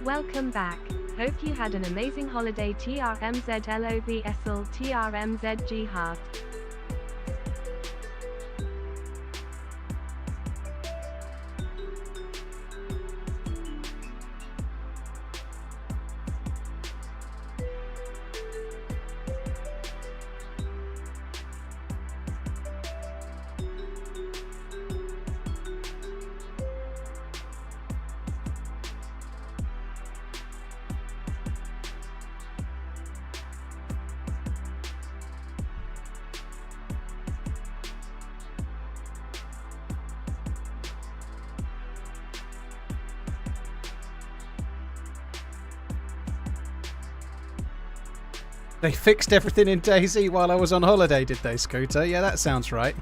Welcome back. Hope you had an amazing holiday. TRMZ LOVSL TRMZ G Heart. They fixed everything in DayZ while I was on holiday, did they, Scooter? Yeah, that sounds right.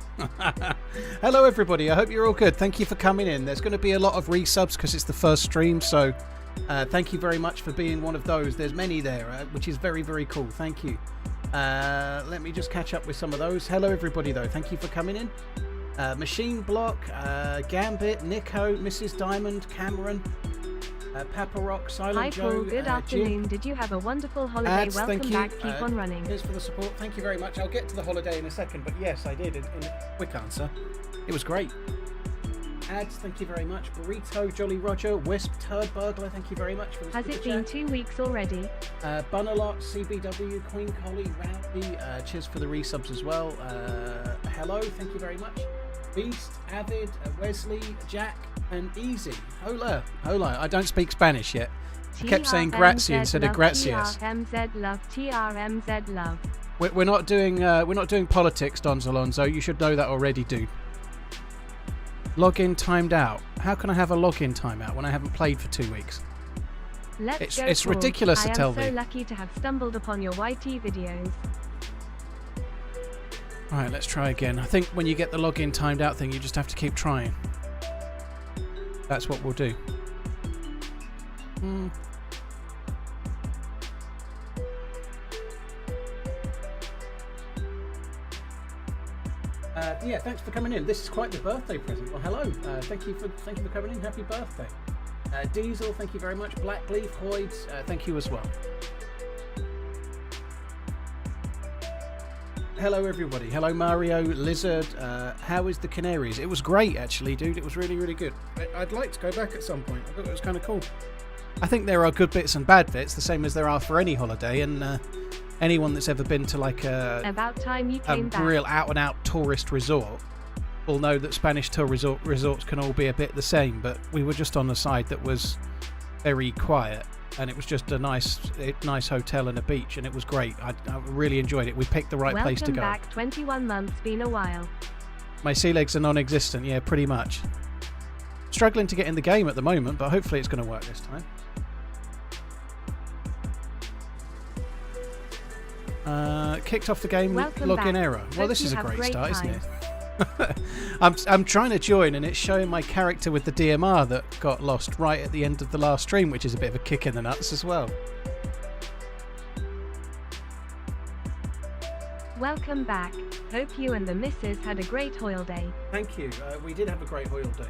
Hello, everybody. I hope you're all good. Thank you for coming in. There's going to be a lot of resubs because it's the first stream, so thank you very much for being one of those. There's many there, which is very, very cool. Thank you. Let me just catch up with some of those. Hello, everybody, though. Thank you for coming in. Machine Block, Gambit, Nico, Mrs. Diamond, Cameron, Papa Rock, Silent Hi, Joe. Paul. Good afternoon. Did you have a wonderful holiday? Ads, Welcome thank back. you. Keep on running. Here's for the support. Thank you very much. I'll get to the holiday in a second, but yes, I did. In a quick answer, it was great. Ads, thank you very much. Burrito, Jolly Roger, Wisp, Turd Burglar, thank you very much for the Has it been 2 weeks already? Bunalot, CBW, Queen Collie, Rowdy, cheers for the resubs as well. Hello, thank you very much. Beast, Avid, Wesley, Jack, and Easy. Hola, hola. I don't speak Spanish yet. I kept saying grazie instead of gracias. TRMZ love, TRMZ love. We're not doing politics, Don Alonso. You should know that already, dude. Login timed out. How can I have a login timeout when I haven't played for 2 weeks? It's Paul. ridiculous to tell I am so me. lucky to have stumbled upon your YT videos. Alright, let's try again. I think when you get the login timed out thing, you just have to keep trying. That's what we'll do. Yeah, thanks for coming in. This is quite the birthday present. Well, hello. Thank you for coming in. Happy birthday. Diesel, thank you very much. Blackleaf, Hoyds, thank you as well. Hello, everybody. Hello, Mario, Lizard. How is the Canaries? It was great, actually, dude. It was really, really good. I'd like to go back at some point. I thought it was kind of cool. I think there are good bits and bad bits, the same as there are for any holiday, and anyone that's ever been to like a real out-and-out tourist resort will know that Spanish tour resorts can all be a bit the same, but we were just on a side that was very quiet, and it was just a nice hotel and a beach, and it was great. I really enjoyed it. We picked the right place to go. Welcome back. 21 months, been a while. My sea legs are non-existent, yeah, pretty much. Struggling to get in the game at the moment, but hopefully it's going to work this time. Kicked off the game, login error. Well, this is a great start, isn't it? I'm trying to join, and it's showing my character with the DMR that got lost right at the end of the last stream, which is a bit of a kick in the nuts as well. Welcome back. Hope you and the missus had a great hoil day. Thank you. We did have a great hoil day.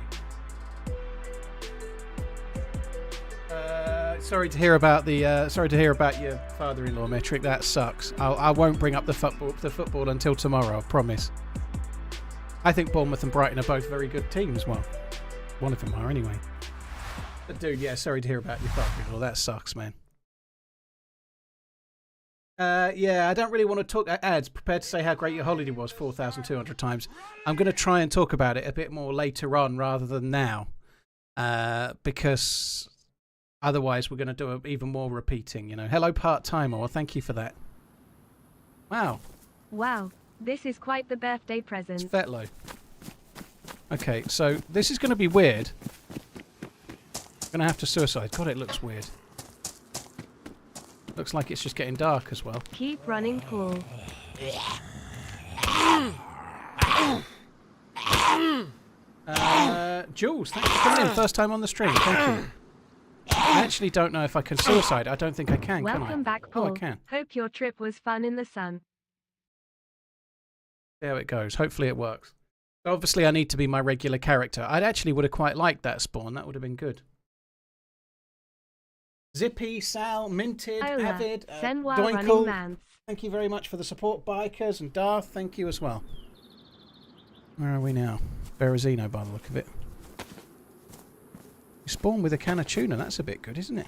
Sorry to hear about your father-in-law, Metric. That sucks. I won't bring up the football until tomorrow. I promise. I think Bournemouth and Brighton are both very good teams. Well, one of them are anyway. But dude, yeah, sorry to hear about your father-in-law. That sucks, man. Yeah, I don't really want to talk. Ads, prepared to say how great your holiday was 4,200 times. I'm going to try and talk about it a bit more later on rather than now, because otherwise we're going to do even more repeating. You know, hello part-timer. Well, thank you for that. Wow. Wow, this is quite the birthday present. It's Vetlo. Okay, so this is going to be weird. I'm going to have to suicide. God, it looks weird. Looks like it's just getting dark as well. Keep running, Paul. Jules, thanks for coming in. First time on the stream. Thank you. I actually don't know if I can suicide. I don't think I can I? Welcome back, Paul. Oh, I can. Hope your trip was fun in the sun. See how it goes. Hopefully it works. Obviously, I need to be my regular character. I actually would have quite liked that spawn. That would have been good. Zippy, Sal, Minted, Ola, Avid, Senwa Doinkle. RunningManZ. Thank you very much for the support. Bikers and Darth, thank you as well. Where are we now? Berezino by the look of it. You spawn with a can of tuna, that's a bit good, isn't it?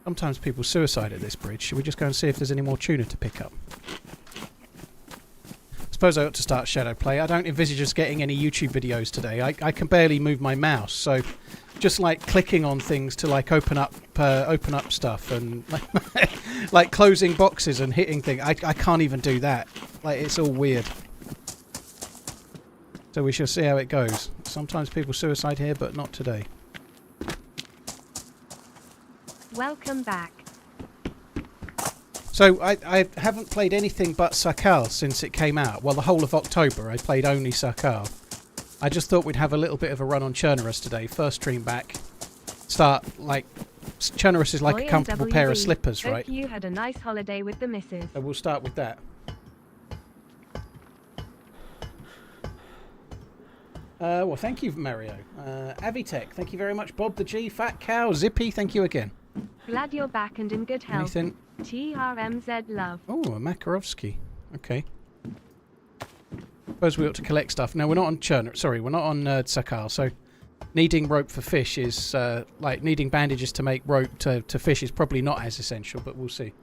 Sometimes people suicide at this bridge. Should we just go and see if there's any more tuna to pick up? I suppose I ought to start shadow play. I don't envisage us getting any YouTube videos today. I can barely move my mouse, so just like clicking on things to like open up stuff and like closing boxes and hitting things. I can't even do that. Like, it's all weird. So we shall see how it goes. Sometimes people suicide here, but not today. Welcome back. So I haven't played anything but Sakal since it came out. Well, the whole of October I played only Sakal. I just thought we'd have a little bit of a run on Chernarus today. First stream back. Start, like, Chernarus is like a comfortable pair of slippers, right? Hope you had a nice holiday with the missus. So we'll start with that. Well, thank you, Mario. Avitech, thank you very much. Bob the G, Fat Cow, Zippy, thank you again. Glad you're back and in good health. Anything? TRMZ love. Oh, a Makarovsky. Okay. Suppose we ought to collect stuff. No, we're not on Chernarus. Sorry, we're not on Sakal. So needing rope for fish is, like, needing bandages to make rope to fish is probably not as essential, but we'll see.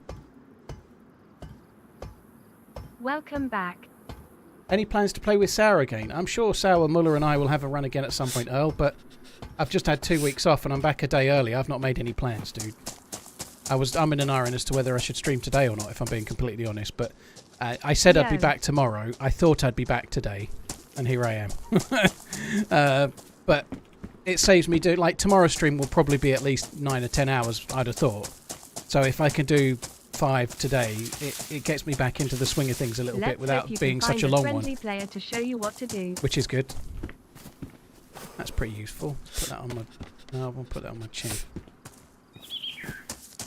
Welcome back. Any plans to play with Sauer again? I'm sure Sauer, Muller and I will have a run again at some point, Earl, but I've just had 2 weeks off and I'm back a day early. I've not made any plans, dude. I'm in an iron as to whether I should stream today or not, if I'm being completely honest, but I said I'd be back tomorrow. I thought I'd be back today, and here I am. But it saves me doing, like, tomorrow's stream will probably be at least 9 or 10 hours, I'd have thought. So if I can do 5 today, it gets me back into the swing of things a little bit without being such a long one. Player to show you what to do. Which is good. That's pretty useful. Put that on my. No, I won't put that on my chin.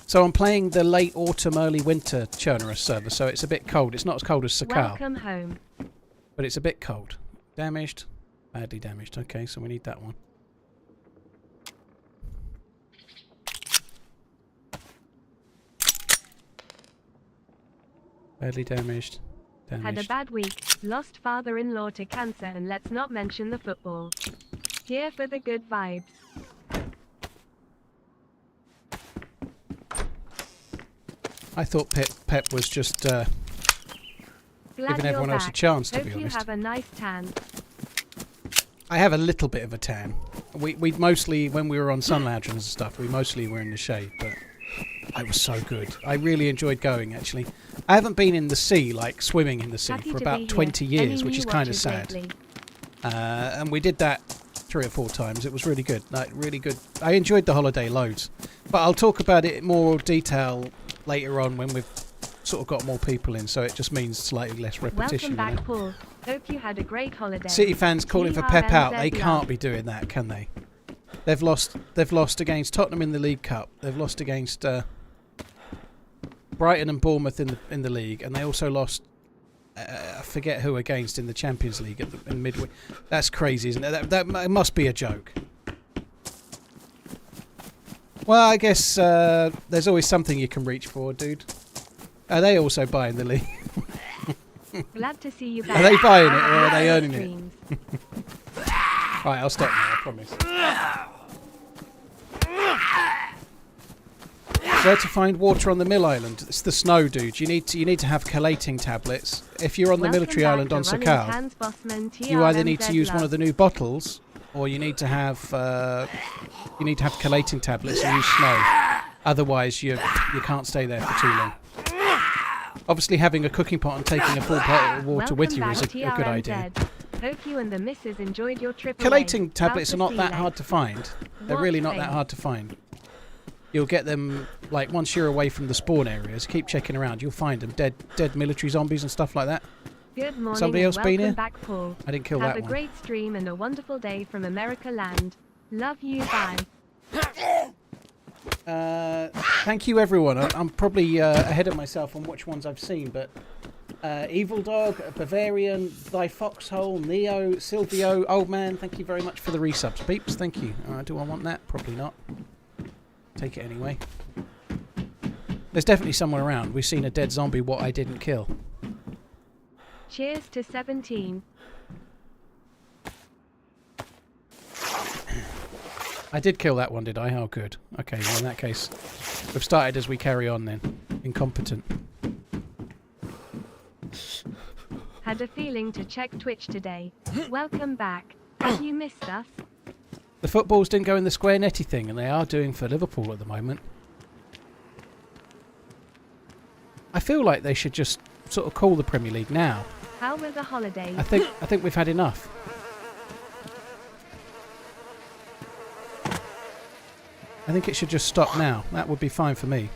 So I'm playing the late autumn, early winter Chernarus server, so it's a bit cold. It's not as cold as Sakal. Welcome home. But it's a bit cold. Damaged. Badly damaged. Okay, so we need that one. Badly damaged. Had a bad week, lost father-in-law to cancer, and let's not mention the football. Here for the good vibes. I thought Pep was just giving everyone else a chance, to be honest. Hope you have a nice tan. I have a little bit of a tan. We mostly, when we were on Sun Lounge and stuff, we mostly were in the shade, but I was so good. I really enjoyed going, actually. I haven't been in the sea, like swimming in the sea, for about 20 years, which is kind of sad. And we did that 3 or 4 times. It was really good. Like, really good. I enjoyed the holiday loads. But I'll talk about it in more detail later on when we've sort of got more people in, so it just means slightly less repetition. Welcome back, Paul. Hope you had a great holiday. City fans calling for Pep out. They can't be doing that, can they? They've lost against Tottenham in the League Cup. They've lost against Brighton and Bournemouth in the league, and they also lost. I forget who against in the Champions League in midweek. That's crazy, isn't it? That must be a joke. Well, I guess there's always something you can reach for, dude. Are they also buying the league? Glad to see you back. Are they buying it or are they earning it? Right, I'll stop now, I promise. Where to find water on the Mill Island? It's the snow, dude. You need to have collating tablets. If you're on the military island on Sakal, you either need to use one of the new bottles, or you need to have collating tablets and use snow. Otherwise, you can't stay there for too long. Obviously, having a cooking pot and taking a full bottle of water with you is a good idea. Hope you and the missus enjoyed your trip. Collating tablets are not that hard to find. They're really not that hard to find. You'll get them, like, once you're away from the spawn areas. Keep checking around. You'll find them. Dead military zombies and stuff like that. Good morning. Somebody else been here? Back, Paul. I didn't kill that one. Have a great stream and a wonderful day from America land. Love you. Bye. Thank you, everyone. I'm probably ahead of myself on which ones I've seen, but Evil Dog, Bavarian, Thy Foxhole, Neo, Silvio, Old Man, thank you very much for the resubs, peeps. Thank you. Do I want that? Probably not. take it anyway. There's definitely someone around. We've seen a dead zombie what I didn't kill. Cheers to 17. I did kill that one, did I? Oh, good. Okay, well, in that case, we've started as we carry on then. Incompetent. Had a feeling to check Twitch today. Welcome back. Have you missed us? The footballs didn't go in the square netty thing, and they are doing for Liverpool at the moment. I feel like they should just sort of call the Premier League now. How were the holidays? I think we've had enough. I think it should just stop now. That would be fine for me.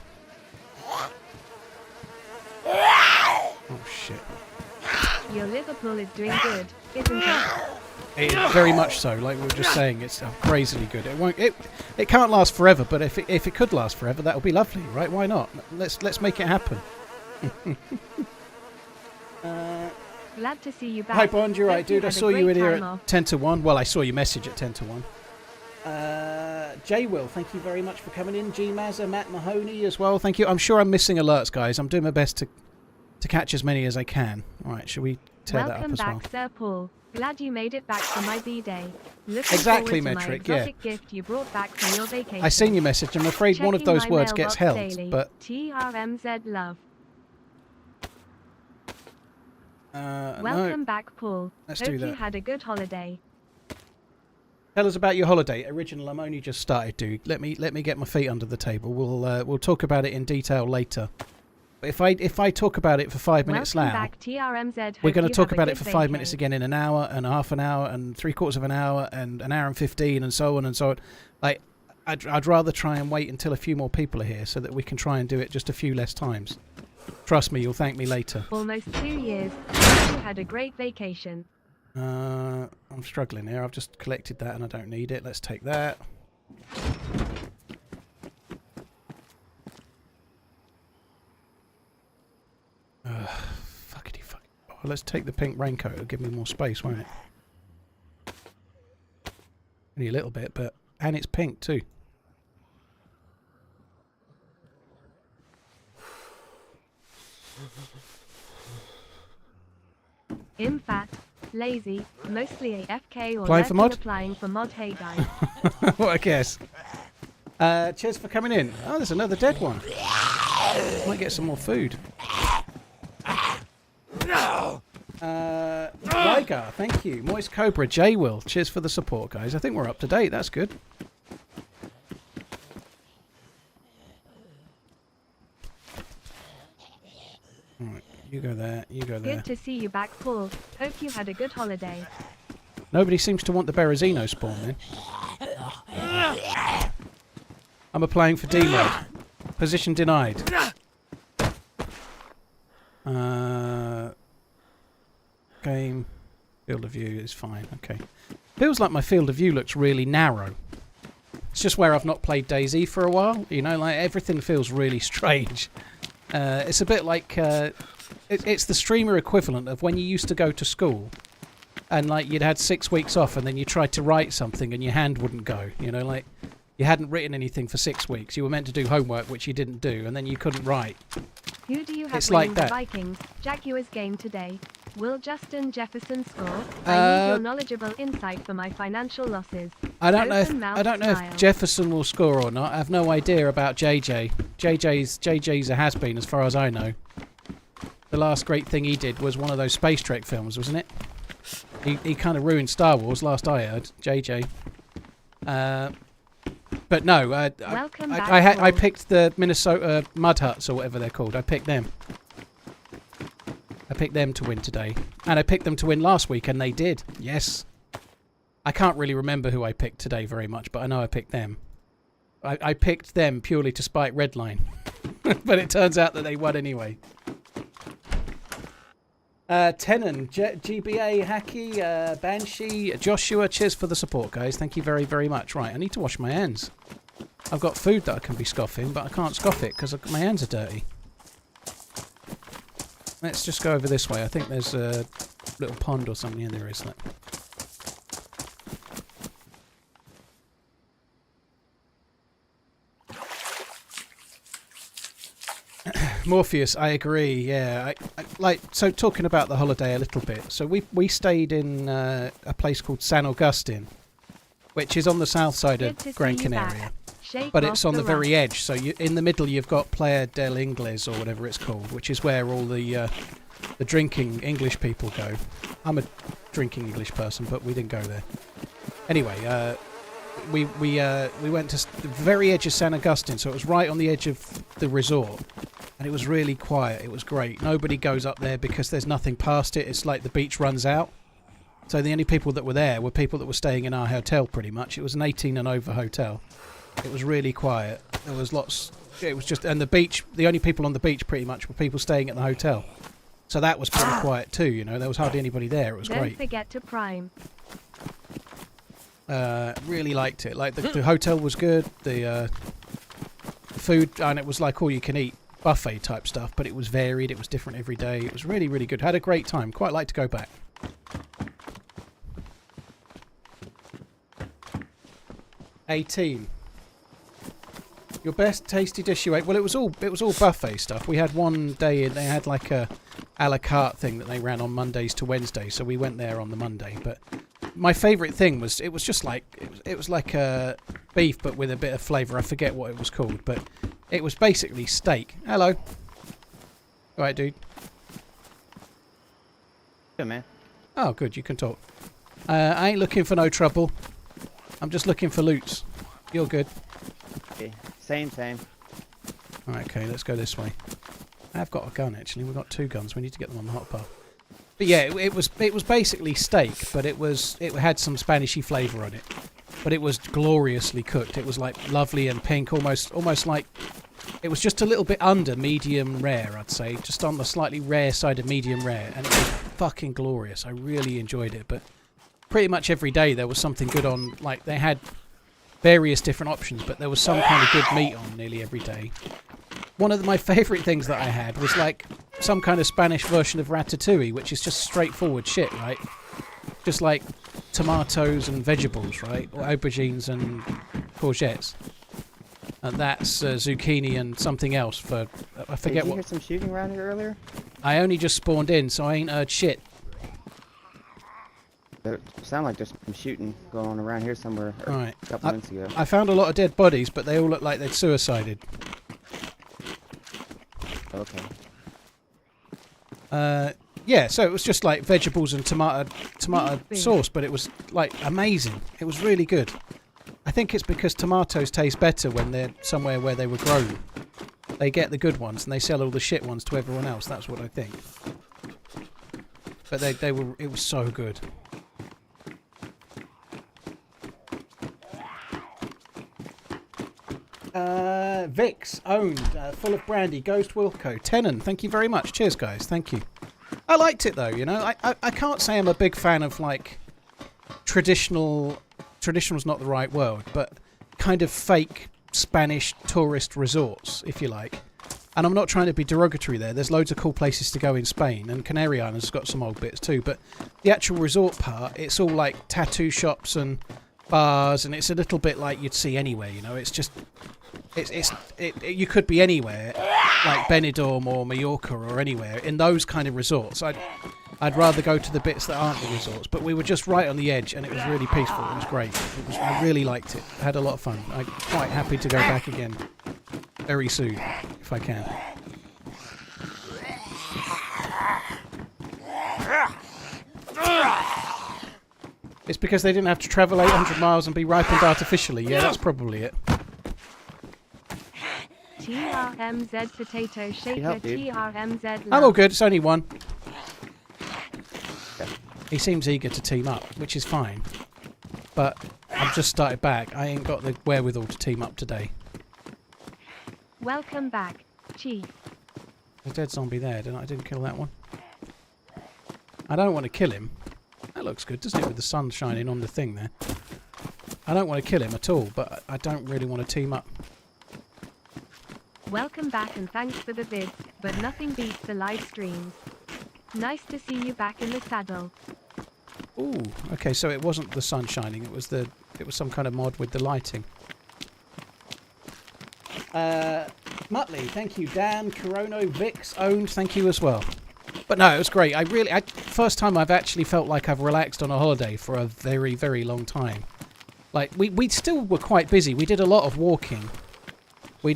Oh shit. Your Liverpool is doing good, isn't it? It is very much so. Like we were just saying, it's crazily good. It won't. It can't last forever, but if it could last forever, that would be lovely, right? Why not? Let's make it happen. Glad to see you back. Hi Bond, you're right, dude. I saw you in here at off. 10 to 1. Well, I saw your message at 10 to 1. J Will, thank you very much for coming in. G Mazza, Matt Mahoney as well. Thank you. I'm sure I'm missing alerts, guys. I'm doing my best to catch as many as I can. All right, shall we tear that up as well? Welcome back, Sir Paul. Glad you made it back for my B-Day. Exactly, Metric, yeah. Gift you brought back from your vacation. I seen your message. I'm afraid one of those words gets held, daily. but TRMZ love. no. Welcome back, Paul. Let's Hope do that. you had a good holiday. Tell us about your holiday. Original, I'm only just started, dude. Let me get my feet under the table. We'll talk about it in detail later. But if I talk about it for 5 minutes Welcome now, back, TRMZ. we're going to talk about it for 5 vacation. minutes again in an hour and half an hour and 3/4 of an hour and an hour and 15 and so on and so on. Like, I'd rather try and wait until a few more people are here so that we can try and do it just a few less times. Trust me, you'll thank me later. Almost 2 years. You had a great vacation. I'm struggling here. I've just collected that and I don't need it. Let's take that. Fuckity fuck. Oh, let's take the pink raincoat. It'll give me more space, won't it? Only a little bit, but... And it's pink too. In fact, lazy, mostly AFK or Applying for mod? applying for mod. Hey guys. What a guess. Cheers for coming in. Oh, there's another dead one. Might get some more food. Rygar, thank you. Moist Cobra, J Will. Cheers for the support, guys. I think we're up to date. That's good. Alright, you go there. You go there. Good to see you back, Paul. Hope you had a good holiday. Nobody seems to want the Berezino spawn then. I'm applying for D mode. Position denied. Game. Field of view is fine. Okay. Feels like my field of view looks really narrow. It's just where I've not played DayZ for a while. You know, like everything feels really strange. It's a bit like... it's the streamer equivalent of when you used to go to school and like you'd had 6 weeks off and then you tried to write something and your hand wouldn't go. You know, like you hadn't written anything for 6 weeks. You were meant to do homework, which you didn't do, and then you couldn't write. Who do you have It's winning like the that. Vikings? Jaguars game today. Will Justin Jefferson score? I need your knowledgeable insight for my financial losses. I don't Open know mouth if smile. Jefferson will score or not. I have no idea about JJ. JJ's a has-been as far as I know. The last great thing he did was one of those Space Trek films, wasn't it? He kind of ruined Star Wars, last I heard. JJ. But no, I picked the Minnesota Mud Huts or whatever they're called. I picked them. I picked them to win today. And I picked them to win last week, and they did. Yes. I can't really remember who I picked today very much, but I know I picked them. I picked them purely to spite Redline. But it turns out that they won anyway. Tenon, GBA, Hacky, Banshee, Joshua, cheers for the support, guys. Thank you very, very much. Right, I need to wash my hands. I've got food that I can be scoffing, but I can't scoff it because my hands are dirty. Let's just go over this way. I think there's a little pond or something. Yeah, there is. Look. Morpheus, I agree. Yeah, so talking about the holiday a little bit. So we stayed in a place called San Augustine, which is on the south side of Gran Canaria, but it's on the very edge. So in the middle you've got Playa del Ingles or whatever it's called, which is where all the drinking English people go. I'm a drinking English person, but we didn't go there. Anyway, we went to the very edge of San Augustine, so it was right on the edge of the resort, and it was really quiet. It was great. Nobody goes up there because there's nothing past it. It's like the beach runs out. So the only people that were there were people that were staying in our hotel, pretty much. It was an 18 and over hotel. It was really quiet. There was lots. It was just, and the beach. The only people on the beach, pretty much, were people staying at the hotel. So that was pretty quiet too. You know, there was hardly anybody there. It was great. Don't forget to prime. Really liked it. Like the hotel was good. The food, and it was like all you can eat buffet type stuff, but it was varied. It was different every day. It was really, really good. Had a great time. Quite like to go back. 18. Your best tasty dish you ate? Well, it was all buffet stuff. We had one day they had like a la carte thing that they ran on Mondays to Wednesdays, so we went there on the Monday. But my favourite thing was it was just like it was like a beef but with a bit of flavour. I forget what it was called, but it was basically steak. Hello. All right, dude. Good man. Oh, good. You can talk. I ain't looking for no trouble. I'm just looking for loots. You're good. Okay. Same. Okay, let's go this way. I've got a gun actually. We've got 2 guns. We need to get them on the hot bar. But yeah, it was basically steak, but it had some Spanishy flavour on it. But it was gloriously cooked. It was like lovely and pink, almost like it was just a little bit under medium rare, I'd say, just on the slightly rare side of medium rare, and it was fucking glorious. I really enjoyed it. But pretty much every day there was something good on. Like they had various different options, but there was some kind of good meat on nearly every day. One of my favourite things that I had was like some kind of Spanish version of ratatouille, which is just straightforward shit, right? Just like tomatoes and vegetables, right? Or aubergines and courgettes. And that's zucchini and something else for... I forget what... Did you hear some shooting around here earlier? I only just spawned in, so I ain't heard shit. It sounded like there's some shooting going on around here somewhere Right. a couple minutes ago. I found a lot of dead bodies, but they all look like they'd suicided. Okay. Yeah, so it was just like vegetables and tomato sauce, but it was like amazing. It was really good. I think it's because tomatoes taste better when they're somewhere where they were grown. They get the good ones and they sell all the shit ones to everyone else. That's what I think. But they were. It was so good. Vix owned, full of brandy, Ghost Wilco, Tenon. Thank you very much. Cheers, guys. Thank you. I liked it though. You know, I can't say I'm a big fan of like traditional's not the right word, but kind of fake Spanish tourist resorts, if you like. And I'm not trying to be derogatory there. There's loads of cool places to go in Spain, and Canary Islands has got some old bits too. But the actual resort part, it's all like tattoo shops and bars, and it's a little bit like you'd see anywhere. You know, it's just you could be anywhere, like Benidorm or Mallorca or anywhere in those kind of resorts. I'd rather go to the bits that aren't the resorts, but we were just right on the edge, and it was really peaceful. It was great. I really liked it. I had a lot of fun. I'm quite happy to go back again very soon, if I can. It's because they didn't have to travel 800 miles and be ripened artificially. Yeah, that's probably it. TRMZ potato shaker, TRMZ. I'm all good. It's only one. He seems eager to team up, which is fine. But I've just started back. I ain't got the wherewithal to team up today. Welcome back, Chief. There's a dead zombie there. I didn't kill that one. I don't want to kill him. That looks good, doesn't it, with the sun shining on the thing there? I don't want to kill him at all, but I don't really want to team up. Welcome back and thanks for the vids, but nothing beats the live streams. Nice to see you back in the saddle. Ooh, okay, so it wasn't the sun shining, it was some kind of mod with the lighting. Muttley, thank you. Dan, Corono, Vix, owned, thank you as well. But no, it was great. First time I've actually felt like I've relaxed on a holiday for a very, very long time. Like, we still were quite busy. We did a lot of walking. We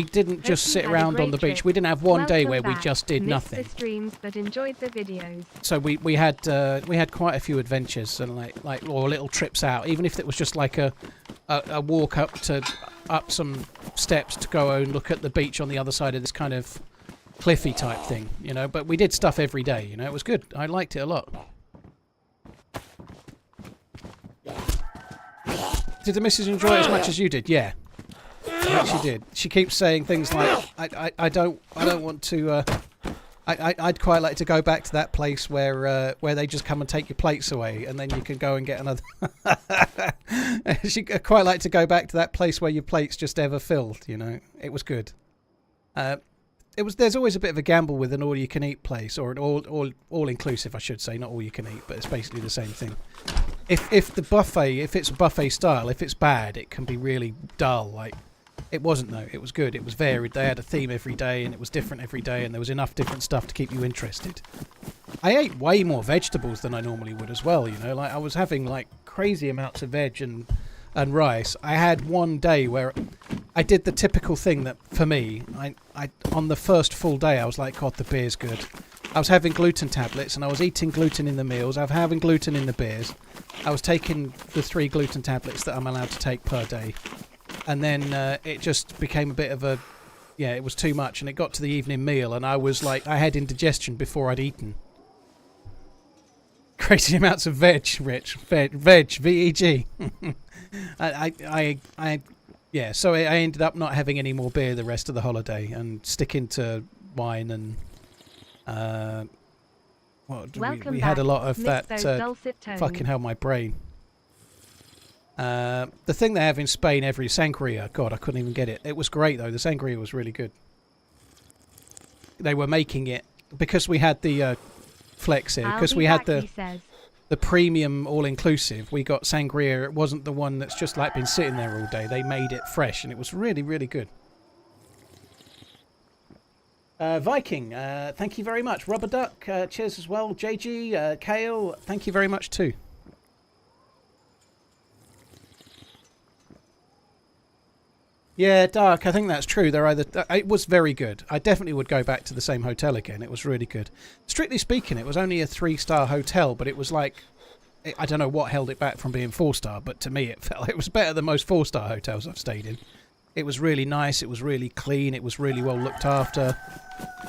didn't just sit around on the beach. We didn't have one day where we just did nothing. Missed the streams, but enjoyed the videos. So we had quite a few adventures and like or little trips out, even if it was just like a walk up some steps to go and look at the beach on the other side of this kind of cliffy type thing, you know. But we did stuff every day, you know. It was good. I liked it a lot. Did the missus enjoy it as much as you did? Yeah. She did. She keeps saying things like, I don't want to, I'd quite like to go back to that place where they just come and take your plates away and then you can go and get another. She'd quite like to go back to that place where your plates just ever filled, you know. It was good. There's always a bit of a gamble with an all-you-can-eat place, or an all-inclusive, I should say, not all-you-can-eat, but it's basically the same thing. If it's a buffet style, if it's bad, it can be really dull. Like, it wasn't though. It was good. It was varied. They had a theme every day, and it was different every day, and there was enough different stuff to keep you interested. I ate way more vegetables than I normally would as well. You know, like I was having like crazy amounts of veg and rice. I had one day where I did the typical thing that for me, I on the first full day I was like, God, the beer's good. I was having gluten tablets and I was eating gluten in the meals. I was having gluten in the beers. I was taking the 3 gluten tablets that I'm allowed to take per day. And then it just became a bit of a, yeah, it was too much. And it got to the evening meal and I was like, I had indigestion before I'd eaten. Crazy amounts of veg, Rich. Veg, V-E-G. Yeah, so I ended up not having any more beer the rest of the holiday and sticking to wine and we had a lot of that fucking hell, my brain. The thing they have in Spain every sangria, God, I couldn't even get it. It was great though. The sangria was really good. They were making it because we had the flex here, because we had the premium all-inclusive. We got sangria. It wasn't the one that's just like been sitting there all day. They made it fresh and it was really, really good. Viking, thank you very much. Rubber Duck, cheers as well. JG, Kale, thank you very much too. Yeah, Dark, I think that's true. They're either. It was very good. I definitely would go back to the same hotel again. It was really good. Strictly speaking, it was only a 3-star hotel, but it was like, I don't know what held it back from being 4-star, but to me it was better than most 4-star hotels I've stayed in. It was really nice. It was really clean. It was really well looked after.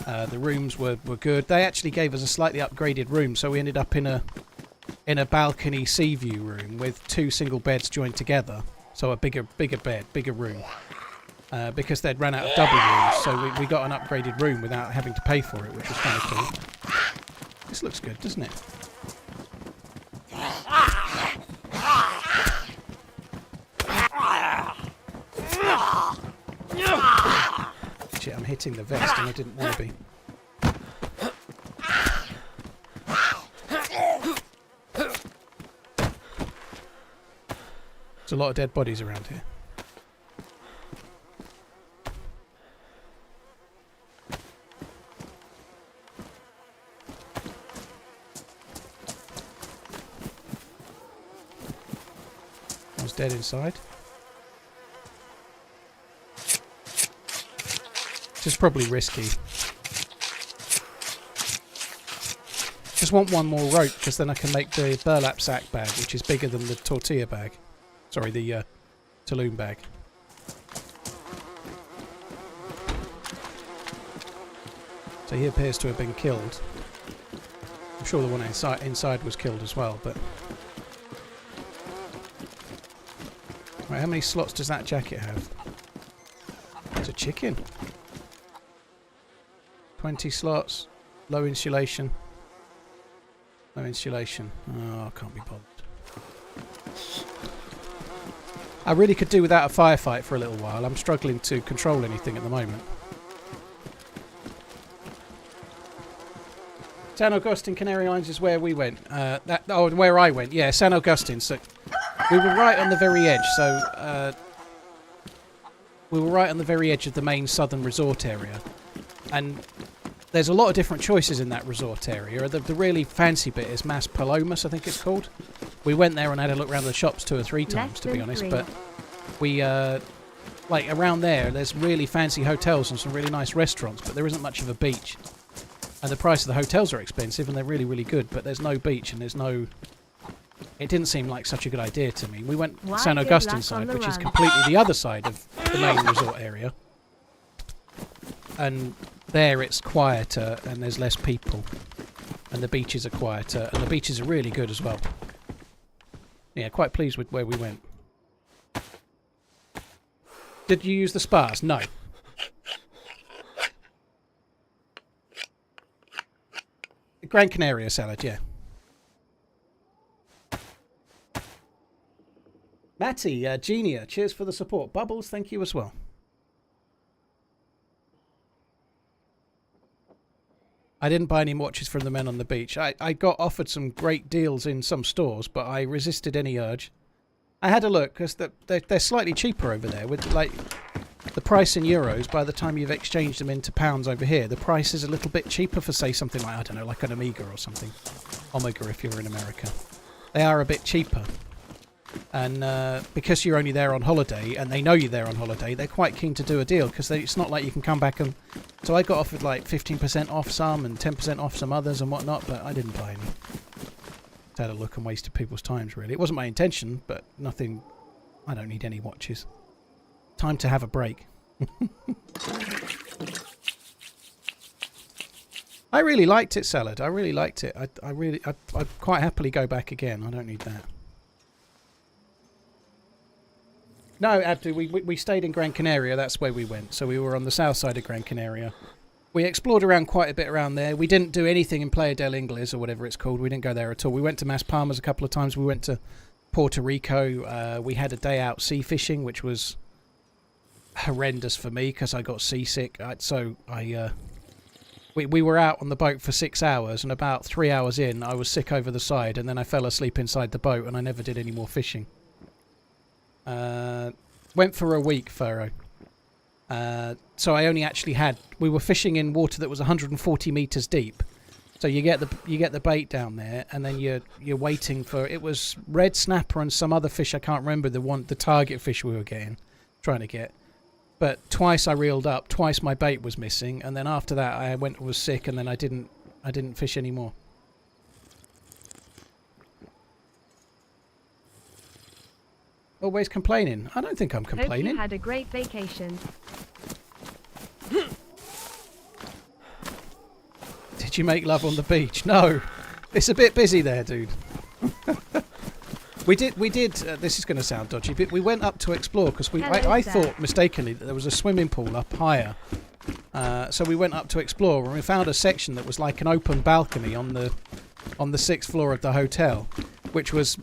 The rooms were good. They actually gave us a slightly upgraded room, so we ended up in a balcony sea view room with 2 single beds joined together. So a bigger bed, bigger room. Because they'd run out of double rooms, so we got an upgraded room without having to pay for it, which was kind of cool. This looks good, doesn't it? Shit, I'm hitting the vest and I didn't want to be. There's a lot of dead bodies around here. I was dead inside. Which is probably risky. Just want one more rope because then I can make the burlap sack bag, which is bigger than the tortilla bag. Sorry, the Tulum bag. So he appears to have been killed. I'm sure the one inside was killed as well, but... Right, how many slots does that jacket have? It's a chicken. 20 slots. Low insulation. Low insulation. Oh, I can't be bothered. I really could do without a firefight for a little while. I'm struggling to control anything at the moment. San Augustine, Canary Islands is where we went. Where I went. Yeah, San Augustine. So we were right on the very edge. So we were right on the very edge of the main southern resort area, and there's a lot of different choices in that resort area. The really fancy bit is Mas Palomas, I think it's called. We went there and had a look around the shops 2 or 3 times, to be honest, but we, like, around there's really fancy hotels and some really nice restaurants, but there isn't much of a beach. And the price of the hotels are expensive, and they're really, really good, but there's no beach, and there's no... It didn't seem like such a good idea to me. We went San Augustine side, which is completely the other side of the main resort area. And there it's quieter, and there's less people. And the beaches are quieter, and the beaches are really good as well. Yeah, quite pleased with where we went. Did you use the spas? No. Gran Canaria salad, yeah. Matty, Genia, cheers for the support. Bubbles, thank you as well. I didn't buy any watches from the men on the beach. I got offered some great deals in some stores, but I resisted any urge. I had a look, because they're slightly cheaper over there. With like the price in euros, by the time you've exchanged them into pounds over here, the price is a little bit cheaper for, say, something like, I don't know, like an Omega or something. Omega if you're in America. They are a bit cheaper. And because you're only there on holiday, and they know you're there on holiday, they're quite keen to do a deal, because it's not like you can come back and... So I got offered like 15% off some and 10% off some others and whatnot, but I didn't buy any. Just had a look and wasted people's times, really. It wasn't my intention, but nothing... I don't need any watches. Time to have a break. I really liked it, Salad. I really liked it. I'd quite happily go back again. I don't need that. No, Abdu, we stayed in Gran Canaria. That's where we went. So we were on the south side of Gran Canaria. We explored around quite a bit around there. We didn't do anything in Playa del Ingles or whatever it's called. We didn't go there at all. We went to Mas Palmas a couple of times. We went to Puerto Rico. We had a day out sea fishing, which was horrendous for me because I got seasick. We were out on the boat for 6 hours, and about 3 hours in, I was sick over the side, and then I fell asleep inside the boat, and I never did any more fishing. Went for a week, Furrow. So I only actually had... We were fishing in water that was 140 metres deep. So you get the bait down there, and then you're waiting for... It was red snapper and some other fish. I can't remember the target fish we were trying to get. But twice I reeled up. Twice my bait was missing, and then after that I was sick, and then I didn't fish anymore. Always complaining. I don't think I'm complaining. Hope you had a great vacation. Did you make love on the beach? No. It's a bit busy there, dude. We did. This is going to sound dodgy, but we went up to explore because I thought mistakenly that there was a swimming pool up higher. So we went up to explore, and we found a section that was like an open balcony on the 6th floor of the hotel, which was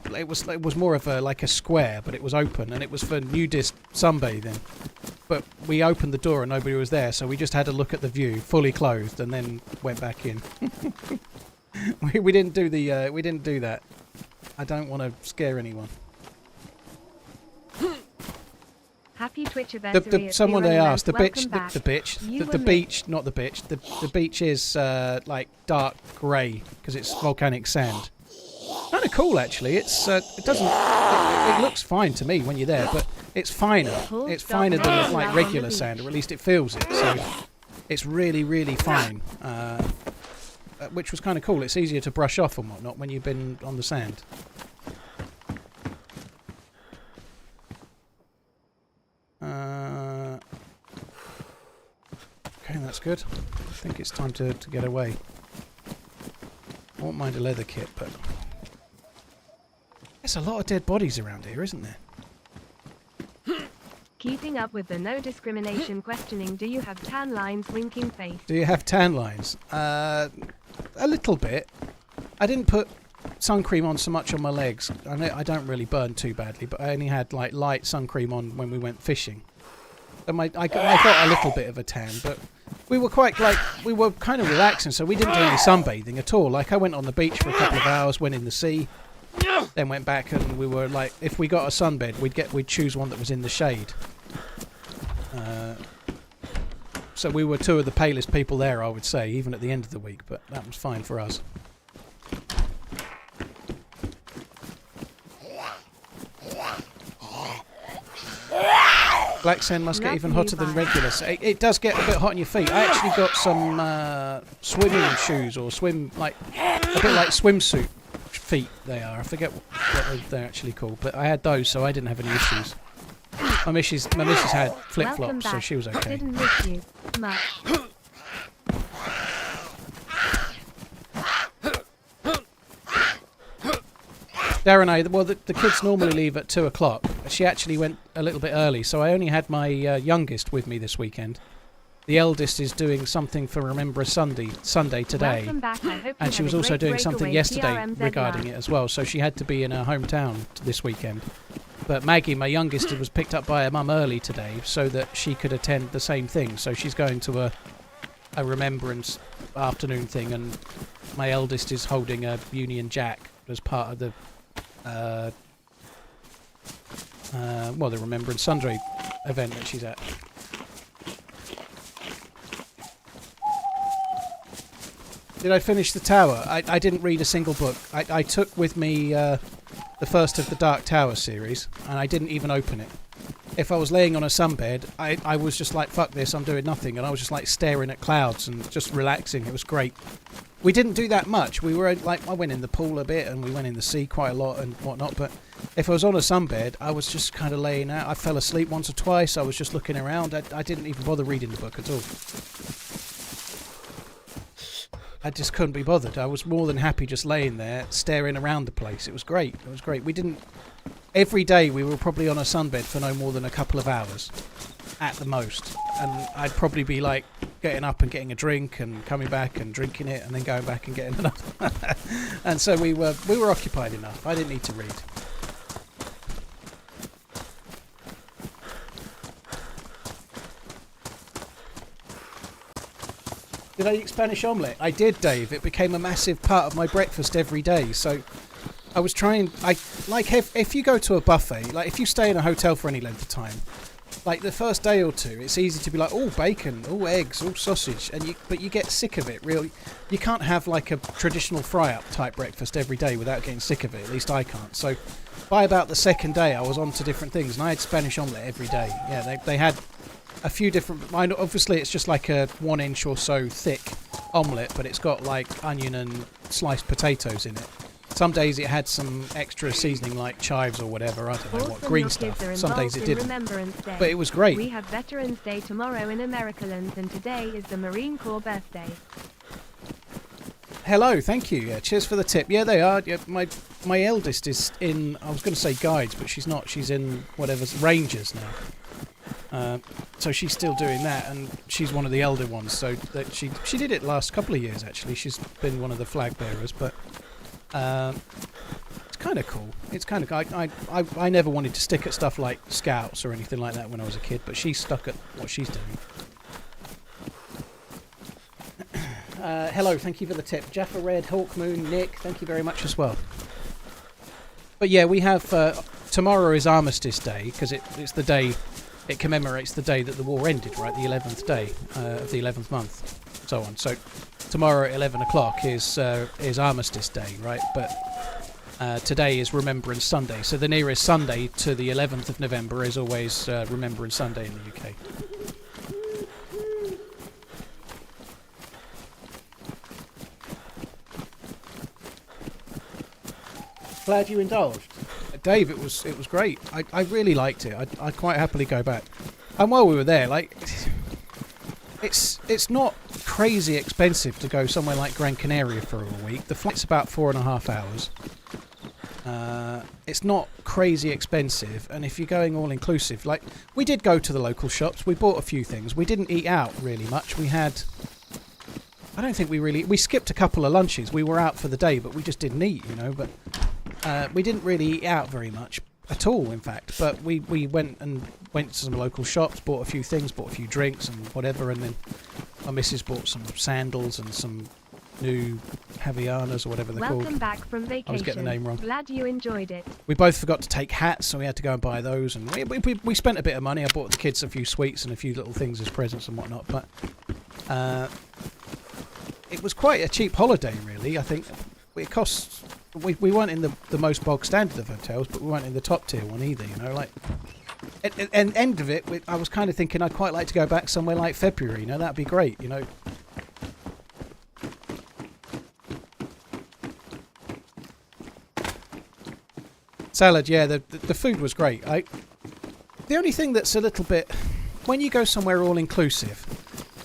more of a square, but it was open, and it was for nudist sunbathing. But we opened the door and nobody was there, so we just had a look at the view, fully clothed, and then went back in. we didn't do that. I don't want to scare anyone. Happy Twitch anniversary. Someone they asked the beach is like dark grey because it's volcanic sand. Kind of cool, actually. It looks fine to me when you're there, but it's finer. It's finer than like regular sand, or at least it feels it. So it's really, really fine, which was kind of cool. It's easier to brush off and whatnot when you've been on the sand. Okay, that's good. I think it's time to get away. I won't mind a leather kit, but there's a lot of dead bodies around here, isn't there? Keeping up with the no discrimination questioning, do you have tan lines, winking face? Do you have tan lines? A little bit. I didn't put sun cream on so much on my legs. I don't really burn too badly, but I only had like light sun cream on when we went fishing. And I got a little bit of a tan, but we were kind of relaxing, so we didn't do any sunbathing at all. Like I went on the beach for a couple of hours, went in the sea, then went back, and we were like, if we got a sunbed, we'd choose one that was in the shade. So we were two of the palest people there, I would say, even at the end of the week, but that was fine for us. Black sand must get even hotter than regular. So it does get a bit hot on your feet. I actually got some swimming shoes, or a bit like swimsuit feet they are. I forget what they're actually called, but I had those, so I didn't have any issues. My missus had flip-flops, so she was okay. Didn't miss you much. Darren, well, the kids normally leave at 2 o'clock. She actually went a little bit early, so I only had my youngest with me this weekend. The eldest is doing something for Remember Sunday today, and she was also doing something yesterday TRMZ regarding it as well, so she had to be in her hometown this weekend. But Maggie, my youngest, was picked up by her mum early today so that she could attend the same thing. So she's going to a remembrance afternoon thing, and my eldest is holding a Union Jack as part of the the Remembrance Sunday event that she's at. Did I finish the tower? I didn't read a single book. I took with me the first of the Dark Tower series, and I didn't even open it. If I was laying on a sunbed, I was just like, fuck this, I'm doing nothing, and I was just like staring at clouds and just relaxing. It was great. We didn't do that much. We were like, I went in the pool a bit, and we went in the sea quite a lot and whatnot, but if I was on a sunbed, I was just kind of laying out. I fell asleep once or twice. I was just looking around. I didn't even bother reading the book at all. I just couldn't be bothered. I was more than happy just laying there, staring around the place. It was great. It was great. We didn't... Every day we were probably on a sunbed for no more than a couple of hours, at the most. And I'd probably be like getting up and getting a drink and coming back and drinking it and then going back and getting another. And so we were occupied enough. I didn't need to read. Did I eat Spanish omelette? I did, Dave. It became a massive part of my breakfast every day. So I was trying... if you go to a buffet, like if you stay in a hotel for any length of time, like the first day or two, it's easy to be like, oh, bacon, oh, eggs, oh, sausage, but you get sick of it, really. You can't have like a traditional fry-up type breakfast every day without getting sick of it. At least I can't. So by about the second day, I was on to different things, and I had Spanish omelette every day. Yeah, they had... a few different... Obviously, it's just like a 1 inch or so thick omelette, but it's got like onion and sliced potatoes in it. Some days it had some extra seasoning like chives or whatever, I don't know what, green stuff. Some days it didn't. But it was great. We have Veterans Day tomorrow in Americaland, and today is the Marine Corps birthday. Hello, thank you. Yeah, cheers for the tip. Yeah, they are. Yeah, my eldest is in... I was going to say guides, but she's not. She's in whatever's Rangers now. So she's still doing that, and she's one of the elder ones, so that she did it last couple of years actually. She's been one of the flag bearers, but it's kind of cool. It's kind of... I never wanted to stick at stuff like scouts or anything like that when I was a kid, but she's stuck at what she's doing. Hello, thank you for the tip. Jaffa Red, Hawk Moon, Nick, thank you very much as well. But yeah, we have... tomorrow is Armistice Day, because it's the day... It commemorates the day that the war ended, right? The 11th day of the 11th month, so on. So tomorrow at 11 o'clock is Armistice Day, right? But today is Remembrance Sunday. So the nearest Sunday to the 11th of November is always Remembrance Sunday in the UK. Glad you indulged. Dave, it was great. I really liked it. I'd quite happily go back. And while we were there, like, it's not crazy expensive to go somewhere like Gran Canaria for a week. The flight's about 4.5 hours. It's not crazy expensive, and if you're going all inclusive, like, we did go to the local shops. We bought a few things. We didn't eat out really much. I don't think we skipped a couple of lunches. We were out for the day, but we just didn't eat, you know. But we didn't really eat out very much at all, in fact. But we went to some local shops, bought a few things, bought a few drinks and whatever, and then my missus bought some sandals and some New Havianas or whatever they're called. Welcome back from vacation. I always get the name wrong. Glad you enjoyed it. We both forgot to take hats, so we had to go and buy those. And we spent a bit of money. I bought the kids a few sweets and a few little things as presents and whatnot. But it was quite a cheap holiday, really. I think it cost. We weren't in the most bog standard of hotels, but we weren't in the top tier one either. You know, like. At the end of it, I was kind of thinking I'd quite like to go back somewhere like February. You know, that'd be great. You know. Salad, yeah, the food was great. The only thing that's a little bit, when you go somewhere all inclusive,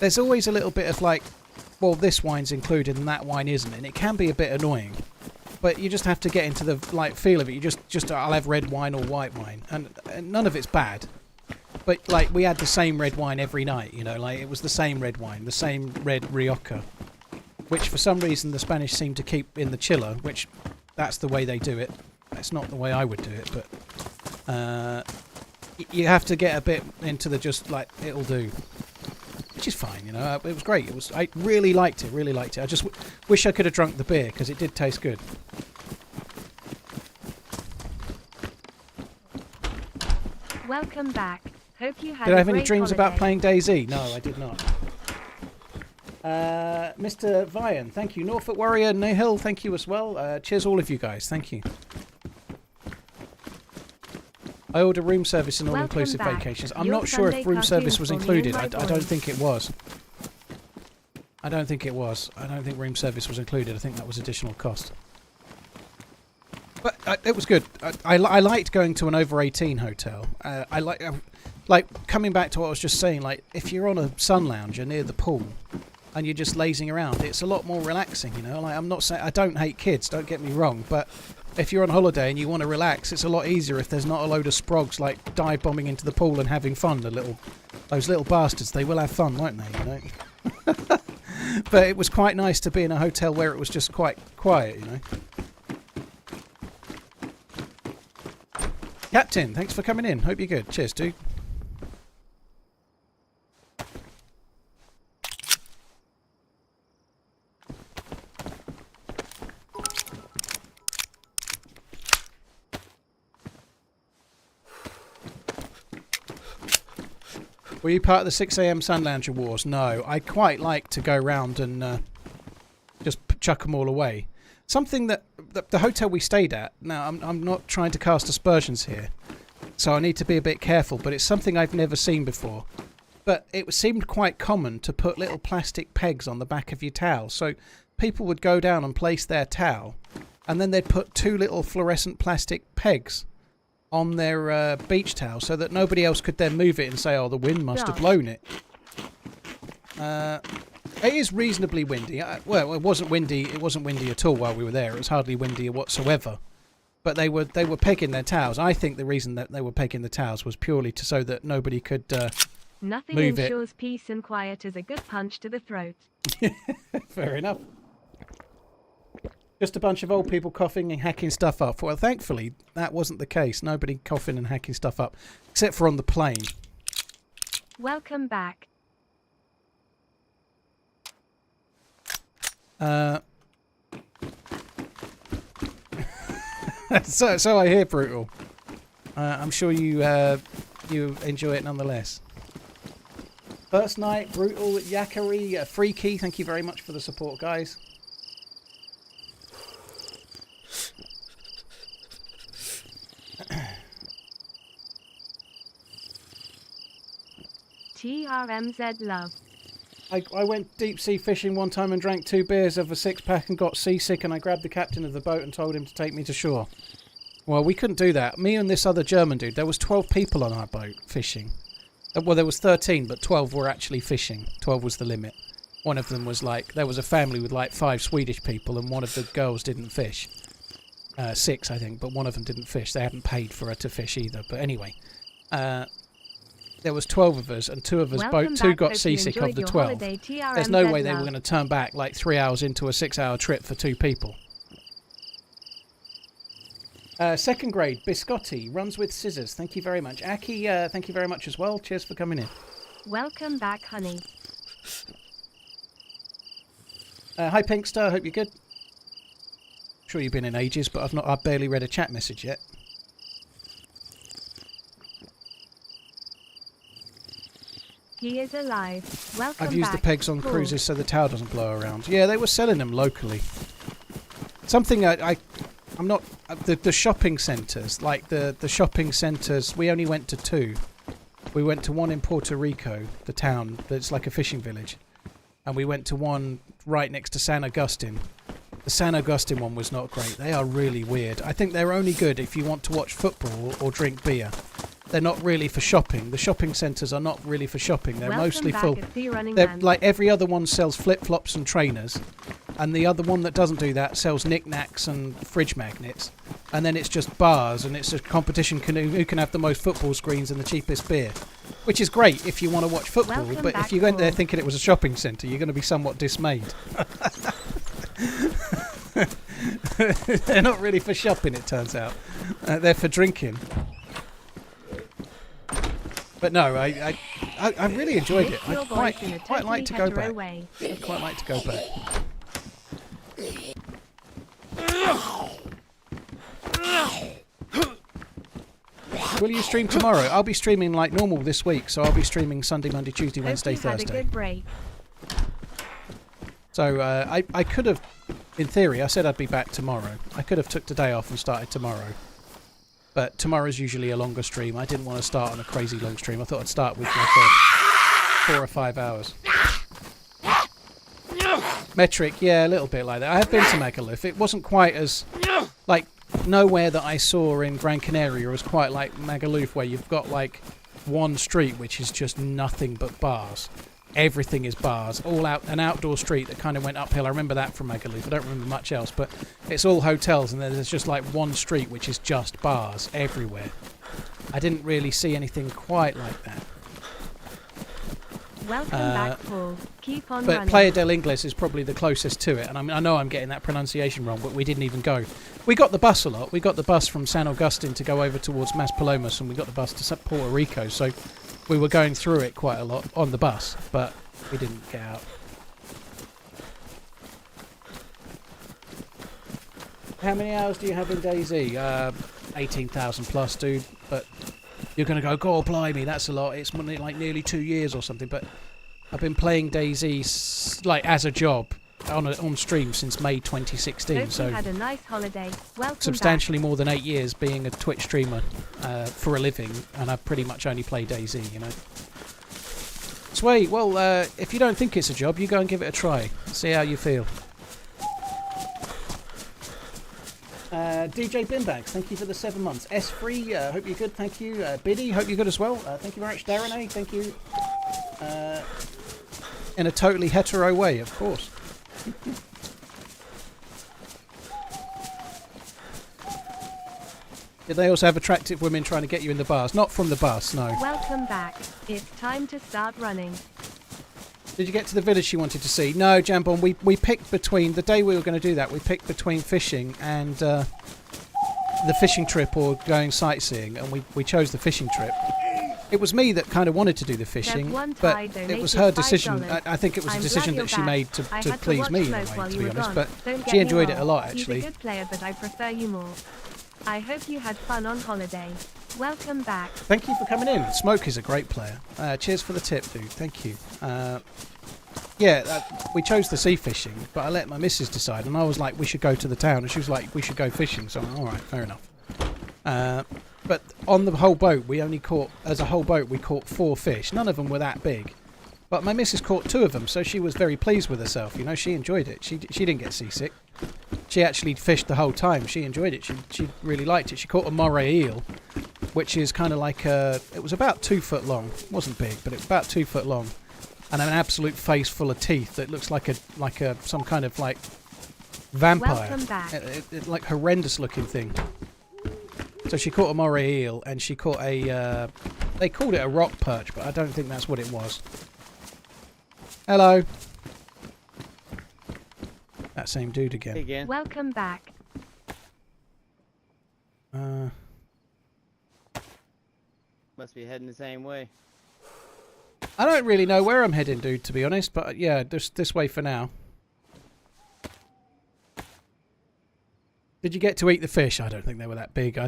there's always a little bit of like, well, this wine's included and that wine isn't, and it can be a bit annoying. But you just have to get into the like feel of it. You just I'll have red wine or white wine, and none of it's bad. But like we had the same red wine every night, you know, like it was the same red wine, the same red Rioja, which for some reason the Spanish seem to keep in the chiller, which that's the way they do it. It's not the way I would do it, but you have to get a bit into the just like it'll do, which is fine, you know. It was great. I really liked it. I just wish I could have drunk the beer because it did taste good. Welcome back. Hope you had Did I have a any great dreams holiday. about playing DayZ? No, I did not. Mr. Vian, thank you. Norfolk Warrior, Nihil, thank you as well. Cheers all of you guys. Thank you. I order room service in all-inclusive vacations. I'm not sure if room service was included. I don't think it was. I don't think room service was included. I think that was additional cost. But it was good. I liked going to an over-18 hotel. I like coming back to what I was just saying. Like if you're on a sun lounger near the pool and you're just lazing around, it's a lot more relaxing. You know, like I'm not saying I don't hate kids. Don't get me wrong, but if you're on holiday and you want to relax, it's a lot easier if there's not a load of sprogs like dive bombing into the pool and having fun. Those little bastards, they will have fun, won't they? You know. But it was quite nice to be in a hotel where it was just quite quiet, you know. Captain, thanks for coming in. Hope you're good. Cheers, dude. Were you part of the 6 AM Sun Lounger Wars? No. I quite like to go round and just chuck them all away. Something that the hotel we stayed at, now I'm not trying to cast aspersions here, so I need to be a bit careful, but it's something I've never seen before. But it seemed quite common to put little plastic pegs on the back of your towel. So people would go down and place their towel, and then they'd put 2 little fluorescent plastic pegs on their beach towel so that nobody else could then move it and say, oh, the wind must have blown it. It is reasonably windy. Well, it wasn't windy. It wasn't windy at all while we were there. It was hardly windy whatsoever. But they were pegging their towels. I think the reason that they were pegging the towels was purely so that nobody could Nothing move ensures peace and quiet as a good punch to the throat. Fair enough. Just a bunch of old people coughing and hacking stuff up. Well, thankfully, that wasn't the case. Nobody coughing and hacking stuff up, except for on the plane. Welcome back. So I hear, Brutal. I'm sure you enjoy it nonetheless. First night, Brutal, Yakari, Freaky. Thank you very much for the support, guys. TRMZ love. I went deep sea fishing one time and drank 2 beers of a 6-pack and got seasick, and I grabbed the captain of the boat and told him to take me to shore. Well, we couldn't do that. Me and this other German dude, there was 12 people on our boat fishing. Well, there was 13, but 12 were actually fishing. 12 was the limit. One of them was like, there was a family with like 5 Swedish people, and one of the girls didn't fish. 6, I think, but one of them didn't fish. They hadn't paid for her to fish either. But anyway, there was 12 of us, and 2 of us boat. 2 got seasick of the 12. There's no way they were going to turn back like 3 hours into a 6-hour trip for 2 people. Second grade, Biscotti, runs with scissors. Thank you very much. Aki, thank you very much as well. Cheers for coming in. Welcome back, honey. Hi Pinkster, hope you're good. Sure you've been in ages, but I've barely read a chat message yet. He is alive. Welcome I've used back. the pegs on Cool. cruises so the towel doesn't blow around. Yeah, they were selling them locally. Something I'm not... The shopping centres, like the shopping centres, we only went to 2. We went to one in Puerto Rico, the town, that's like a fishing village. And we went to one right next to San Agustin. The San Agustin one was not great. They are really weird. I think they're only good if you want to watch football or drink beer. They're not really for shopping. The shopping centres are not really for shopping. They're mostly full. They're like every other one sells flip-flops and trainers. And the other one that doesn't do that sells knickknacks and fridge magnets. And then it's just bars, and it's a competition who can have the most football screens and the cheapest beer. Which is great if you want to watch football, but if you went there thinking it was a shopping centre, you're going to be somewhat dismayed. They're not really for shopping, it turns out. They're for drinking. But no, I really enjoyed it. I'd quite like to go back. I'd quite like to go back. Will you stream tomorrow? I'll be streaming like normal this week, so I'll be streaming Sunday, Monday, Tuesday, Wednesday, Thursday. Had a good break. So I could have, in theory, I said I'd be back tomorrow. I could have took today off and started tomorrow. But tomorrow's usually a longer stream. I didn't want to start on a crazy long stream. I thought I'd start with like 4 or 5 hours. Metric, yeah, a little bit like that. I have been to Magaluf. It wasn't quite as, like, nowhere that I saw in Gran Canaria was quite like Magaluf, where you've got like one street which is just nothing but bars. Everything is bars. All out, an outdoor street that kind of went uphill. I remember that from Magaluf. I don't remember much else, but it's all hotels, and there's just like one street which is just bars everywhere. I didn't really see anything quite like that. Welcome back, Paul. Keep on but running. Playa del Ingles is probably the closest to it, and I know I'm getting that pronunciation wrong, but we didn't even go. We got the bus a lot. We got the bus from San Agustin to go over towards Maspalomas, and we got the bus to Puerto Rico, so we were going through it quite a lot on the bus, but we didn't get out. How many hours do you have in DayZ? 18,000 plus, dude, but you're going to go, blimey, that's a lot. It's like nearly 2 years or something, but I've been playing DayZ like as a job on stream since May 2016. Hope so you had a nice holiday. Welcome substantially back. more than 8 years being a Twitch streamer for a living, and I've pretty much only played DayZ, you know. Sweet. Well, if you don't think it's a job, you go and give it a try. See how you feel. DJ Binbags, thank you for the 7 months. S3, hope you're good, thank you. Biddy, hope you're good as well. Thank you very much. Darren, thank you. In a totally hetero way, of course. Did they also have attractive women trying to get you in the bars? Not from the bus, no. Welcome back. It's time to start running. Did you get to the village you wanted to see? No, Jambon, we picked between, the day we were going to do that, we picked between fishing and the fishing trip or going sightseeing, and we chose the fishing trip. It was me that kind of wanted to do the fishing, but it was her decision. I think it was a decision that she made to please me, in a way, to be honest, but she enjoyed it a lot, actually. He's a good player, but I prefer you more. I hope you had fun on holiday. Welcome back. Thank you for coming in. Smoke is a great player. Cheers for the tip, dude. Thank you. We chose the sea fishing, but I let my missus decide, and I was like, we should go to the town, and she was like, we should go fishing. So I'm like, all right, fair enough. But on the whole boat, we caught 4 fish. None of them were that big. But my missus caught 2 of them, so she was very pleased with herself. You know, she enjoyed it. She didn't get seasick. She actually fished the whole time. She enjoyed it. She really liked it. She caught a moray eel, which is kind of like it was about 2 foot long. It wasn't big, but it was about 2 foot long, and an absolute face full of teeth that looks like some kind of like vampire. Welcome back. Like horrendous looking thing. So she caught a moray eel, and she caught a they called it a rock perch, but I don't think that's what it was. Hello. That same dude again. Hey again. Welcome back. Must be heading the same way. I don't really know where I'm heading, dude, to be honest, but yeah, this way for now. Did you get to eat the fish? I don't think they were that big. I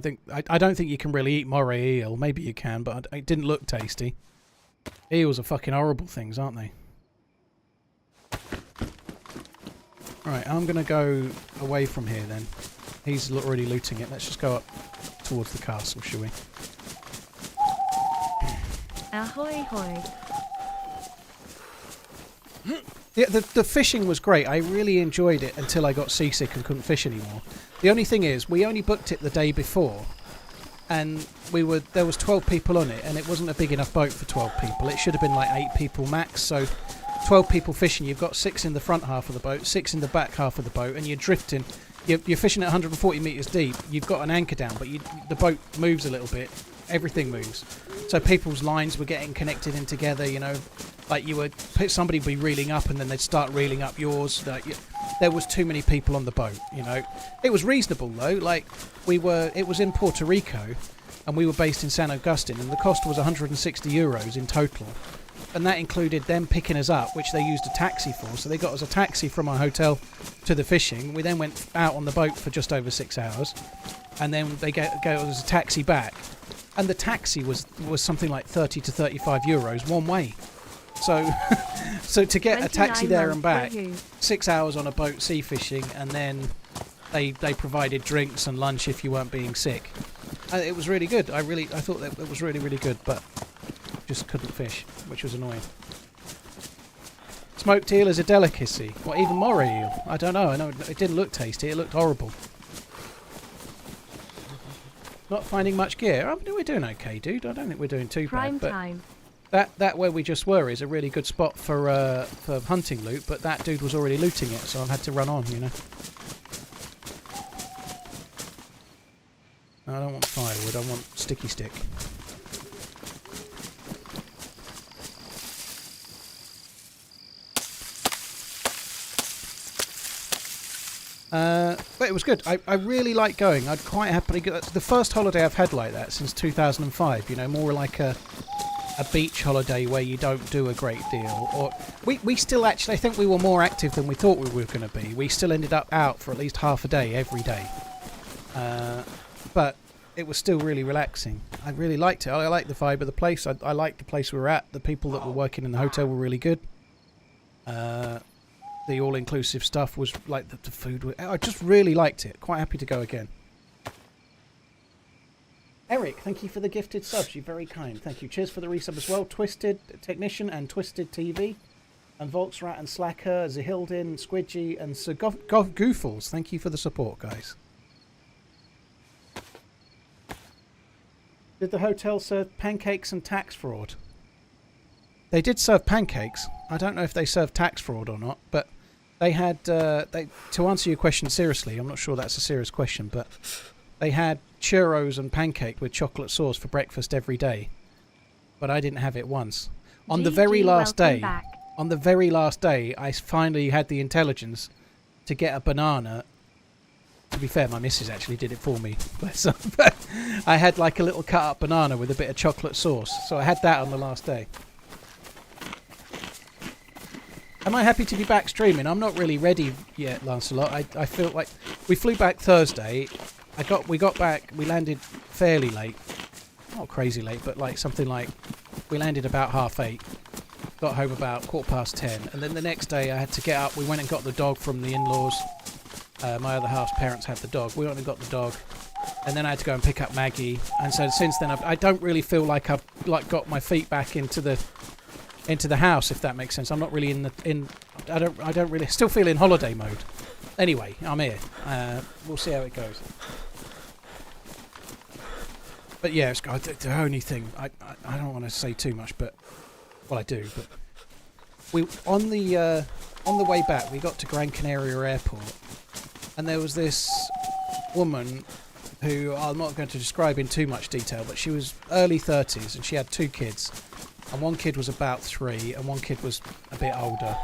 don't think you can really eat moray eel. Maybe you can, but it didn't look tasty. Eels are fucking horrible things, aren't they? Right, I'm going to go away from here then. He's already looting it. Let's just go up towards the castle, shall we? Ahoy hoy. Yeah, the fishing was great. I really enjoyed it until I got seasick and couldn't fish anymore. The only thing is, we only booked it the day before, and there was 12 people on it, and it wasn't a big enough boat for 12 people. It should have been like 8 people max. So 12 people fishing. You've got 6 in the front half of the boat, 6 in the back half of the boat, and you're drifting. You're fishing at 140 meters deep. You've got an anchor down, but the boat moves a little bit. Everything moves. So people's lines were getting connected in together, you know, like somebody would be reeling up and then they'd start reeling up yours. There was too many people on the boat, you know. It was reasonable though. Like it was in Puerto Rico and we were based in San Agustin and the cost was 160 euros in total. And that included them picking us up, which they used a taxi for. So they got us a taxi from our hotel to the fishing. We then went out on the boat for just over 6 hours. And then they gave us a taxi back. And the taxi was something like 30 to 35 euros one way. So so to get a taxi there and back, 6 hours on a boat sea fishing, and then they provided drinks and lunch if you weren't being sick. It was really good. I thought that it was really, really good, but just couldn't fish, which was annoying. Smoked eel is a delicacy. Or even moray eel. I don't know. I know it didn't look tasty. It looked horrible. Not finding much gear. I mean, we're doing okay, dude. I don't think we're doing too Prime bad. But time. that where we just were is a really good spot for hunting loot. But that dude was already looting it, so I've had to run on. You know. I don't want firewood. I want sticky stick. But it was good. I really like going. I'd quite happily go. It's the first holiday I've had like that since 2005. You know, more like a beach holiday where you don't do a great deal. Or we still actually, I think we were more active than we thought we were going to be. We still ended up out for at least half a day every day. But it was still really relaxing. I really liked it. I liked the vibe of the place. I liked the place we were at. The people that were working in the hotel were really good. The all-inclusive stuff was like the food. I just really liked it. Quite happy to go again. Eric, thank you for the gifted subs. You're very kind. Thank you. Cheers for the resub as well. Twisted Technician and Twisted TV. And Volksrat and Slacker, Zahildin, Squidgy and Sir Goofles. Thank you for the support, guys. Did the hotel serve pancakes and tax fraud? They did serve pancakes. I don't know if they served tax fraud or not, but they had, to answer your question seriously, I'm not sure that's a serious question, but they had churros and pancake with chocolate sauce for breakfast every day. But I didn't have it once. On the very last day, I finally had the intelligence to get a banana. To be fair, my missus actually did it for me. But I had like a little cut up banana with a bit of chocolate sauce. So I had that on the last day. Am I happy to be back streaming? I'm not really ready yet, Lancelot. I feel like we flew back Thursday. We got back. We landed fairly late, not crazy late, but like something like we landed about 8:30. Got home about 10:15, and then the next day I had to get up. We went and got the dog from the in-laws. My other half's parents had the dog. We went and got the dog, and then I had to go and pick up Maggie. And so since then, I don't really feel like I've got my feet back into the house, if that makes sense. I'm not really I don't really still feel in holiday mode. Anyway, I'm here. We'll see how it goes. But yeah, it's the only thing I don't want to say too much, but well, I do. But we on the way back, we got to Gran Canaria Airport, and there was this woman who I'm not going to describe in too much detail, but she was early 30s and she had 2 kids. And one kid was about 3 and one kid was a bit older.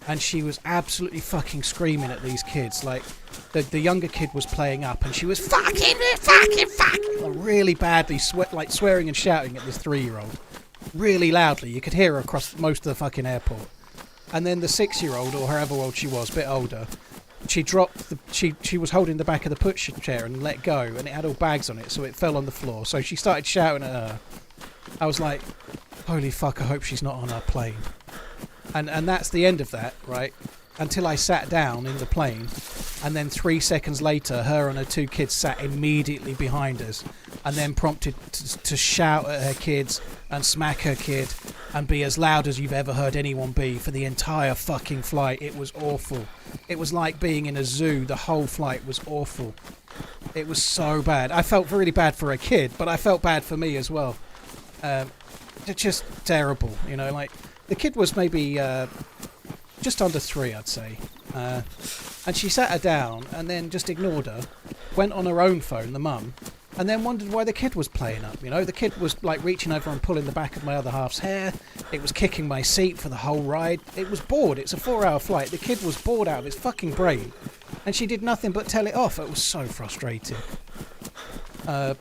And she was absolutely fucking screaming at these kids. Like, the younger kid was playing up and she was fucking, really badly, swearing and shouting at this 3-year-old. Really loudly. You could hear her across most of the fucking airport. And then the 6-year-old, or however old she was, a bit older, she dropped the she was holding the back of the pushchair and let go, and it had all bags on it, so it fell on the floor. So she started shouting at her. I was like, holy fuck, I hope she's not on our plane. And that's the end of that, right? Until I sat down in the plane, and then 3 seconds later, her and her 2 kids sat immediately behind us, and then prompted to shout at her kids and smack her kid and be as loud as you've ever heard anyone be for the entire fucking flight. It was awful. It was like being in a zoo. The whole flight was awful. It was so bad. I felt really bad for her kid, but I felt bad for me as well. It's just terrible, you know, like, the kid was maybe just under 3, I'd say. And she sat her down and then just ignored her, went on her own phone, the mum, and then wondered why the kid was playing up, you know. The kid was, like, reaching over and pulling the back of my other half's hair. It was kicking my seat for the whole ride. It was bored. It's a 4-hour flight. The kid was bored out of his fucking brain. And she did nothing but tell it off. It was so frustrating. And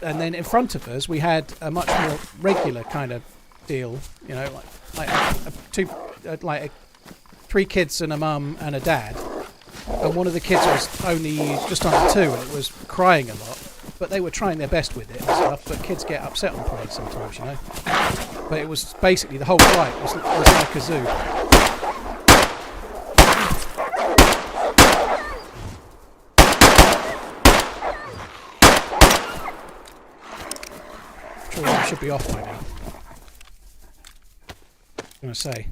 then in front of us, we had a much more regular kind of deal, you know, like 3 kids and a mum and a dad, and one of the kids was only just under 2 and it was crying a lot, but they were trying their best with it and stuff. But kids get upset on planes sometimes, you know. But it was basically the whole flight was like a zoo. Sure, I should be off by now. I'm gonna say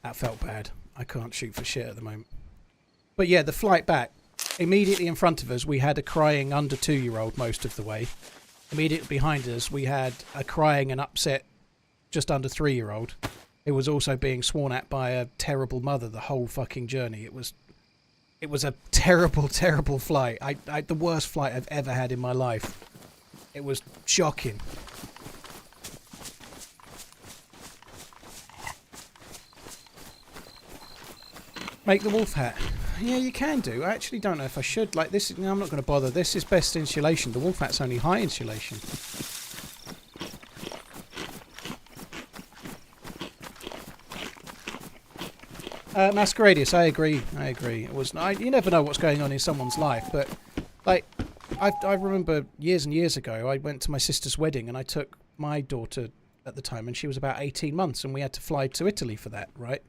that felt bad. I can't shoot for shit at the moment. But yeah, the flight back, immediately in front of us we had a crying under 2-year-old most of the way. Immediately behind us we had a crying and upset just under 3-year-old who was also being sworn at by a terrible mother the whole fucking journey. It was a terrible, terrible flight. The worst flight I've ever had in my life. It was shocking. Make the wolf hat. Yeah, you can do. I actually don't know if I should. Like this, no, I'm not going to bother. This is best insulation. The wolf hat's only high insulation. Masqueradius, I agree. It was. You never know what's going on in someone's life, but like, I remember years and years ago, I went to my sister's wedding and I took my daughter at the time, and she was about 18 months, and we had to fly to Italy for that, right?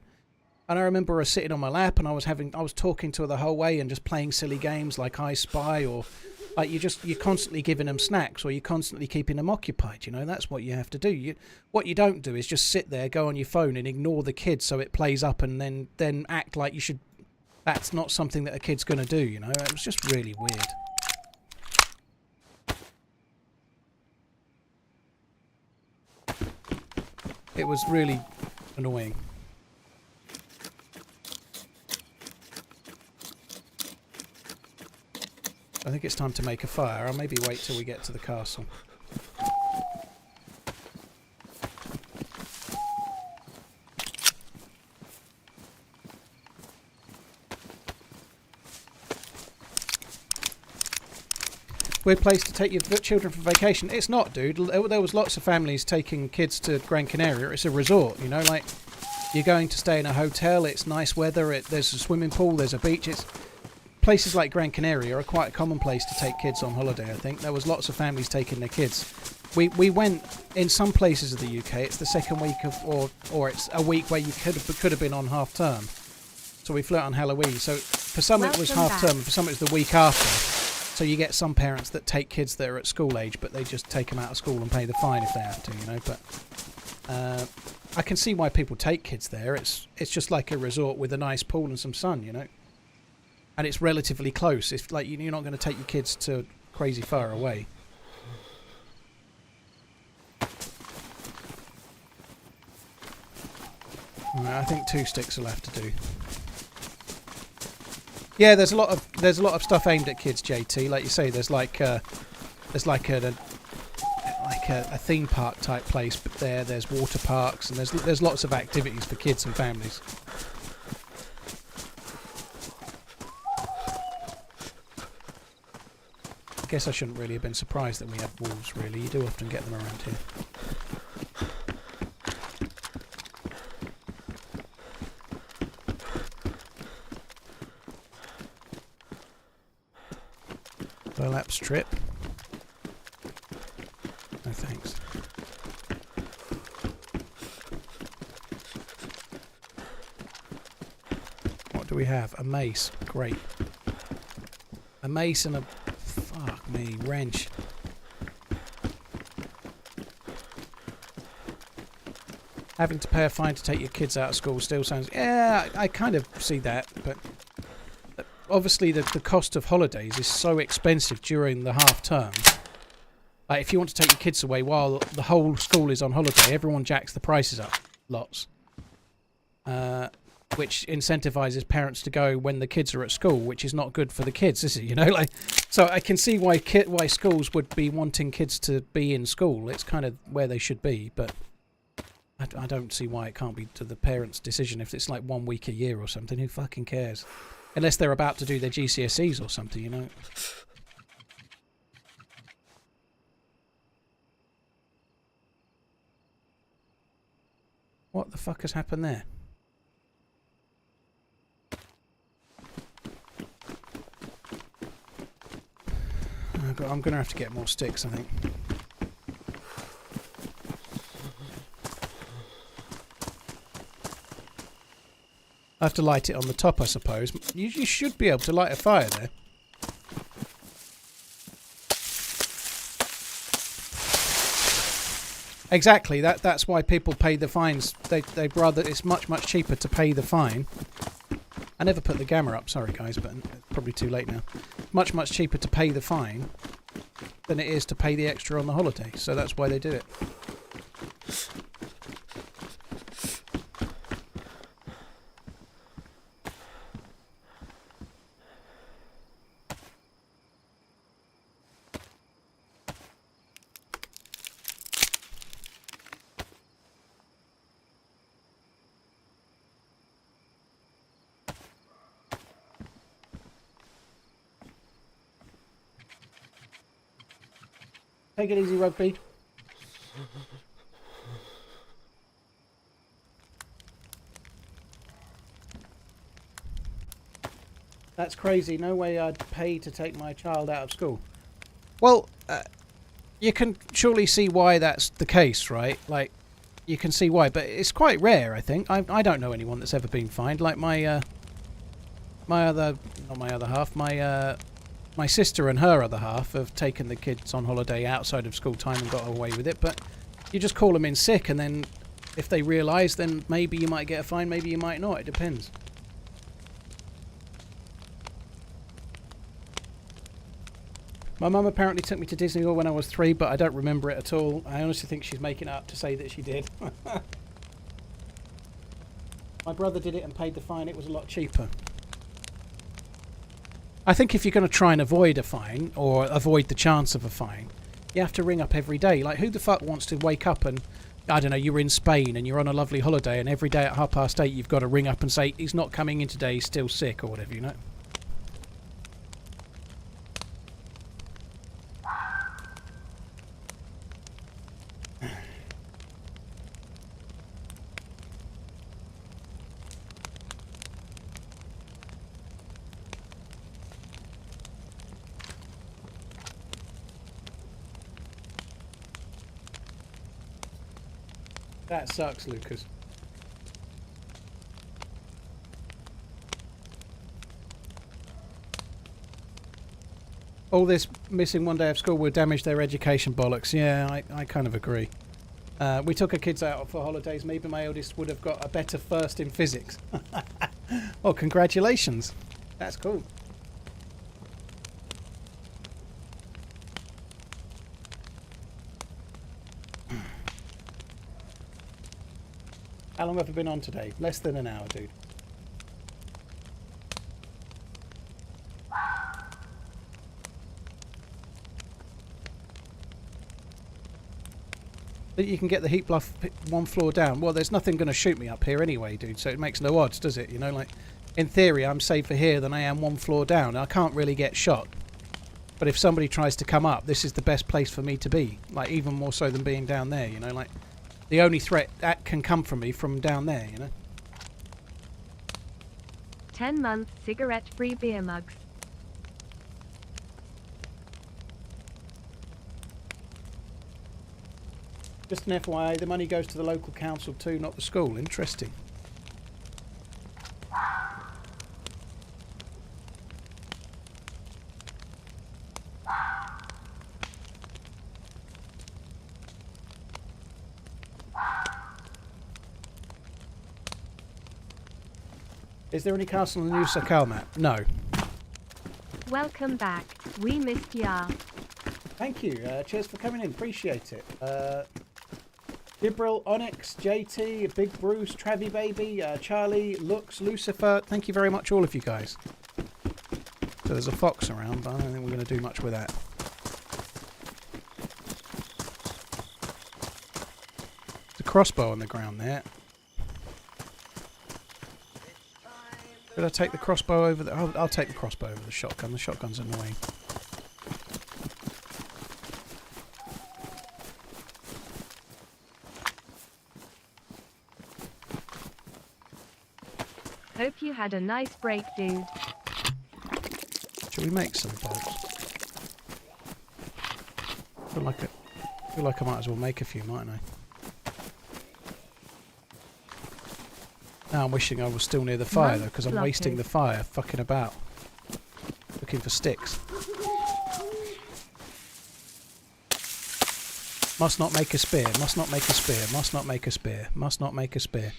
And I remember her sitting on my lap, and I was talking to her the whole way and just playing silly games like I Spy, or like you're constantly giving them snacks, or you're constantly keeping them occupied. You know, that's what you have to do. What you don't do is just sit there, go on your phone, and ignore the kid so it plays up, and then act like you should. That's not something that a kid's going to do. You know, it was just really weird. It was really annoying. I think it's time to make a fire. I'll maybe wait till we get to the castle. Weird place to take your children for vacation. It's not, dude. There was lots of families taking kids to Gran Canaria. It's a resort, you know, like you're going to stay in a hotel. It's nice weather. There's a swimming pool. There's a beach. Places like Gran Canaria are quite a common place to take kids on holiday, I think. There was lots of families taking their kids. We went in some places of the UK. It's the second week of, or it's a week where you could have been on half term. So we flew out on Halloween. So for some it was half term, and for some it was the week after. So you get some parents that take kids that are at school age, but they just take them out of school and pay the fine if they have to, you know. But I can see why people take kids there. It's just like a resort with a nice pool and some sun, you know. And it's relatively close. It's like you're not going to take your kids to crazy far away. Right, I think 2 sticks will have to do. Yeah, there's a lot of stuff aimed at kids, JT. Like you say, there's like a theme park type place, but there's water parks, and there's lots of activities for kids and families. I guess I shouldn't really have been surprised that we had wolves, really. You do often get them around here. strip. No thanks. What do we have? A mace. Great. A mace and a... fuck me, wrench. Having to pay a fine to take your kids out of school still sounds... yeah, I kind of see that, but... obviously the cost of holidays is so expensive during the half term. Like, if you want to take your kids away while the whole school is on holiday, everyone jacks the prices up lots. Which incentivizes parents to go when the kids are at school, which is not good for the kids, is it? You know, like, so I can see why schools would be wanting kids to be in school. It's kind of where they should be, but I don't see why it can't be to the parents' decision if it's like 1 week a year or something. Who fucking cares? Unless they're about to do their GCSEs or something, you know. What the fuck has happened there? I'm going to have to get more sticks, I think. I have to light it on the top, I suppose. You should be able to light a fire there. Exactly. That's why people pay the fines. They'd rather... it's much cheaper to pay the fine. I never put the gamma up. Sorry, guys, but it's probably too late now. Much cheaper to pay the fine than it is to pay the extra on the holiday. So that's why they do it. Take it easy, Rugby. That's crazy. No way I'd pay to take my child out of school. Well, you can surely see why that's the case, right? Like, you can see why, but it's quite rare, I think. I don't know anyone that's ever been fined. Like my sister and her other half have taken the kids on holiday outside of school time and got away with it, but you just call them in sick, and then if they realise, then maybe you might get a fine, maybe you might not. It depends. My mum apparently took me to Disney World when I was 3, but I don't remember it at all. I honestly think she's making it up to say that she did. My brother did it and paid the fine. It was a lot cheaper. I think if you're going to try and avoid a fine, or avoid the chance of a fine, you have to ring up every day. Like, who the fuck wants to wake up and, I don't know, you're in Spain and you're on a lovely holiday, and every day at 8:30 you've got to ring up and say, he's not coming in today, he's still sick, or whatever, you know? That sucks, Lucas. All this missing one day of school will damage their education bollocks. Yeah, I kind of agree. We took our kids out for holidays. Maybe my eldest would have got a better first in physics. Well, congratulations. That's cool. How long have I been on today? Less than an hour, dude. That you can get the heat bluff 1 floor down. Well, there's nothing going to shoot me up here anyway, dude, so it makes no odds, does it? You know, like, in theory, I'm safer here than I am 1 floor down. I can't really get shot. But if somebody tries to come up, this is the best place for me to be. Like, even more so than being down there, you know, like... The only threat that can come from me from down there, you know? 10-month cigarette-free beer mugs. Just an FYI, the money goes to the local council too, not the school. Interesting. Is there any castle on the new Sakal map? No. Welcome back. We missed ya. Thank you. Cheers for coming in. Appreciate it. Gibril, Onyx, JT, Big Bruce, Travy Baby, Charlie, Lux, Lucifer. Thank you very much, all of you guys. So there's a fox around, but I don't think we're going to do much with that. There's a crossbow on the ground there. Did I take the crossbow over the... I'll take the crossbow over the shotgun. The shotgun's annoying. Hope you had a nice break, dude. Should we make some bolts? Feel like I might as well make a few, mightn't I? Now I'm wishing I was still near the fire though, because I'm wasting the fire fucking about. Looking for sticks. Must not make a spear, must not make a spear, must not make a spear, must not make a spear.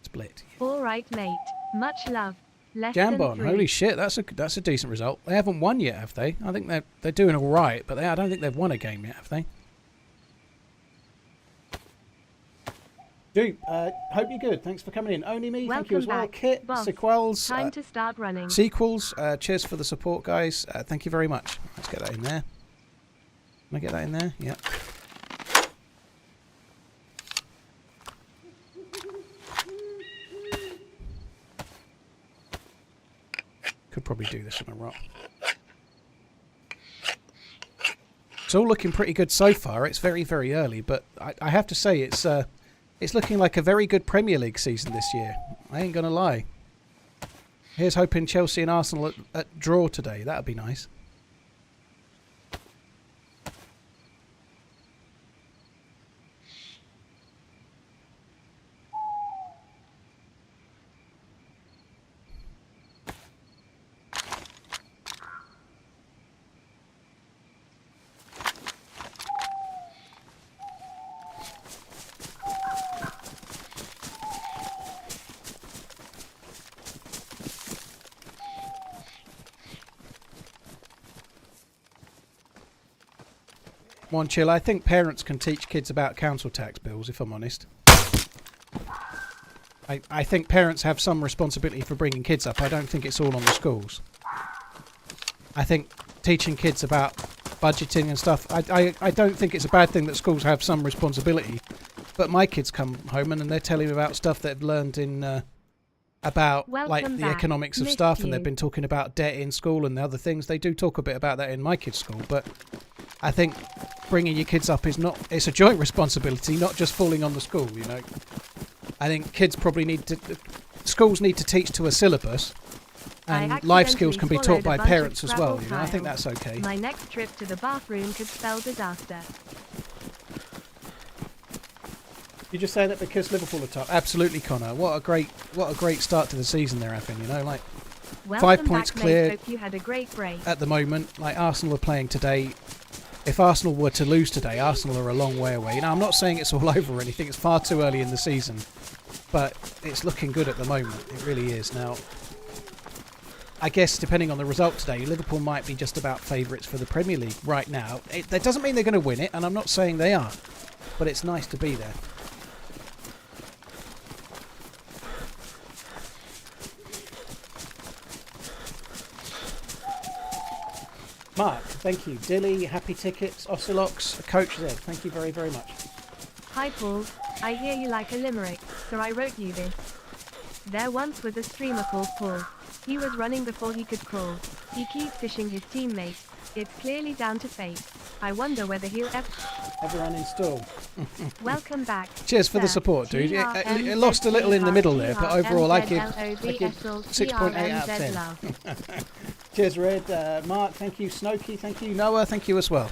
Split. Alright mate, much love. Less than Jambon, 3. holy shit, that's a decent result. They haven't won yet, have they? I think they're doing alright, but I don't think they've won a game yet, have they? Dude, hope you're good. Thanks for coming in. Only me, thank you as well. Back. Kit, Boss, Sequels, time to start running. Sequels, cheers for the support, guys. Thank you very much. Let's get that in there. Can I get that in there? Yep. Could probably do this on a rock. It's all looking pretty good so far. It's very, very early, but I have to say it's looking like a very good Premier League season this year. I ain't gonna lie. Here's hoping Chelsea and Arsenal at draw today. That'd be nice. Come on, chill. I think parents can teach kids about council tax bills, if I'm honest. I think parents have some responsibility for bringing kids up. I don't think it's all on the schools. I think teaching kids about budgeting and stuff, I don't think it's a bad thing that schools have some responsibility. But my kids come home and they're telling me about stuff they've learned in... about like the economics of stuff, and they've been talking about debt in school and the other things. They do talk a bit about that in my kids' school, but I think bringing your kids up it's a joint responsibility, not just falling on the school, you know. I think kids probably schools need to teach to a syllabus, and life skills can be taught by parents as well, you know. I think that's okay. My next trip to the bathroom could spell disaster. You just say that because Liverpool are top. Absolutely, Connor. What a great start to the season they're having, you know, like Welcome 5 points back, clear. Hope you had a great break. At the moment, like Arsenal are playing today. If Arsenal were to lose today, Arsenal are a long way away. Now, I'm not saying it's all over or anything. It's far too early in the season, but it's looking good at the moment. It really is. Now, I guess depending on the result today, Liverpool might be just about favourites for the Premier League right now. That doesn't mean they're going to win it, and I'm not saying they are, but it's nice to be there. Mark, thank you. Dilly, Happy Tickets, Ocelox, Coach Z, thank you very, very much. Hi Paul, I hear you like a limerick, so I wrote you this. There once was a streamer called Paul. He was running before he could crawl. He keeps fishing his teammates. It's clearly down to fate. I wonder whether he'll ever uninstall. Welcome back. Cheers for the support, dude. It lost a little in the middle there, but overall I give 6.8 out of 10. Cheers, Red. Mark, thank you. Snokey, thank you. Noah, thank you as well.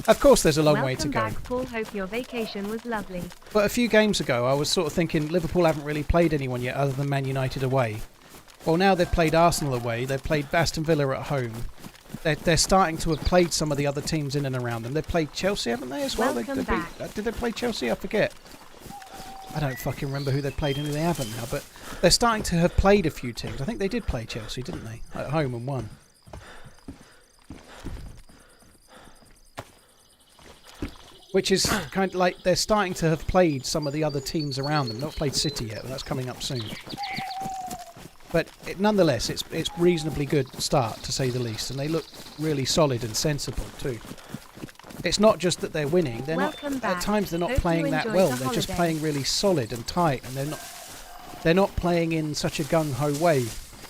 Of course, there's a long way to Welcome go. back, Paul. Hope your vacation was lovely. But a few games ago, I was sort of thinking Liverpool haven't really played anyone yet other than Man United away. Well, now they've played Arsenal away. They've played Aston Villa at home. They're starting to have played some of the other teams in and around them. They've played Chelsea, haven't they, as well? Welcome back. Did they play Chelsea? I forget. I don't fucking remember who they've played and who they haven't now. But they're starting to have played a few teams. I think they did play Chelsea, didn't they? At home and won. Which is kind of like they're starting to have played some of the other teams around them. Not played City yet, but that's coming up soon. But nonetheless, it's reasonably good start, to say the least. And they look really solid and sensible, too. It's not just that they're winning. They're Welcome not. back. At times, they're not Hope playing you that enjoyed well. the They're just holiday. playing really solid and tight, and they're not playing in such a gung ho way.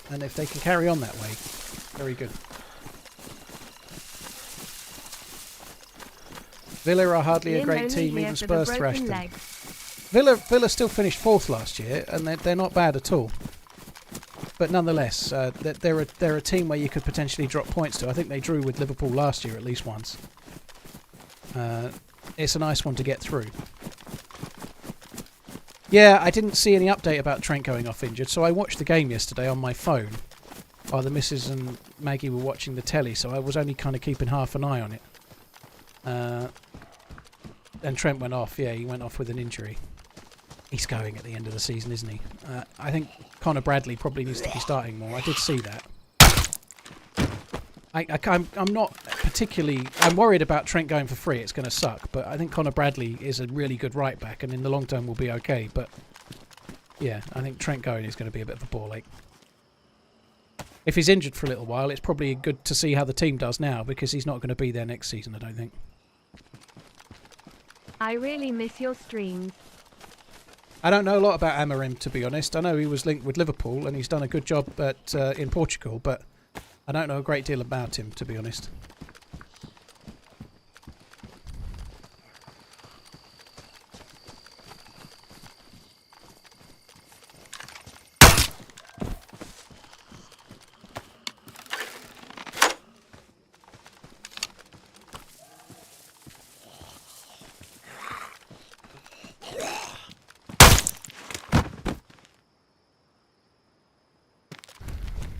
And if they can carry on that way, very good. Villa are hardly a Liam great only team. here Even for the Spurs thrashed broken them. leg. Villa still finished 4th last year, and they're not bad at all. But nonetheless, they're a team where you could potentially drop points to. I think they drew with Liverpool last year at least once. It's a nice one to get through. Yeah, I didn't see any update about Trent going off injured, so I watched the game yesterday on my phone while the missus and Maggie were watching the telly, so I was only kind of keeping half an eye on it. And Trent went off. Yeah, he went off with an injury. He's going at the end of the season, isn't he? I think Connor Bradley probably needs to be starting more. I did see that. I'm not particularly... I'm worried about Trent going for free. It's going to suck. But I think Connor Bradley is a really good right back, and in the long term will be okay. But yeah, I think Trent going is going to be a bit of a ball ache. If he's injured for a little while, it's probably good to see how the team does now, because he's not going to be there next season, I don't think. I really miss your streams. I don't know a lot about Amorim, to be honest. I know he was linked with Liverpool and he's done a good job in Portugal, but I don't know a great deal about him, to be honest.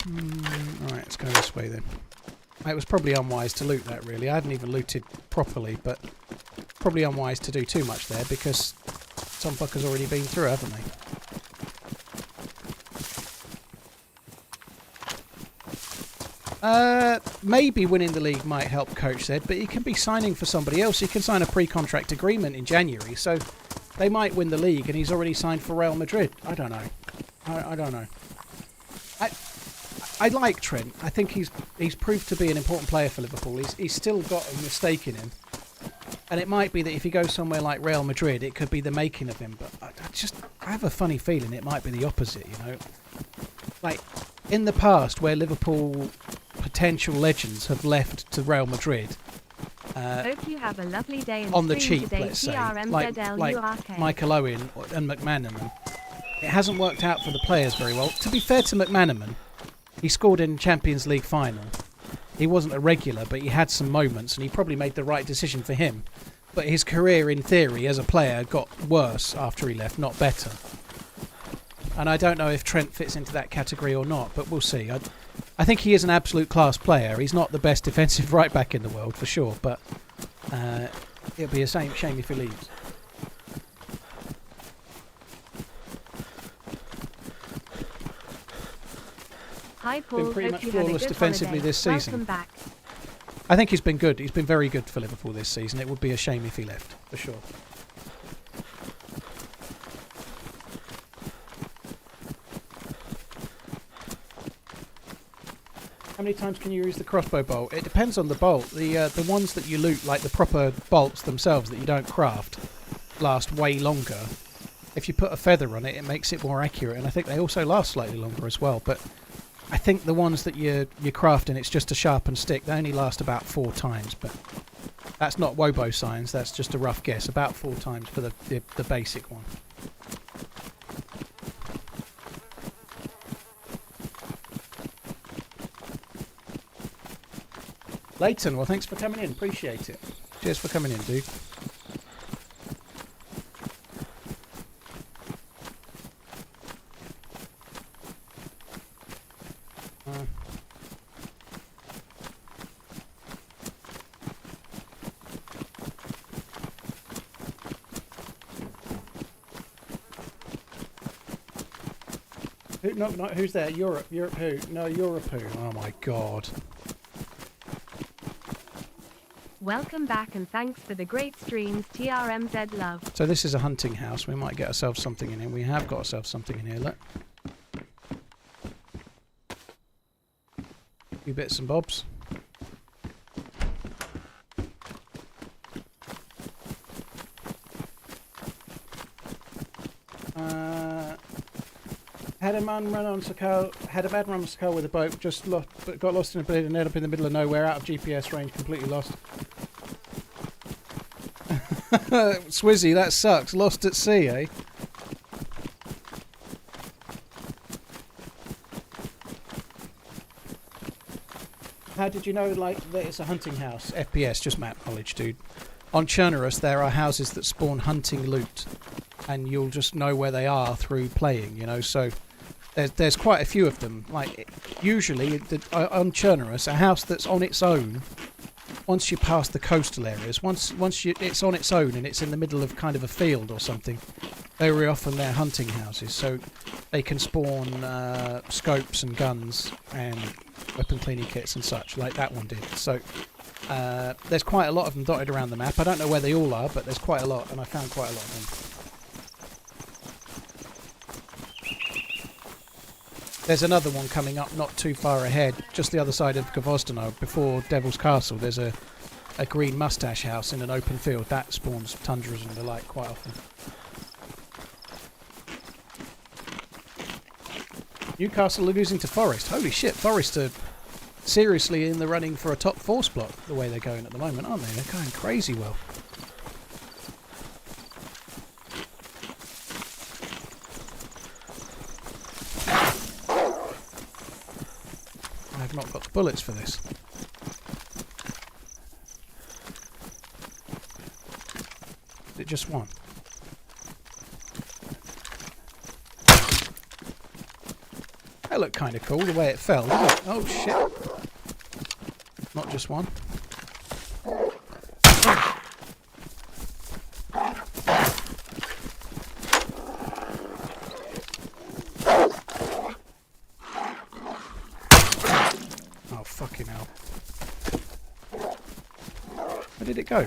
Alright, let's go this way then. It was probably unwise to loot that, really. I hadn't even looted properly, but probably unwise to do too much there because some fuckers already been through, haven't they? Maybe winning the league might help, Coach said, but he can be signing for somebody else. He can sign a pre-contract agreement in January, so they might win the league and he's already signed for Real Madrid. I don't know. I don't know. I like Trent. I think he's proved to be an important player for Liverpool. He's still got a mistake in him. And it might be that if he goes somewhere like Real Madrid, it could be the making of him. But I have a funny feeling it might be the opposite, you know. Like, in the past, where Liverpool potential legends have left to Real Madrid, Hope you have a lovely day and on the stream cheap, today, let's say, TRMZ like Michael Owen and McManaman, it hasn't worked out for the players very well. To be fair to McManaman, he scored in Champions League final. He wasn't a regular, but he had some moments, and he probably made the right decision for him. But his career, in theory, as a player, got worse after he left, not better. And I don't know if Trent fits into that category or not, but we'll see. I think he is an absolute class player. He's not the best defensive right-back in the world, for sure, but it'll be a shame if he leaves. Hi Paul, Been pretty hope much you had a flawless good defensively holiday. this season. Welcome back. I think he's been good. He's been very good for Liverpool this season. It would be a shame if he left, for sure. How many times can you use the crossbow bolt? It depends on the bolt. The ones that you loot, like the proper bolts themselves that you don't craft, last way longer. If you put a feather on it, it makes it more accurate, and I think they also last slightly longer as well. But I think the ones that you're crafting, it's just a sharpened stick, they only last about 4 times. But that's not Wobo science, that's just a rough guess. About 4 times for the basic one. Leighton, well, thanks for coming in. Appreciate it. Cheers for coming in, dude. No, who's there? Europe who? No, Europe who? Oh my god. Welcome back and thanks for the great streams, TRMZ love. So this is a hunting house. We might get ourselves something in here. We have got ourselves something in here, look. A few bits and bobs. Had a bad run on Sakal with a boat, but got lost in a blade and ended up in the middle of nowhere, out of GPS range, completely lost. Swizzy, that sucks. Lost at sea, eh? How did you know, like, that it's a hunting house? FPS, just map knowledge, dude. On Chernarus, there are houses that spawn hunting loot, and you'll just know where they are through playing, you know, so there's quite a few of them. Like, usually, on Chernarus, a house that's on its own, once you pass the coastal areas, once it's on its own and it's in the middle of kind of a field or something, very often they're hunting houses, so they can spawn scopes and guns and weapon cleaning kits and such, like that one did. So there's quite a lot of them dotted around the map. I don't know where they all are, but there's quite a lot, and I found quite a lot of them. There's another one coming up not too far ahead, just the other side of Gvozdeno, before Devil's Castle. There's a green mustache house in an open field. That spawns tundras and the like quite often. Newcastle are losing to Forest. Holy shit, Forest are seriously in the running for a top 4 spot, the way they're going at the moment, aren't they? They're going crazy well. I've not got the bullets for this. Is it just one? That looked kind of cool, the way it fell, didn't it? Oh shit. Not just one. Oh fucking hell. Where did it go?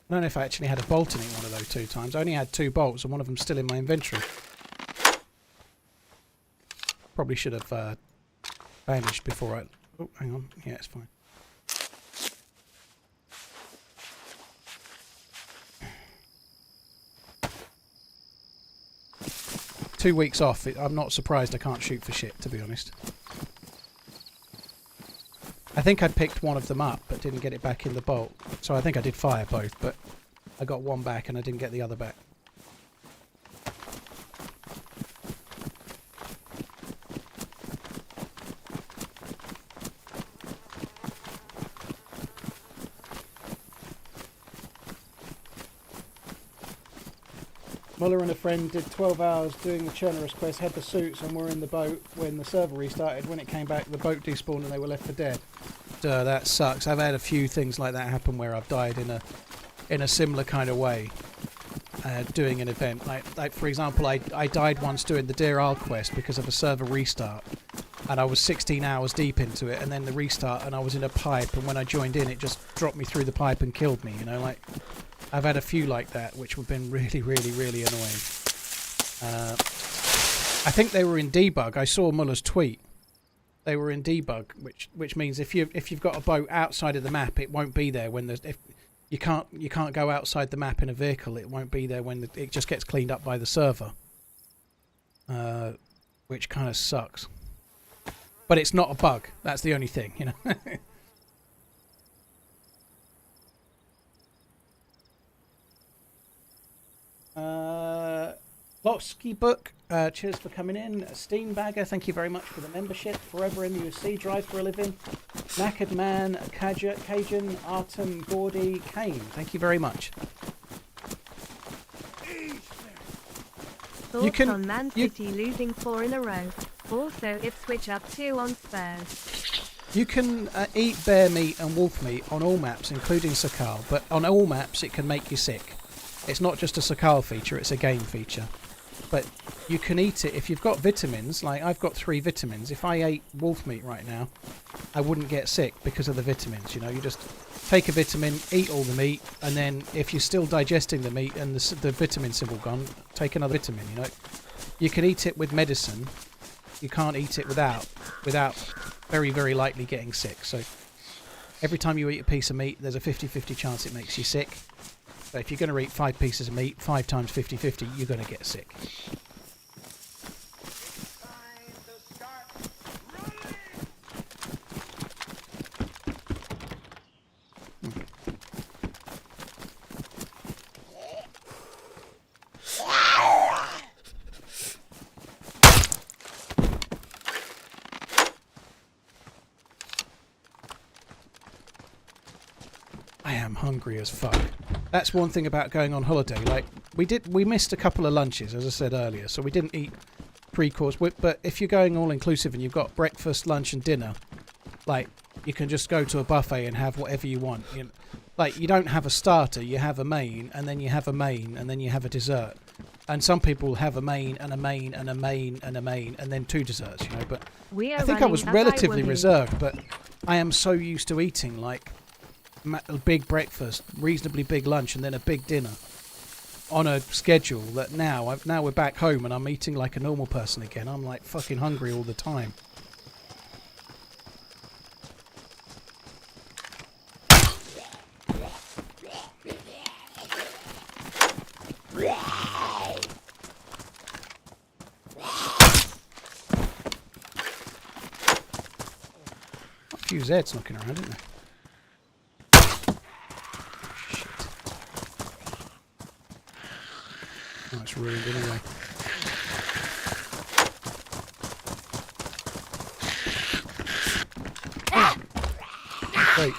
I don't know if I actually had a bolt in it one of those 2 times. I only had 2 bolts and one of them's still in my inventory. Probably should have bandaged before I... Oh, hang on. Yeah, it's fine. Two weeks off. I'm not surprised I can't shoot for shit, to be honest. I think I picked one of them up, but didn't get it back in the bolt. So I think I did fire both, but I got one back and I didn't get the other back. Muller and a friend did 12 hours doing the Chernarus quest, had the suits and were in the boat when the server restarted. When it came back, the boat despawned and they were left for dead. That sucks. I've had a few things like that happen where I've died in a similar kind of way, doing an event. Like for example, I died once doing the Deer Isle quest because of a server restart, and I was 16 hours deep into it, and then the restart, and I was in a pipe, and when I joined in, it just dropped me through the pipe and killed me. You know, like I've had a few like that, which have been really, really, really annoying. I think they were in debug. I saw Muller's tweet. They were in debug, which means if you've got a boat outside of the map, it won't be there when if you can't go outside the map in a vehicle. It won't be there when it just gets cleaned up by the server, which kind of sucks. But it's not a bug. That's the only thing, you know. Lotsky Book, cheers for coming in. Steenbagger, thank you very much for the membership. Forever MUSC, drive for a living. Knackered Man, Cajun, Artem, Gordy, Kane, thank you very much. Thoughts on Man City losing 4 in a row. Also Ipswich up 2 on Spurs. You can eat bear meat and wolf meat on all maps, including Sakal, but on all maps it can make you sick. It's not just a Sakal feature, it's a game feature. But you can eat it if you've got vitamins, like I've got 3 vitamins. If I ate wolf meat right now, I wouldn't get sick because of the vitamins, you know. You just take a vitamin, eat all the meat, and then if you're still digesting the meat and the vitamin symbol gone, take another vitamin, you know. You can eat it with medicine. You can't eat it without very, very likely getting sick. So every time you eat a piece of meat, there's a 50-50 chance it makes you sick. But if you're going to eat 5 pieces of meat, 5 times 50-50, you're going to get sick. I am hungry as fuck. That's one thing about going on holiday. Like we missed a couple of lunches, as I said earlier, so we didn't eat pre-course. But if you're going all inclusive and you've got breakfast, lunch, and dinner, like you can just go to a buffet and have whatever you want. You know, like you don't have a starter, you have a main, and then you have a main, and then you have a dessert. And some people have a main and a main and a main and a main, and then 2 desserts. You know, but I think I was relatively reserved. But I am so used to eating like a big breakfast, reasonably big lunch, and then a big dinner on a schedule that now we're back home and I'm eating like a normal person again. I'm like fucking hungry all the time. A few Zeds knocking around, isn't there? Oh, it's ruined anyway. Great.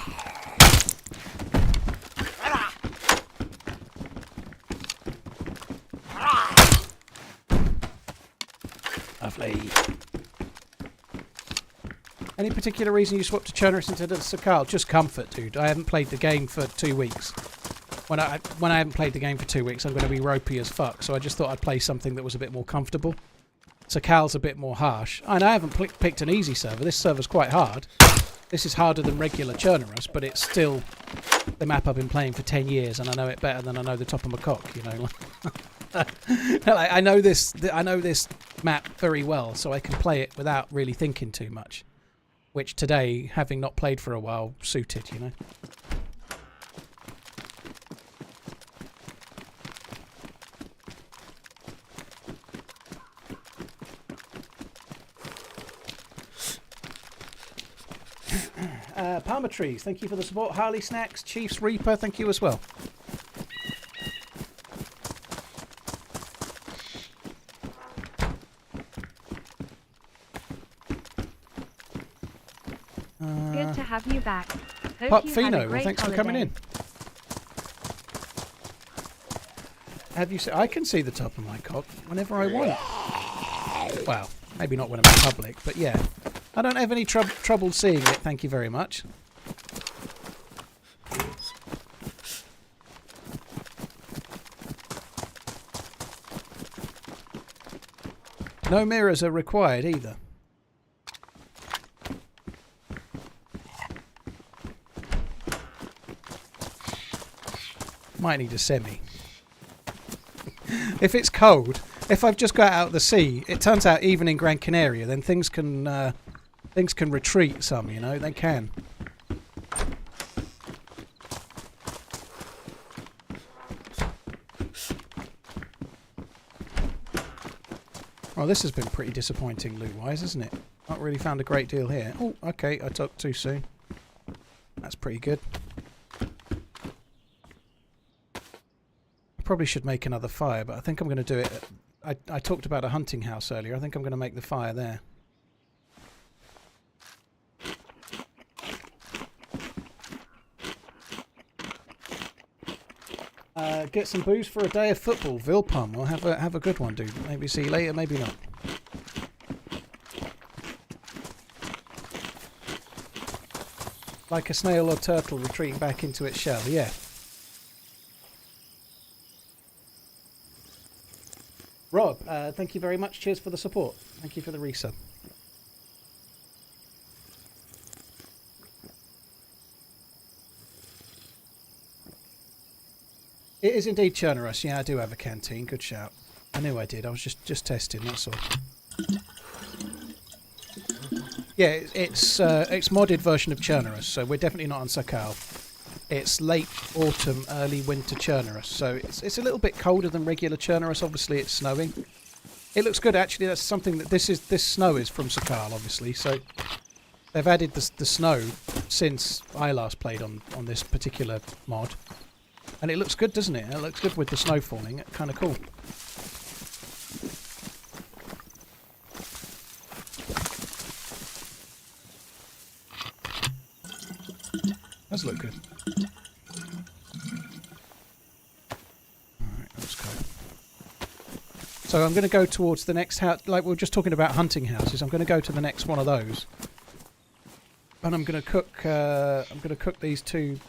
Lovely. Any particular reason you swapped to Chernarus instead of Sakal? Just comfort, dude. I haven't played the game for 2 weeks. When I haven't played the game for 2 weeks, I'm going to be ropey as fuck. So I just thought I'd play something that was a bit more comfortable. Sakal's a bit more harsh. And I haven't picked an easy server. This server's quite hard. This is harder than regular Chernarus, but it's still the map I've been playing for 10 years, and I know it better than I know the top of my cock. You know, like, I know this map very well, so I can play it without really thinking too much. Which today, having not played for a while, suited. You know. Palmer Trees, thank you for the support. Harley Snacks, Chiefs Reaper, thank you as well. Good to have you back. Hope Pop you Fino, had a great thanks holiday. for coming in. Have you I can see the top of my cock whenever I want. Well, maybe not when I'm in public, but yeah. I don't have any trouble seeing it, thank you very much. No mirrors are required either. Might need a semi. If it's cold, if I've just got out of the sea, it turns out even in Gran Canaria, then things can retreat some, you know, they can. Well, this has been pretty disappointing loot-wise, isn't it? Not really found a great deal here. Oh, okay, I took too soon. That's pretty good. I probably should make another fire, but I think I'm going to do it I talked about a hunting house earlier. I think I'm going to make the fire there. Get some booze for a day of football. Vilpum. We'll have a good one, dude. Maybe see you later, maybe not. Like a snail or turtle retreating back into its shell. Yeah. Rob, thank you very much. Cheers for the support. Thank you for the resub. It is indeed Chernarus. Yeah, I do have a canteen. Good shout. I knew I did. I was just testing, that's all. Yeah, it's modded version of Chernarus, so we're definitely not on Sakal. It's late autumn, early winter Chernarus, so it's a little bit colder than regular Chernarus. Obviously, it's snowing. It looks good, actually. That's something that this snow is from Sakal, obviously. So they've added the snow since I last played on this particular mod, and it looks good, doesn't it? It looks good with the snow falling. It's kind of cool. Does look good. Alright, let's go. So I'm going to go towards the next house. Like we were just talking about hunting houses, I'm going to go to the next one of those. And I'm going to cook these 2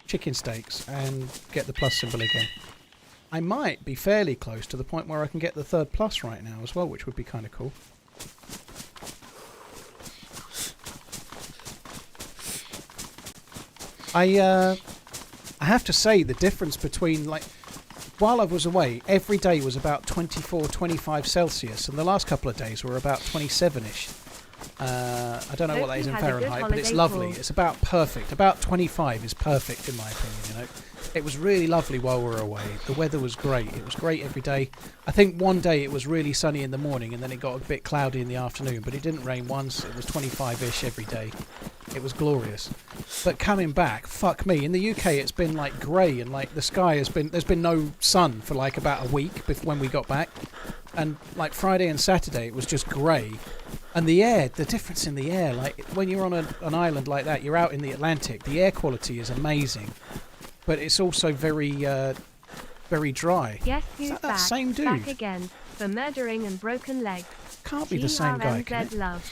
chicken steaks and get the plus symbol again. I might be fairly close to the point where I can get the 3rd plus right now as well, which would be kind of cool. I have to say the difference between, like, while I was away, every day was about 24, 25 Celsius, and the last couple of days were about 27-ish. I don't know what that is in Fahrenheit, but it's lovely. It's about perfect. About 25 is perfect in my opinion, you know. It was really lovely while we were away. The weather was great. It was great every day. I think one day it was really sunny in the morning and then it got a bit cloudy in the afternoon, but it didn't rain once. It was 25-ish every day. It was glorious. But coming back, fuck me. In the UK it's been like grey and like the sky has been... There's been no sun for like about a week when we got back. And like Friday and Saturday it was just grey. And the air, the difference in the air, like when you're on an island like that, you're out in the Atlantic, the air quality is amazing. But it's also very, very dry. Yes, who's that back? Same dude? Back again for murdering and broken legs. Can't be the same guy, can it? TRMZ love.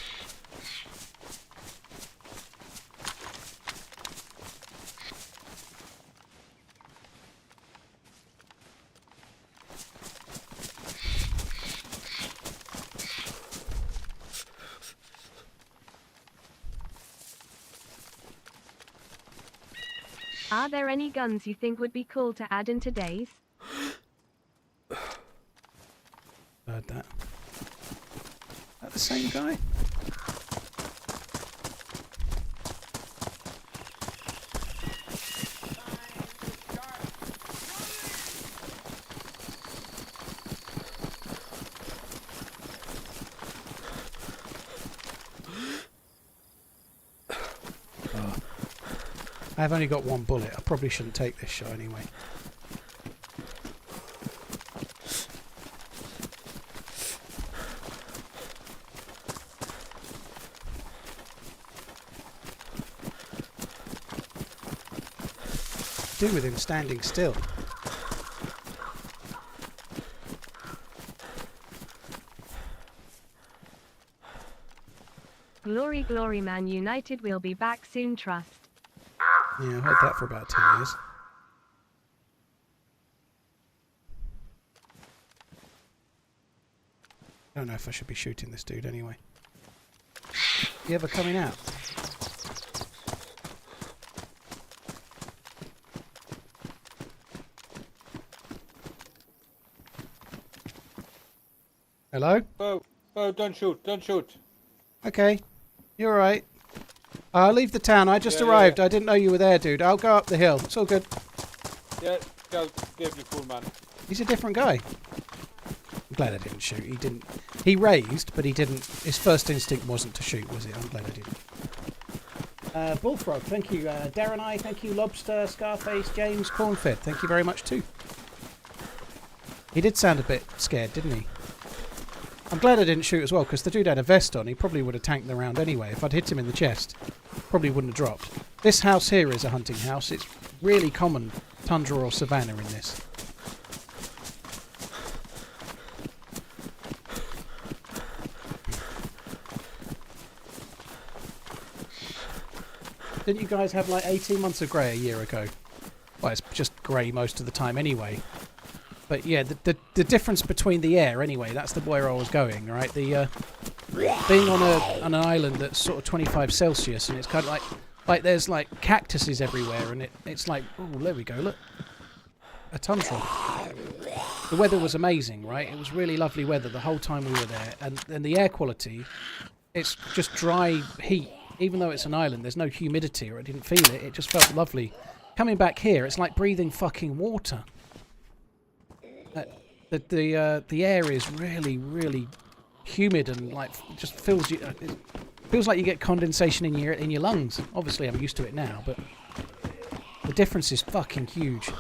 Are there any guns you think would be cool to add into DayZ? Heard that. Is that the same guy? I've only got 1 bullet. I probably shouldn't take this shot anyway. Do with him standing still. Glory, glory, Man United will be back soon, trust. Yeah, I heard that for about 10 years. I don't know if I should be shooting this dude anyway. You ever coming out? Hello? Oh, don't shoot, don't shoot. Okay, you're alright. I'll leave the town. I just arrived. I didn't know you were there, dude. I'll go up the hill. It's all good. Yeah, go, give you full man. He's a different guy. I'm glad I didn't shoot. He didn't. He raised, but he didn't. His first instinct wasn't to shoot, was it? I'm glad I didn't. Bullfrog, thank you. Darren I, thank you. Lobster, Scarface, James, Cornfed, thank you very much too. He did sound a bit scared, didn't he? I'm glad I didn't shoot as well, because the dude had a vest on. He probably would have tanked the round anyway. If I'd hit him in the chest, probably wouldn't have dropped. This house here is a hunting house. It's really common tundra or savanna in this. Didn't you guys have like 18 months of grey a year ago? Well, it's just grey most of the time anyway. But yeah, the difference between the air anyway, that's the where I was going, right? The being on an island that's sort of 25 Celsius, and it's kind of like there's like cactuses everywhere, and it's like, oh, there we go, look, a tundra. The weather was amazing, right? It was really lovely weather the whole time we were there, and the air quality, it's just dry heat. Even though it's an island, there's no humidity, or I didn't feel it. It just felt lovely. Coming back here, it's like breathing fucking water. The air is really, really humid and like just fills you. It feels like you get condensation in your lungs. Obviously, I'm used to it now, but the difference is fucking huge.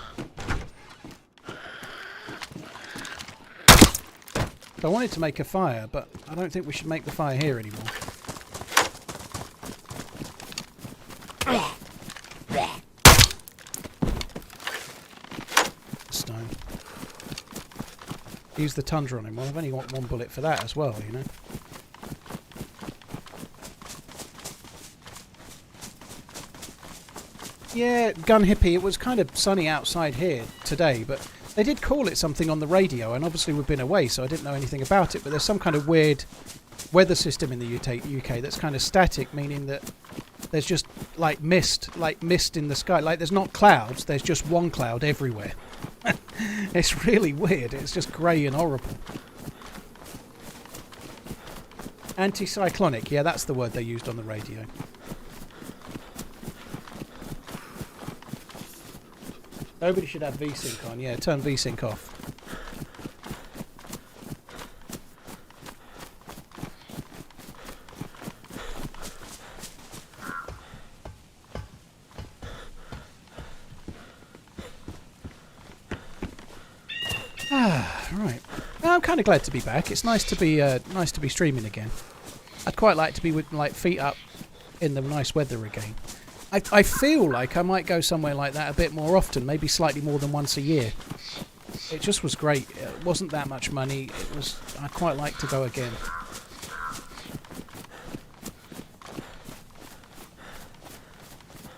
So I wanted to make a fire, but I don't think we should make the fire here anymore. Stone. Use the tundra on him. Well, I've only got one bullet for that as well, you know. Yeah, gun hippie. It was kind of sunny outside here today, but they did call it something on the radio, and obviously we've been away, so I didn't know anything about it. But there's some kind of weird weather system in the UK that's kind of static, meaning that there's just like mist in the sky. Like there's not clouds, there's just one cloud everywhere. It's really weird. It's just grey and horrible. Anticyclonic, yeah, that's the word they used on the radio. Nobody should have VSync on. Yeah, turn VSync off. Right. I'm kind of glad to be back. It's nice to be streaming again. I'd quite like to be with like feet up in the nice weather again. I feel like I might go somewhere like that a bit more often, maybe slightly more than once a year. It just was great. It wasn't that much money. I'd quite like to go again.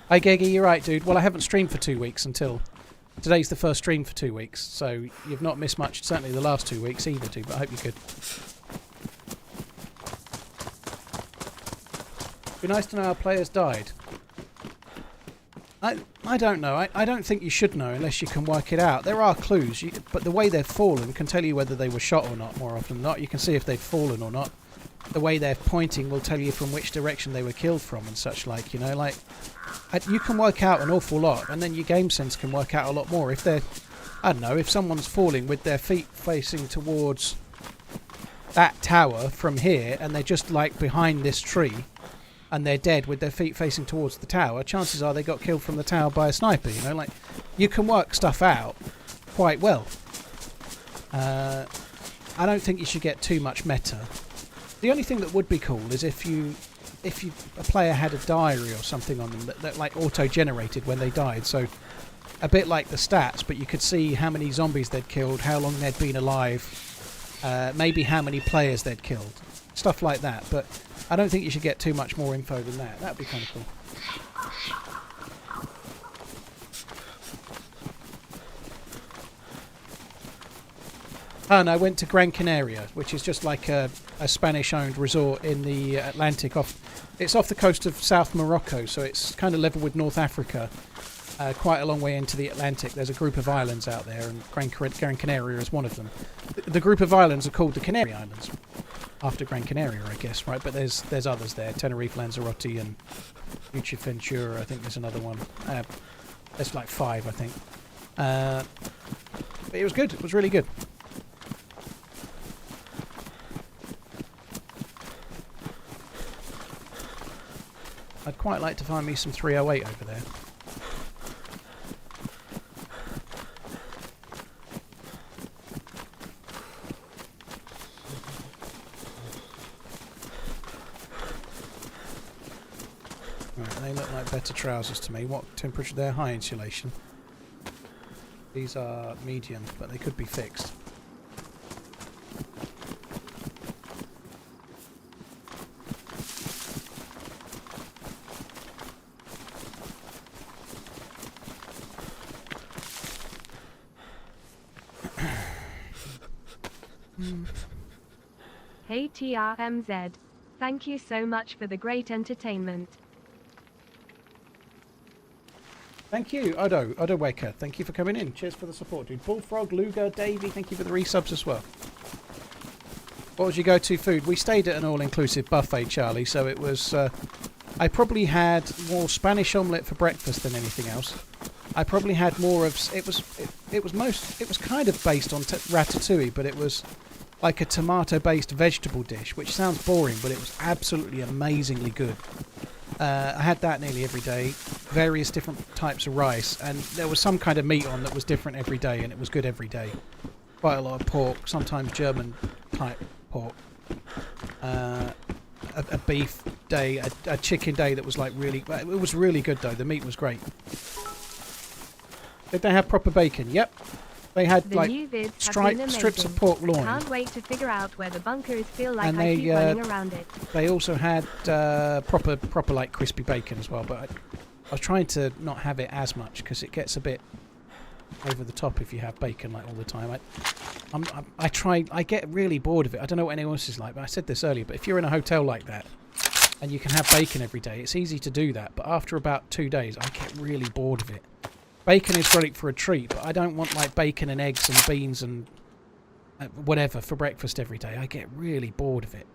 Hey Geggy, you're right, dude. Well, I haven't streamed for 2 weeks until today's the first stream for 2 weeks, so you've not missed much, certainly the last 2 weeks either, dude, but I hope you're good. Be nice to know how players died. I don't know. I don't think you should know unless you can work it out. There are clues, but the way they've fallen can tell you whether they were shot or not, more often than not. You can see if they've fallen or not. The way they're pointing will tell you from which direction they were killed from and such like, you know, like... You can work out an awful lot, and then your game sense can work out a lot more. If they're... I don't know, if someone's falling with their feet facing towards that tower from here, and they're just, like, behind this tree, and they're dead with their feet facing towards the tower, chances are they got killed from the tower by a sniper, you know? Like, you can work stuff out quite well. I don't think you should get too much meta. The only thing that would be cool is if a player had a diary or something on them that like auto-generated when they died, so a bit like the stats, but you could see how many zombies they'd killed, how long they'd been alive, maybe how many players they'd killed, stuff like that. But I don't think you should get too much more info than that. That'd be kind of cool. And I went to Gran Canaria, which is just like a Spanish-owned resort in the Atlantic. It's off the coast of South Morocco, so it's kind of level with North Africa, quite a long way into the Atlantic. There's a group of islands out there, and Gran Canaria is one of them. The group of islands are called the Canary Islands, after Gran Canaria, I guess, right? But there's others there, Tenerife, Lanzarote, and Fuerteventura. I think there's another one. There's like 5, I think. But it was good. It was really good. I'd quite like to find me some 308 over there. They look like better trousers to me. What temperature? They're high insulation. These are medium, but they could be fixed. Hey TRMZ. Thank you so much for the great entertainment. Thank you, Odo Waker. Thank you for coming in. Cheers for the support, dude. Bullfrog, Luger, Davey, thank you for the resubs as well. What was your go-to food? We stayed at an all-inclusive buffet, Charlie, so it was... I probably had more Spanish omelette for breakfast than anything else. I probably had more of... It was kind of based on ratatouille, but it was like a tomato-based vegetable dish, which sounds boring, but it was absolutely amazingly good. I had that nearly every day, various different types of rice, and there was some kind of meat on that was different every day, and it was good every day. Quite a lot of pork, sometimes German type pork. A beef day, a chicken day that was like really... It was really good though, the meat was great. Did they have proper bacon? Yep. They had like strips of pork loin. Can't wait to figure out where the bunker is. Feel like And I they, keep running around it. They also had proper like crispy bacon as well, but I was trying to not have it as much because it gets a bit over the top if you have bacon like all the time. I get really bored of it. I don't know what anyone else is like, but I said this earlier, but if you're in a hotel like that and you can have bacon every day, it's easy to do that, but after about 2 days I get really bored of it. Bacon is great for a treat, but I don't want like bacon and eggs and beans and whatever for breakfast every day. I get really bored of it.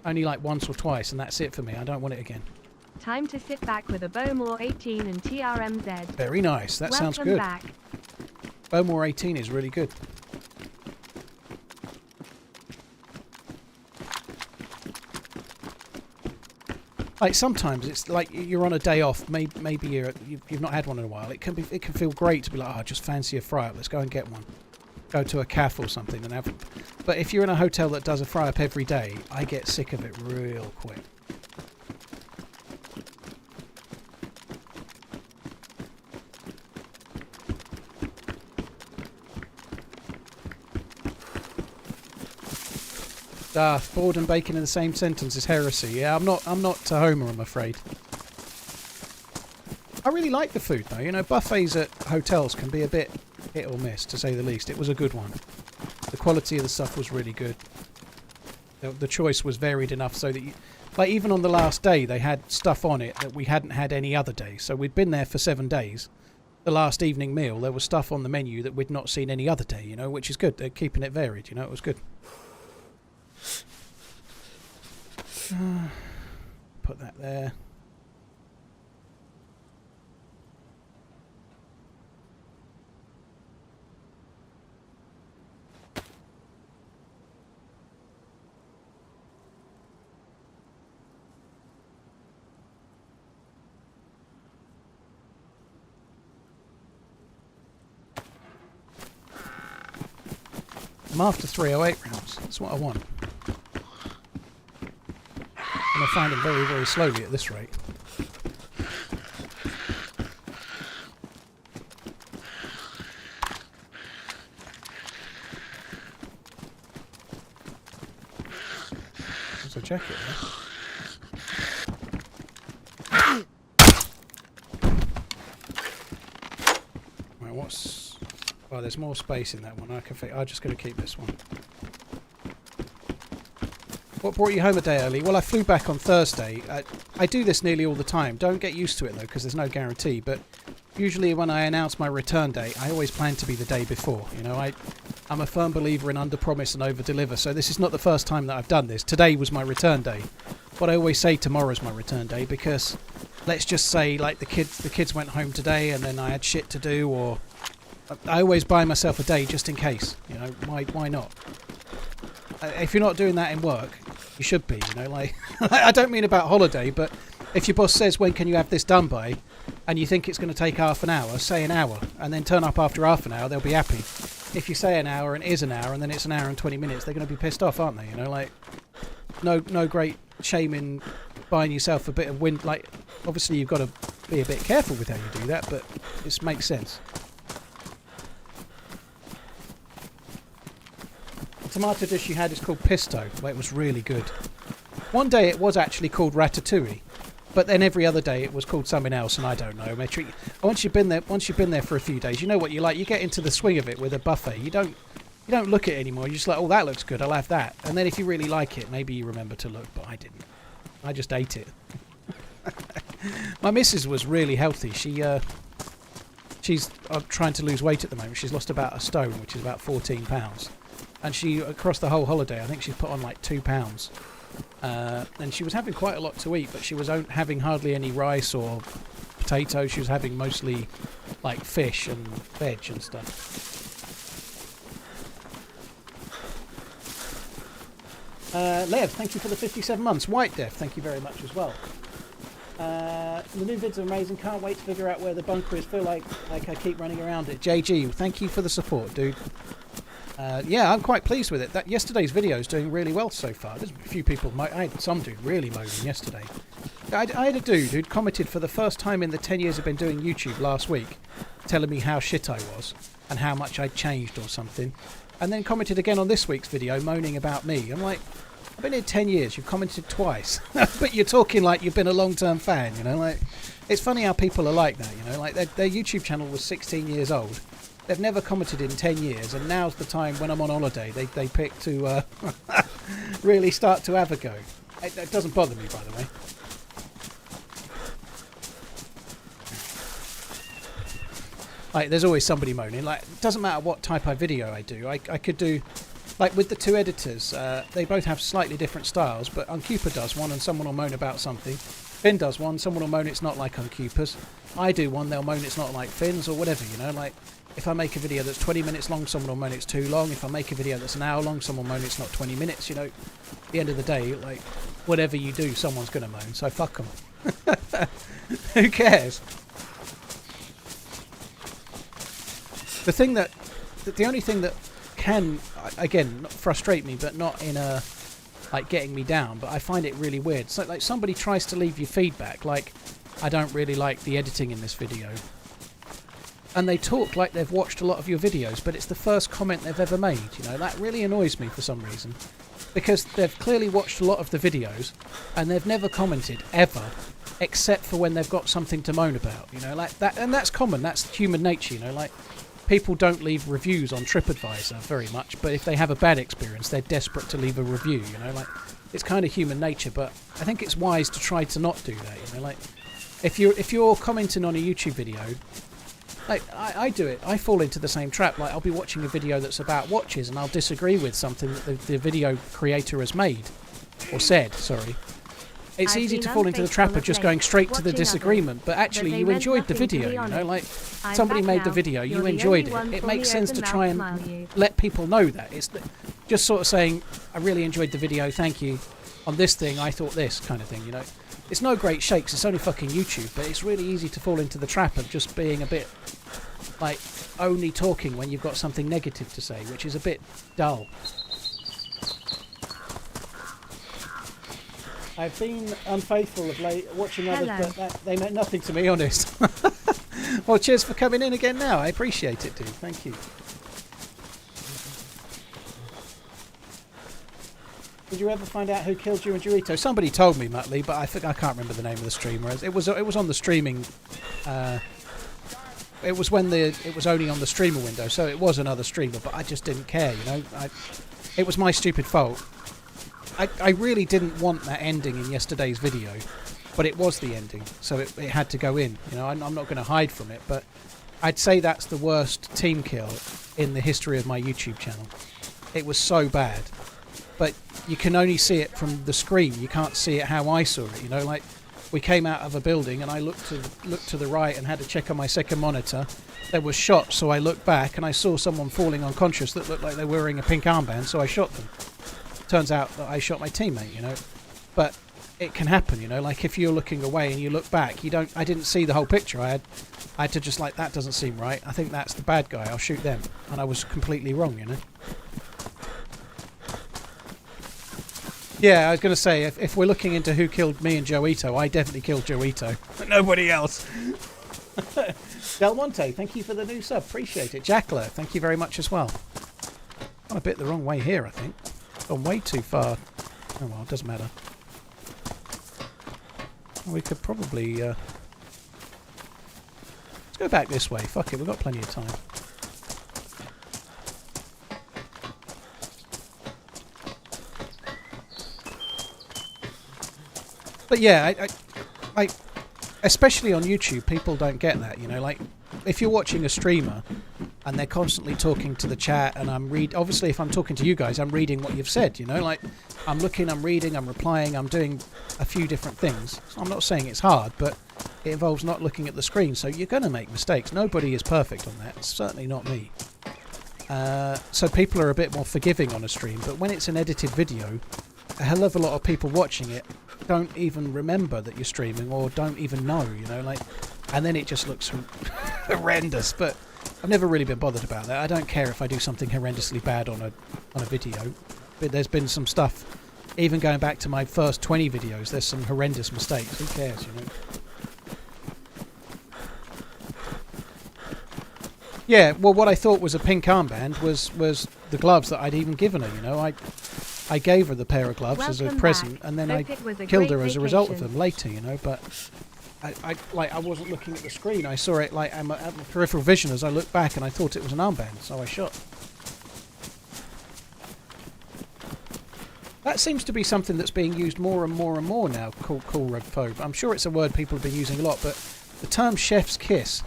Only like once or twice and that's it for me. I don't want it again. Time to sit back with a Bowmore 18 and TRMZ. Very nice. That sounds good. Welcome back. Bowmore 18 is really good. Like sometimes it's like you're on a day off. Maybe you've not had one in a while. It can feel great to be like, oh, I just fancy a fry up. Let's go and get one. Go to a cafe or something and have. But if you're in a hotel that does a fry up every day, I get sick of it real quick. Board and bacon in the same sentence is heresy. Yeah, I'm not Homer, I'm afraid. I really like the food though. You know, buffets at hotels can be a bit hit or miss, to say the least. It was a good one. The quality of the stuff was really good. The choice was varied enough so that like even on the last day they had stuff on it that we hadn't had any other day. So we'd been there for 7 days. The last evening meal, there was stuff on the menu that we'd not seen any other day, you know, which is good. They're keeping it varied, you know, it was good. Put that there. I'm after 308 rounds. That's what I want. And I find them very, very slowly at this rate. There's a jacket there. Right, what's... Oh, there's more space in that one. I'm just going to keep this one. What brought you home a day early? Well, I flew back on Thursday. I do this nearly all the time. Don't get used to it, though, because there's no guarantee. But usually when I announce my return date, I always plan to be the day before. You know, I'm a firm believer in under-promise and over-deliver, so this is not the first time that I've done this. Today was my return day. But I always say tomorrow's my return day because let's just say, like, the kids went home today and then I had shit to do, or... I always buy myself a day just in case. You know, why not? If you're not doing that in work, you should be, you know, like... I don't mean about holiday, but if your boss says, when can you have this done by, and you think it's going to take half an hour, say an hour, and then turn up after half an hour, they'll be happy. If you say an hour and it is an hour, and then it's an hour and 20 minutes, they're going to be pissed off, aren't they? You know, like, no great shame in buying yourself a bit of Obviously, you've got to be a bit careful with how you do that, but it makes sense. The tomato dish you had is called pesto. Well, it was really good. One day it was actually called ratatouille, but then every other day it was called something else, and I don't know. Once you've been there for a few days, you know what you like. You get into the swing of it with a buffet. You don't look at it anymore. You're just like, oh, that looks good. I'll have that. And then if you really like it, maybe you remember to look, but I didn't. I just ate it. My missus was really healthy. She's trying to lose weight at the moment. She's lost about a stone, which is about 14 pounds. And she, across the whole holiday, I think she's put on like 2 pounds. And she was having quite a lot to eat, but she was having hardly any rice or potatoes. She was having mostly like fish and veg and stuff. Lev, thank you for the 57 months. White Death, thank you very much as well. The new vids are amazing. Can't wait to figure out where the bunker is. Feel like I keep running around it. JG, thank you for the support, dude. Yeah, I'm quite pleased with it. Yesterday's video is doing really well so far. There's a few people, I had some dude really moaning yesterday. I had a dude who'd commented for the first time in the 10 years I've been doing YouTube last week, telling me how shit I was and how much I'd changed or something, and then commented again on this week's video moaning about me. I'm like, I've been here 10 years, you've commented twice, but you're talking like you've been a long-term fan, you know, like, it's funny how people are like that, you know, like their YouTube channel was 16 years old. They've never commented in 10 years, and now's the time when I'm on holiday they pick to really start to have a go. It doesn't bother me, by the way. Like, there's always somebody moaning. Like, it doesn't matter what type of video I do. I could do, like with the two editors, they both have slightly different styles, but Uncupa does one and someone will moan about something. Finn does one, someone will moan it's not like Uncupa's. I do one, they'll moan it's not like Finn's or whatever, you know, like... If I make a video that's 20 minutes long, someone will moan it's too long. If I make a video that's an hour long, someone will moan it's not 20 minutes. You know, at the end of the day, like, whatever you do, someone's going to moan. So fuck them. Who cares? The only thing that can, again, not frustrate me, but not in a, like, getting me down, but I find it really weird. So, like, somebody tries to leave you feedback, like, I don't really like the editing in this video. And they talk like they've watched a lot of your videos, but it's the first comment they've ever made, you know. That really annoys me for some reason. Because they've clearly watched a lot of the videos, and they've never commented, ever, except for when they've got something to moan about, you know, like that. And that's common, that's human nature, you know, like, people don't leave reviews on TripAdvisor very much, but if they have a bad experience, they're desperate to leave a review, you know, like, it's kind of human nature, but I think it's wise to try to not do that, you know, like, if you're commenting on a YouTube video... Like, I do it. I fall into the same trap. Like, I'll be watching a video that's about watches and I'll disagree with something that the video creator has made. Or said, sorry. It's easy to fall into the trap of just going straight to the disagreement, but actually you enjoyed the video, you know? Like, somebody made the video, you enjoyed it. It makes sense to try and let people know that. It's just sort of saying, I really enjoyed the video, thank you. On this thing, I thought this kind of thing, you know? It's no great shakes, it's only fucking YouTube, but it's really easy to fall into the trap of just being a bit, like, only talking when you've got something negative to say, which is a bit dull. I've been unfaithful of late watching others, but they meant nothing to me, honest. Well, cheers for coming in again now, I appreciate it, dude, thank you. Did you ever find out who killed you and Dorito? Somebody told me, Muttley, but I think I can't remember the name of the streamer. It was on the streaming. It was when it was only on the streamer window, so it was another streamer. But I just didn't care, you know. It was my stupid fault. I really didn't want that ending in yesterday's video, but it was the ending, so it had to go in. You know, I'm not going to hide from it, but I'd say that's the worst team kill in the history of my YouTube channel. It was so bad. But you can only see it from the screen. You can't see it how I saw it, you know, like we came out of a building and I looked to the right and had to check on my second monitor. There was shots, so I looked back and I saw someone falling unconscious that looked like they were wearing a pink armband, so I shot them. Turns out that I shot my teammate, you know. But it can happen, you know, like if you're looking away and you look back, I didn't see the whole picture. I had to just like, that doesn't seem right. I think that's the bad guy. I'll shoot them. And I was completely wrong, you know. Yeah, I was going to say, if we're looking into who killed me and Joito, I definitely killed Joito. But nobody else. Del Monte, thank you for the new sub. Appreciate it. Jackler, thank you very much as well. Gone a bit the wrong way here, I think. Gone way too far. Oh well, it doesn't matter. We could probably... let's go back this way. Fuck it, we've got plenty of time. But yeah, I especially on YouTube, people don't get that, you know, like if you're watching a streamer and they're constantly talking to the chat and obviously if I'm talking to you guys, I'm reading what you've said, you know, like I'm looking, I'm reading, I'm replying, I'm doing a few different things. So I'm not saying it's hard, but it involves not looking at the screen, so you're going to make mistakes. Nobody is perfect on that, certainly not me. So people are a bit more forgiving on a stream, but when it's an edited video, a hell of a lot of people watching it don't even remember that you're streaming or don't even know, you know, like, and then it just looks horrendous. But I've never really been bothered about that. I don't care if I do something horrendously bad on a video, but there's been some stuff, even going back to my first 20 videos, there's some horrendous mistakes. Who cares, you know? Yeah, well, what I thought was a pink armband was the gloves that I'd even given her, you know. I gave her the pair of gloves as a present, and then I killed her as a result of them later, you know. But I wasn't looking at the screen. I saw it like at my peripheral vision as I looked back, and I thought it was an armband, so I shot. That seems to be something that's being used more and more and more now. Cool red phobe. I'm sure it's a word people have been using a lot, but the term chef's kiss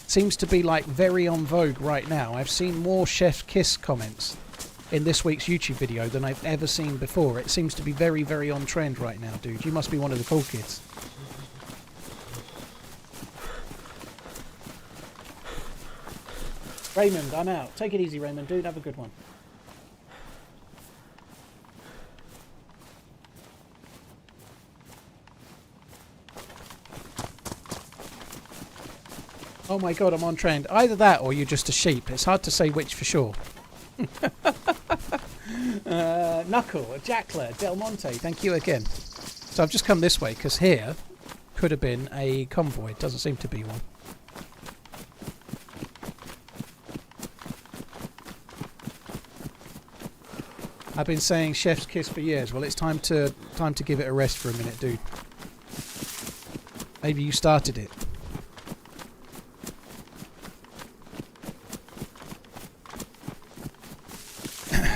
seems to be like very on vogue right now. I've seen more chef's kiss comments in this week's YouTube video than I've ever seen before. It seems to be very, very on trend right now, dude. You must be one of the cool kids. Raymond, I'm out. Take it easy, Raymond, dude. Have a good one. Oh my god, I'm on trend. Either that or you're just a sheep. It's hard to say which for sure. Knuckle, Jackler, Del Monte, thank you again. So I've just come this way because here could have been a convoy. It doesn't seem to be one. I've been saying chef's kiss for years. Well, it's time to give it a rest for a minute, dude. Maybe you started it.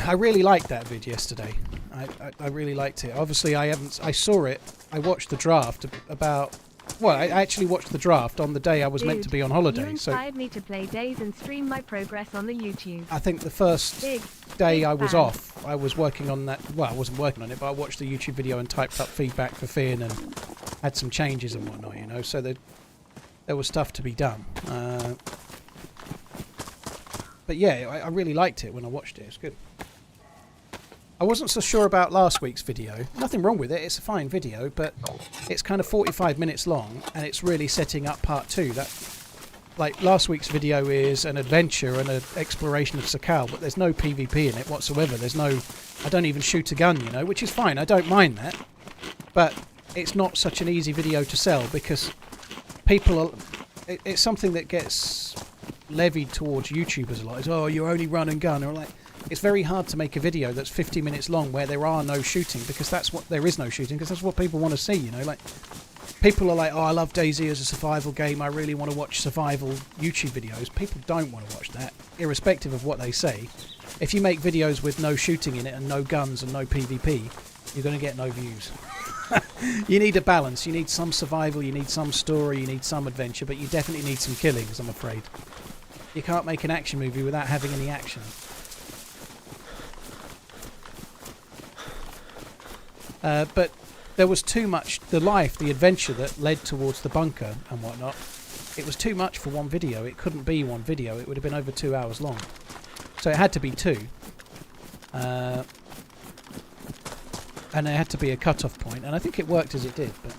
I really liked that vid yesterday. I really liked it. Obviously, I saw it. I watched the draft about... Well, I actually watched the draft on the day I was meant to be on holiday. You inspired me to play DayZ and stream my progress on the YouTube. I think the first day I was off, I was working on that... Well, I wasn't working on it, but I watched the YouTube video and typed up feedback for Finn and had some changes and whatnot, you know. So there was stuff to be done. But yeah, I really liked it when I watched it. It's good. I wasn't so sure about last week's video. Nothing wrong with it, it's a fine video, but it's kind of 45 minutes long and it's really setting up part 2. Like last week's video is an adventure and an exploration of Sakal, but there's no PvP in it whatsoever. I don't even shoot a gun, you know, which is fine, I don't mind that. But it's not such an easy video to sell because it's something that gets levied towards YouTubers a lot. It's, oh, you only run and gun, or like... It's very hard to make a video that's 50 minutes long where there are no shooting, because there is no shooting, because that's what people want to see, you know. Like, people are like, oh, I love DayZ as a survival game, I really want to watch survival YouTube videos. People don't want to watch that, irrespective of what they say. If you make videos with no shooting in it and no guns and no PvP, you're going to get no views. You need a balance. You need some survival, you need some story, you need some adventure, but you definitely need some killings, I'm afraid. You can't make an action movie without having any action. But there was too much, the adventure that led towards the bunker and whatnot, it was too much for one video. It couldn't be one video. It would have been over 2 hours long. So it had to be 2. And there had to be a cut-off point, and I think it worked as it did. But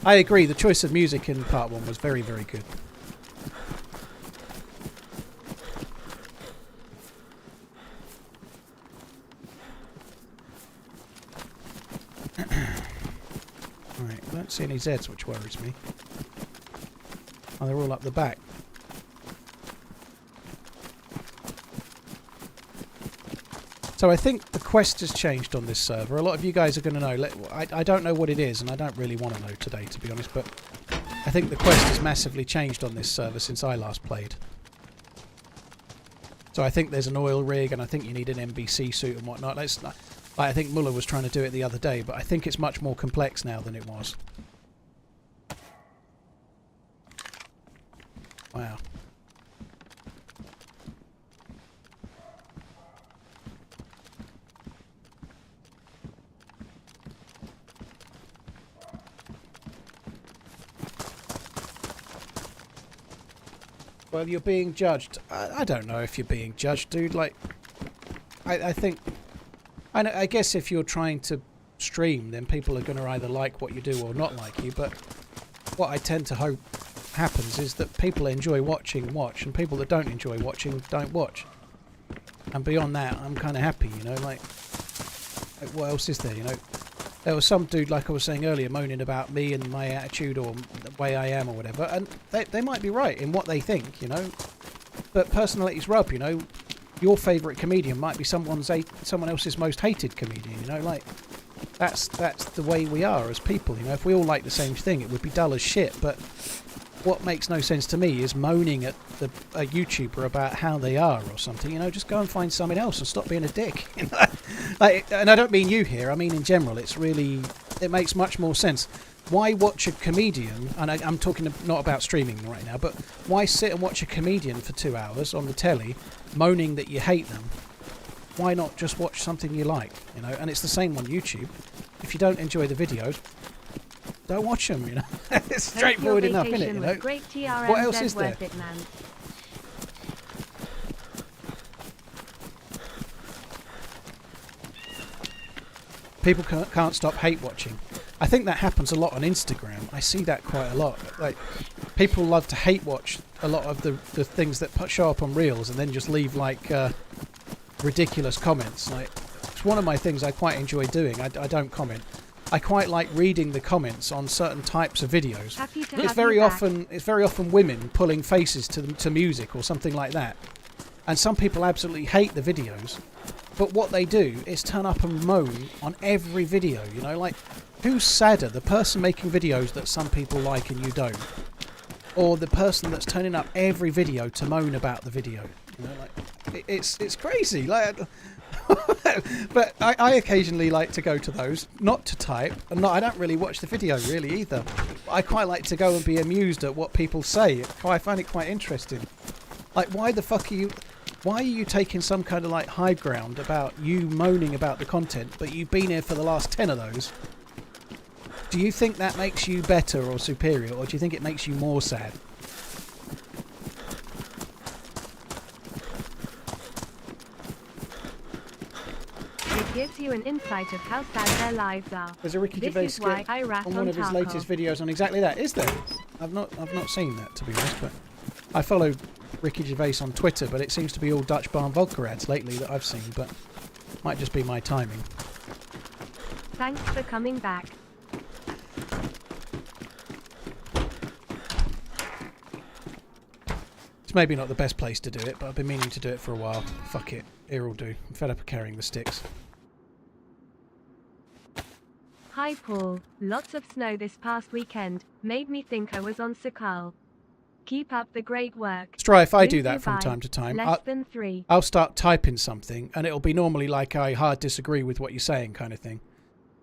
I agree, the choice of music in part 1 was very, very good. don't see any Zs, which worries me. Oh, they're all up the back. So I think the quest has changed on this server. A lot of you guys are going to know. I don't know what it is, and I don't really want to know today, to be honest, but I think the quest has massively changed on this server since I last played. So I think there's an oil rig, and I think you need an NBC suit and whatnot. I think Muller was trying to do it the other day, but I think it's much more complex now than it was. Wow. Well, you're being judged. I don't know if you're being judged, dude. Like, I think... I guess if you're trying to stream, then people are going to either like what you do or not like you, but what I tend to hope happens is that people enjoy watching watch, and people that don't enjoy watching don't watch. And beyond that, I'm kind of happy, you know, like what else is there, you know? There was some dude, like I was saying earlier, moaning about me and my attitude or the way I am or whatever, and they might be right in what they think, you know? But personalities rub, you know? Your favourite comedian might be someone else's most hated comedian, you know? Like, that's the way we are as people, you know? If we all like the same thing, it would be dull as shit, but what makes no sense to me is moaning at a YouTuber about how they are or something, you know? Just go and find something else and stop being a dick, you know? Like, and I don't mean you here, I mean in general. It makes much more sense. Why watch a comedian, and I'm talking not about streaming right now, but why sit and watch a comedian for 2 hours on the telly moaning that you hate them? Why not just watch something you like, you know? And it's the same on YouTube. If you don't enjoy the videos, don't watch them, you know? It's straightforward enough, isn't it, you know? Great TRMZ, what else is there? worth it, man. People can't stop hate watching. I think that happens a lot on Instagram. I see that quite a lot. Like, people love to hate watch a lot of the things that show up on Reels and then just leave like ridiculous comments. Like, it's one of my things I quite enjoy doing. I don't comment. I quite like reading the comments on certain types of videos. It's very often women pulling faces to music or something like that. And some people absolutely hate the videos. But what they do is turn up and moan on every video, you know, like, who's sadder, the person making videos that some people like and you don't, or the person that's turning up every video to moan about the video, you know, like, it's crazy, like, but I occasionally like to go to those, not to type, and I don't really watch the video really either. I quite like to go and be amused at what people say. I find it quite interesting. Like, why are you taking some kind of like high ground about you moaning about the content, but you've been here for the last 10 of those? Do you think that makes you better or superior, or do you think it makes you more sad? It gives you an insight of how sad their lives are. There's a Ricky This Gervais is why skit I rat on one of his Tarkov. latest videos on exactly that. Is there? I've not seen that, to be honest, but I follow Ricky Gervais on Twitter, but it seems to be all Dutch Barn vodka ads lately that I've seen, but might just be my timing. Thanks for coming back. It's maybe not the best place to do it, but I've been meaning to do it for a while. Fuck it. Here'll do. I'm fed up of carrying the sticks. Hi Paul, lots of snow this past weekend, made me think I was on Sakal. Keep up the great work. Strife, I do that from time to time. Less than 3. I'll start typing something, and it'll be normally like I hard disagree with what you're saying kind of thing.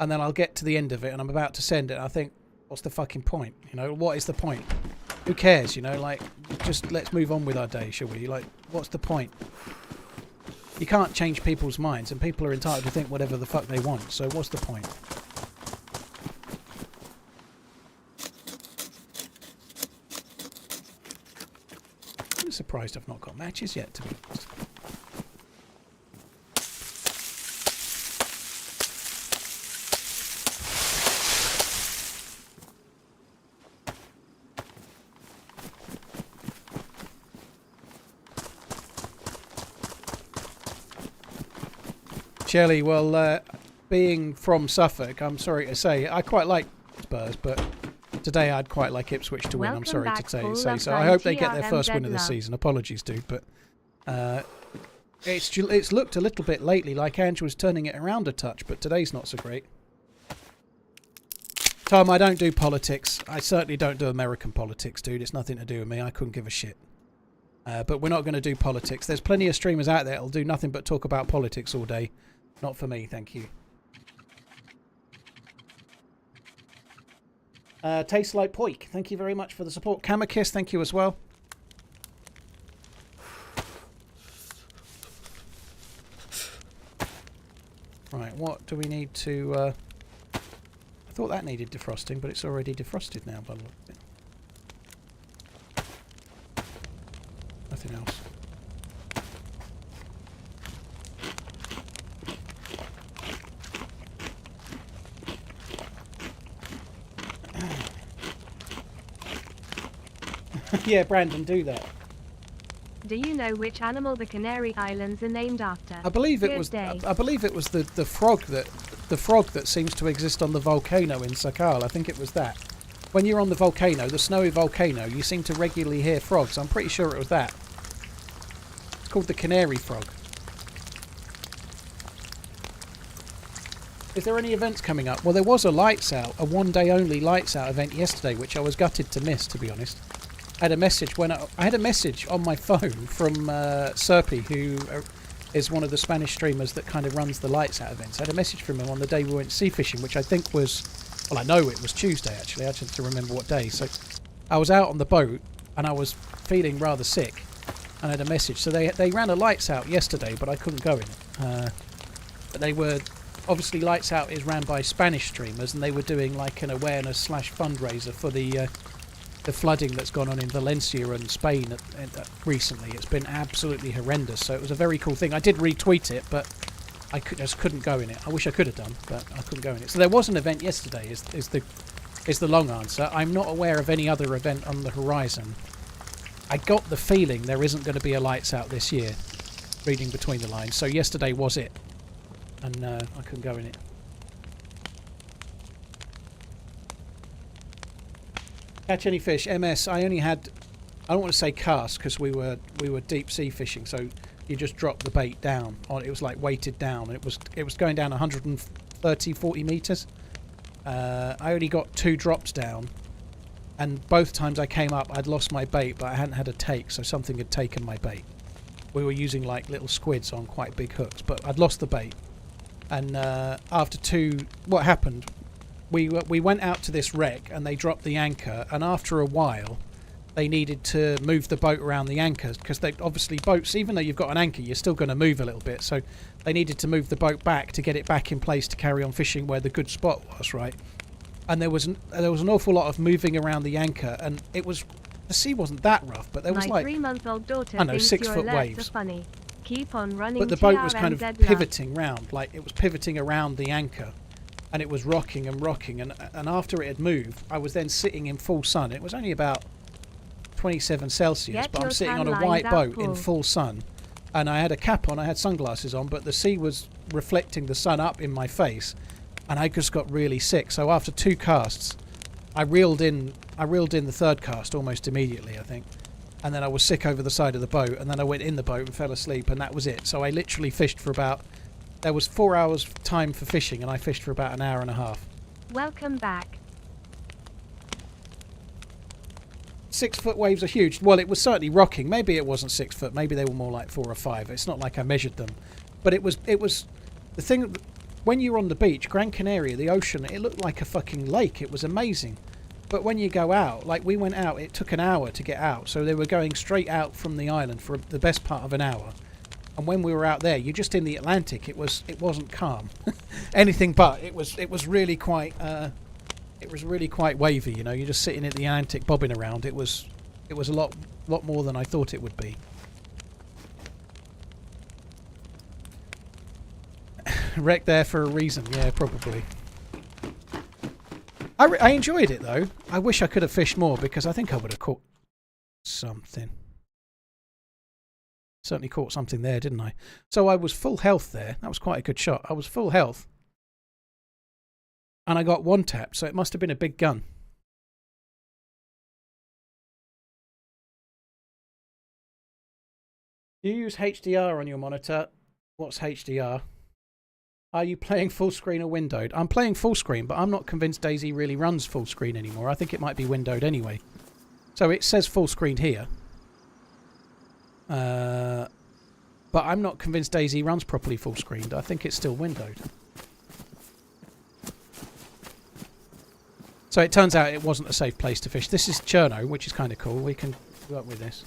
And then I'll get to the end of it, and I'm about to send it, and I think, what's the fucking point? You know, what is the point? Who cares, you know? Like, just let's move on with our day, shall we? Like, what's the point? You can't change people's minds, and people are entitled to think whatever the fuck they want, so what's the point? I'm surprised I've not got matches yet, to be honest. Shelley, well, being from Suffolk, I'm sorry to say, I quite like Spurs, but today I'd quite like Ipswich to win. I'm Welcome sorry back, to say. full So of I hope they get their TRMZ first win of the love. season. Apologies, dude, but it's looked a little bit lately like Ange was turning it around a touch, but today's not so great. Tom, I don't do politics. I certainly don't do American politics, dude. It's nothing to do with me. I couldn't give a shit. But we're not going to do politics. There's plenty of streamers out there that'll do nothing but talk about politics all day. Not for me, thank you. Tastes like poik. Thank you very much for the support. Kamakis, thank you as well. Right, what do we need to... I thought that needed defrosting, but it's already defrosted now by the look of it. Nothing else. Yeah, Brandon, do that. Do you know which animal the Canary Islands are named after? I believe it Good was. day. I believe it was the frog that seems to exist on the volcano in Sakal. I think it was that. When you're on the volcano, the snowy volcano, you seem to regularly hear frogs. I'm pretty sure it was that. It's called the canary frog. Is there any events coming up? Well, there was a lights out, a one-day only lights out event yesterday, which I was gutted to miss, to be honest. I had a message I had a message on my phone from Serpy, who is one of the Spanish streamers that kind of runs the lights out events. I had a message from him on the day we went sea fishing, which I think was, well, I know it was Tuesday actually. I just have to remember what day. So I was out on the boat and I was feeling rather sick, and I had a message. So they ran a lights out yesterday, but I couldn't go in it. But they were obviously lights out is ran by Spanish streamers, and they were doing like an awareness / fundraiser for the flooding that's gone on in Valencia and Spain recently. It's been absolutely horrendous, so it was a very cool thing. I did retweet it, but I just couldn't go in it. I wish I could have done, but I couldn't go in it. So there was an event yesterday, is the long answer. I'm not aware of any other event on the horizon. I got the feeling there isn't going to be a lights out this year, reading between the lines. So yesterday was it, and I couldn't go in it. Catch any fish? MS. I only had, I don't want to say cast because we were deep sea fishing, so you just drop the bait down. It was like weighted down. It was going down 130-40 meters. I only got 2 drops down, and both times I came up I'd lost my bait, but I hadn't had a take, so something had taken my bait. We were using like little squids on quite big hooks, but I'd lost the bait. And after 2, what happened? We went out to this wreck and they dropped the anchor, and after a while they needed to move the boat around the anchor, because they obviously boats, even though you've got an anchor, you're still going to move a little bit, so they needed to move the boat back to get it back in place to carry on fishing where the good spot was, right? And there was an awful lot of moving around the anchor, and the sea wasn't that rough, but there was My like 3-month-old daughter I know, thinks 6 your foot alerts waves. are funny. Keep on running. But the boat was kind of TRMZ love. pivoting round, like it was pivoting around the anchor, and it was rocking and rocking, and after it had moved, I was then sitting in full sun. It was only about 27 Celsius, Get but I'm your sitting on tan a lines white out, boat in Paul. full sun, and I had a cap on, I had sunglasses on, but the sea was reflecting the sun up in my face, and I just got really sick. So after 2 casts, I reeled in the 3rd cast almost immediately, I think. And then I was sick over the side of the boat, and then I went in the boat and fell asleep, and that was it. So I literally fished for about, there was 4 hours time for fishing, and I fished for about an hour and a half. Welcome back. 6 foot waves are huge. Well, it was certainly rocking. Maybe it wasn't 6 foot. Maybe they were more like 4 or 5. It's not like I measured them, but it was the thing. When you're on the beach, Gran Canaria, the ocean, it looked like a fucking lake. It was amazing. But when you go out, like we went out, it took an hour to get out. So they were going straight out from the island for the best part of an hour. And when we were out there, you're just in the Atlantic. It wasn't calm, anything but. It was really quite wavy. You know, you're just sitting at the Atlantic bobbing around. It was a lot more than I thought it would be. Wrecked there for a reason, yeah, probably. I enjoyed it though. I wish I could have fished more, because I think I would have caught something. Certainly caught something there, didn't I? So I was full health there. That was quite a good shot. I was full health. And I got one tap, so it must have been a big gun. Do you use HDR on your monitor? What's HDR? Are you playing full screen or windowed? I'm playing full screen, but I'm not convinced DayZ really runs full screen anymore. I think it might be windowed anyway. So it says full screen here. But I'm not convinced DayZ runs properly full screened. I think it's still windowed. So it turns out it wasn't a safe place to fish. This is Chernarus, which is kind of cool. We can work with this.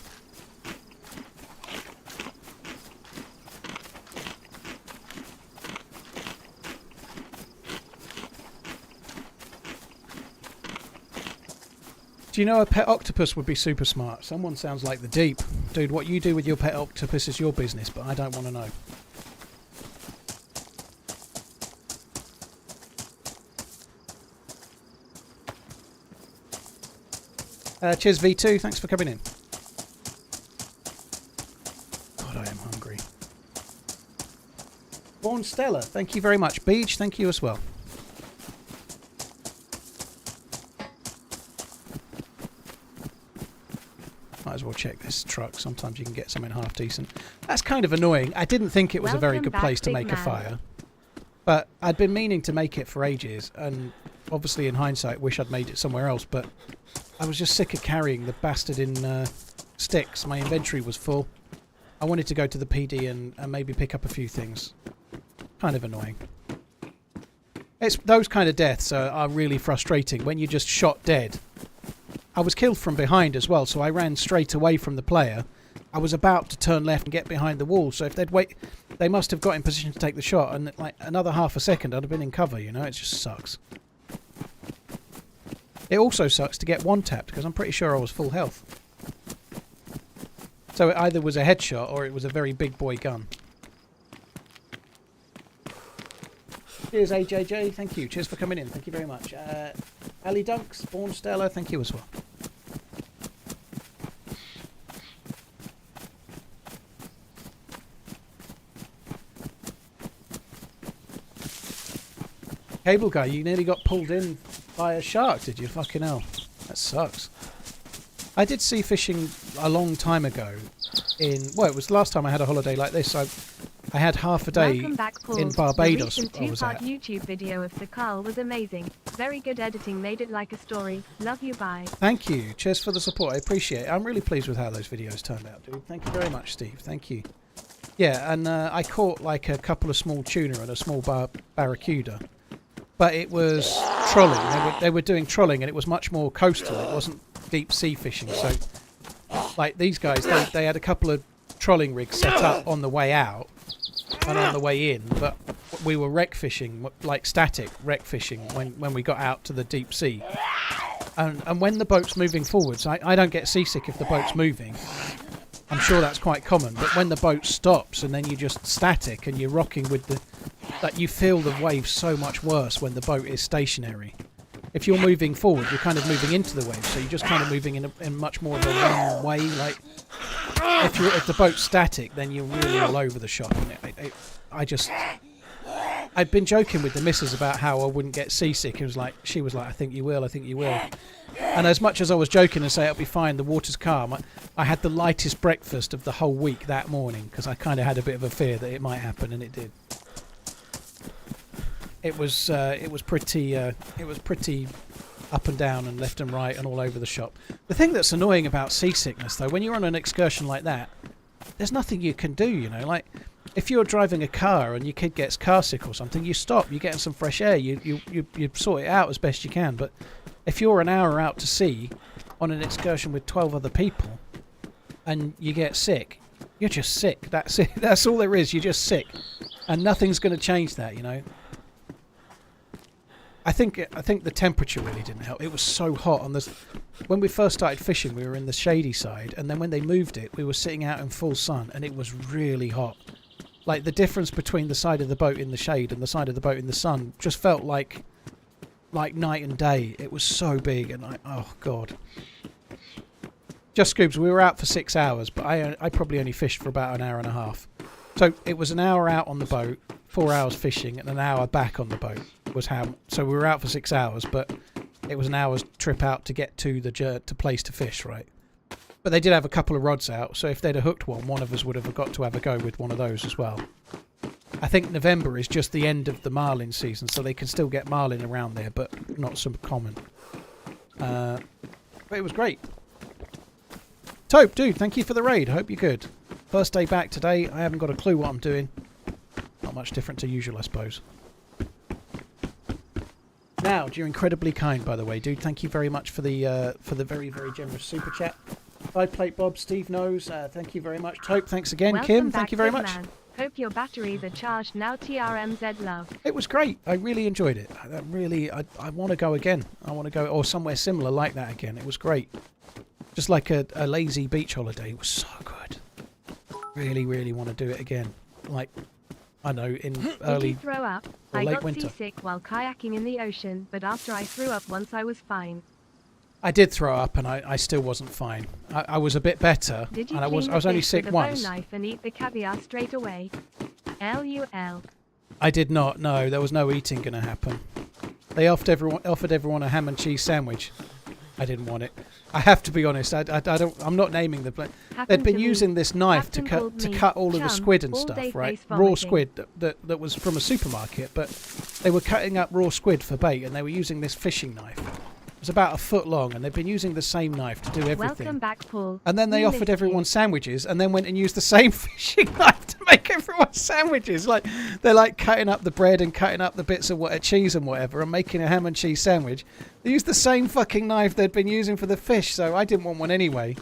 Do you know a pet octopus would be super smart? Someone sounds like the deep. Dude, what you do with your pet octopus is your business, but I don't want to know. Cheers V2, thanks for coming in. God, I am hungry. Born Stella, thank you very much. Beach, thank you as well. Might as well check this truck. Sometimes you can get something half decent. That's kind of annoying. I didn't think it was a very good place to make a fire. But I'd been meaning to make it for ages. And obviously in hindsight wish I'd made it somewhere else. But I was just sick of carrying the bastard in sticks. My inventory was full. I wanted to go to the PD and maybe pick up a few things. Kind of annoying. It's those kind of deaths are really frustrating. When you're just shot dead. I was killed from behind as well, so I ran straight away from the player. I was about to turn left and get behind the wall, so if they'd wait, they must have got in position to take the shot, and like another half a second I'd have been in cover, you know. It just sucks. It also sucks to get one tapped, because I'm pretty sure I was full health. So it either was a headshot or it was a very big boy gun. Cheers AJJ, thank you. Cheers for coming in, thank you very much. Ali Dunks, Born Stella, thank you as well. Cable guy, you nearly got pulled in by a shark, did you? Fucking hell. That sucks. I did sea fishing a long time ago in... Well, it was the last time I had a holiday like this. I had half a day in Barbados. The recent two-part YouTube video of the Carl was amazing. Very good editing, made it like a story. Love you, bye. Thank you. Cheers for the support. I appreciate it. I'm really pleased with how those videos turned out, dude. Thank you very much, Steve. Thank you. Yeah, and I caught like a couple of small tuna and a small barracuda. But it was trolling. They were doing trolling, and it was much more coastal. It wasn't deep sea fishing. So, like these guys, they had a couple of trolling rigs set up on the way out and on the way in. But we were wreck fishing, like static wreck fishing, when we got out to the deep sea. And when the boat's moving forwards, I don't get seasick if the boat's moving. I'm sure that's quite common. But when the boat stops and then you're just static and you're rocking with the... Like you feel the waves so much worse when the boat is stationary. If you're moving forward, you're kind of moving into the waves, so you're just kind of moving in much more of a one way. Like if the boat's static, then you're really all over the shop. And I'd been joking with the missus about how I wouldn't get seasick. She was like, I think you will, I think you will. And as much as I was joking and say it'll be fine, the water's calm, I had the lightest breakfast of the whole week that morning because I kind of had a bit of a fear that it might happen, and it did. It was pretty up and down and left and right and all over the shop. The thing that's annoying about seasickness, though, when you're on an excursion like that, there's nothing you can do, you know. Like, if you're driving a car and your kid gets car sick or something, you stop, you get some fresh air, you sort it out as best you can. But if you're an hour out to sea on an excursion with 12 other people and you get sick, you're just sick. That's it. That's all there is. You're just sick. And nothing's going to change that, you know. I think the temperature really didn't help. It was so hot on this. When we first started fishing, we were in the shady side, and then when they moved it, we were sitting out in full sun, and it was really hot. Like the difference between the side of the boat in the shade and the side of the boat in the sun just felt like night and day. It was so big, and oh god. Just Scoobs, we were out for 6 hours, but I probably only fished for about an hour and a half. So it was an hour out on the boat, 4 hours fishing, and an hour back on the boat. was how. So we were out for 6 hours, but it was an hour's trip out to get to the place to fish, right? But they did have a couple of rods out, so if they'd have hooked one of us would have got to have a go with one of those as well. I think November is just the end of the marlin season, so they can still get marlin around there, but not so common. But it was great. Tope, dude, thank you for the raid. I hope you're good. First day back today. I haven't got a clue what I'm doing. Not much different to usual, I suppose. Now, you're incredibly kind, by the way, dude. Thank you very much for the very, very generous super chat. Side plate Bob, Steve knows. Thank you very much. Tope, thanks again. Welcome Kim, back, thank you very good much. man. Hope your batteries are charged now. TRMZ love. It was great. I really enjoyed it. I want to go again. I want to go or somewhere similar like that again. It was great. Just like a lazy beach holiday. It was so good. Really, really want to do it again. Like, I know, in early Did you throw up? or I late got winter. seasick while kayaking in the ocean, but after I threw up once I was fine. I did throw up and I still wasn't fine. I was a bit better. Did you and I clean was the only fish sick with a once. bone knife and eat the caviar straight away? LUL. I did not. No, there was no eating going to happen. They offered everyone a ham and cheese sandwich. I didn't want it. I have to be honest. I'm not naming the place. They'd been using this knife to cut all of the squid and stuff, right? Raw squid that was from a supermarket, but they were cutting up raw squid for bait, and they were using this fishing knife. It was about a foot long, and they've been using the same knife to do everything. Welcome back, Paul. And then they offered everyone sandwiches, and then went and used the same fishing knife to make everyone sandwiches. Like they're like cutting up the bread and cutting up the bits of cheese and whatever, and making a ham and cheese sandwich. They used the same fucking knife they'd been using for the fish, so I didn't want one anyway.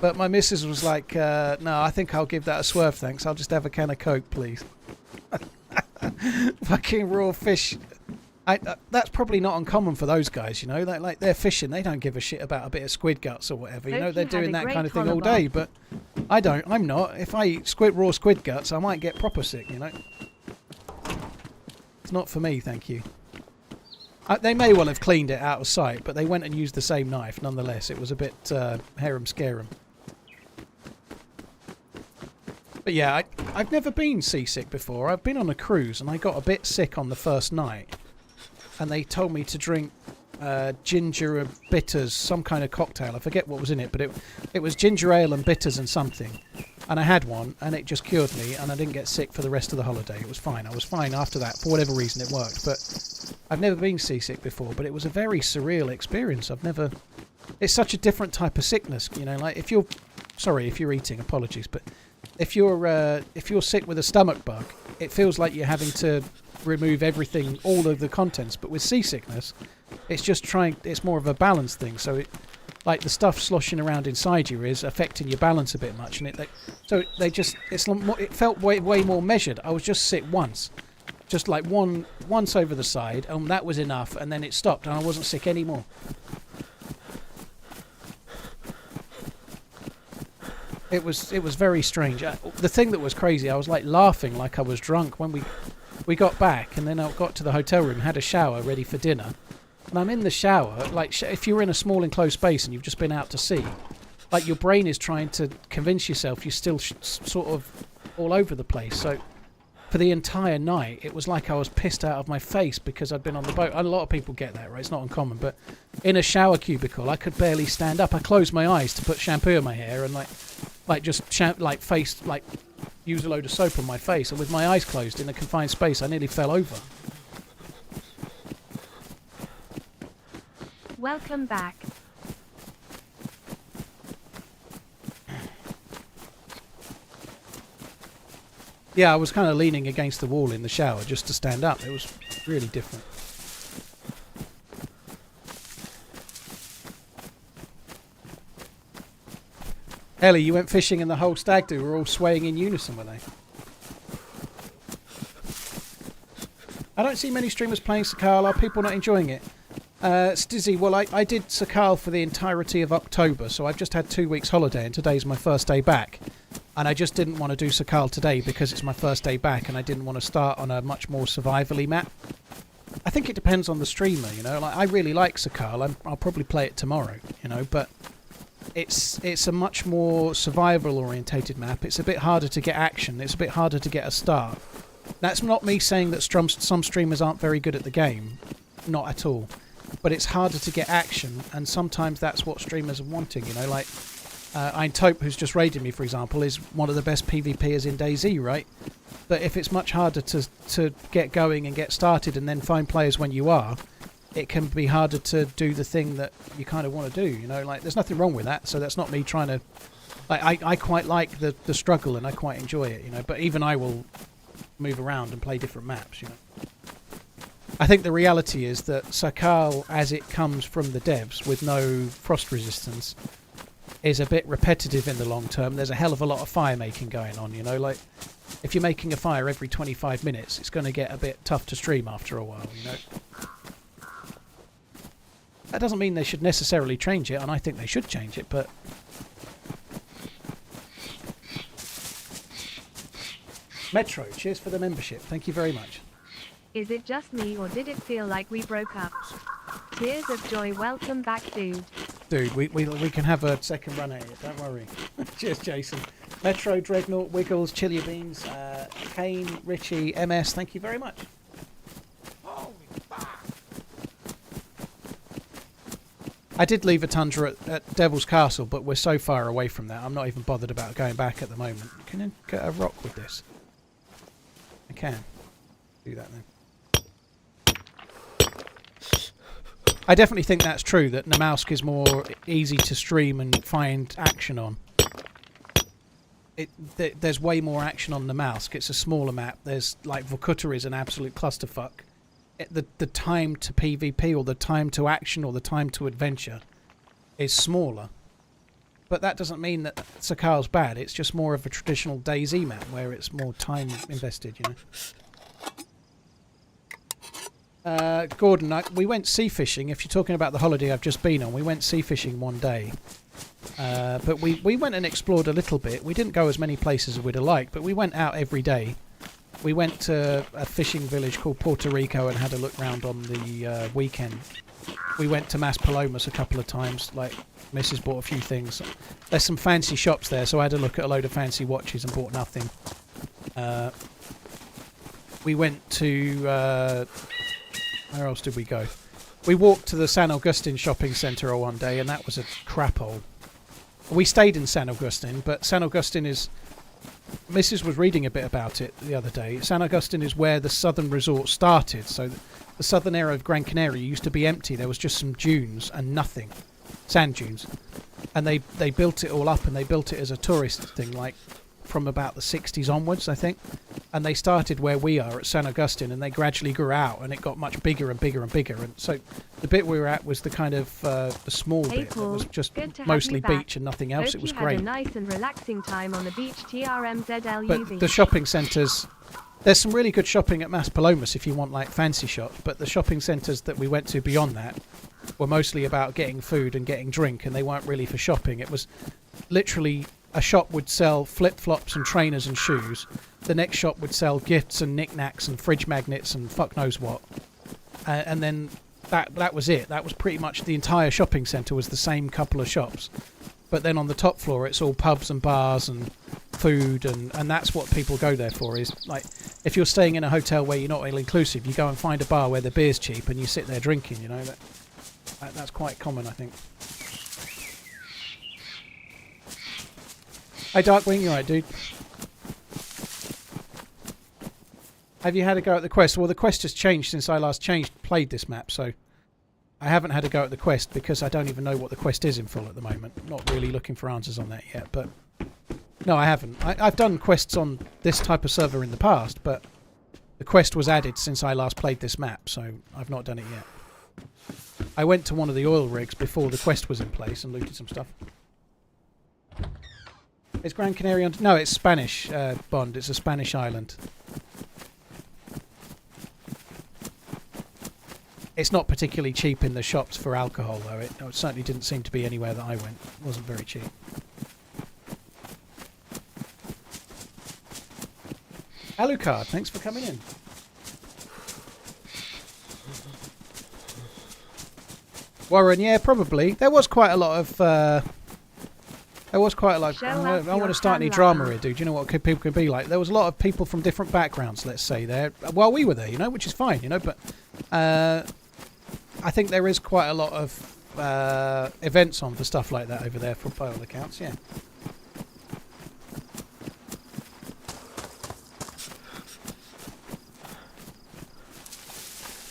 But my missus was like, "No, I think I'll give that a swerve, thanks. I'll just have a can of Coke, please." Fucking raw fish. That's probably not uncommon for those guys, you know. They're fishing, they don't give a shit about a bit of squid guts or whatever. You know, they're doing that kind of thing all day. But I don't. I'm not. If I eat raw squid guts, I might get proper sick. You know. It's not for me, thank you. They may well have cleaned it out of sight, but they went and used the same knife nonetheless. It was a bit harem-scarum. But yeah, I've never been seasick before. I've been on a cruise and I got a bit sick on the first night. And they told me to drink ginger and bitters, some kind of cocktail. I forget what was in it, but it was ginger ale and bitters and something. And I had one, and it just cured me, and I didn't get sick for the rest of the holiday. It was fine. I was fine after that. For whatever reason, it worked. But I've never been seasick before, but it was a very surreal experience. It's such a different type of sickness, you know. Like if you're eating, apologies, but if you're sick with a stomach bug, it feels like you're having to remove everything, all of the contents. But with seasickness, it's more of a balance thing. So like the stuff sloshing around inside you is affecting your balance a bit much, and it felt way more measured. I was just sick once, just like once over the side, and that was enough, and then it stopped, and I wasn't sick anymore. It was very strange. The thing that was crazy, I was like laughing like I was drunk when we got back, and then I got to the hotel room, had a shower ready for dinner, and I'm in the shower. Like if you're in a small enclosed space and you've just been out to sea, like your brain is trying to convince yourself you're still sort of all over the place. So for the entire night, it was like I was pissed out of my face because I'd been on the boat. A lot of people get that, right? It's not uncommon. But in a shower cubicle, I could barely stand up. I closed my eyes to put shampoo in my hair and use a load of soap on my face, and with my eyes closed in a confined space, I nearly fell over. Welcome back. Yeah, I was kind of leaning against the wall in the shower just to stand up. It was really different. Ellie, you went fishing and the whole stag do were all swaying in unison, were they? I don't see many streamers playing Sakal. Are people not enjoying it? Stizzy, well, I did Sakal for the entirety of October, so I've just had 2 weeks holiday, and today's my first day back. And I just didn't want to do Sakal today because it's my first day back, and I didn't want to start on a much more survival-y map. I think it depends on the streamer, you know. Like I really like Sakal. I'll probably play it tomorrow, you know, but it's a much more survival-orientated map. It's a bit harder to get action. It's a bit harder to get a start. That's not me saying that some streamers aren't very good at the game. Not at all. But it's harder to get action, and sometimes that's what streamers are wanting, you know, like Eintaupe, who's just raided me, for example, is one of the best PvPers in DayZ, right? But if it's much harder to get going and get started and then find players when you are, it can be harder to do the thing that you kind of want to do, you know, like there's nothing wrong with that, so that's not me trying to... Like, I quite like the struggle and I quite enjoy it, you know, but even I will move around and play different maps, you know. I think the reality is that Sakal, as it comes from the devs with no frost resistance, is a bit repetitive in the long term. There's a hell of a lot of fire making going on, you know, like if you're making a fire every 25 minutes, it's going to get a bit tough to stream after a while, you know. That doesn't mean they should necessarily change it, and I think they should change it, but... Metro, cheers for the membership. Thank you very much. Is it just me or did it feel like we broke up? Tears of joy, welcome back, dude. Dude, we can have a second run at it, don't worry. Cheers, Jason. Metro, Dreadnought, Wiggles, Chili Beans, Kane, Richie, MS, thank you very much. I did leave a Tundra at Devil's Castle, but we're so far away from that, I'm not even bothered about going back at the moment. Can I get a rock with this? I can. Do that then. I definitely think that's true, that Namausk is more easy to stream and find action on. There's way more action on Namausk. It's a smaller map. There's, like, Vorkuta is an absolute clusterfuck. The time to PvP or the time to action or the time to adventure is smaller. But that doesn't mean that Sakal's bad. It's just more of a traditional DayZ map where it's more time invested, you know. Gordon, we went sea fishing. If you're talking about the holiday I've just been on, we went sea fishing one day. But we went and explored a little bit. We didn't go as many places as we'd have liked, but we went out every day. We went to a fishing village called Puerto Rico and had a look round on the weekend. We went to Mas Palomas a couple of times. Like, Mrs. bought a few things. There's some fancy shops there, so I had a look at a load of fancy watches and bought nothing. We went to... where else did we go? We walked to the San Agustin shopping centre one day, and that was a crap hole. We stayed in San Agustin, but San Agustin is... Mrs. was reading a bit about it the other day. San Agustin is where the southern resort started, so the southern area of Gran Canaria used to be empty. There was just some dunes and nothing. Sand dunes. And they built it all up, and they built it as a tourist thing, like from about the 60s onwards, I think. And they started where we are at San Agustin, and they gradually grew out, and it got much bigger and bigger and bigger. And so the bit we were at was the kind of the small bit that was just mostly beach and nothing else. Hope it was you great. had a nice and relaxing time on the beach. TRMZ. But the shopping centres, there's some really good shopping at Mas Palomas if you want like fancy shops, but the shopping centres that we went to beyond that were mostly about getting food and getting drink, and they weren't really for shopping. It was literally a shop would sell flip-flops and trainers and shoes. The next shop would sell gifts and knickknacks and fridge magnets and fuck knows what. And then that was it. That was pretty much the entire shopping centre was the same couple of shops. But then on the top floor it's all pubs and bars and food, and that's what people go there for. Is like, if you're staying in a hotel where you're not all inclusive, you go and find a bar where the beer's cheap and you sit there drinking, you know. That's quite common, I think. Hey Darkwing, you alright, dude? Have you had a go at the quest? Well, the quest has changed since I last played this map, so I haven't had a go at the quest because I don't even know what the quest is in full at the moment. Not really looking for answers on that yet, but no, I haven't. I've done quests on this type of server in the past, but the quest was added since I last played this map, so I've not done it yet. I went to one of the oil rigs before the quest was in place and looted some stuff. Is Gran Canaria on... No, it's Spanish, Bond. It's a Spanish island. It's not particularly cheap in the shops for alcohol, though. It certainly didn't seem to be anywhere that I went. It wasn't very cheap. Alucard, thanks for coming in. Warren, yeah, probably. There was quite a lot of... There was quite a lot. Show I us don't want your to start any fun drama line. here, dude. You know what people can be like. There was a lot of people from different backgrounds, let's say, there while we were there, you know, which is fine, you know. But I think there is quite a lot of events on for stuff like that over there, by all accounts. Yeah.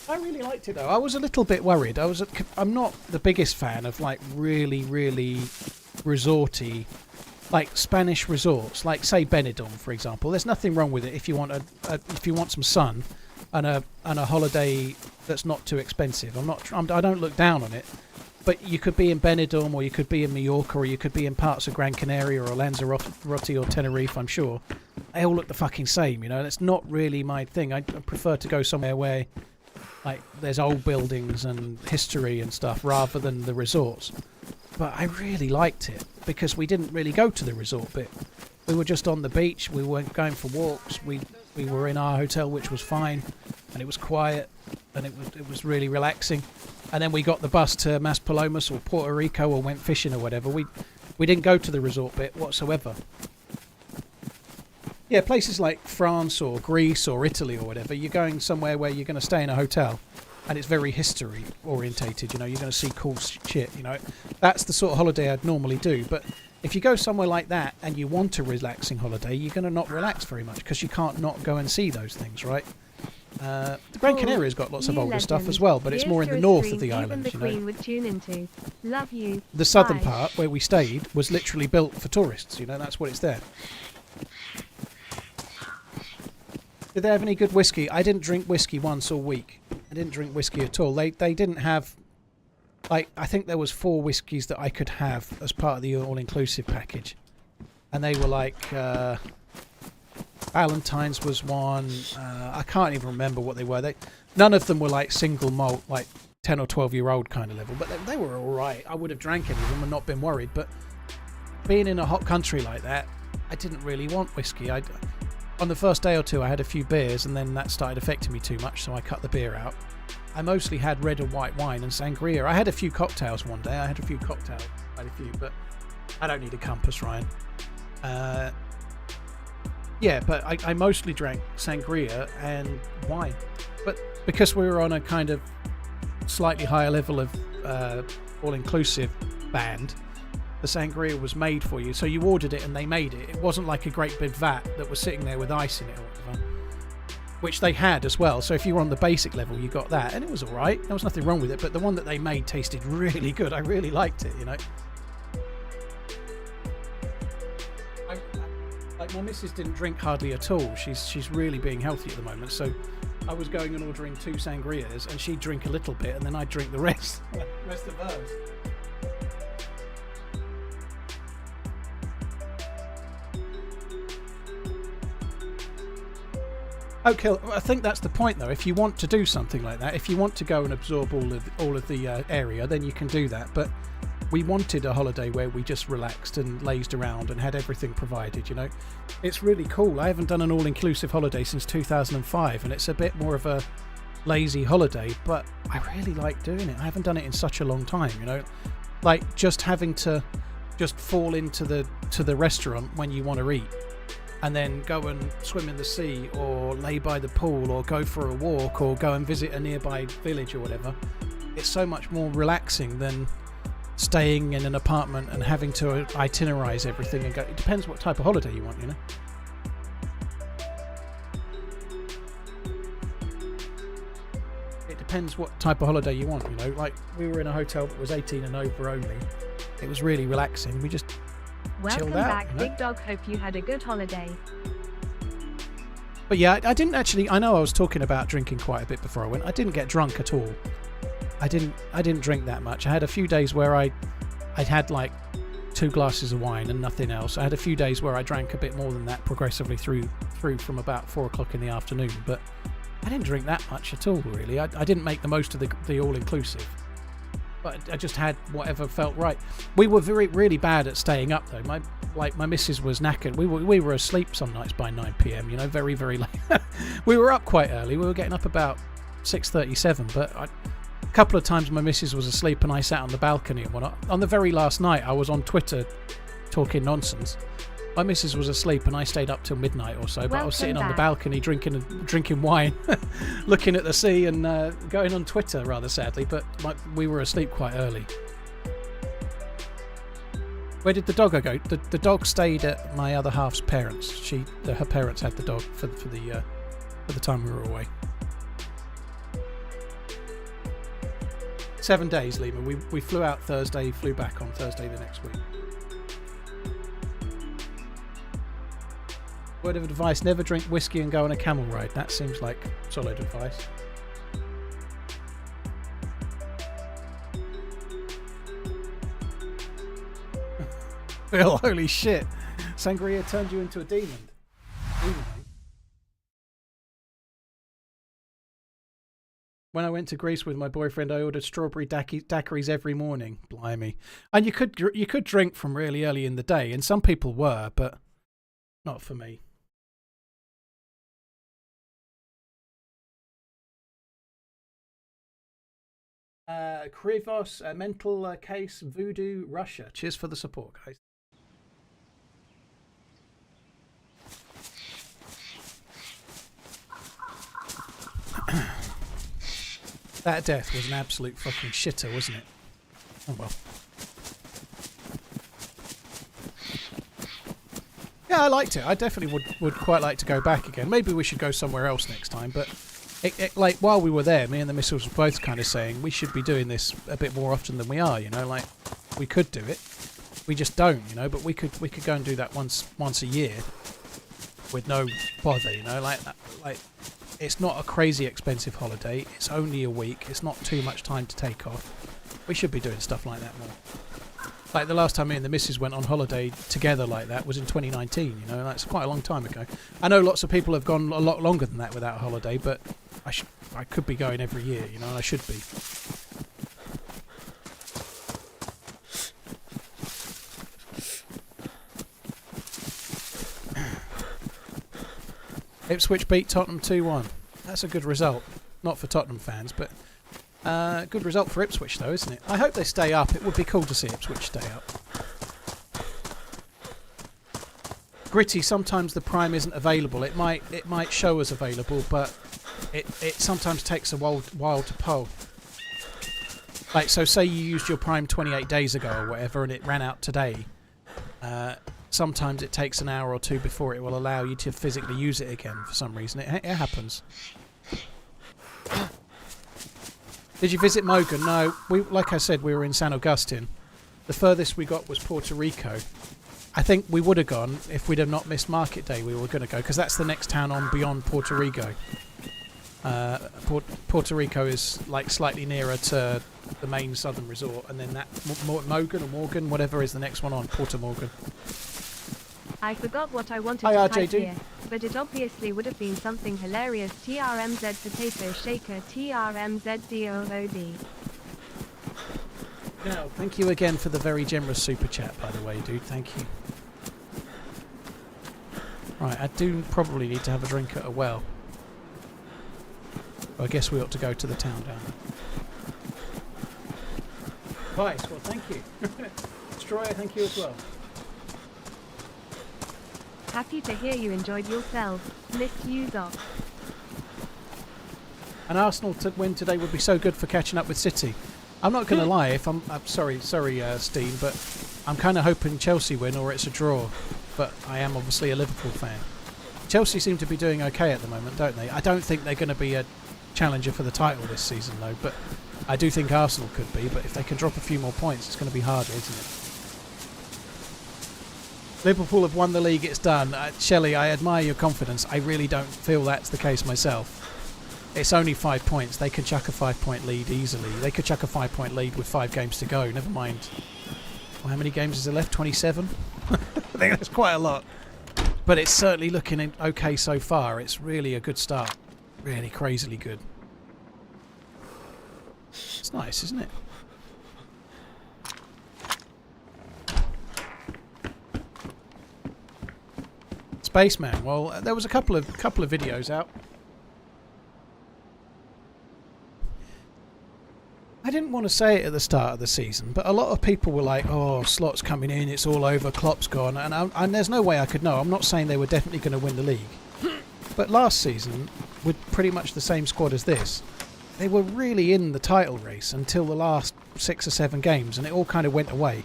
I really liked it though. I was a little bit worried. I'm not the biggest fan of like really resorty, like Spanish resorts, like say Benidorm for example. There's nothing wrong with it if you want if you want some sun and a holiday that's not too expensive. I don't look down on it, but you could be in Benidorm or you could be in Mallorca or you could be in parts of Gran Canaria or Lanzarote or Tenerife. I'm sure they all look the fucking same. You know, that's not really my thing. I prefer to go somewhere where like there's old buildings and history and stuff rather than the resorts. But I really liked it because we didn't really go to the resort bit. We were just on the beach. We weren't going for walks. We were in our hotel, which was fine, and it was quiet, and it was really relaxing. And then we got the bus to Maspalomas or Puerto Rico or went fishing or whatever. We didn't go to the resort bit whatsoever. Yeah, places like France or Greece or Italy or whatever, you're going somewhere where you're going to stay in a hotel and it's very history orientated, you know, you're going to see cool shit, you know. That's the sort of holiday I'd normally do. But if you go somewhere like that and you want a relaxing holiday, you're going to not relax very much because you can't not go and see those things, right? The Gran Canaria's got lots of older stuff as well, but it's more in the north of the island, you know. Would tune into. Love you. The southern Bye. part where we stayed was literally built for tourists, you know, that's what it's there. Did they have any good whiskey? I didn't drink whiskey once all week. I didn't drink whiskey at all. They didn't have, like, I think there was 4 whiskies that I could have as part of the all-inclusive package. And they were like, Valentine's was one. I can't even remember what they were. None of them were like single malt, like 10 or 12-year-old kind of level. But they were all right. I would have drank any of them and not been worried. But being in a hot country like that, I didn't really want whiskey. On the first day or two I had a few beers and then that started affecting me too much, so I cut the beer out. I mostly had red and white wine and sangria. I had a few cocktails one day. Quite a few, but I don't need a compass, Ryan. Yeah, but I mostly drank sangria and wine. But because we were on a kind of slightly higher level of all-inclusive band, the sangria was made for you, so you ordered it and they made it. It wasn't like a great big vat that was sitting there with ice in it or whatever, which they had as well. So if you were on the basic level, you got that, and it was all right. There was nothing wrong with it, but the one that they made tasted really good. I really liked it, you know. Like my missus didn't drink hardly at all. She's really being healthy at the moment, so I was going and ordering 2 sangrias, and she'd drink a little bit, and then I'd drink the rest of hers. Okay, I think that's the point though. If you want to do something like that, if you want to go and absorb all of the area, then you can do that. But we wanted a holiday where we just relaxed and lazed around and had everything provided, you know. It's really cool. I haven't done an all-inclusive holiday since 2005, and it's a bit more of a lazy holiday, but I really like doing it. I haven't done it in such a long time, you know. Like just having to just fall into the restaurant when you want to eat, and then go and swim in the sea or lay by the pool or go for a walk or go and visit a nearby village or whatever. It's so much more relaxing than staying in an apartment and having to itinerize everything and go. It depends what type of holiday you want, you know. It depends what type of holiday you want, you know. Like we were in a hotel that was 18 and over only. It was really relaxing. We just Welcome chilled out, back, you know? Big Dog. Hope you had a good holiday. But yeah, I didn't actually. I know I was talking about drinking quite a bit before I went. I didn't get drunk at all. I didn't drink that much. I had a few days where I'd had like 2 glasses of wine and nothing else. I had a few days where I drank a bit more than that progressively through from about 4 o'clock in the afternoon. But I didn't drink that much at all, really. I didn't make the most of the all-inclusive. But I just had whatever felt right. We were really bad at staying up though. My missus was knackered. We were asleep some nights by 9 p.m. You know, very late. We were up quite early. We were getting up about 6:37. But a couple of times my missus was asleep and I sat on the balcony and whatnot. On the very last night, I was on Twitter talking nonsense. My missus was asleep and I stayed up till midnight or so, but I was sitting on the balcony drinking wine, looking at the sea and going on Twitter rather sadly, but we were asleep quite early. Where did the dog go? The dog stayed at my other half's parents. Her parents had the dog for the time we were away. 7 days, Lima. We flew out Thursday, flew back on Thursday the next week. Word of advice, never drink whiskey and go on a camel ride. That seems like solid advice. Phil, holy shit. Sangria turned you into a demon. When I went to Greece with my boyfriend, I ordered strawberry daiquiris every morning. Blimey. And you could drink from really early in the day, and some people were, but not for me. Krivos, Mental Case, Voodoo, Russia. Cheers for the support, guys. That death was an absolute fucking shitter, wasn't it? Oh well. Yeah, I liked it. I definitely would quite like to go back again. Maybe we should go somewhere else next time, but like while we were there, me and the missiles were both kind of saying we should be doing this a bit more often than we are, you know, like we could do it. We just don't, you know, but we could go and do that once a year with no bother, you know, like it's not a crazy expensive holiday. It's only a week. It's not too much time to take off. We should be doing stuff like that more. Like the last time me and the missus went on holiday together like that was in 2019, you know, that's quite a long time ago. I know lots of people have gone a lot longer than that without a holiday, but I could be going every year, you know, and I should be. Ipswich beat Tottenham 2-1. That's a good result. Not for Tottenham fans, but good result for Ipswich though, isn't it? I hope they stay up. It would be cool to see Ipswich stay up. Gritty, sometimes the Prime isn't available. It might show us available, but it sometimes takes a while to poll. Like, so say you used your Prime 28 days ago or whatever and it ran out today. Sometimes it takes an hour or two before it will allow you to physically use it again for some reason. It happens. Did you visit Mogan? No. Like I said, we were in San Augustine. The furthest we got was Puerto Rico. I think we would have gone if we'd have not missed Market Day. We were going to go because that's the next town on beyond Puerto Rico. Puerto Rico is like slightly nearer to the main southern resort, and then that Mogan or Morgan, whatever is the next one on, Porto Morgan. I forgot what I wanted Hi, to RJD. type here, but it obviously would have been something hilarious. TRMZ potato shaker, TRMZ DOOD. Now, thank you again for the very generous super chat, by the way, dude. Thank you. Right, I do probably need to have a drink at a well. I guess we ought to go to the town down there. Vice, well, thank you. Destroyer, thank you as well. Happy to hear you enjoyed yourselves. Missed you, Doc. An Arsenal win today would be so good for catching up with City. I'm not going to lie. If I'm sorry, Steen, but I'm kind of hoping Chelsea win or it's a draw. But I am obviously a Liverpool fan. Chelsea seem to be doing okay at the moment, don't they? I don't think they're going to be a challenger for the title this season, though. But I do think Arsenal could be. But if they can drop a few more points, it's going to be harder, isn't it? Liverpool have won the league, it's done. Shelley, I admire your confidence. I really don't feel that's the case myself. It's only 5 points. They could chuck a 5-point lead easily. They could chuck a 5-point lead with 5 games to go. Never mind. Well, how many games is there left? 27? I think that's quite a lot. But it's certainly looking okay so far. It's really a good start. Really crazily good. It's nice, isn't it? Spaceman. Well, there was a couple of videos out. want to say it at the start of the season, but a lot of people were like, oh, Slot's coming in, it's all over, Klopp's gone, and there's no way I could know. I'm not saying they were definitely going to win the league. But last season, with pretty much the same squad as this, they were really in the title race until the last 6 or 7 games, and it all kind of went away.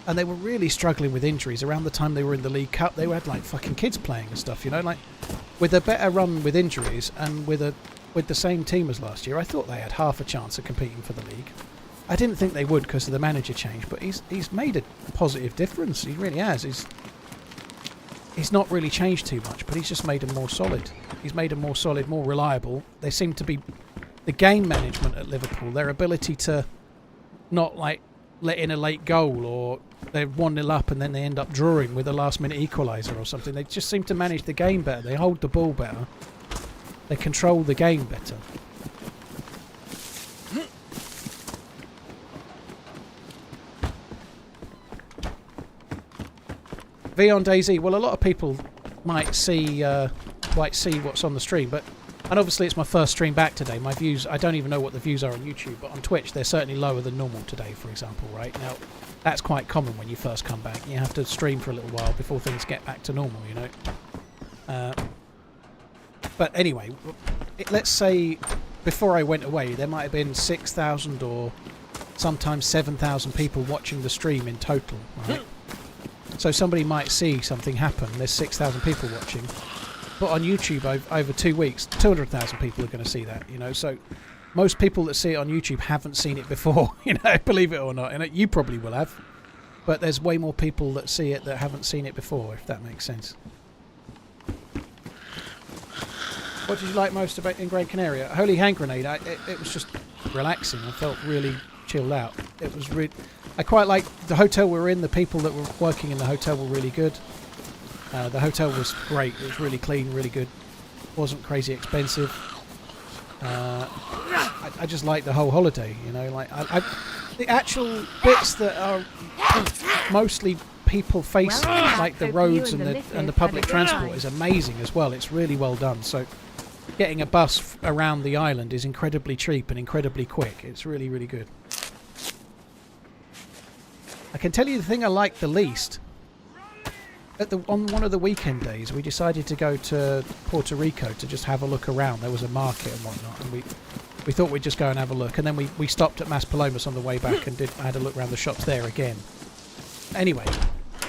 And they were really struggling with injuries. Around the time they were in the League Cup, they had like fucking kids playing and stuff, you know, like with a better run with injuries and with the same team as last year, I thought they had half a chance of competing for the league. I didn't think they would because of the manager change, but he's made a positive difference. He really has. He's not really changed too much, but he's just made them more solid. He's made them more solid, more reliable. They seem to be the game management at Liverpool, their ability to not like let in a late goal, or they're 1-0 up and then they end up drawing with a last-minute equaliser or something. They just seem to manage the game better. They hold the ball better. They control the game better. V on DayZ. Well, a lot of people might see what's on the stream, and obviously it's my first stream back today. My views, I don't even know what the views are on YouTube, but on Twitch they're certainly lower than normal today, for example, right? Now, that's quite common when you first come back. You have to stream for a little while before things get back to normal, you know. But anyway, let's say before I went away, there might have been 6,000 or sometimes 7,000 people watching the stream in total, right? So somebody might see something happen. There's 6,000 people watching. But on YouTube, over 2 weeks, 200,000 people are going to see that, you know. So most people that see it on YouTube haven't seen it before, you know, believe it or not. And you probably will have. But there's way more people that see it that haven't seen it before, if that makes sense. What did you like most about in Gran Canaria? Holy Hand Grenade, it was just relaxing. I felt really chilled out. It was I quite liked the hotel we were in. The people that were working in the hotel were really good. The hotel was great. It was really clean, really good. Wasn't crazy expensive. I just liked the whole holiday, you know. Like the actual bits that are mostly people facing, like the roads and the public transport, is amazing as well. It's really well done. So getting a bus around the island is incredibly cheap and incredibly quick. It's really, really good. I can tell you the thing I liked the least. On one of the weekend days, we decided to go to Puerto Rico to just have a look around. There was a market and whatnot, and we thought we'd just go and have a look. And then we stopped at Maspalomas on the way back and had a look around the shops there again. Anyway,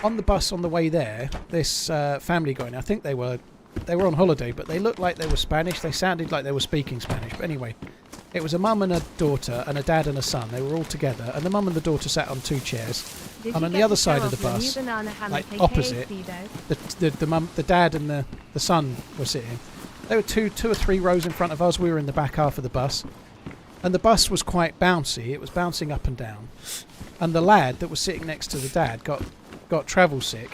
on the bus on the way there, this family got in. I think they were on holiday, but they looked like they were Spanish. They sounded like they were speaking Spanish. But anyway, it was a mum and a daughter and a dad and a son. They were all together, and the mum and the daughter sat on 2 chairs. And on the other side of the bus, like opposite, the dad and the son were sitting. There were two or three rows in front of us. We were in the back half of the bus, and the bus was quite bouncy. It was bouncing up and down, and the lad that was sitting next to the dad got travel sick.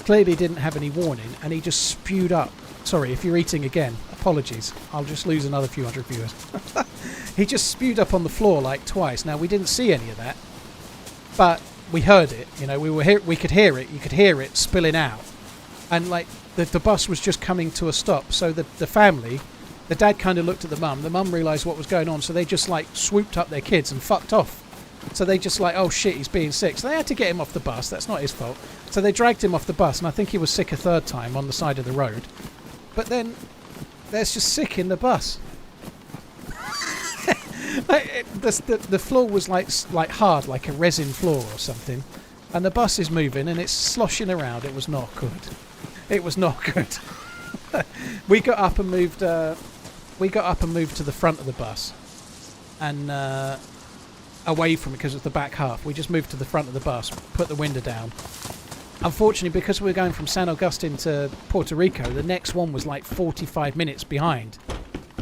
Clearly didn't have any warning, and he just spewed up. Sorry if you're eating again. Apologies. I'll just lose another few hundred viewers. He just spewed up on the floor like twice. Now we didn't see any of that, but we heard it. You know, we could hear it. You could hear it spilling out, and like the bus was just coming to a stop. So the family, the dad kind of looked at the mum. The mum realised what was going on, so they just like swooped up their kids and fucked off. So they just like, oh shit, he's being sick. So they had to get him off the bus. That's not his fault. So they dragged him off the bus, and I think he was sick a third time on the side of the road. But then there's just sick in the bus. The floor was like hard, like a resin floor or something, and the bus is moving and it's sloshing around. It was not good. It was not good. We got up and moved. We got up and moved to the front of the bus, and away from it because it's the back half. We just moved to the front of the bus, put the window down. Unfortunately, because we were going from San Agustin to Puerto Rico, the next one was like 45 minutes behind.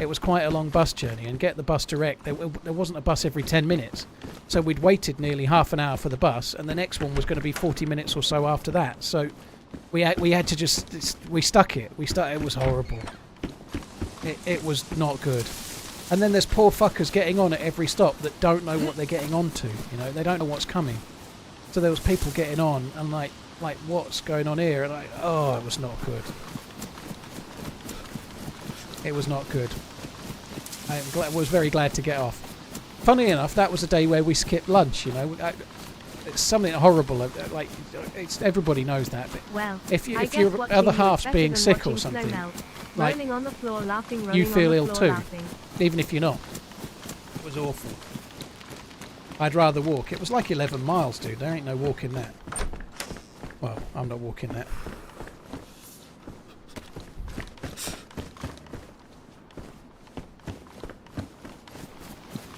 It was quite a long bus journey, and get the bus direct, there wasn't a bus every 10 minutes. So we'd waited nearly half an hour for the bus, and the next one was going to be 40 minutes or so after that. So we had to we stuck it. It was horrible. It was not good. And then there's poor fuckers getting on at every stop that don't know what they're getting onto. You know, they don't know what's coming. So there was people getting on and like what's going on here? And it was not good. It was not good. I was very glad to get off. funny enough, that was a day where we skipped lunch. You know, it's something horrible. Like, everybody knows that. But Well, if I guess your watching other you is half's better being than sick or watching snow something, melt. like, Rolling on the floor laughing, you rolling feel on the ill floor too, laughing. even if you're not. It was awful. I'd rather walk. It was like 11 miles, dude. There ain't no walking that. Well, I'm not walking that.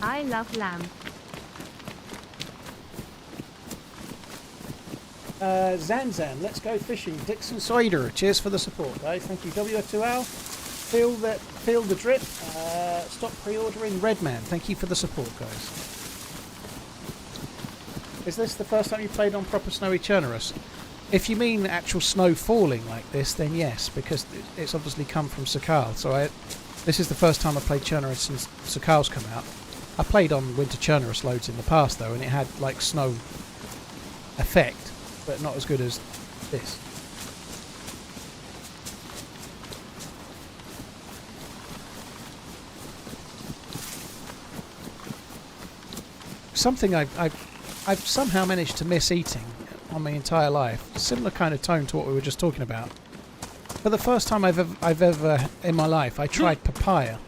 I love lamb. Zanzan, let's go fishing. Dixon Cider, cheers for the support, guys. Thank you. WF2L, feel the drip. Stop pre-ordering Redman. Thank you for the support, guys. Is this the first time you played on proper snowy Chernarus? If you mean actual snow falling like this, then yes, because it's obviously come from Sakal. So this is the first time I played Chernarus since Sakal's come out. I played on winter Chernarus loads in the past though, and it had like snow effect, but not as good as this. Something I've somehow managed to miss eating on my entire life. Similar kind of tone to what we were just talking about. For the first time I've ever in my life, I tried papaya.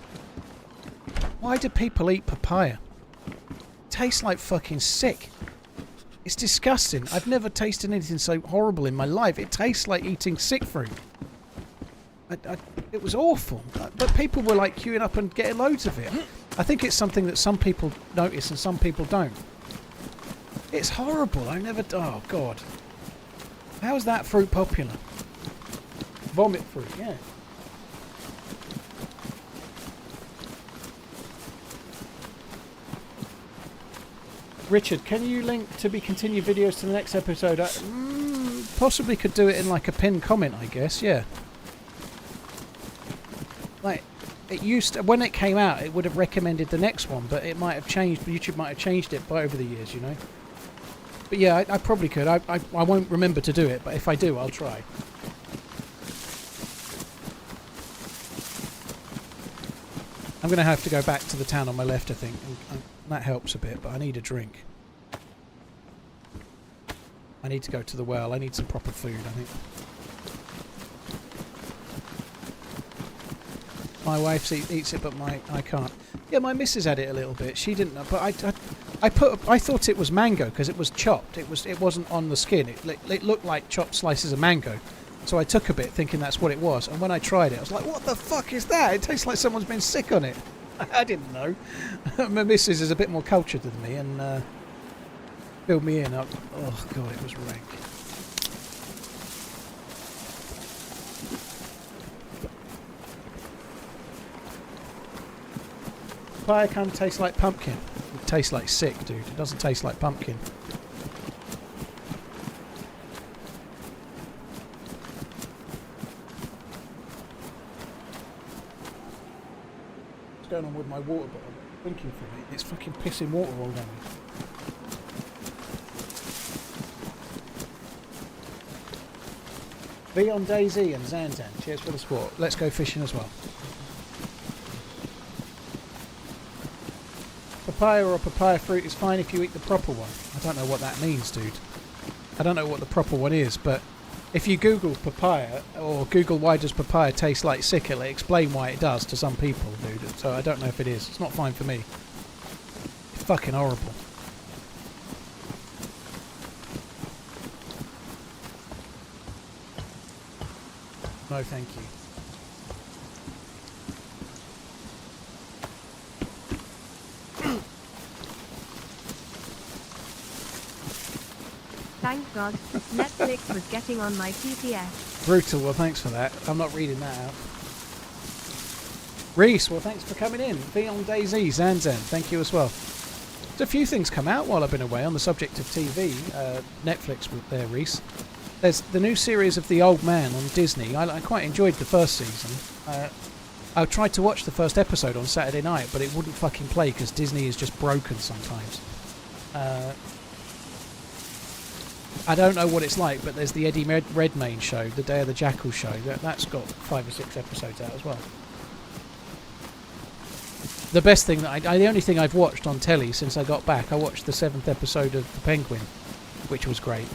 Why do people eat papaya? Tastes like fucking sick. It's disgusting. I've never tasted anything so horrible in my life. It tastes like eating sick fruit. It was awful. But people were like queuing up and getting loads of it. I think it's something that some people notice and some people don't. It's horrible. I never... Oh, God. How is that fruit popular? Vomit fruit, yeah. Richard, can you link to be continued videos to the next episode? I possibly could do it in like a pinned comment, I guess, yeah. Like, it used to, when it came out, it would have recommended the next one, but it might have changed, YouTube might have changed it by over the years, you know. But yeah, I probably could. I won't remember to do it, but if I do, I'll try. I'm going to have to go back to the town on my left, I think. And that helps a bit, but I need a drink. I need to go to the well. I need some proper food, I think. My wife eats it, but I can't. Yeah, my missus had it a little bit. She didn't, but I thought it was mango because it was chopped. It wasn't on the skin. It looked like chopped slices of mango. So I took a bit thinking that's what it was, and when I tried it I was like, what the fuck is that? It tastes like someone's been sick on it. I didn't know. My missus is a bit more cultured than me and filled me in. Oh God, it was rank. Papaya kind of tastes like pumpkin. It tastes like sick, dude. It doesn't taste like pumpkin. What's going on with my water bottle? Drinking from it. It's fucking pissing water all down me. Be on DayZ and Zanzan. Cheers for the sport. Let's go fishing as well. Papaya or papaya fruit is fine if you eat the proper one. I don't know what that means, dude. I don't know what the proper one is, but if you Google papaya or Google why does papaya taste like sick, it'll explain why it does to some people, dude. So I don't know if it is. It's not fine for me. It's fucking horrible. No, thank you. Thank God, Netflix was getting on my PPS. Brutal, well thanks for that. I'm not reading that out. Reese, well thanks for coming in. Be on DayZ, Zanzan, thank you as well. There's a few things come out while I've been away on the subject of TV. Netflix there, Reese. There's the new series of The Old Man on Disney. I quite enjoyed the first season. I tried to watch the first episode on Saturday night, but it wouldn't fucking play because Disney is just broken sometimes. I don't know what it's like, but there's the Eddie Redmayne show, the Day of the Jackal show. That's got 5 or 6 episodes out as well. The best thing that the only thing I've watched on telly since I got back, I watched the 7th episode of The Penguin, which was great.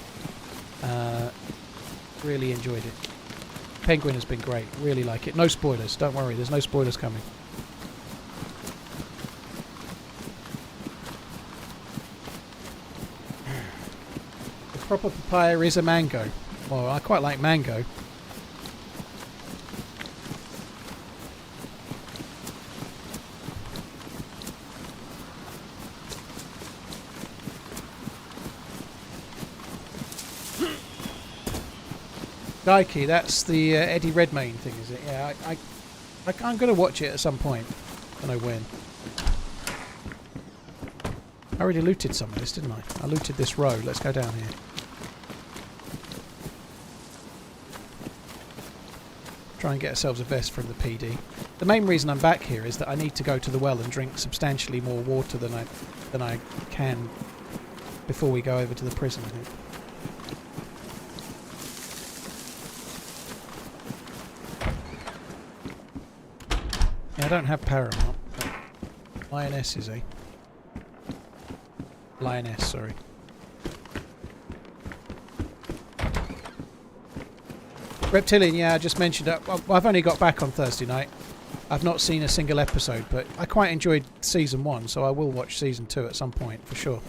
Really enjoyed it. Penguin has been great. Really like it. No spoilers. Don't worry. There's no spoilers coming. The proper papaya is a mango. Well, I quite like mango. Daiki, that's the Eddie Redmayne thing, is it? Yeah, I'm going to watch it at some point. I don't know when. I already looted some of this, didn't I? I looted this row. Let's go down here. Try and get ourselves a vest from the PD. The main reason I'm back here is that I need to go to the well and drink substantially more water than I can before we go over to the prison, I think. I don't have Paramount. Lioness is a Lioness, sorry. Reptilian, yeah, I just mentioned it. Well, I've only got back on Thursday night. I've not seen a single episode, but I quite enjoyed season 1, so I will watch season 2 at some point for sure.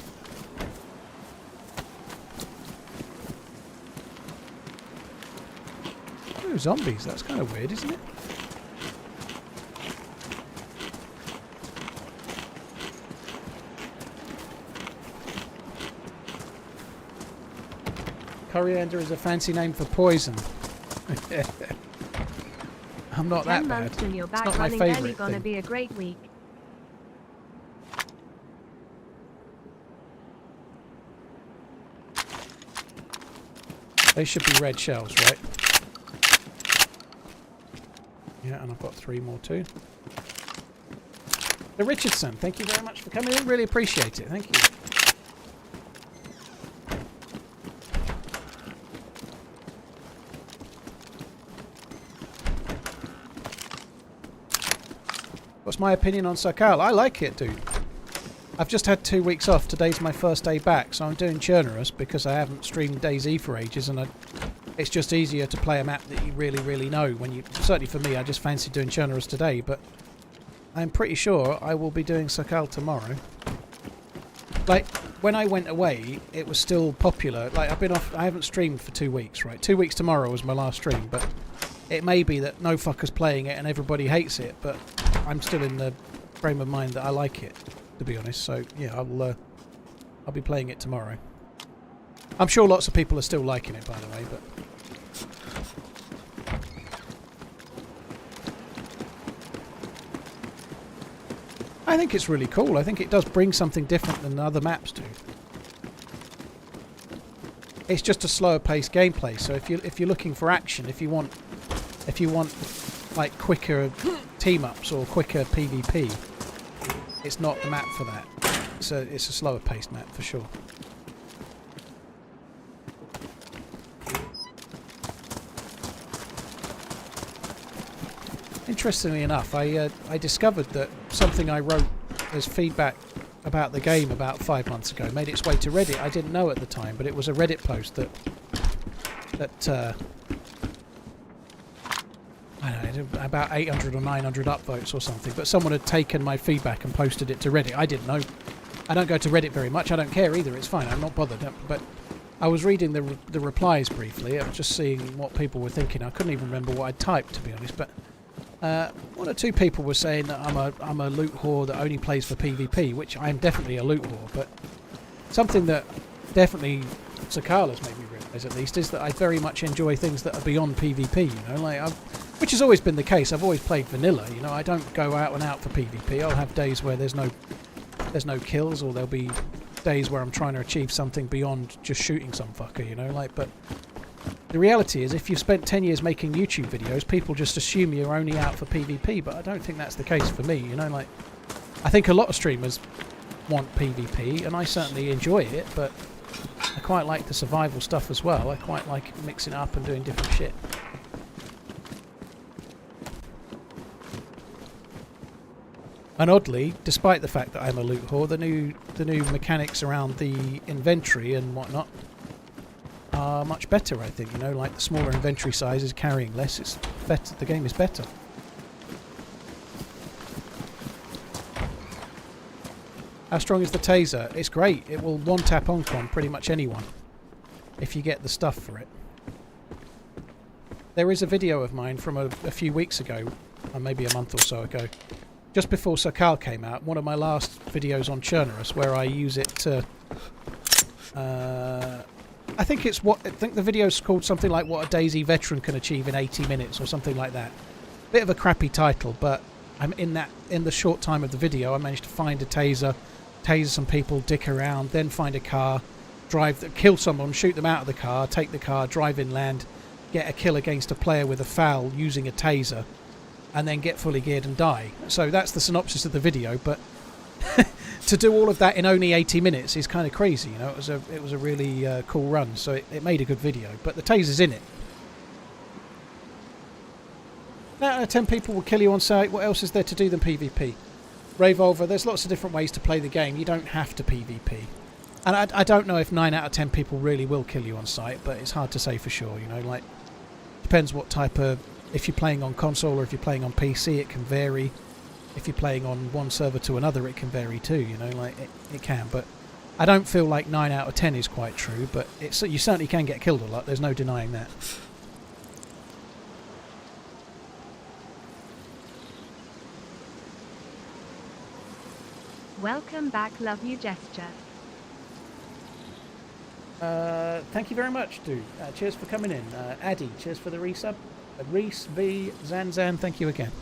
Oh, zombies, that's kind of weird, isn't it? Coriander is a fancy name for poison. I'm not 10 that bad. months and you're It's back not my running early, favourite gonna thing. be a great week. They should be red shells, right? Yeah, and I've got 3 more too. The Richardson, thank you very much for coming in. Really appreciate it. Thank you. What's my opinion on Sakal? I like it, dude. I've just had 2 weeks off. Today's my first day back, so I'm doing Chernarus because I haven't streamed DayZ for ages, and it's just easier to play a map that you really, really know. Certainly for me, I just fancy doing Chernarus today, but I'm pretty sure I will be doing Sakal tomorrow. Like, when I went away, it was still popular. Like, I've been off. I haven't streamed for 2 weeks, right? 2 weeks tomorrow was my last stream, but it may be that no fucker's playing it and everybody hates it, but I'm still in the frame of mind that I like it, to be honest. So yeah, I'll be playing it tomorrow. I'm sure lots of people are still liking it, by the way, but I think it's really cool. I think it does bring something different than other maps do. It's just a slower paced gameplay. So if you're looking for action, if you want like quicker team ups or quicker PvP, it's not the map for that. It's a slower paced map for sure. Interestingly enough, I discovered that something I wrote as feedback about the game about 5 months ago made its way to Reddit. I didn't know at the time, but it was a Reddit post that I don't know, about 800 or 900 upvotes or something, but someone had taken my feedback and posted it to Reddit. I didn't know. I don't go to Reddit very much. I don't care either. It's fine. I'm not bothered. But I was reading the replies briefly. I was just seeing what people were thinking. I couldn't even remember what I typed, to be honest. But 1 or 2 people were saying that I'm a loot whore that only plays for PvP, which I am definitely a loot whore. But something that definitely Sakala's made me realise, at least, is that I very much enjoy things that are beyond PvP. You know, like which has always been the case. I've always played vanilla. You know, I don't go out and out for PvP. I'll have days where there's no kills, or there'll be days where I'm trying to achieve something beyond just shooting some fucker. You know, like but. The reality is, if you've spent 10 years making YouTube videos, people just assume you're only out for PvP, but I don't think that's the case for me, you know, like, I think a lot of streamers want PvP, and I certainly enjoy it, but I quite like the survival stuff as well. I quite like mixing it up and doing different shit. And oddly, despite the fact that I'm a loot whore, the new mechanics around the inventory and whatnot are much better, I think. You know, like the smaller inventory size is carrying less. It's better. The game is better. How strong is the taser? It's great. It will one-tap on pretty much anyone if you get the stuff for it. There is a video of mine from a few weeks ago, or maybe a month or so ago, just before Sakal came out, one of my last videos on Chernarus, where I use it to... I think the video's called something like What a DayZ Veteran Can Achieve in 80 Minutes, or something like that. Bit of a crappy title, but I'm in the short time of the video, I managed to find a taser some people, dick around, then find a car, kill someone, shoot them out of the car, take the car, drive inland, get a kill against a player with a foul using a taser, and then get fully geared and die. So that's the synopsis of the video, but to do all of that in only 80 minutes is kind of crazy, you know. It was a really cool run, so it made a good video, but the taser's in it. 9 out of 10 people will kill you on sight. What else is there to do than PvP? Revolver, there's lots of different ways to play the game. You don't have to PvP. And I don't know if 9 out of 10 people really will kill you on sight, but it's hard to say for sure, you know. Like, depends what type of... If you're playing on console or if you're playing on PC, it can vary. If you're playing on one server to another, it can vary too, you know. Like, it can, but I don't feel like 9 out of 10 is quite true, but you certainly can get killed a lot. There's no denying that. Welcome back, love you gesture. Thank you very much, dude. Cheers for coming in. Addy, cheers for the resub. Reese V. Zanzan, thank you again.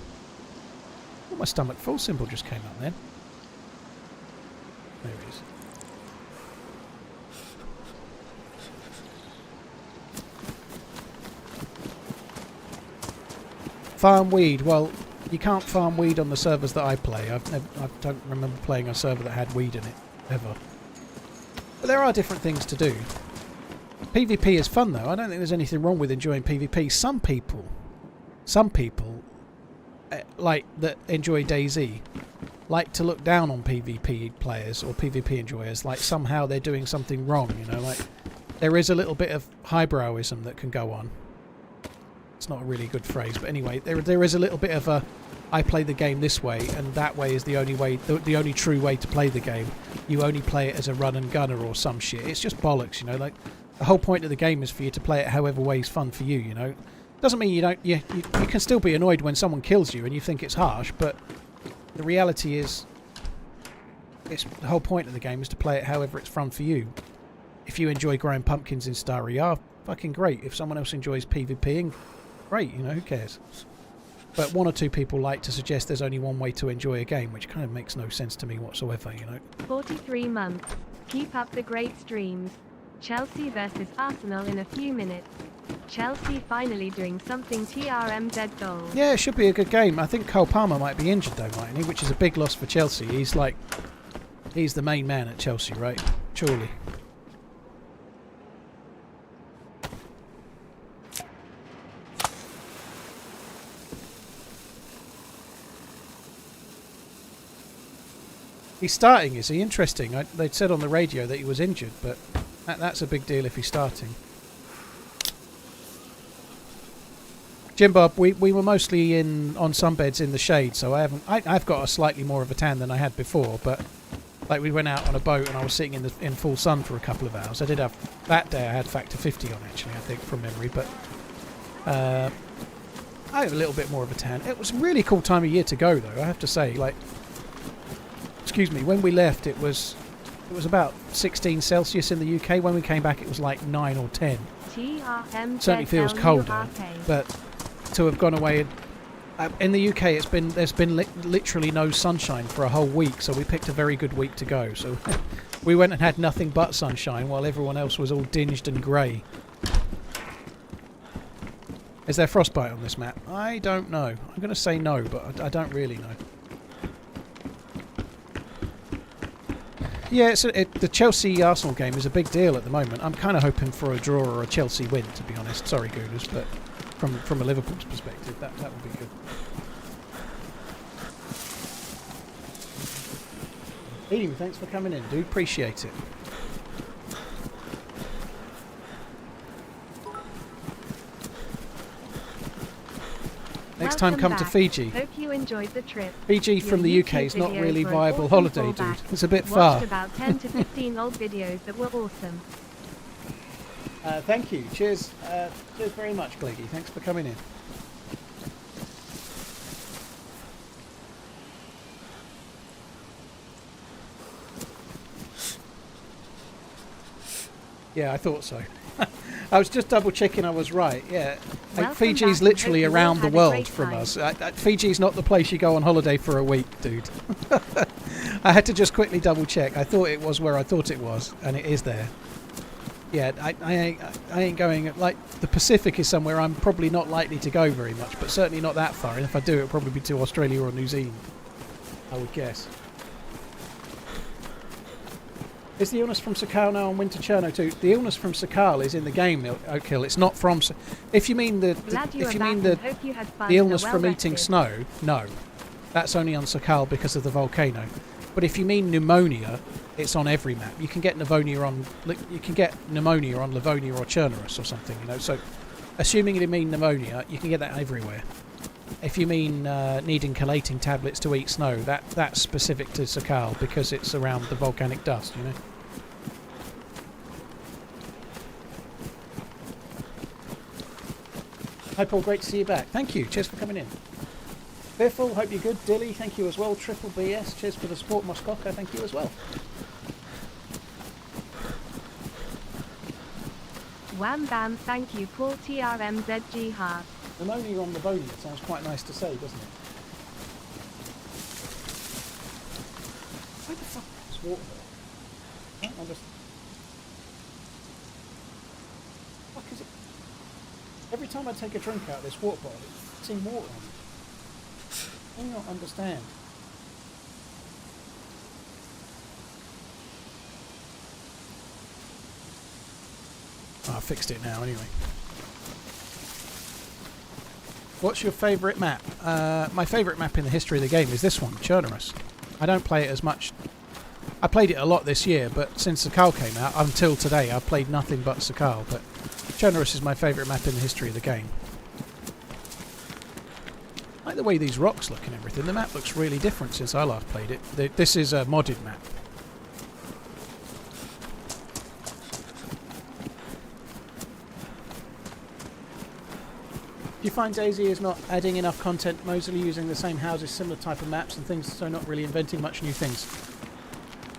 Oh, my stomach full symbol just came up then. There it is. Farm weed. Well, you can't farm weed on the servers that I play. I don't remember playing a server that had weed in it, ever. But there are different things to do. PvP is fun, though. I don't think there's anything wrong with enjoying PvP. Some people like that enjoy DayZ like to look down on PvP players or PvP enjoyers, like somehow they're doing something wrong, you know. Like, there is a little bit of highbrowism that can go on. It's not a really good phrase, but anyway, there is a little bit of a I play the game this way and that way is the only way, the only true way to play the game. You only play it as a run and gunner or some shit. It's just bollocks, you know. Like, the whole point of the game is for you to play it however way is fun for you, you know. Doesn't mean you don't... You can still be annoyed when someone kills you and you think it's harsh, but the reality is... the whole point of the game is to play it however it's fun for you. If you enjoy growing pumpkins in Star ER, fucking great. If someone else enjoys PvPing, great, you know, who cares? But one or two people like to suggest there's only one way to enjoy a game, which kind of makes no sense to me whatsoever, you know. 43 months. Keep up the great streams. Chelsea versus Arsenal in a few minutes. Chelsea finally doing something TRMZ goals. Yeah, it should be a good game. I think Cole Palmer might be injured though, mightn't he? Which is a big loss for Chelsea. He's the main man at Chelsea, right? Surely. He's starting, is he? Interesting. They'd said on the radio that he was injured, but that's a big deal if he's starting. Jim Bob, we were mostly on sunbeds in the shade, so I've got a slightly more of a tan than I had before, but like we went out on a boat and I was sitting in full sun for a couple of hours. I did have, that day I had factor 50 on actually, I think, from memory, but I have a little bit more of a tan. It was a really cool time of year to go though, I have to say. Like, excuse me, when we left it was about 16 Celsius in the UK. When we came back it was like 9 or 10. TRMZ Certainly feels colder, but to have gone away in the UK there's been literally no sunshine for a whole week, so we picked a very good week to go. So we went and had nothing but sunshine while everyone else was all dinged and grey. Is there frostbite on this map? I don't know. I'm going to say no, but I don't really know. Yeah, the Chelsea-Arsenal game is a big deal at the moment. I'm kind of hoping for a draw or a Chelsea win, to be honest. Sorry, Gooners, but from a Liverpool's perspective, that would be good. Ian, thanks for coming in, dude. Appreciate it. Next time, come to Fiji. Hope you enjoyed the trip. Fiji from the UK is not really a viable holiday, dude. It's a bit far. Watched about 10 to 15 old videos that were awesome. Thank you. Cheers. Cheers very much, Gleggy. Thanks for coming in. Yeah, I thought so. I was just double checking I was right. Yeah, Fiji's literally around the world from us. Fiji's not the place you go on holiday for a week, dude. I had to just quickly double check. I thought it was where I thought it was, and it is there. Yeah, I ain't going. Like, the Pacific is somewhere I'm probably not likely to go very much, but certainly not that far. And if I do, it'll probably be to Australia or New Zealand, I would guess. Is the illness from Sakal now on Winter Cherno too? The illness from Sakal is in the game, Oakhill. It's not from. If you mean the illness from eating snow, no, that's only on Sakal because of the volcano. But if you mean pneumonia, it's on every map. You can get pneumonia on Livonia or Chernarus or something, you know. So, assuming you mean pneumonia, you can get that everywhere. If you mean needing chelating tablets to eat snow, that's specific to Sakal because it's around the volcanic dust, you know. Hi Paul, great to see you back. Thank you, cheers for coming in. Fearful, hope you're good. Dilly, thank you as well. Triple BS, cheers for the support. Moscoco, thank you as well. Wham bam, thank you Paul. TRMZ hard. Pneumonia on Livonia sounds quite nice to say, doesn't it? Where the fuck is water there? I just... What is it? Every time I take a drink out of this water bottle, it's in water on it. I do not understand. Oh, I fixed it now anyway. What's your favourite map? My favourite map in the history of the game is this one, Chernarus. I don't play it as much. I played it a lot this year, but since Sakal came out, until today, I've played nothing but Sakal. But Chernarus is my favourite map in the history of the game. I like the way these rocks look and everything. The map looks really different since I last played it. This is a modded map. Do you find DayZ is not adding enough content, mostly using the same houses, similar type of maps and things, so not really inventing much new things?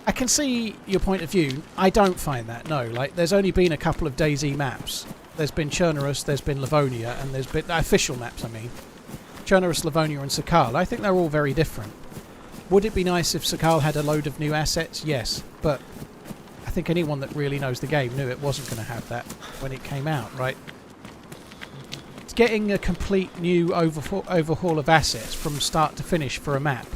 I can see your point of view. I don't find that, no. Like, there's only been a couple of DayZ maps. There's been Chernarus, there's been Livonia, and there's been official maps, I mean. Chernarus, Livonia and Sakal. I think they're all very different. Would it be nice if Sakal had a load of new assets? Yes, but I think anyone that really knows the game knew it wasn't going to have that when it came out, right? Getting a complete new overhaul of assets from start to finish for a map,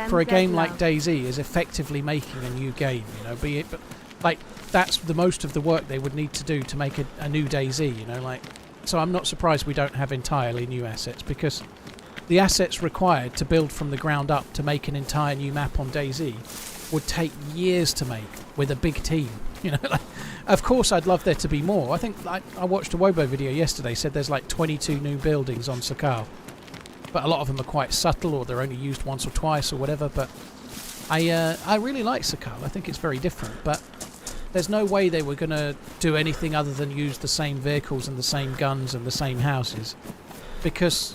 for a game like DayZ, is effectively making a new game, you know, but like, that's the most of the work they would need to do to make a new DayZ, you know, like, so I'm not surprised we don't have entirely new assets, because the assets required to build from the ground up to make an entire new map on DayZ would take years to make with a big team, you know. Like, of course I'd love there to be more. I think I watched a Wobo video yesterday, said there's like 22 new buildings on Sakal, but a lot of them are quite subtle, or they're only used once or twice or whatever. But I really like Sakal. I think it's very different, but there's no way they were going to do anything other than use the same vehicles and the same guns and the same houses, because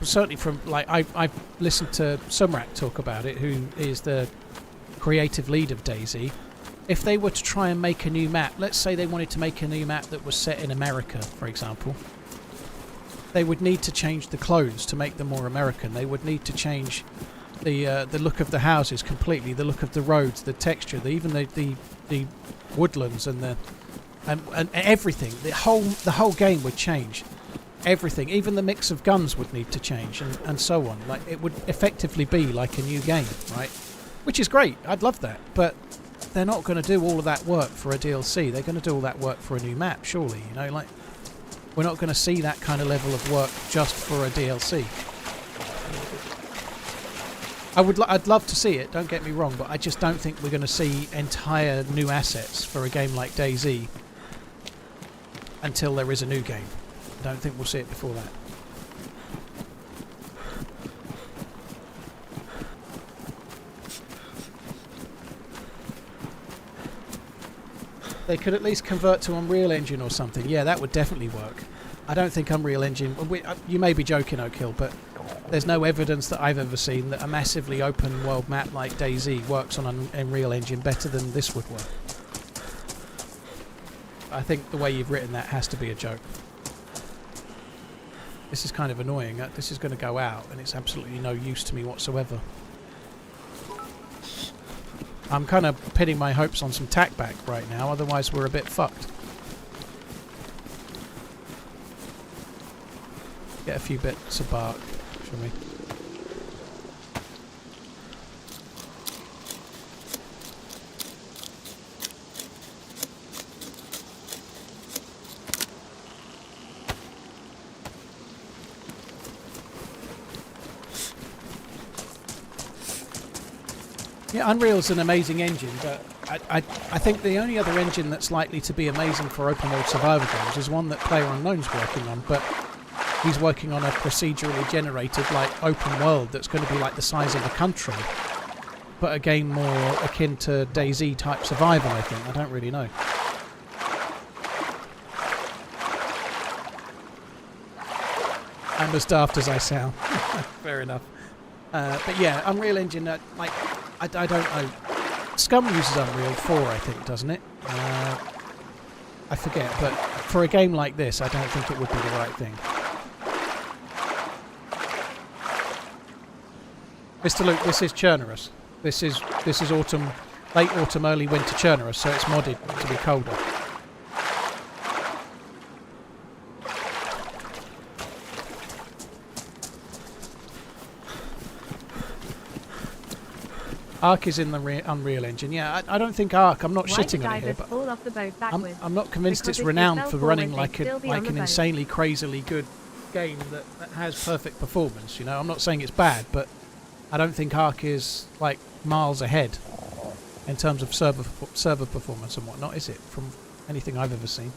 certainly from, like, I've listened to Sumrak talk about it, who is the creative lead of DayZ. If they were to try and make a new map, let's say they wanted to make a new map that was set in America, for example, they would need to change the clothes to make them more American. They would need to change the look of the houses completely, the look of the roads, the texture, even the woodlands and and everything. The whole game would change. Everything, even the mix of guns would need to change, and so on. Like, it would effectively be like a new game, right? Which is great. I'd love that, but they're not going to do all of that work for a DLC. They're going to do all that work for a new map, surely. You know, like, we're not going to see that kind of level of work just for a DLC. I'd love to see it, don't get me wrong, but I just don't think we're going to see entire new assets for a game like DayZ until there is a new game. I don't think we'll see it before that. They could at least convert to Unreal Engine or something. Yeah, that would definitely work. I don't think Unreal Engine... you may be joking, O'Kill, but there's no evidence that I've ever seen that a massively open world map like DayZ works on an Unreal Engine better than this would work. I think the way you've written that has to be a joke. This is kind of annoying. This is going to go out and it's absolutely no use to me whatsoever. I'm kind of pinning my hopes on some tack back right now, otherwise we're a bit fucked. Get a few bits of bark, shall we? Yeah, Unreal's an amazing engine, but I think the only other engine that's likely to be amazing for open world survival games is one that PlayerUnknown's working on, but he's working on a procedurally generated, like, open world that's going to be like the size of the country, but a game more akin to DayZ type survival, I think. I don't really know. I'm as daft as I sound. Fair enough. But yeah, Unreal Engine, like, I don't know. Scum uses Unreal 4, I think, doesn't it? I forget, but for a game like this, I don't think it would be the right thing. Mr. Luke, this is Chernarus. This is autumn, late autumn, early winter Chernarus, so it's modded to be colder. Ark is in the Unreal Engine. Yeah, I don't think Ark. I'm not shitting on it here, but fall off the boat I'm not convinced it's renowned for running like an insanely, crazily good game that has perfect performance. You know, I'm not saying it's bad, but I don't think Ark is like miles ahead in terms of server performance and whatnot, is it? From anything I've ever seen.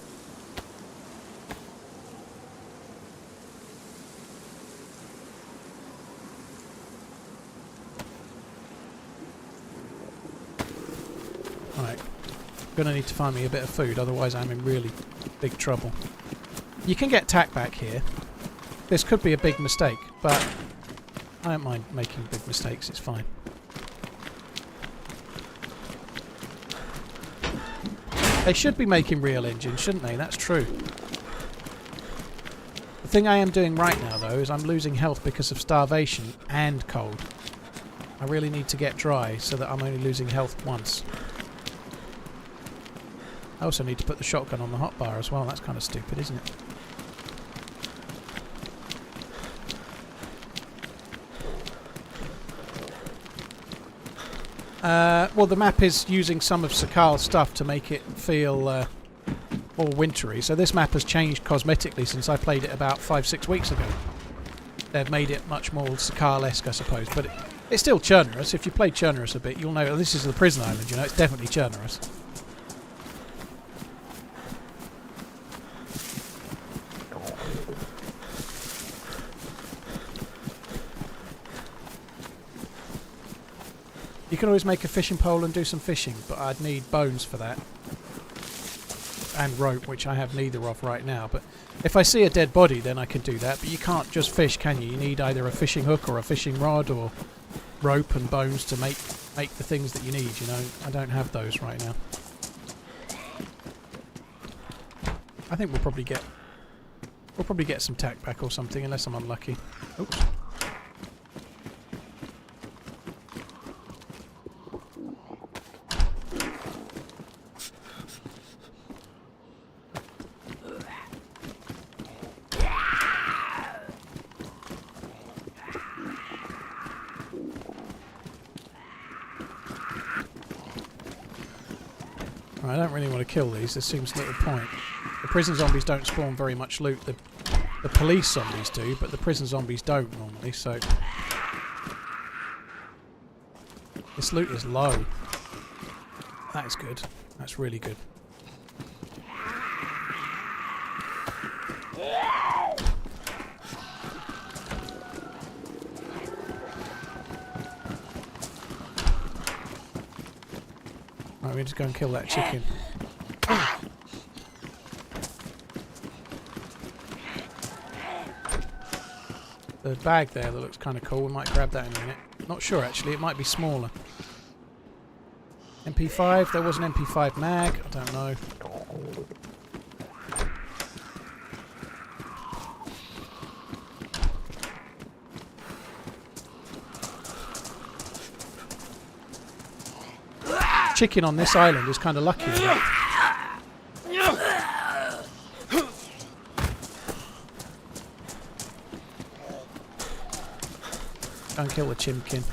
Right, gonna need to find me a bit of food, otherwise I'm in really big trouble. You can get tack back here. This could be a big mistake, but I don't mind making big mistakes, it's fine. They should be making real engines, shouldn't they? That's true. The thing I am doing right now, though, is I'm losing health because of starvation and cold. I really need to get dry so that I'm only losing health once. I also need to put the shotgun on the hotbar as well. That's kind of stupid, isn't it? Well, the map is using some of Sakal's stuff to make it feel more wintry. So this map has changed cosmetically since I played it about 5-6 weeks ago. They've made it much more Sakal-esque, I suppose. But it's still Chernarus. If you played Chernarus a bit, you'll know this is the prison island, you know. It's definitely Chernarus. You can always make a fishing pole and do some fishing, but I'd need bones for that. And rope, which I have neither of right now. But if I see a dead body, then I can do that. But you can't just fish, can you? You need either a fishing hook or a fishing rod or rope and bones to make the things that you need, you know. I don't have those right now. I think we'll probably get some tack back or something, unless I'm unlucky. Oops. I don't really want to kill these, there seems little point. The prison zombies don't spawn very much loot, the police zombies do, but the prison zombies don't normally, so... This loot is low. That is good. That's really good. Right, we just go and kill that chicken. The bag there that looks kind of cool. We might grab that in a minute. Not sure actually. It might be smaller. MP5. There was an MP5 mag. I don't know. Chicken on this island is kind of lucky. Go and kill the chimkin.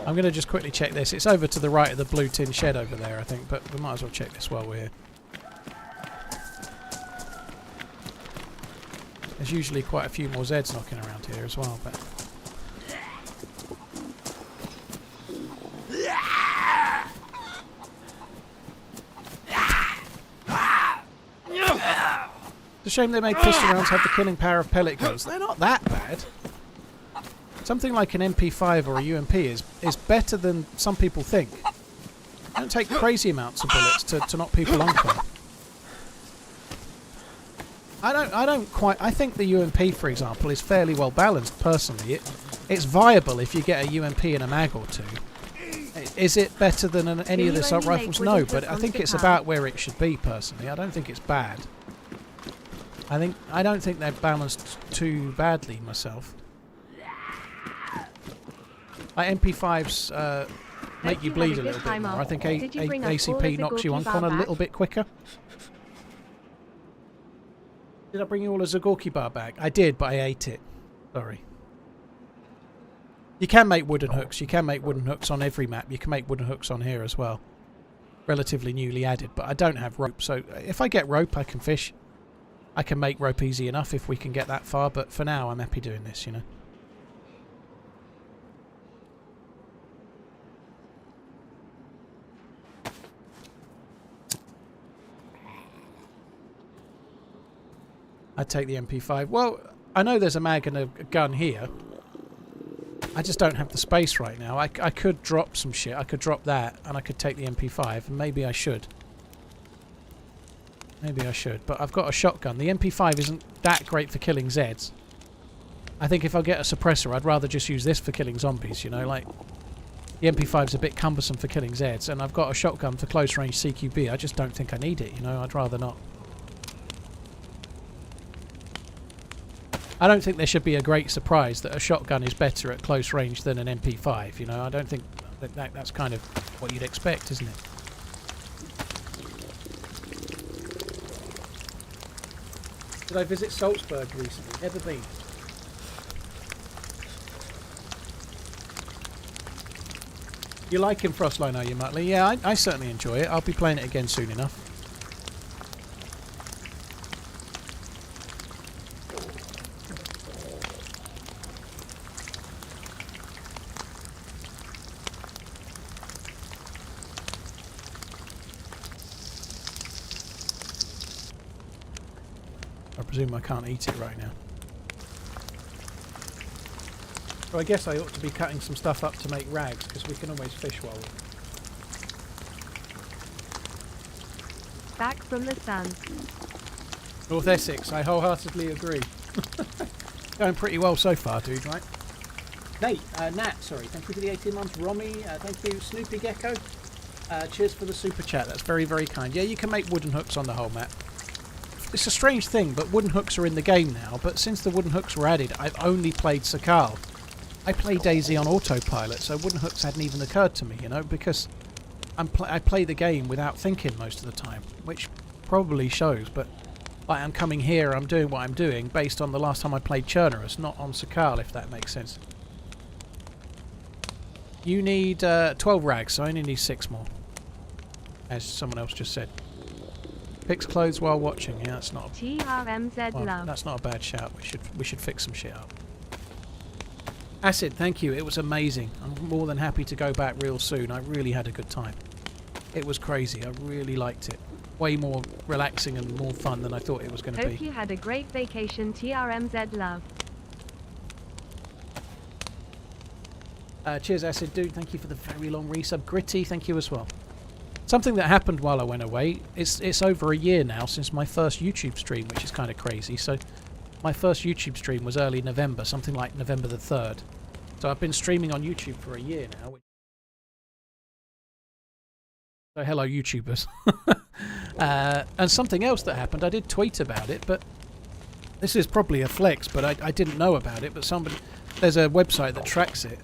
I'm going to just quickly check this. It's over to the right of the blue tin shed over there, I think, but we might as well check this while we're here. There's usually quite a few more Zeds knocking around here as well, but... It's a shame they made pistol rounds have the killing power of pellet guns. They're not that bad. Something like an MP5 or a UMP is better than some people think. They don't take crazy amounts of bullets to knock people uncool. I don't quite... I think the UMP, for example, is fairly well balanced, personally. It's viable if you get a UMP and a mag or two. Is it better than any of the assault rifles? No, but I think it's about where it should be, personally. I don't think it's bad. I don't think they're balanced too badly myself. Like MP5s make you bleed a little bit more. I think ACP knocks you uncon a little bit quicker. Did I bring you all a Zagorki bar back? I did, but I ate it. Sorry. You can make wooden hooks. You can make wooden hooks on every map. You can make wooden hooks on here as well. Relatively newly added, but I don't have rope. So if I get rope, I can fish. I can make rope easy enough if we can get that far, but for now I'm happy doing this, you know. I'd take the MP5. Well, I know there's a mag and a gun here. I just don't have the space right now. I could drop some shit. I could drop that and I could take the MP5 and maybe I should. Maybe I should, but I've got a shotgun. The MP5 isn't that great for killing Zeds. I think if I get a suppressor, I'd rather just use this for killing zombies, you know, like... The MP5's a bit cumbersome for killing Zeds, and I've got a shotgun for close-range CQB. I just don't think I need it, you know, I'd rather not. I don't think there should be a great surprise that a shotgun is better at close range than an MP5, you know, I don't think that's kind of what you'd expect, isn't it? Did I visit Salzburg recently? Never been. You like him, Frostline, are you, Muttley? Yeah, I certainly enjoy it. I'll be playing it again soon enough. I presume I can't eat it right now. So I guess I ought to be cutting some stuff up to make rags, because we can always fish while we're... Back from the sun. North Essex, I wholeheartedly agree. Going pretty well so far, dude, right? Nat, sorry, thank you for the 18 months. Romy, thank you. Snoopy Gecko, cheers for the super chat. That's very, very kind. Yeah, you can make wooden hooks on the whole map. It's a strange thing, but wooden hooks are in the game now, but since the wooden hooks were added, I've only played Sakal. I play DayZ on autopilot, so wooden hooks hadn't even occurred to me, you know, because I play the game without thinking most of the time, which probably shows, but like I'm coming here, I'm doing what I'm doing based on the last time I played Chernarus, not on Sakal, if that makes sense. You need 12 rags, so I only need 6 more, as someone else just said. Fix clothes while watching. Yeah, that's not. TRMZ Well, love. that's not a bad shout. We should fix some shit up. Acid, thank you. It was amazing. I'm more than happy to go back real soon. I really had a good time. It was crazy. I really liked it. Way more relaxing and more fun than I thought it was going to be. Hope you had a great vacation, TRMZ love. Cheers, Acid Dude. Thank you for the very long resub. Gritty, thank you as well. Something that happened while I went away, it's over a year now since my first YouTube stream, which is kind of crazy. So my first YouTube stream was early November, something like November the 3rd. So I've been streaming on YouTube for a year now. So hello, YouTubers. And something else that happened, I did tweet about it, but this is probably a flex, but I didn't know about it, but there's a website that tracks it.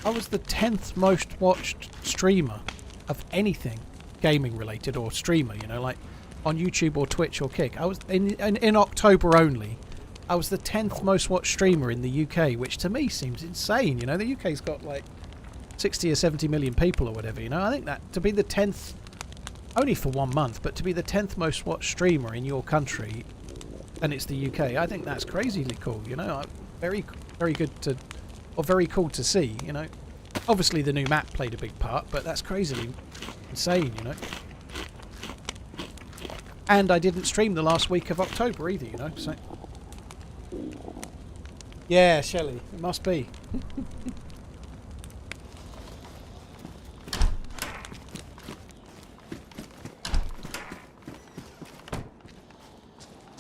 I was the 10th most watched streamer of anything gaming related or streamer, you know, like on YouTube or Twitch or Kick. I was in October only. I was the 10th most watched streamer in the UK, which to me seems insane. You know, the UK's got like 60 or 70 million people or whatever, you know. I think that to be the 10th, only for 1 month, but to be the 10th most watched streamer in your country, and it's the UK, I think that's crazily cool, you know. Very, very good to, or very cool to see, you know. Obviously the new map played a big part, but that's crazily insane, you know. And I didn't stream the last week of October either, you know, so... Yeah, Shelley, it must be.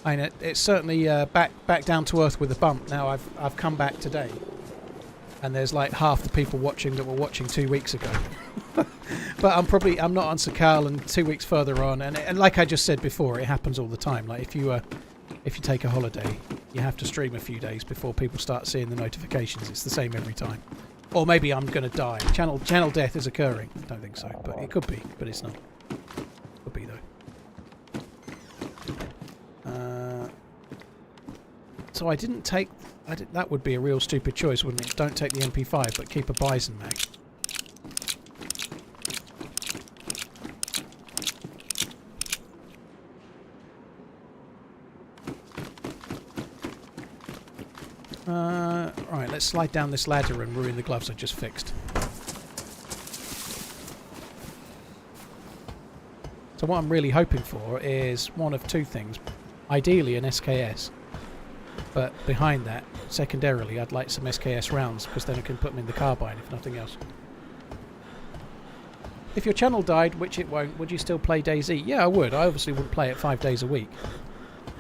I mean, it's certainly back down to earth with a bump. Now I've come back today, and there's like half the people watching that were watching 2 weeks ago. But I'm not on Sakal, and 2 weeks further on, and like I just said before, it happens all the time. Like if you take a holiday, you have to stream a few days before people start seeing the notifications. It's the same every time. Or maybe I'm going to die. Channel death is occurring. I don't think so, but it could be. But it's not. Could be though. So I didn't take... that would be a real stupid choice, wouldn't it? Don't take the MP5, but keep a Bison mag. Right, let's slide down this ladder and ruin the gloves I just fixed. So what I'm really hoping for is one of two things. Ideally an SKS. But behind that, secondarily, I'd like some SKS rounds, because then I can put them in the carbine, if nothing else. If your channel died, which it won't, would you still play DayZ? Yeah, I would. I obviously wouldn't play it 5 days a week.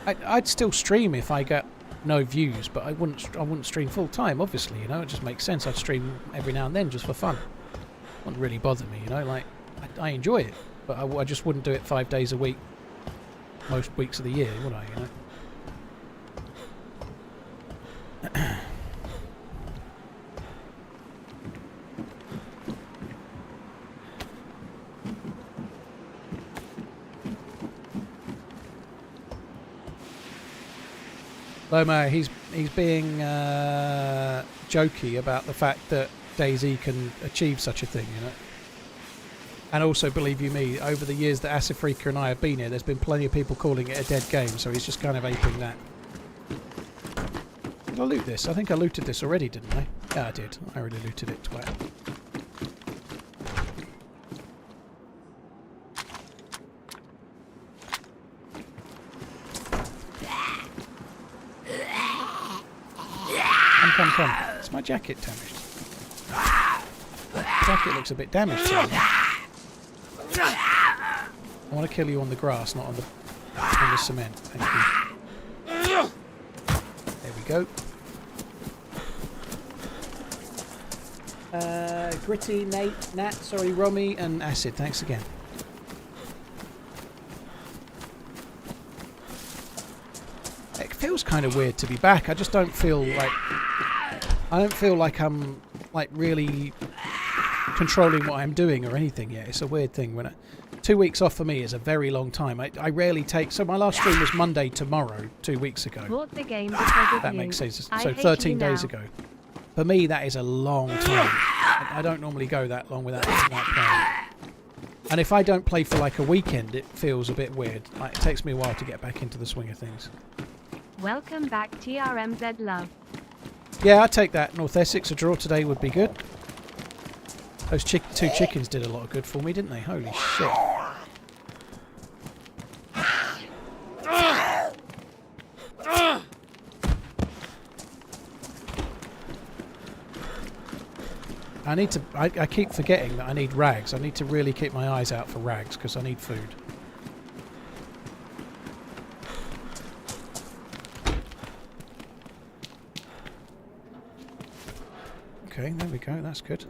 I'd still stream if I got no views, but I wouldn't stream full time, obviously, you know. It just makes sense. I'd stream every now and then just for fun. It wouldn't really bother me, you know. Like, I enjoy it, but I just wouldn't do it 5 days a week most weeks of the year, would I, you know? Loma, he's being jokey about the fact that DayZ can achieve such a thing, you know. And also, believe you me, over the years that Asifrika and I have been here, there's been plenty of people calling it a dead game, so he's just kind of aping that. Did I loot this? I think I looted this already, didn't I? Yeah, I did. I already looted it, twat. Come. Is my jacket damaged? The jacket looks a bit damaged. I want to kill you on the grass, not on the cement. Thank you. There we go. Gritty, Nat, sorry, Romy, and Acid. Thanks again. It feels kind of weird to be back. I just don't feel like... I don't feel like I'm like really controlling what I'm doing or anything yet. It's a weird thing. 2 weeks off for me is a very long time. I rarely take... So my last stream was Monday tomorrow, 2 weeks ago. Bought the game because of that you. makes sense. I So hate 13 you days now. ago. For me, that is a long time. I don't normally go that long without playing. And if I don't play for like a weekend, it feels a bit weird. Like, it takes me a while to get back into the swing of things. Welcome back, TRMZ love. Yeah, I'd take that. North Essex, a draw today would be good. Those two chickens did a lot of good for me, didn't they? Holy shit. I need to... I keep forgetting that I need rags. I need to really keep my eyes out for rags because I need food. Okay, there we go. That's good.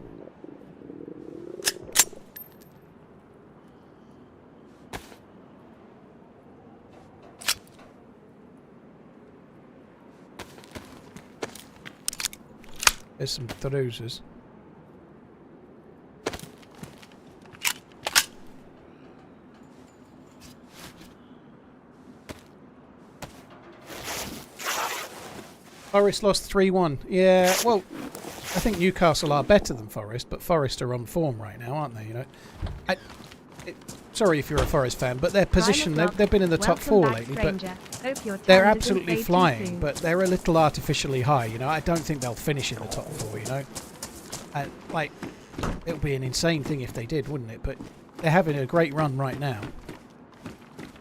There's some THERUNNIMANZ. Forest lost 3-1. Yeah, well, I think Newcastle are better than Forest, but Forest are on form right now, aren't they? You know, sorry if you're a Forest fan, but their position, they've been in the top 4 lately, but they're absolutely flying, but they're a little artificially high, you know. I don't think they'll finish in the top 4, you know. Like, it would be an insane thing if they did, wouldn't it? But they're having a great run right now.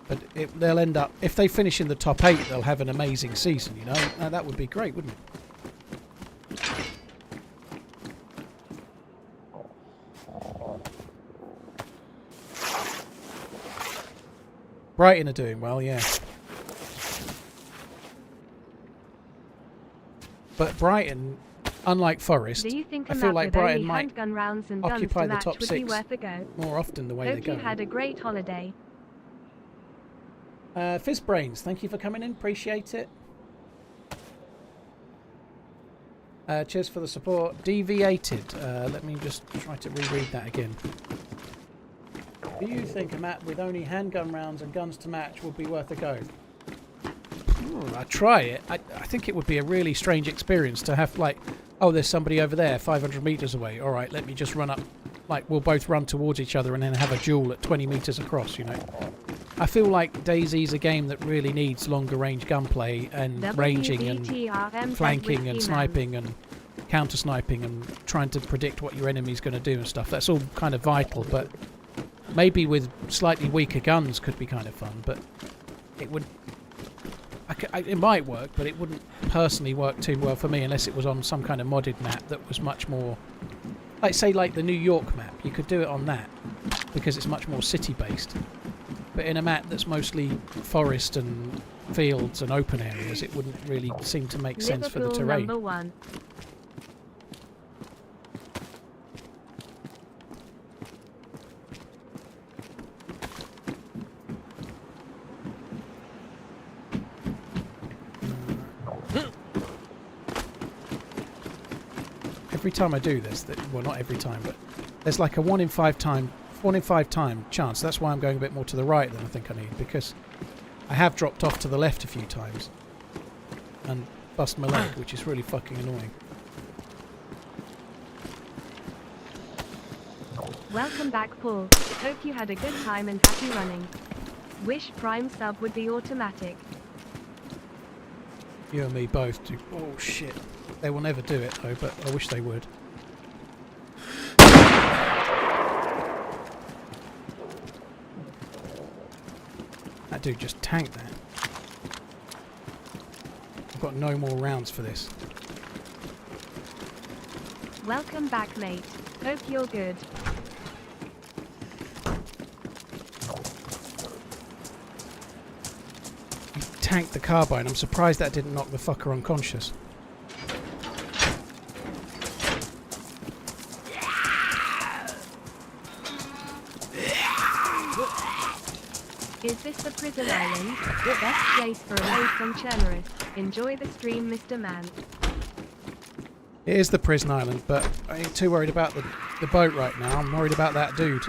But they'll end up, if they finish in the top 8, they'll have an amazing season, you know. That would be great, wouldn't it? Brighton are doing well, yeah. But Brighton, unlike Forest, I feel like Brighton might occupy the top 6 more often the way they go. Hope you had a great holiday. Fizzbrains, thank you for coming in. Appreciate it. Cheers for the support. Deviated. Let me just try to reread that again. Do you think a map with only handgun rounds and guns to match would be worth a go? I'd try it. I think it would be a really strange experience to have, like, oh, there's somebody over there 500 metres away. All right, let me just run up. Like, we'll both run towards each other and then have a duel at 20 metres across, you know. I feel like DayZ's a game that really needs longer range gunplay and ranging and flanking and sniping and counter-sniping and trying to predict what your enemy's going to do and stuff. That's all kind of vital, but maybe with slightly weaker guns could be kind of fun, but it would... it might work, but it wouldn't personally work too well for me unless it was on some kind of modded map that was much more... Like, say, like the New York map. You could do it on that because it's much more city-based. But in a map that's mostly forest and fields and open areas, it wouldn't really seem to make sense for the terrain. Number 1. Every time I do this, well, not every time, but there's like a 1 in 5 time chance. That's why I'm going a bit more to the right than I think I need, because I have dropped off to the left a few times and bust my leg, which is really fucking annoying. Welcome back, Paul. Hope you had a good time and happy running. Wish Prime sub would be automatic. You and me both do. Oh shit. They will never do it though, but I wish they would. That dude just tanked that. I've got no more rounds for this. Welcome back, mate. Hope you're good. He tanked the carbine. I'm surprised that didn't knock the fucker unconscious. Is this the prison island? Best place for a raid from Chernarus. Enjoy the stream, Mr. Man. It is the prison island, but I ain't too worried about the boat right now. I'm worried about that dude.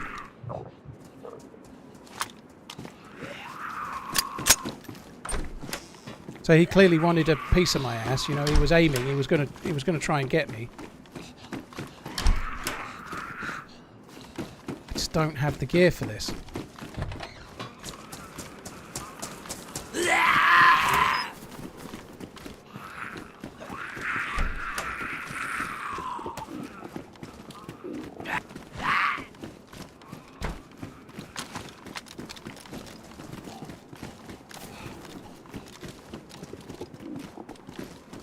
So he clearly wanted a piece of my ass. You know, he was aiming. He was gonna try and get me. I just don't have the gear for this.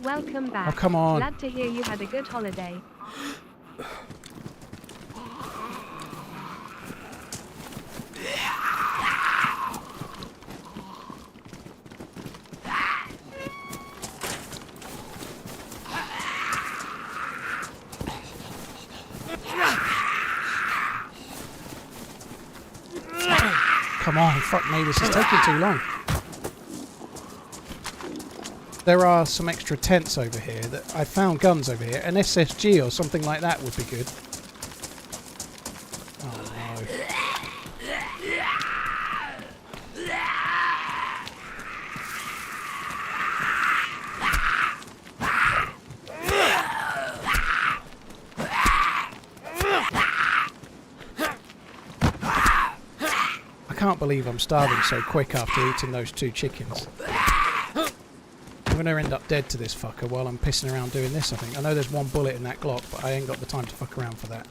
Welcome back. Oh, come on. Glad to hear you had a good holiday. Come on, fuck me, this is taking too long. There are some extra tents over here. That I found guns over here. An SSG or something like that would be good. Oh no. I can't believe I'm starving so quick after eating those 2 chickens. I'm going to end up dead to this fucker while I'm pissing around doing this, I think. I know there's 1 bullet in that Glock, but I ain't got the time to fuck around for that.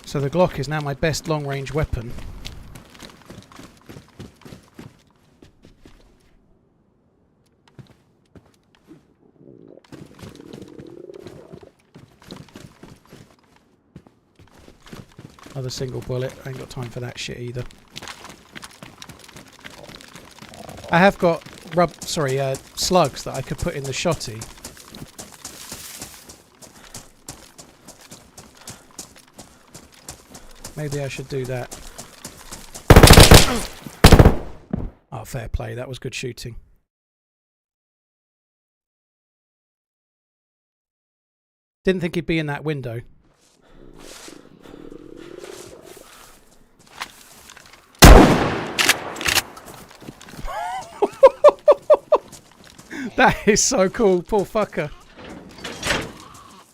So the Glock is now my best long-range weapon. Another single bullet. I ain't got time for that shit either. I have got slugs that I could put in the shotty. Maybe I should do that. Oh, fair play. That was good shooting. Didn't think he'd be in that window. That is so cool. Poor fucker.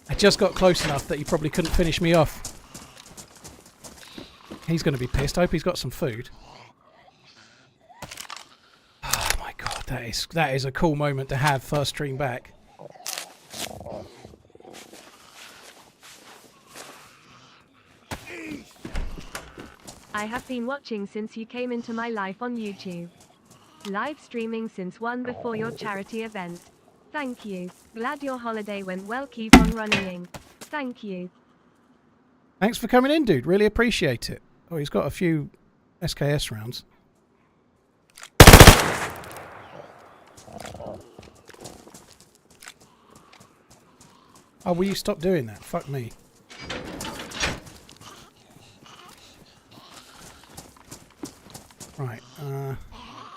I just got close enough that he probably couldn't finish me off. He's going to be pissed. I hope he's got some food. Oh my god, that is a cool moment to have first stream back. I have been watching since you came into my life on YouTube. Live streaming since one before your charity event. Thank you. Glad your holiday went well. Keep on running. Thank you. Thanks for coming in, dude. Really appreciate it. Oh, he's got a few SKS rounds. Oh, will you stop doing that? Fuck me. Right,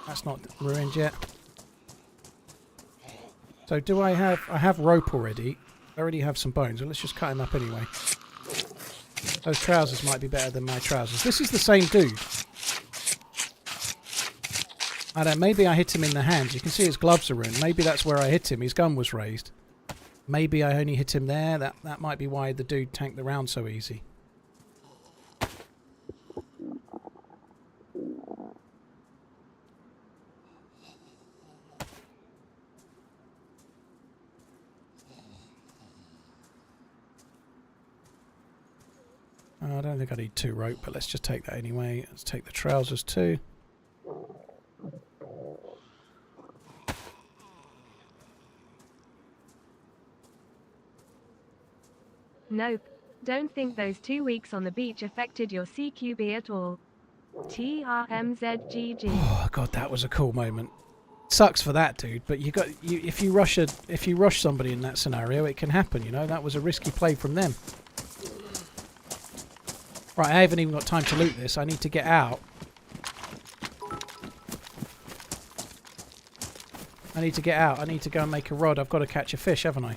that's not ruined yet. So do I have rope already. I already have some bones, so let's just cut him up anyway. Those trousers might be better than my trousers. This is the same dude. I don't. Maybe I hit him in the hands. You can see his gloves are ruined. Maybe that's where I hit him. His gun was raised. Maybe I only hit him there. That might be why the dude tanked the round so easy. I don't think I need 2 rope, but let's just take that anyway. Let's take the trousers too. Nope. Don't think those 2 weeks on the beach affected your CQB at all. TRMZ. Oh god, that was a cool moment. Sucks for that dude, but if you rush somebody in that scenario, it can happen. You know, that was a risky play from them. Right, I haven't even got time to loot this. I need to get out. I need to get out. I need to go and make a rod. I've got to catch a fish, haven't I?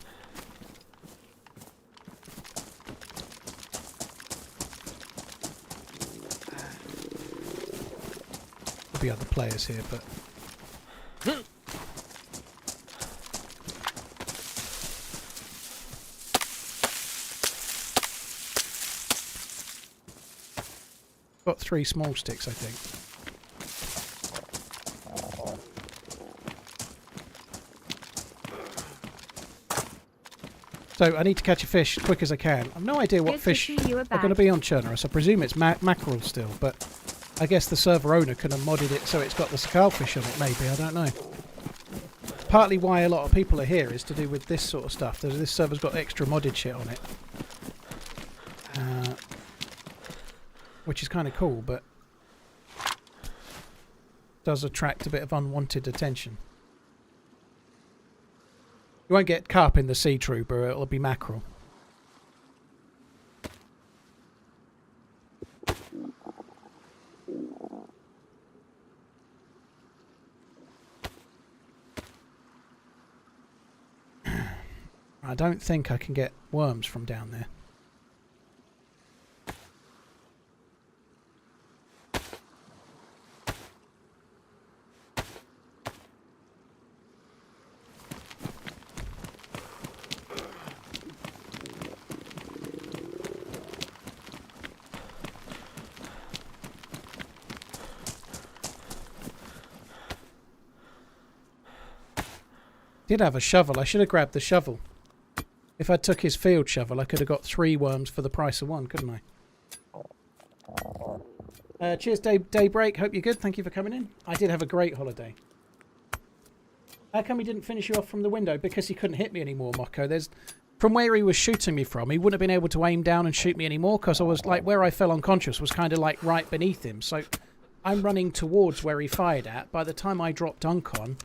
There'll be other players here, but... Got 3 small sticks, I think. So I need to catch a fish as quick as I can. I've no idea what Good to fish see you are are going to back. be on Chernarus. I presume it's mackerel still, but I guess the server owner could have modded it so it's got the scalefish on it, maybe. I don't know. Partly why a lot of people are here is to do with this sort of stuff. This server's got extra modded shit on it. Which is kind of cool, but does attract a bit of unwanted attention. You won't get carp in the sea trooper, it'll be mackerel. I don't think I can get worms from down there. Did have a shovel. I should have grabbed the shovel. If I took his field shovel, I could have got 3 worms for the price of 1, couldn't I? Cheers, Daybreak. Hope you're good. Thank you for coming in. I did have a great holiday. How come he didn't finish you off from the window? Because he couldn't hit me anymore, Mocko. From where he was shooting me from, he wouldn't have been able to aim down and shoot me anymore because I was like, where I fell unconscious was kind of like right beneath him. So I'm running towards where he fired at. By the time I dropped dunk on,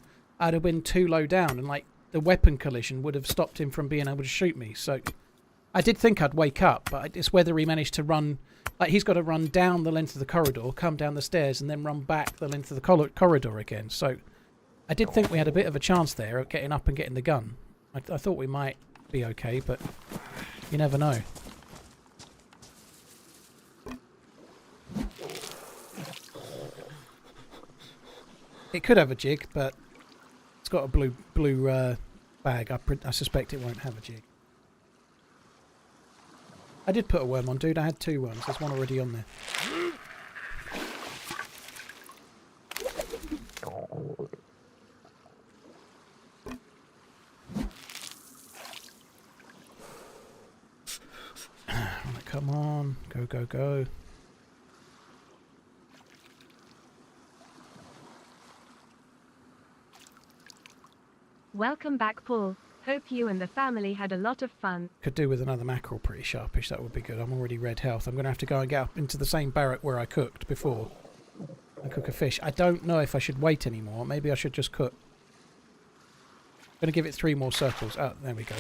I'd have been too low down and like the weapon collision would have stopped him from being able to shoot me. So I did think I'd wake up, but it's whether he managed to run. Like he's got to run down the length of the corridor, come down the stairs, and then run back the length of the corridor again. So I did think we had a bit of a chance there of getting up and getting the gun. I thought we might be okay, but you never know. It could have a jig, but it's got a blue bag. I suspect it won't have a jig. I did put a worm on, dude. I had 2 worms. There's one already on there. Come on. Go, go, go. Welcome back, Paul. Hope you and the family had a lot of fun. Could do with another mackerel pretty sharpish. That would be good. I'm already red health. I'm going to have to go and get up into the same barrack where I cooked before. And cook a fish. I don't know if I should wait anymore. Maybe I should just cook. I'm going to give it 3 more circles. Oh, there we go.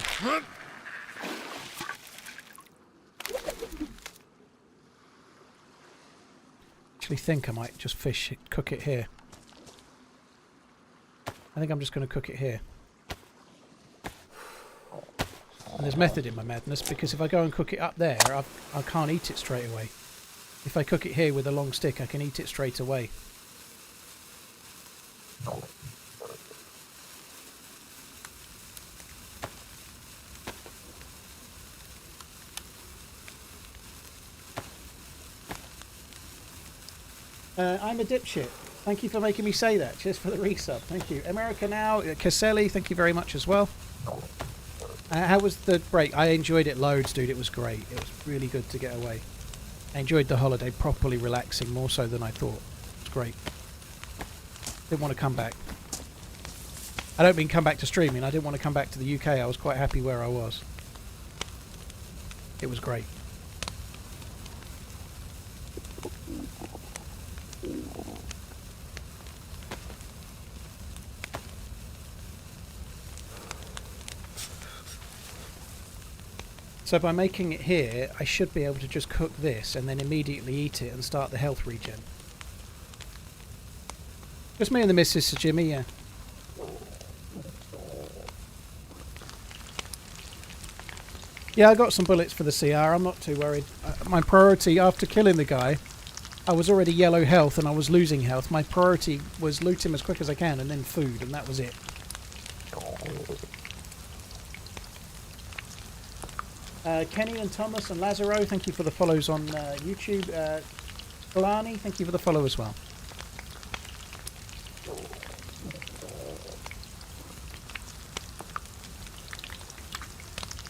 Actually think I might just cook it here. I think I'm just going to cook it here. And there's method in my madness, because if I go and cook it up there, I can't eat it straight away. If I cook it here with a long stick, I can eat it straight away. I'm a dipshit. Thank you for making me say that. Cheers for the resub. Thank you. America Now, Caselli, thank you very much as well. How was the break? I enjoyed it loads, dude. It was great. It was really good to get away. I enjoyed the holiday, properly relaxing, more so than I thought. It was great. Didn't want to come back. I don't mean come back to streaming. I didn't want to come back to the UK. I was quite happy where I was. It was great. So by making it here, I should be able to just cook this and then immediately eat it and start the health regen. Just me and the missus, Sir Jimmy, yeah. Yeah, I got some bullets for the CR, I'm not too worried. My priority, after killing the guy, I was already yellow health and I was losing health. My priority was loot him as quick as I can and then food, and that was it. Kenny and Thomas and Lazaro, thank you for the follows on YouTube. Kalani, thank you for the follow as well.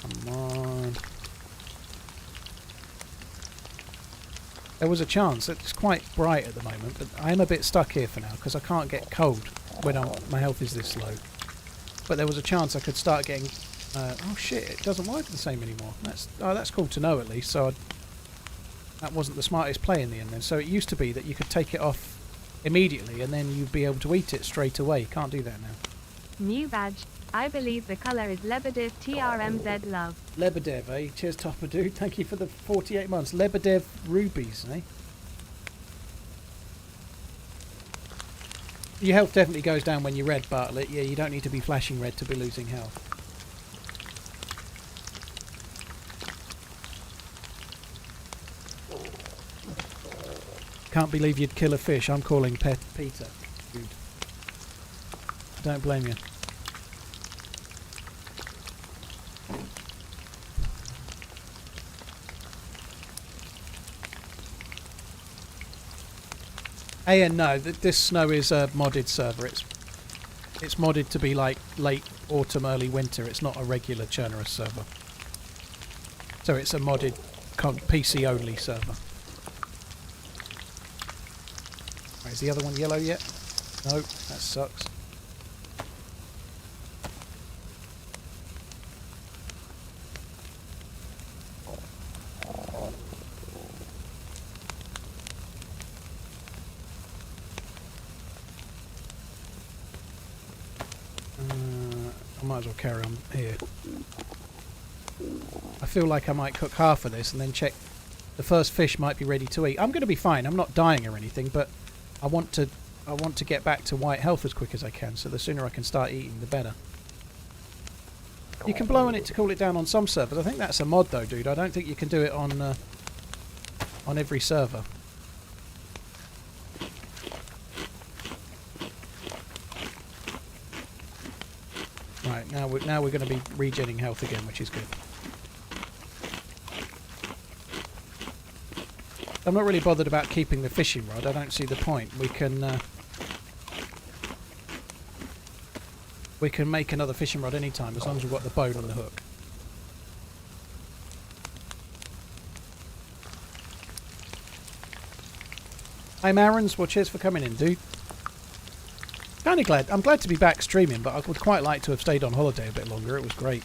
Come on. There was a chance. It's quite bright at the moment, but I am a bit stuck here for now because I can't get cold when my health is this low. But there was a chance I could start getting... oh shit, it doesn't work the same anymore. That's cool to know at least. So that wasn't the smartest play in the end then. So it used to be that you could take it off immediately and then you'd be able to eat it straight away. Can't do that now. New badge. I believe the color is Lebedev TRMZ love. Lebedev, eh? Cheers, Topper Dude. Thank you for the 48 months. Lebedev rubies, eh? Your health definitely goes down when you're red, Bartlett. Yeah, you don't need to be flashing red to be losing health. Can't believe you'd kill a fish. I'm calling Peter. Dude. Don't blame you. And no, this snow is a modded server. It's modded to be like late autumn, early winter. It's not a regular Chernarus server. So it's a modded PC only server. Right, is the other one yellow yet? No, that sucks. I might as well carry on here. I feel like I might cook half of this and then check the first fish might be ready to eat. I'm going to be fine. I'm not dying or anything, but I want to get back to white health as quick as I can, so the sooner I can start eating, the better. You can blow on it to cool it down on some servers. I think that's a mod though, dude. I don't think you can do it on every server. Right, now we're going to be regenning health again, which is good. I'm not really bothered about keeping the fishing rod. I don't see the point. We can make another fishing rod anytime as long as we've got the bone on the hook. Hi Marins, well cheers for coming in, dude. I'm glad to be back streaming, but I would quite like to have stayed on holiday a bit longer. It was great.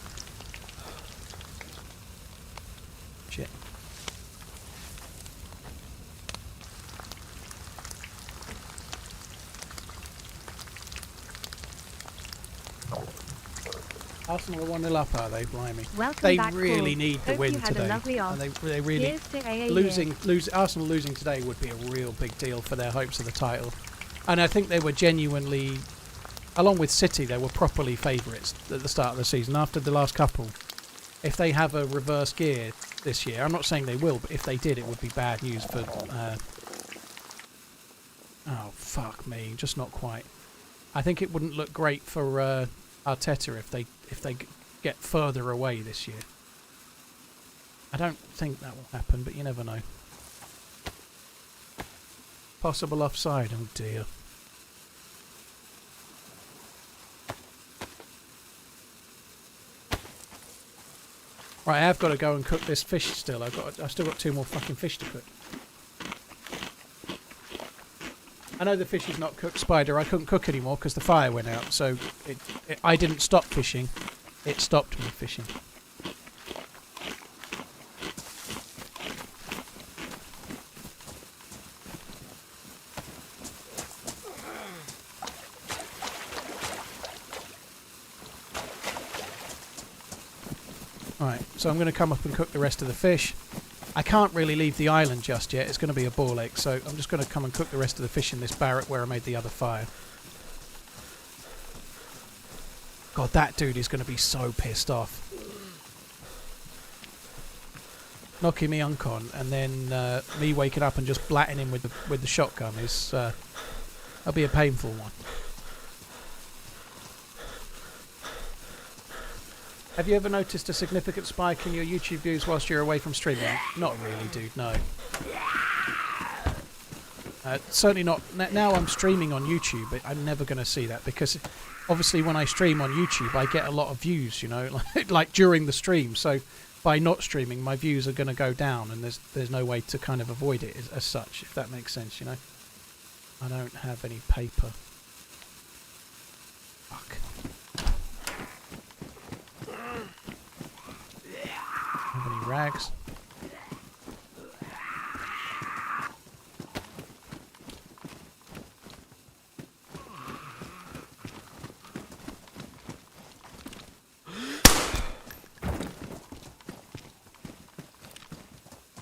Shit. Arsenal are 1-0 up, are they? Blimey. Welcome they back, really Paul. need the Hope win you had today. a lovely off. And they really Here's to AA Arsenal losing today would be a real big deal for their hopes of the title. And I think they were genuinely, along with City, they were properly favourites at the start of the season. After the last couple, if they have a reverse gear this year, I'm not saying they will, but if they did, it would be bad news for... oh, fuck me. Just not quite. I think it wouldn't look great for Arteta if they get further away this year. I don't think that will happen, but you never know. Possible offside, oh dear. Right, I have got to go and cook this fish still. I've still got 2 more fucking fish to cook. I know the fish is not cooked, Spider. I couldn't cook anymore because the fire went out, so I didn't stop fishing. It stopped me fishing. Alright, so I'm going to come up and cook the rest of the fish. I can't really leave the island just yet. It's going to be a ball ache, so I'm just going to come and cook the rest of the fish in this barrack where I made the other fire. God, that dude is going to be so pissed off. Knocking me uncon and then me waking up and just blatting him with the shotgun is that'll be a painful one. Have you ever noticed a significant spike in your YouTube views whilst you're away from streaming? Not really, dude, no. Certainly not now. I'm streaming on YouTube, but I'm never going to see that because obviously when I stream on YouTube, I get a lot of views. You know, like during the stream. So by not streaming, my views are going to go down, and there's no way to kind of avoid it as such. If that makes sense, you know. I don't have any paper. Fuck. Have any rags?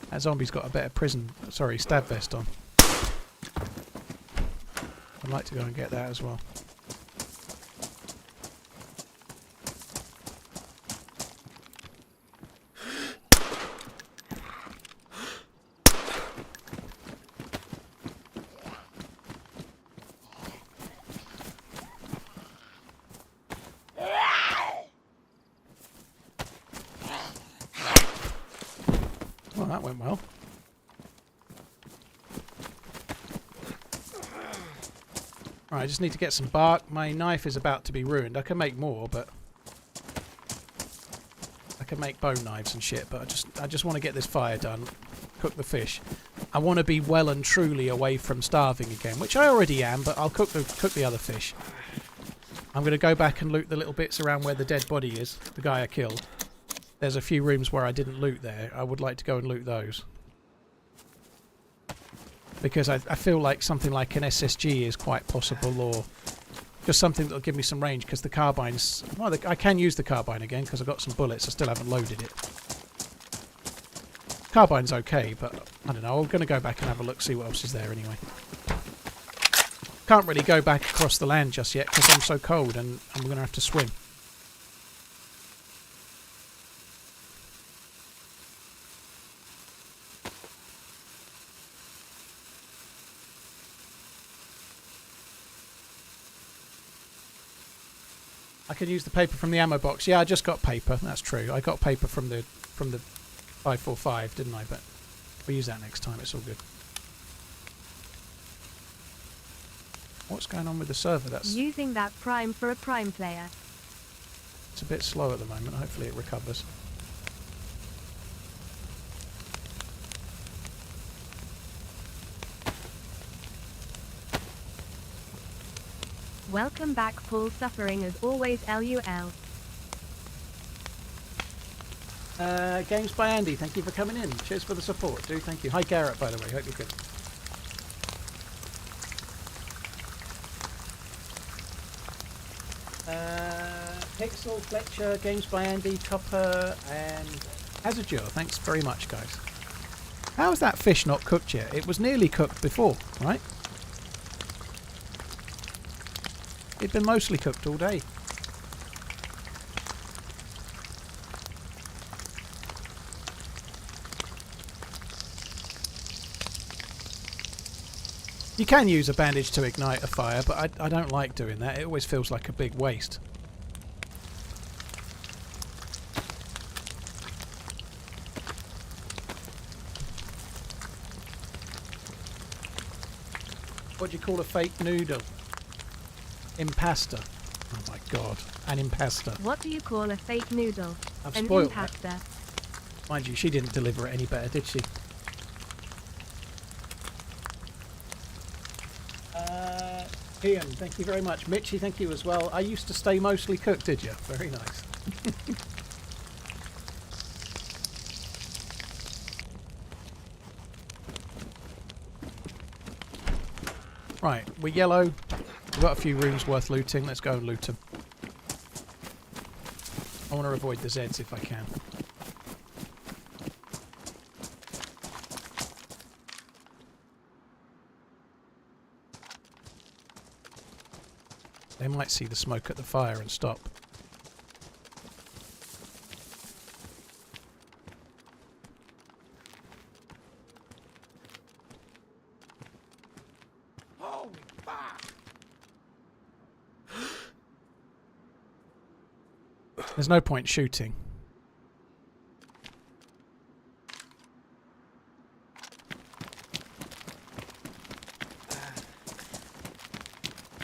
That zombie's got a better stab vest on. I'd like to go and get that as well. Well, that went well. Right, I just need to get some bark. My knife is about to be ruined. I can make more, but I can make bone knives and shit. But I just want to get this fire done, cook the fish. I want to be well and truly away from starving again, which I already am. But I'll cook the other fish. I'm going to go back and loot the little bits around where the dead body is, the guy I killed. There's a few rooms where I didn't loot there. I would like to go and loot those. Because I feel like something like an SSG is quite possible, or just something that will give me some range, because the carbine's... Well, I can use the carbine again, because I've got some bullets. I still haven't loaded it. Carbine's okay, but I don't know. I'm going to go back and have a look, see what else is there anyway. Can't really go back across the land just yet, because I'm so cold, and I'm going to have to swim. I could use the paper from the ammo box. Yeah, I just got paper. That's true. I got paper from the 545, didn't I? But we'll use that next time. It's all good. What's going on with the server? That's using that prime for a prime player. It's a bit slow at the moment. Hopefully it recovers. Welcome back, Paul. Suffering as always. LUL. Games by Andy, thank you for coming in. Cheers for the support, dude. Thank you. Hi, Garrett, by the way. Hope you're good. Pixel, Fletcher, Games by Andy, Copper, and Azure. Thanks very much, guys. How is that fish not cooked yet? It was nearly cooked before, right? It'd been mostly cooked all day. You can use a bandage to ignite a fire, but I don't like doing that. It always feels like a big waste. What do you call a fake noodle? Impasta. Oh my god. An impasta. What do you call a fake noodle? I've An spoiled impasta. that. Mind you, she didn't deliver it any better, did she? Ian, thank you very much. Mitchie, thank you as well. I used to stay mostly cooked, did you? Very nice. Right, we're yellow. We've got a few rooms worth looting. Let's go and loot them. I want to avoid the Zeds if I can. They might see the smoke at the fire and stop. Holy fuck! There's no point shooting.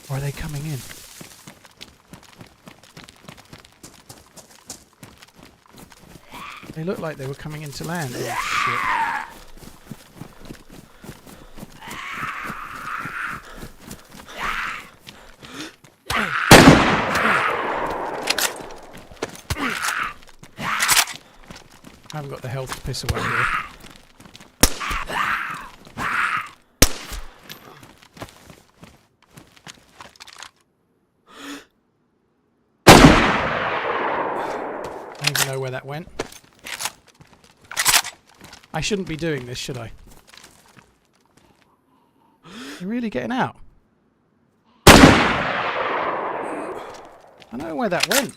Or are they coming in? They looked like they were coming into land. Oh, shit. I haven't got the health to piss away here. I don't even know where that went. I shouldn't be doing this, should I? You're really getting out? I don't know where that went.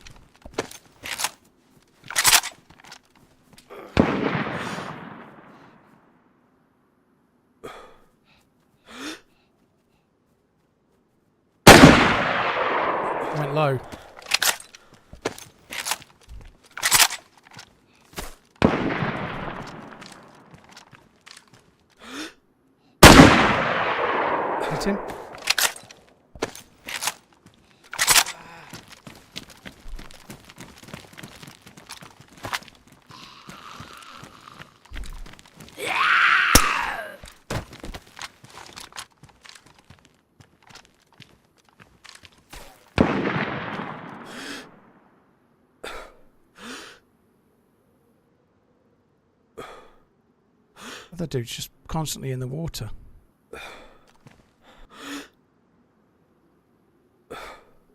Went low. Hit him. Other dude's just constantly in the water.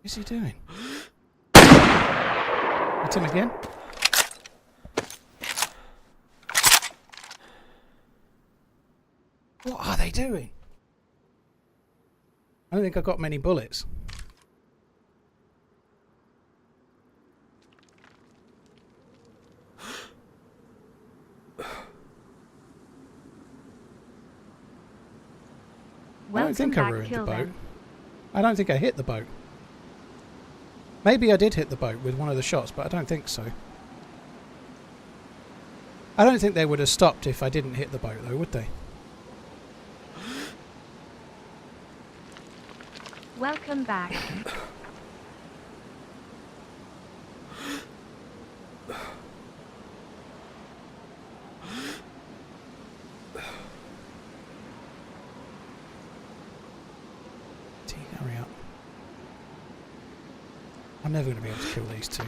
What's he doing? Hit him again? What are they doing? I don't think I got many bullets. I don't think I ruined the boat. I don't think I hit the boat. Maybe I did hit the boat with one of the shots, but I don't think so. I don't think they would have stopped if I didn't hit the boat, though, would they? Welcome back. Hurry up. I'm never going to be able to kill these two.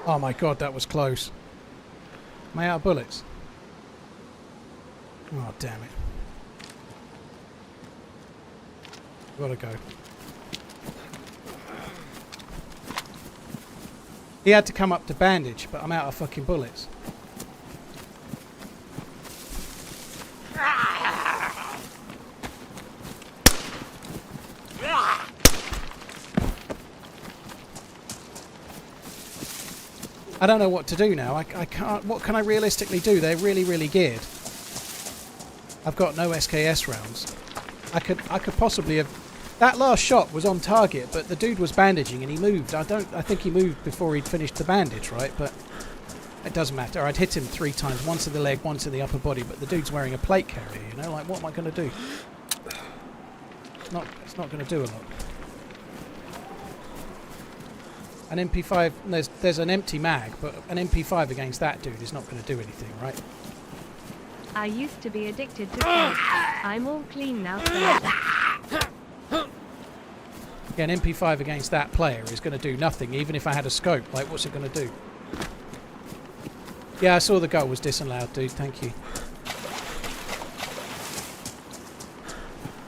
Oh my god, that was close. Am I out of bullets? Oh, damn it. Gotta go. He had to come up to bandage, but I'm out of fucking bullets. I don't know what to do now. I can't. What can I realistically do? They're really, really geared. I've got no SKS rounds. I could possibly have. That last shot was on target, but the dude was bandaging and he moved. I think he moved before he'd finished the bandage, right? But it doesn't matter. I'd hit him 3 times, once in the leg, once in the upper body. But the dude's wearing a plate carrier. You know, like what am I going to do? It's not going to do a lot. An MP5, there's an empty mag, but an MP5 against that dude is not going to do anything, right? I used to be addicted to smoke. I'm all clean now, so... Yeah, an MP5 against that player is going to do nothing, even if I had a scope. Like, what's it going to do? Yeah, I saw the goal was disallowed, dude. Thank you.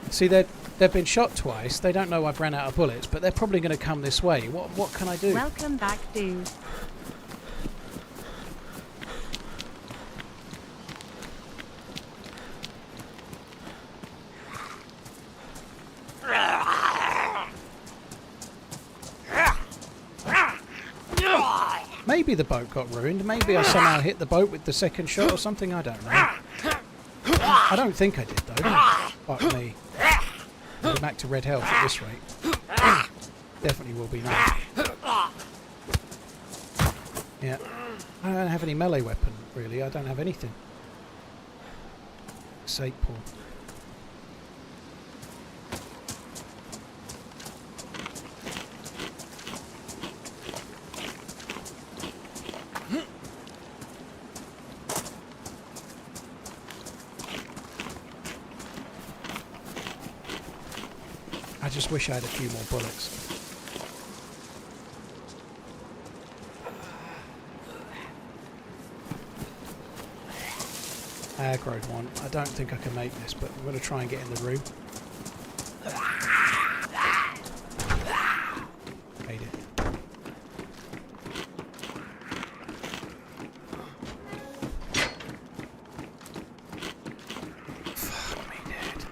See, they've been shot twice. They don't know I've ran out of bullets, but they're probably going to come this way. What can I do? Welcome back, dude. Maybe the boat got ruined. Maybe I somehow hit the boat with the second shot or something. I don't know. I don't think I did, though. Fuck me. I'll be back to red health at this rate. Definitely will be now. Yeah. I don't have any melee weapon really. I don't have anything. 8 Paul. I just wish I had a few more bullets. Aggroed one. I don't think I can make this, but I'm going to try and get in the room. Made it. Fuck me dead.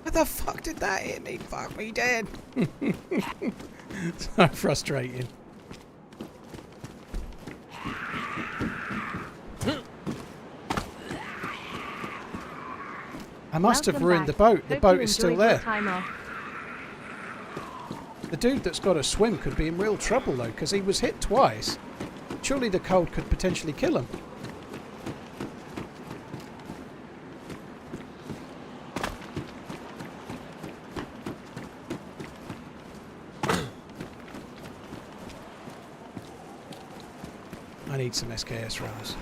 How the fuck did that hit me? Fuck me dead. So frustrating. I must have Welcome ruined the back. boat. The Hope boat you is still enjoyed your there. time off. The dude that's got to swim could be in real trouble though, because he was hit twice. Surely the cold could potentially kill him. I need some SKS rounds.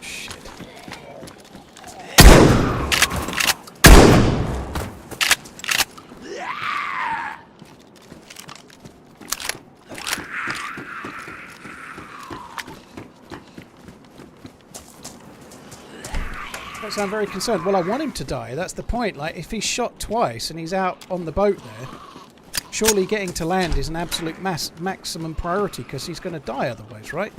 Shit. Don't sound very concerned. Well, I want him to die. That's the point. Like, if he's shot twice and he's out on the boat there, surely getting to land is an absolute maximum priority because he's going to die otherwise, right?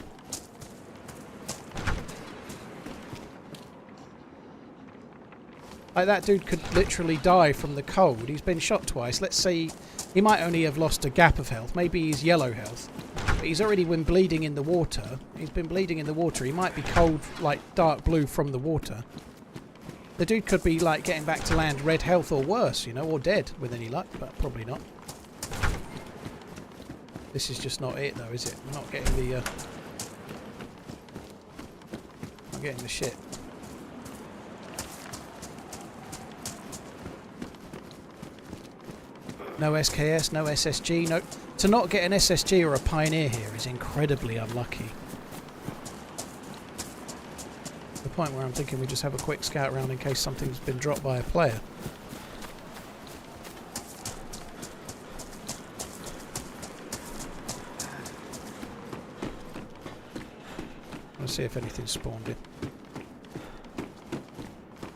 Like, that dude could literally die from the cold. He's been shot twice. Let's say he might only have lost a gap of health. Maybe he's yellow health. But he's already been bleeding in the water. He's been bleeding in the water. He might be cold, like dark blue from the water. The dude could be like getting back to land red health or worse, you know, or dead with any luck, but probably not. This is just not it though, is it? We're not getting the not getting the shit. No SKS, no SSG, no. To not get an SSG or a Pioneer here is incredibly unlucky. The point where I'm thinking we just have a quick scout round in case something's been dropped by a player. Let's see if anything's spawned in.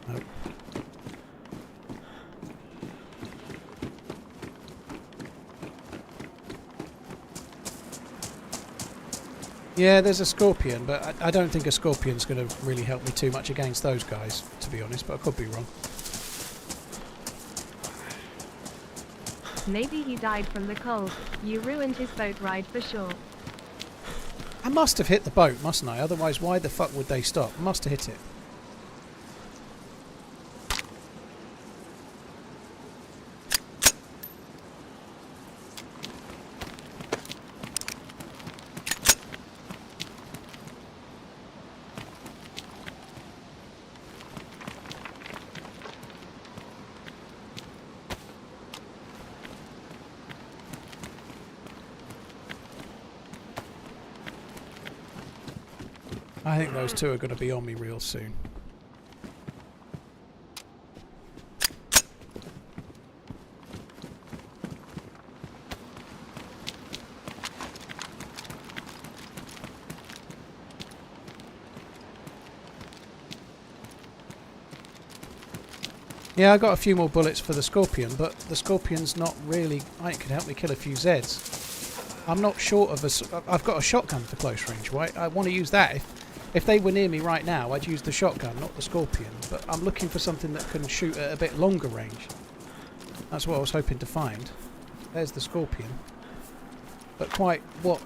Nope. Yeah, there's a scorpion, but I don't think a scorpion's going to really help me too much against those guys, to be honest, but I could be wrong. Maybe he died from the cold. You ruined his boat ride for sure. I must have hit the boat, mustn't I? Otherwise, why the fuck would they stop? I must have hit it. I think those two are going to be on me real soon. Yeah, I got a few more bullets for the Scorpion, but the Scorpion's not really... it could help me kill a few Zeds. I'm not short of a... I've got a shotgun for close range, right? I want to use that. If they were near me right now, I'd use the shotgun, not the Scorpion. But I'm looking for something that can shoot at a bit longer range. That's what I was hoping to find. There's the Scorpion. But quite what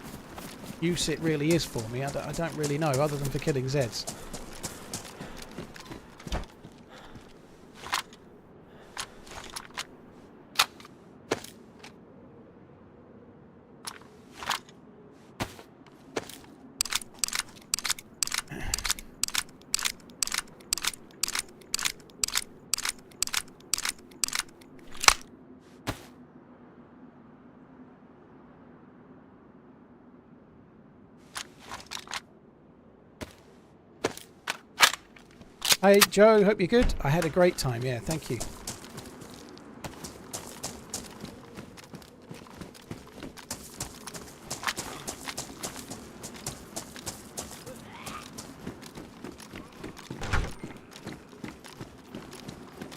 use it really is for me, I don't really know, other than for killing Zeds. Hey Joe, hope you're good. I had a great time, yeah, thank you.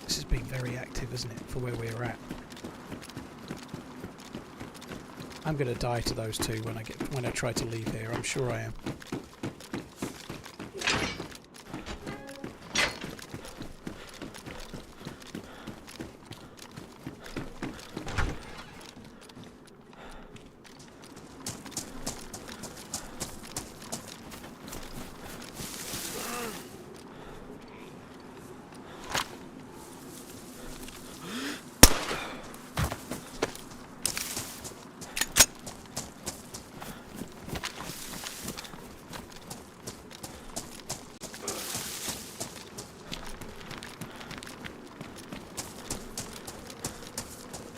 This has been very active, isn't it, for where we're at. I'm gonna die to those two when I try to leave here, I'm sure I am.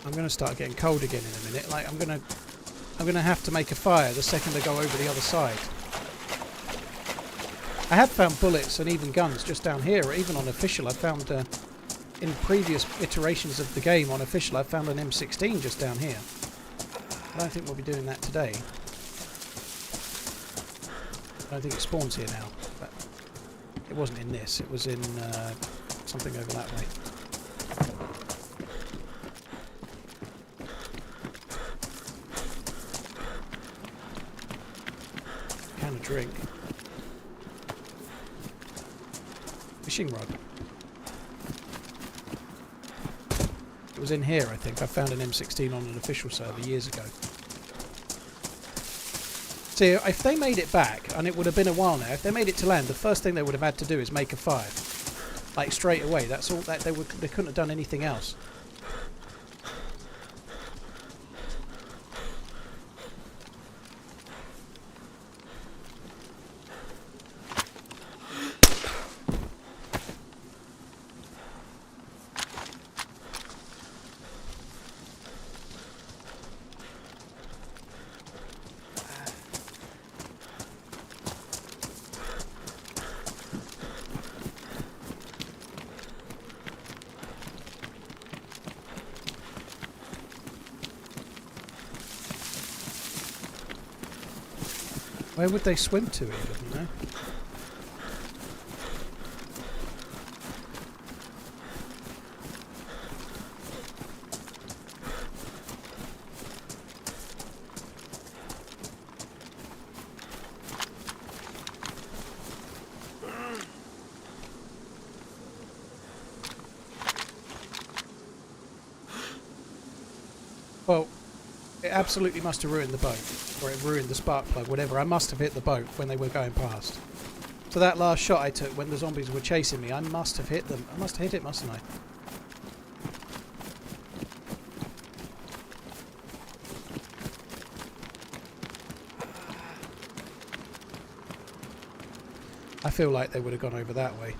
I'm going to start getting cold again in a minute. Like I'm going to have to make a fire the second I go over the other side. I have found bullets and even guns just down here, or even on official. I found in previous iterations of the game on official, I found an M16 just down here. I don't think we'll be doing that today. I don't think it spawns here now. But it wasn't in this. It was in something over that way. Drink. Fishing rod. It was in here, I think. I found an M16 on an official server years ago. See, if they made it back, and it would have been a while now, if they made it to land, the first thing they would have had to do is make a fire. Like straight away. That's all. They couldn't have done anything else. Where would they swim to even, you know? Well, it absolutely must have ruined the boat. Or it ruined the spark plug, whatever. I must have hit the boat when they were going past. So that last shot I took when the zombies were chasing me, I must have hit them. I must have hit it, mustn't I? I feel like they would have gone over that way.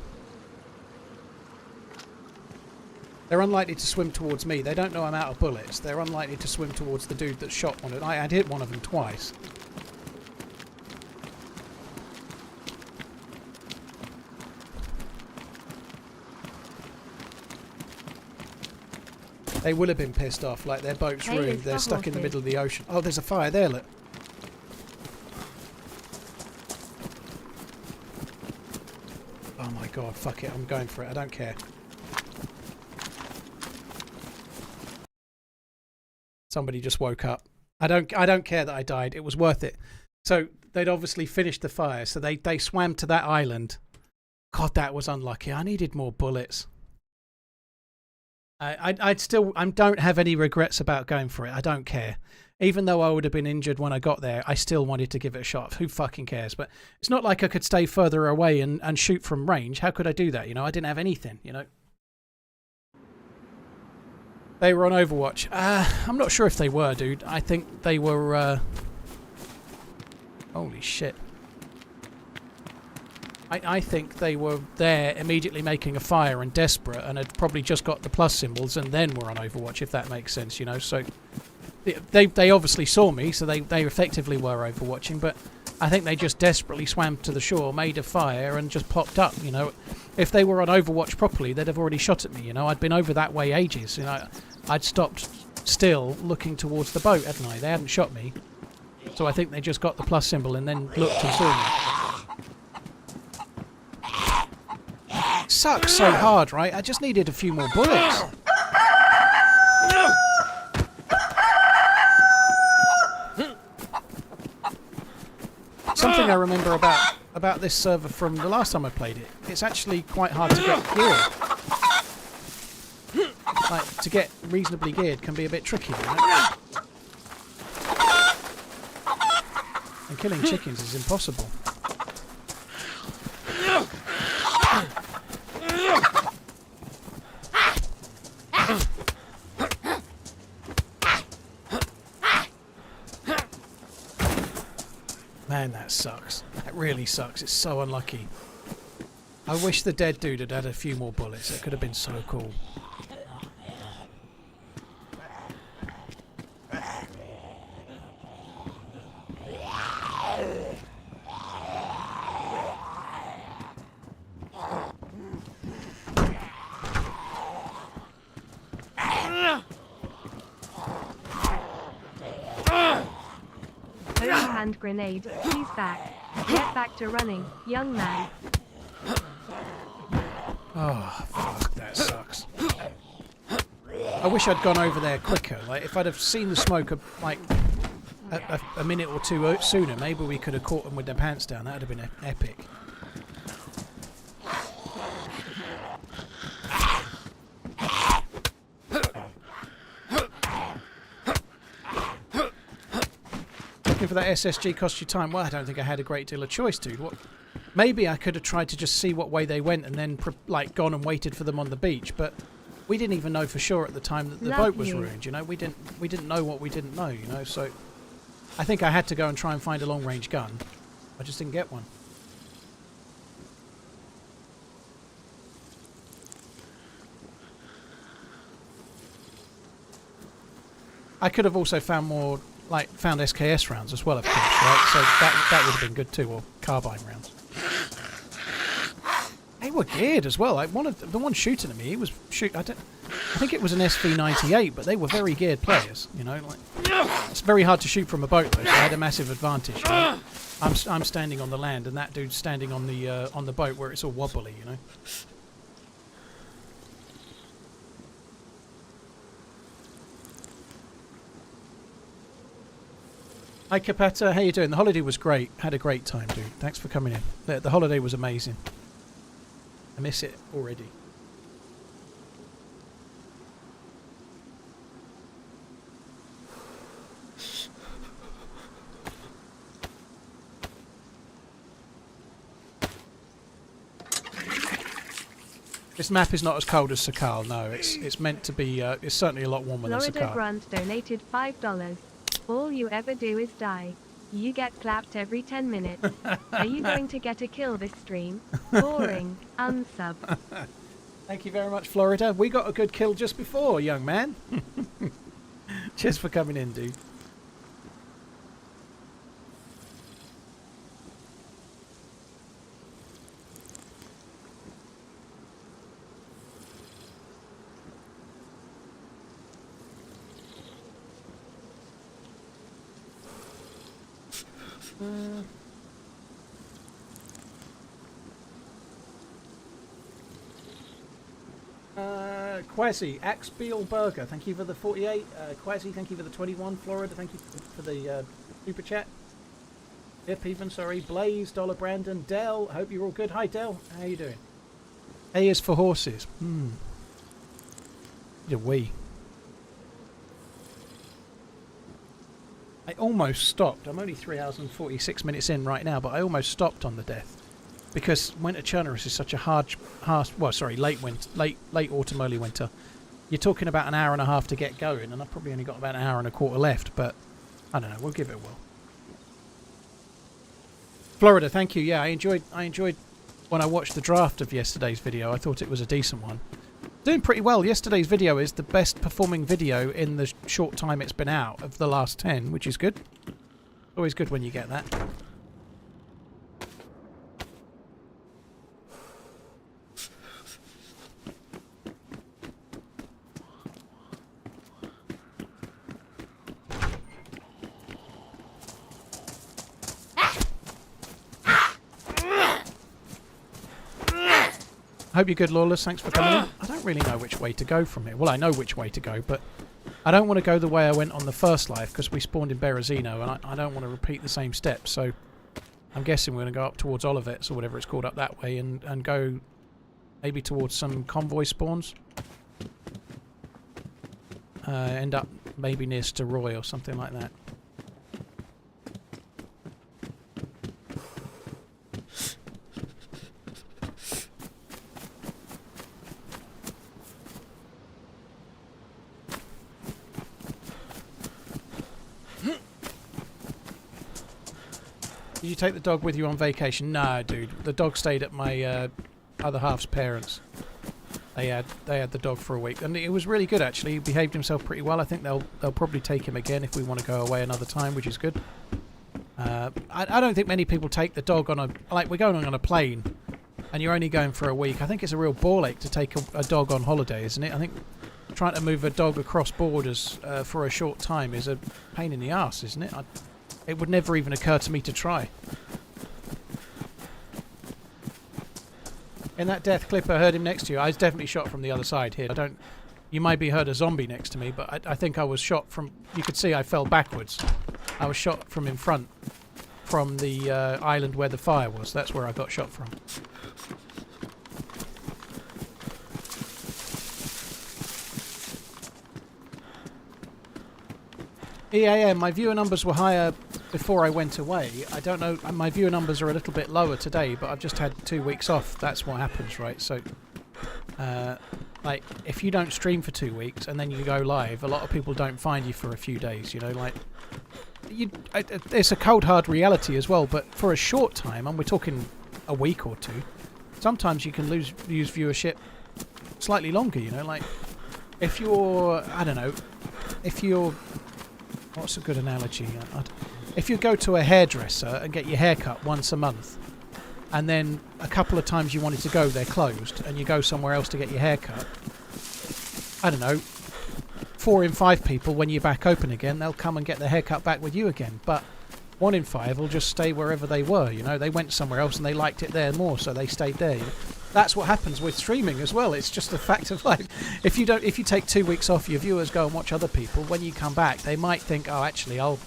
They're unlikely to swim towards me. They don't know I'm out of bullets. They're unlikely to swim towards the dude that shot one. I had hit one of them twice. They will have been pissed off, like their boat's ruined. They're stuck in the middle of the ocean. Oh, there's a fire there, look. Oh my god, fuck it. I'm going for it. I don't care. Somebody just woke up. I don't care that I died. It was worth it. So they'd obviously finished the fire, so they swam to that island. God, that was unlucky. I needed more bullets. I don't have any regrets about going for it. I don't care. Even though I would have been injured when I got there, I still wanted to give it a shot. Who fucking cares? But it's not like I could stay further away and shoot from range. How could I do that? You know, I didn't have anything, you know. They were on Overwatch. I'm not sure if they were, dude. I think they were... Holy shit. I think they were there immediately making a fire and desperate and had probably just got the plus symbols and then were on Overwatch, if that makes sense, you know. So they obviously saw me, so they effectively were overwatching, but I think they just desperately swam to the shore, made a fire and just popped up, you know. If they were on Overwatch properly, they'd have already shot at me, you know. I'd been over that way ages, you know. I'd stopped still looking towards the boat, hadn't I? They hadn't shot me. So I think they just got the plus symbol and then looked and saw me. Sucks so hard, right? I just needed a few more bullets. Something I remember about this server from the last time I played it. It's actually quite hard to get geared. Like, to get reasonably geared can be a bit tricky, you know? And killing chickens is impossible. Man, that sucks. That really sucks. It's so unlucky. I wish the dead dude had had a few more bullets. It could have been so cool. Hand grenade, please back. Get back to running, young man. Oh, fuck, that sucks. I wish I'd gone over there quicker. Like, if I'd have seen the smoke like a minute or two sooner, maybe we could have caught them with their pants down. That would have been epic. For that SSG cost you time. Well, I don't think I had a great deal of choice, dude. What? Maybe I could have tried to just see what way they went and then like gone and waited for them on the beach, but we didn't even know for sure at the time that the boat was ruined, you know. We didn't know what we didn't know, you know. So I think I had to go and try and find a long range gun. I just didn't get one. I could have also found more, like, found SKS rounds as well, of course, right? So that would have been good too, or carbine rounds. They were geared as well. Like, the one shooting at me, he was I think it was an SV98, but they were very geared players, you know. Like, it's very hard to shoot from a boat though, so I had a massive advantage. You know? I'm standing on the land, and that dude's standing on the boat where it's all wobbly, you know. Hi Capetta, how you doing? The holiday was great. Had a great time, dude. Thanks for coming in. The holiday was amazing. I miss it already. This map is not as cold as Sakal. No, it's meant to be. It's certainly a lot warmer than Florida Sakal. Grunt donated $5. All you ever do is die. You get clapped every 10 minutes. Are you going to get a kill this stream? Boring. Unsub. Thank you very much, Florida. We got a good kill just before, young man. Cheers for coming in, dude. Quasi, Axbeal Burger, thank you for the 48. Quasi, thank you for the 21. Florida, thank you for the super chat. Hip even, sorry. Blaze, Dollar Brandon, Dell. Hope you're all good. Hi, Dell. How you doing? A is for horses. Yeah, we. I almost stopped. I'm only 3 hours and 46 minutes in right now, but I almost stopped on the death. Because winter Chernarus is such a late autumn, early winter. You're talking about an hour and a half to get going, and I've probably only got about an hour and a quarter left, but I don't know, we'll give it a whirl. Florida, thank you. Yeah, I enjoyed when I watched the draft of yesterday's video. I thought it was a decent one. Doing pretty well. Yesterday's video is the best performing video in the short time it's been out of the last 10, which is good. Always good when you get that. Hope you're good, Lawless. Thanks for coming in. I don't really know which way to go from here. Well, I know which way to go, but I don't want to go the way I went on the first live because we spawned in Berezino, and I don't want to repeat the same steps. So I'm guessing we're going to go up towards Olivets or whatever it's called up that way and go maybe towards some convoy spawns. End up maybe near Steroy or something like that. Did you take the dog with you on vacation? No, dude. The dog stayed at my other half's parents. They had the dog for a week, and it was really good actually. He behaved himself pretty well. I think they'll probably take him again if we want to go away another time, which is good. I don't think many people take the dog on we're going on a plane, and you're only going for a week. I think it's a real ball ache to take a dog on holiday, isn't it? I think trying to move a dog across borders for a short time is a pain in the arse, isn't it? It would never even occur to me to try. In that death clip, I heard him next to you. I was definitely shot from the other side here. You maybe heard a zombie next to me, but I think I was shot from... You could see I fell backwards. I was shot from in front, from the island where the fire was. That's where I got shot from. EAM, my viewer numbers were higher before I went away. I don't know, my viewer numbers are a little bit lower today, but I've just had 2 weeks off. That's what happens, right? So, like, if you don't stream for 2 weeks and then you go live, a lot of people don't find you for a few days, you know, like... it's a cold, hard reality as well, but for a short time, and we're talking a week or two, sometimes you can lose viewership slightly longer, you know, like, if you're, I don't know, if you're... What's a good analogy? If you go to a hairdresser and get your hair cut once a month, and then a couple of times you wanted to go, they're closed, and you go somewhere else to get your hair cut, I don't know, 4 in 5 people, when you're back open again, they'll come and get their hair cut back with you again. But 1 in 5 will just stay wherever they were, you know. They went somewhere else and they liked it there more, so they stayed there. You know? That's what happens with streaming as well. It's just a fact of life. If you take 2 weeks off, your viewers go and watch other people. When you come back, they might think, oh, actually, I'll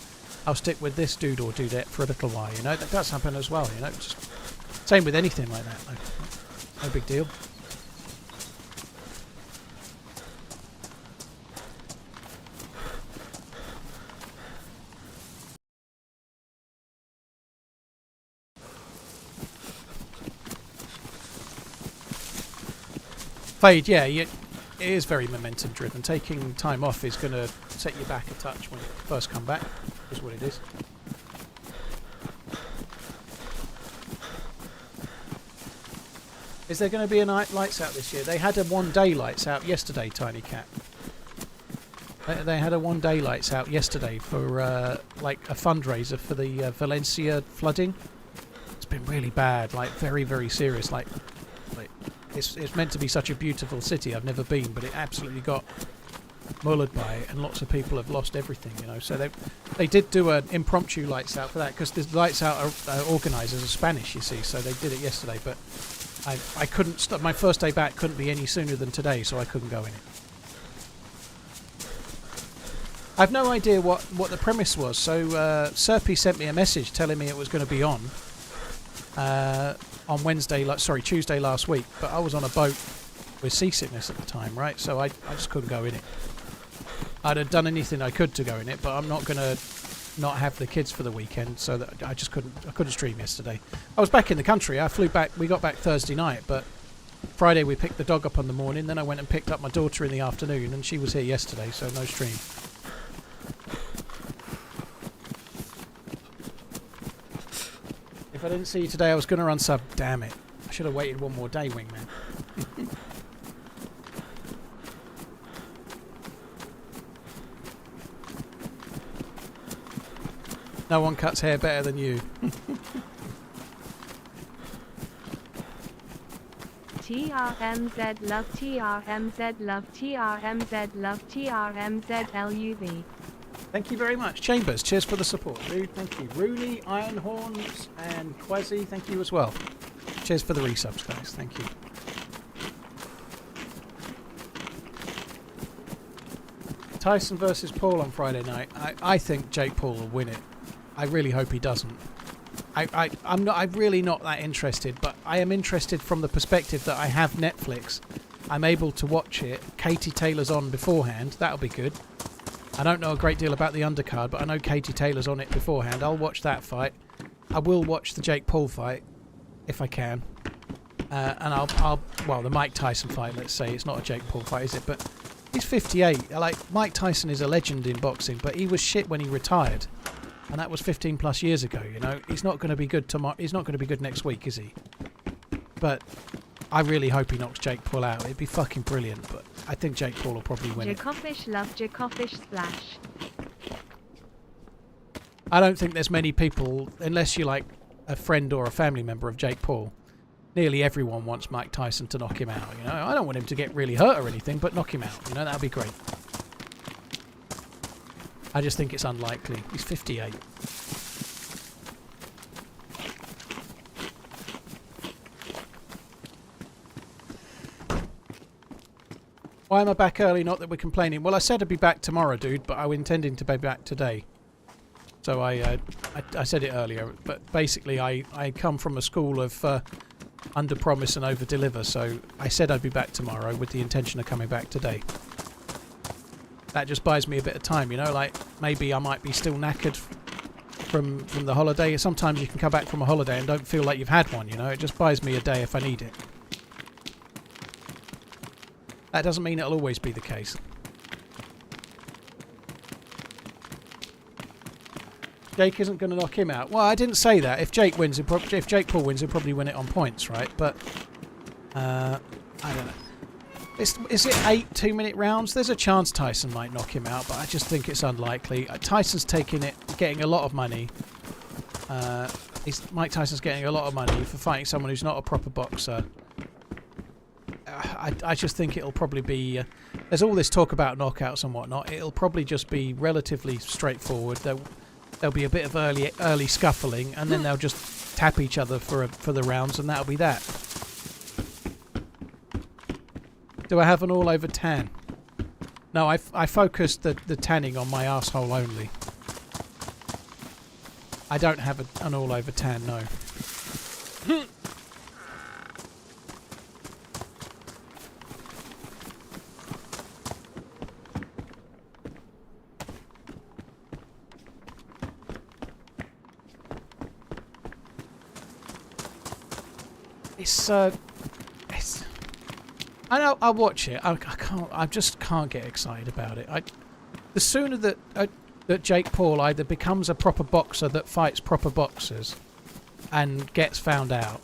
stick with this dude or dudette for a little while. You know, that does happen as well. You know, just same with anything like that. No big deal. Fade, yeah, it is very momentum driven. Taking time off is going to set you back a touch when you first come back, is what it is. Is there going to be a night lights out this year? They had a 1-day lights out yesterday, Tiny Cat. They had a 1-day lights out yesterday for like a fundraiser for the Valencia flooding. It's been really bad, like very, very serious. Like it's meant to be such a beautiful city. I've never been, but it absolutely got mullered by it, and lots of people have lost everything, you know. So they did do an impromptu lights out for that, because the lights out are organisers are Spanish, you see. So they did it yesterday, but I couldn't stop. My first day back couldn't be any sooner than today, so I couldn't go in it. I've no idea what the premise was. So Serpy sent me a message telling me it was going to be on Tuesday last week. But I was on a boat with seasickness at the time, right? So I just couldn't go in it. I'd have done anything I could to go in it, but I'm not going to not have the kids for the weekend, so that I couldn't stream yesterday. I was back in the country. I flew back. We got back Thursday night, but Friday we picked the dog up in the morning. Then I went and picked up my daughter in the afternoon, and she was here yesterday, so no stream. If I didn't see you today, I was going to run sub. Damn it! I should have waited one more day, Wingman. No one cuts hair better than you. TRMZ love TRMZ love TRMZ love TRMZ LUV. Thank you very much. Chambers, cheers for the support, dude. Thank you. Rooney, Ironhorns, and Quasi, thank you as well. Cheers for the resubs, guys. Thank you. Tyson versus Paul on Friday night. I think Jake Paul will win it. I really hope he doesn't. I'm really not that interested, but I am interested from the perspective that I have Netflix. I'm able to watch it. Katie Taylor's on beforehand. That'll be good. I don't know a great deal about the undercard, but I know Katie Taylor's on it beforehand. I'll watch that fight. I will watch the Jake Paul fight if I can. And well, the Mike Tyson fight, let's say. It's not a Jake Paul fight, is it? But he's 58. Like, Mike Tyson is a legend in boxing, but he was shit when he retired. And that was 15 plus years ago, you know. He's not going to be good tomorrow. He's not going to be good next week, is he? But I really hope he knocks Jake Paul out. It'd be fucking brilliant, but I think Jake Paul will probably win it. Jacofish love Jacofish splash. I don't think there's many people, unless you're like a friend or a family member of Jake Paul. Nearly everyone wants Mike Tyson to knock him out, you know. I don't want him to get really hurt or anything, but knock him out, you know. That'd be great. I just think it's unlikely. He's 58. Why am I back early? Not that we're complaining. Well, I said I'd be back tomorrow, dude, but I was intending to be back today. So I said it earlier, but basically I come from a school of under promise and over deliver, so I said I'd be back tomorrow with the intention of coming back today. That just buys me a bit of time, you know, like maybe I might be still knackered from the holiday. Sometimes you can come back from a holiday and don't feel like you've had one, you know. It just buys me a day if I need it. That doesn't mean it'll always be the case. Jake isn't going to knock him out. Well, I didn't say that. If Jake wins, if Jake Paul wins, he'll probably win it on points, right? But I don't know. Is it 8 2-minute rounds? There's a chance Tyson might knock him out, but I just think it's unlikely. Tyson's taking it, getting a lot of money. Mike Tyson's getting a lot of money for fighting someone who's not a proper boxer. I just think it'll probably be... there's all this talk about knockouts and whatnot. It'll probably just be relatively straightforward. There'll be a bit of early scuffling, and then they'll just tap each other for the rounds, and that'll be that. Do I have an all-over tan? No, I focused the tanning on my arsehole only. I don't have an all-over tan, no. I know. I'll watch it. I can't. I just can't get excited about it. The sooner that Jake Paul either becomes a proper boxer that fights proper boxers and gets found out,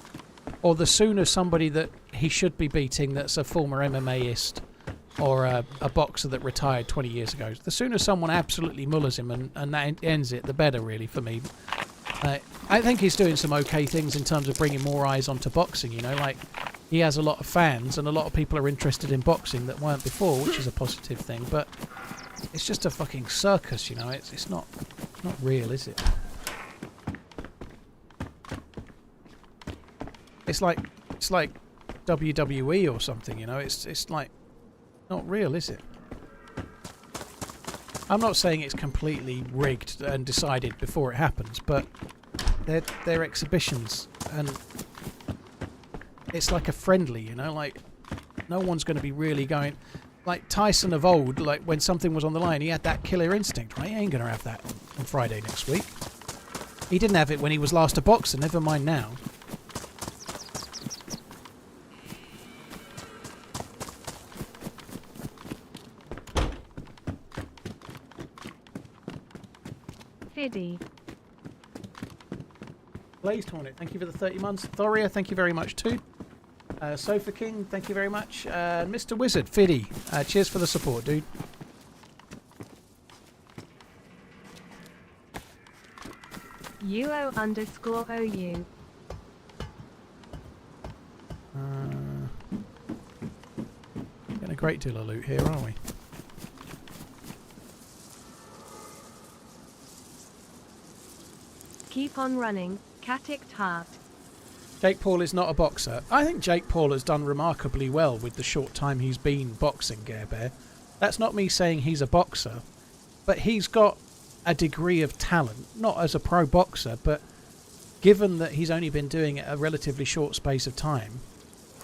or the sooner somebody that he should be beating that's a former MMAist or a boxer that retired 20 years ago, the sooner someone absolutely mullers him and that ends it, the better, really, for me. I think he's doing some okay things in terms of bringing more eyes onto boxing, you know, like he has a lot of fans and a lot of people are interested in boxing that weren't before, which is a positive thing, but it's just a fucking circus, you know. It's not real, is it? It's like WWE or something, you know. It's like not real, is it? I'm not saying it's completely rigged and decided before it happens, but they're exhibitions, and it's like a friendly, you know, like no one's going to be really going. Like Tyson of old, like when something was on the line, he had that killer instinct, right? He ain't going to have that on Friday next week. He didn't have it when he was last a boxer, never mind now. Fiddy. Blazed Hornet, thank you for the 30 months. Thoria, thank you very much too. Sofa King, thank you very much. Mr. Wizard, Fiddy, cheers for the support, dude. UO_OU. Getting a great deal of loot here, aren't we? Keep on running, Caticked Heart. Jake Paul is not a boxer. I think Jake Paul has done remarkably well with the short time he's been boxing, Gare Bear. That's not me saying he's a boxer, but he's got a degree of talent, not as a pro boxer, but given that he's only been doing it a relatively short space of time,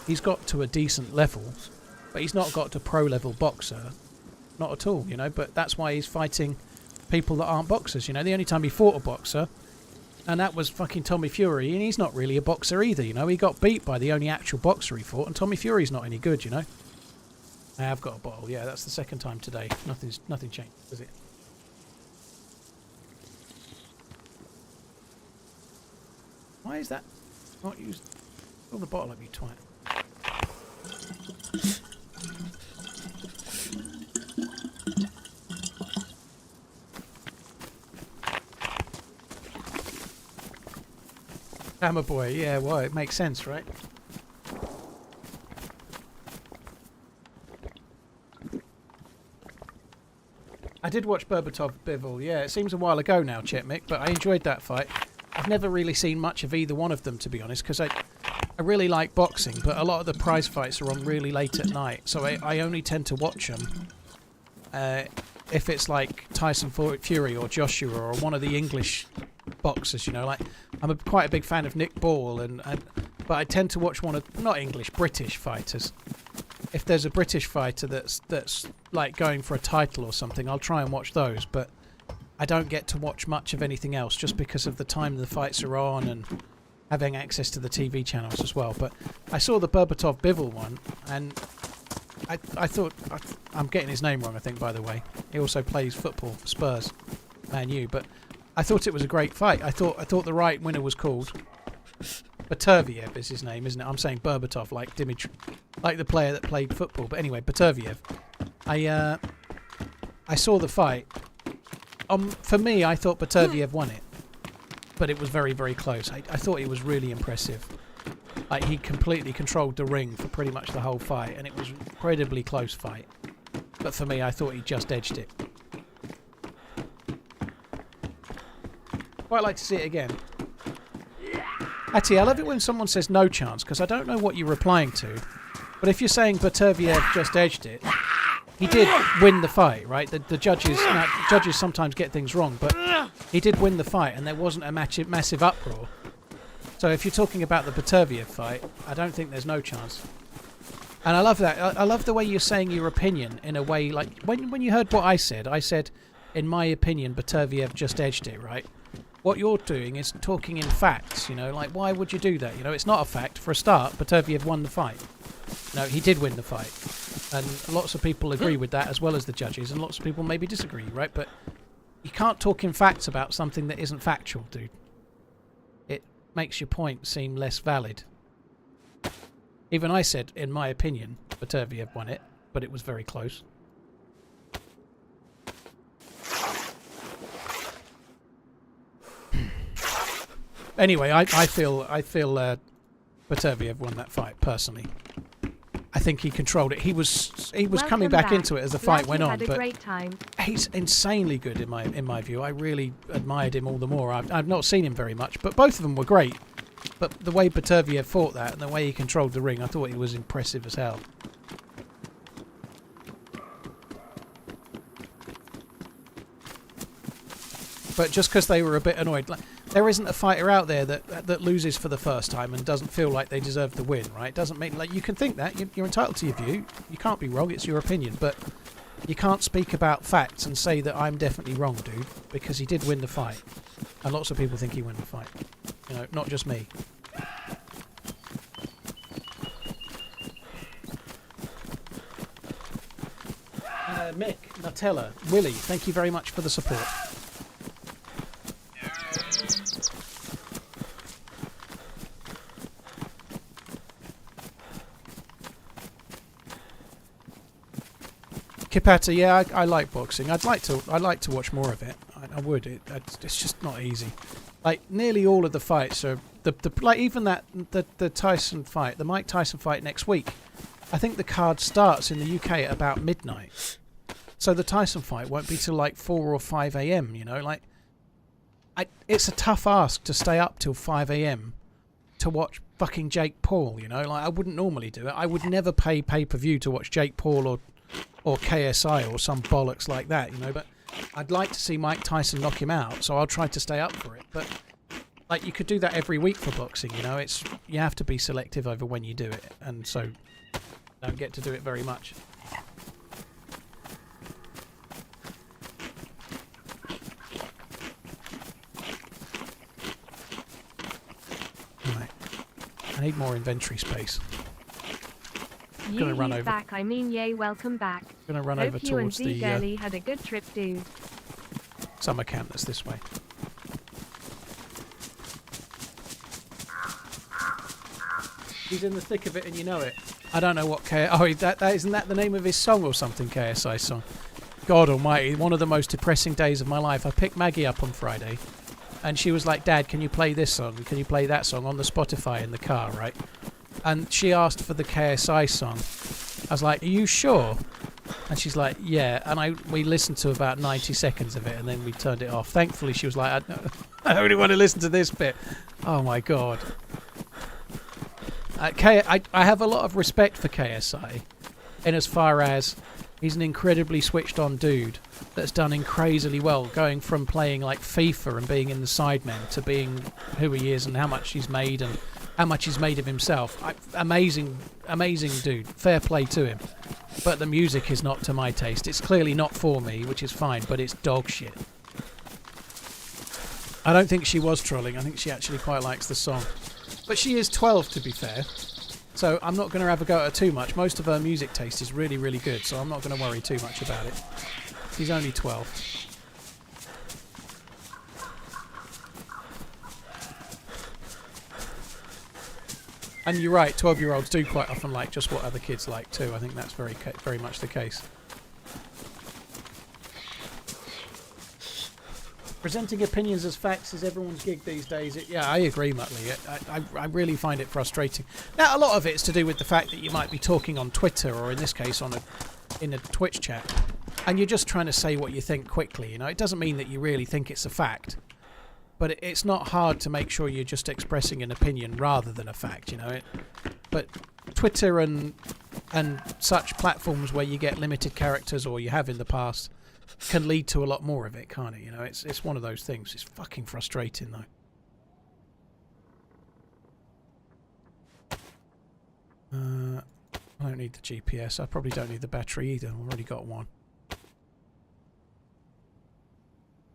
he's got to a decent level, but he's not got to pro level boxer. Not at all, you know, but that's why he's fighting people that aren't boxers, you know. The only time he fought a boxer, and that was fucking Tommy Fury, and he's not really a boxer either, you know. He got beat by the only actual boxer he fought, and Tommy Fury's not any good, you know. I have got a bottle, yeah, that's the second time today. Nothing changed, is it? Why is that not used? Fill the bottle up, you twat. Hammer boy, yeah, well, it makes sense, right? I did watch Berbatov Bivol, yeah, it seems a while ago now, Chetmick, but I enjoyed that fight. I've never really seen much of either one of them, to be honest, because I really like boxing, but a lot of the prize fights are on really late at night, so I only tend to watch them if it's like Tyson Fury or Joshua or one of the English boxers, you know. Like, I'm quite a big fan of Nick Ball, but I tend to watch one of, not English, British fighters. If there's a British fighter that's like going for a title or something, I'll try and watch those, but I don't get to watch much of anything else just because of the time the fights are on and having access to the TV channels as well. But I saw the Berbatov Bivol one, and I thought, I'm getting his name wrong, I think, by the way. He also plays football for Spurs, Man U, but I thought it was a great fight. I thought the right winner was called Baturviev is his name, isn't it? I'm saying Berbatov, like Dimitri, like the player that played football. But anyway, Baturviev. I saw the fight. For me, I thought Baturviev won it, but it was very, very close. I thought he was really impressive. Like, he completely controlled the ring for pretty much the whole fight, and it was an incredibly close fight. But for me, I thought he just edged it. Quite like to see it again. Actually, I love it when someone says no chance, because I don't know what you're replying to. But if you're saying Baturviev just edged it, he did win the fight, right? The judges, judges sometimes get things wrong, but he did win the fight, and there wasn't a massive uproar. So if you're talking about the Baturviev fight, I don't think there's no chance. And I love that. I love the way you're saying your opinion in a way, like when you heard what I said, in my opinion, Baturviev just edged it, right? What you're doing is talking in facts, you know, like, why would you do that? You know, it's not a fact. For a start, Baturviev won the fight. No, he did win the fight. And lots of people agree with that, as well as the judges, and lots of people maybe disagree, right? But you can't talk in facts about something that isn't factual, dude. It makes your point seem less valid. Even I said, in my opinion, Baturviev won it, but it was very close. Anyway, I feel Baturviev won that fight personally. I think he controlled it. He was coming back into it as the fight went on, but he's insanely good in my view. I really admired him all the more. I've not seen him very much, but both of them were great. But the way Baturviev fought that and the way he controlled the ring, I thought he was impressive as hell. But just because they were a bit annoyed, like, there isn't a fighter out there that loses for the first time and doesn't feel like they deserve the win, right? Doesn't mean, like, you can think that, you're entitled to your view, you can't be wrong, it's your opinion, but you can't speak about facts and say that I'm definitely wrong, dude, because he did win the fight, and lots of people think he won the fight, you know, not just me. Mick, Nutella, Willie, thank you very much for the support. Kipata, yeah, I like boxing. I'd like to watch more of it. I would. It's just not easy. Like nearly all of the fights are like even the Tyson fight, the Mike Tyson fight next week. I think the card starts in the UK at about midnight. So the Tyson fight won't be till like 4 or 5 a.m. You know, like it's a tough ask to stay up till 5 a.m. to watch fucking Jake Paul. You know, like I wouldn't normally do it. I would never pay pay-per-view to watch Jake Paul or KSI or some bollocks like that. You know, but I'd like to see Mike Tyson knock him out, so I'll try to stay up for it. But like you could do that every week for boxing. You know, you have to be selective over when you do it, and so don't get to do it very much. I need more inventory space. I'm gonna run over. Back. I mean, yay! Welcome back. I'm gonna run Hope over you towards and the girly had a good trip, dude. summer camp that's this way. He's in the thick of it, and you know it. I don't know what that isn't that the name of his song or something? KSI song. God Almighty! One of the most depressing days of my life. I picked Maggie up on Friday. And she was like, Dad, can you play this song? Can you play that song on the Spotify in the car, right? And she asked for the KSI song. I was like, are you sure? And she's like, yeah. And we listened to about 90 seconds of it, and then we turned it off. Thankfully, she was like, I only want to listen to this bit. Oh, my God. I have a lot of respect for KSI, in as far as he's an incredibly switched-on dude that's done crazily well, going from playing like FIFA and being in the Sidemen to being who he is and how much he's made and how much he's made of himself. Amazing dude. Fair play to him. But the music is not to my taste. It's clearly not for me, which is fine, but it's dog shit. I don't think she was trolling. I think she actually quite likes the song. But she is 12, to be fair. So I'm not going to have a go at her too much. Most of her music taste is really, really good, so I'm not going to worry too much about it. She's only 12. And you're right, 12-year-olds do quite often like just what other kids like too. I think that's very much the case. Presenting opinions as facts is everyone's gig these days. Yeah, I agree, Muttley. I really find it frustrating. Now, a lot of it's to do with the fact that you might be talking on Twitter, or in this case, in a Twitch chat, and you're just trying to say what you think quickly. You know, it doesn't mean that you really think it's a fact, but it's not hard to make sure you're just expressing an opinion rather than a fact. You know, but Twitter and such platforms where you get limited characters, or you have in the past, can lead to a lot more of it, can't it? You know, it's one of those things. It's fucking frustrating, though. I don't need the GPS. I probably don't need the battery either. I've already got one.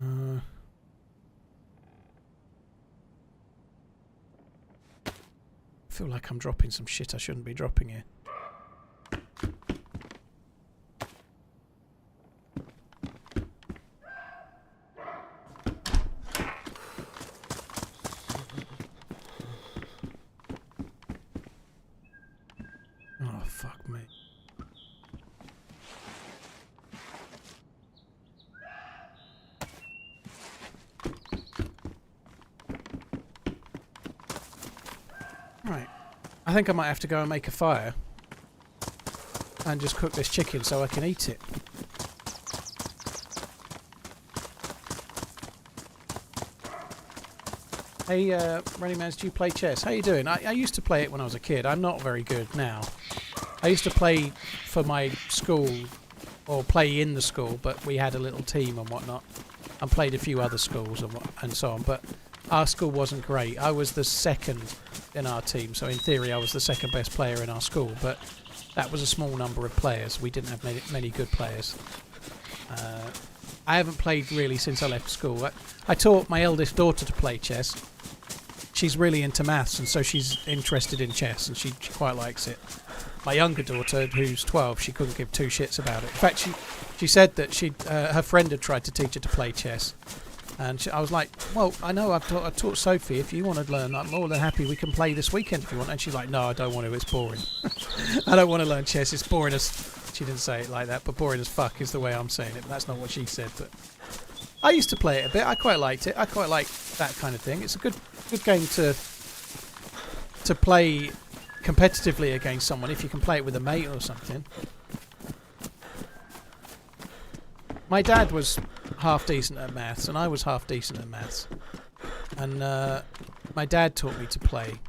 I feel like I'm dropping some shit I shouldn't be dropping here. Oh, fuck me. Right. I think I might have to go and make a fire and just cook this chicken so I can eat it. Hey, RunningManZ, do you play chess? How you doing? I used to play it when I was a kid. I'm not very good now. I used to play for my school, or play in the school, but we had a little team and whatnot. and played a few other schools and so on, but our school wasn't great. I was the second in our team, so in theory I was the second best player in our school, but that was a small number of players. We didn't have many good players. I haven't played really since I left school. I taught my eldest daughter to play chess. She's really into maths, and so she's interested in chess, and she quite likes it. My younger daughter, who's 12, she couldn't give two shits about it. In fact, she said that her friend had tried to teach her to play chess, and I was like, well, I know I taught Sophie. If you want to learn, I'm more than happy. We can play this weekend if you want. And she's like, no, I don't want to. It's boring. I don't want to learn chess. It's boring as... She didn't say it like that, but boring as fuck is the way I'm saying it. That's not what she said, but I used to play it a bit. I quite liked it. I quite like that kind of thing. It's a good game to play competitively against someone if you can play it with a mate or something. My dad was half decent at maths, and I was half decent at maths. And my dad taught me to play,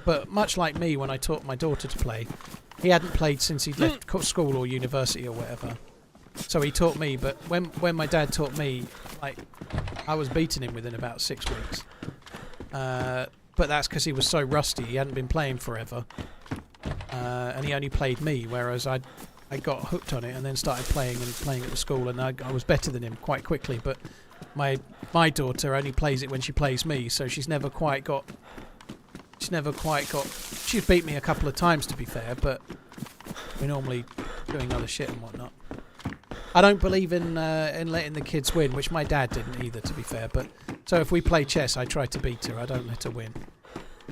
but much like me when I taught my daughter to play, he hadn't played since he'd left school or university or whatever. So he taught me, but when my dad taught me, like, I was beating him within about 6 weeks. But that's because he was so rusty. He hadn't been playing forever. And he only played me, whereas I got hooked on it and then started playing at the school, and I was better than him quite quickly. But my daughter only plays it when she plays me, so she's never quite got... She's beat me a couple of times, to be fair, but we're normally doing other shit and whatnot. I don't believe in letting the kids win, which my dad didn't either, to be fair. But so if we play chess, I try to beat her. I don't let her win.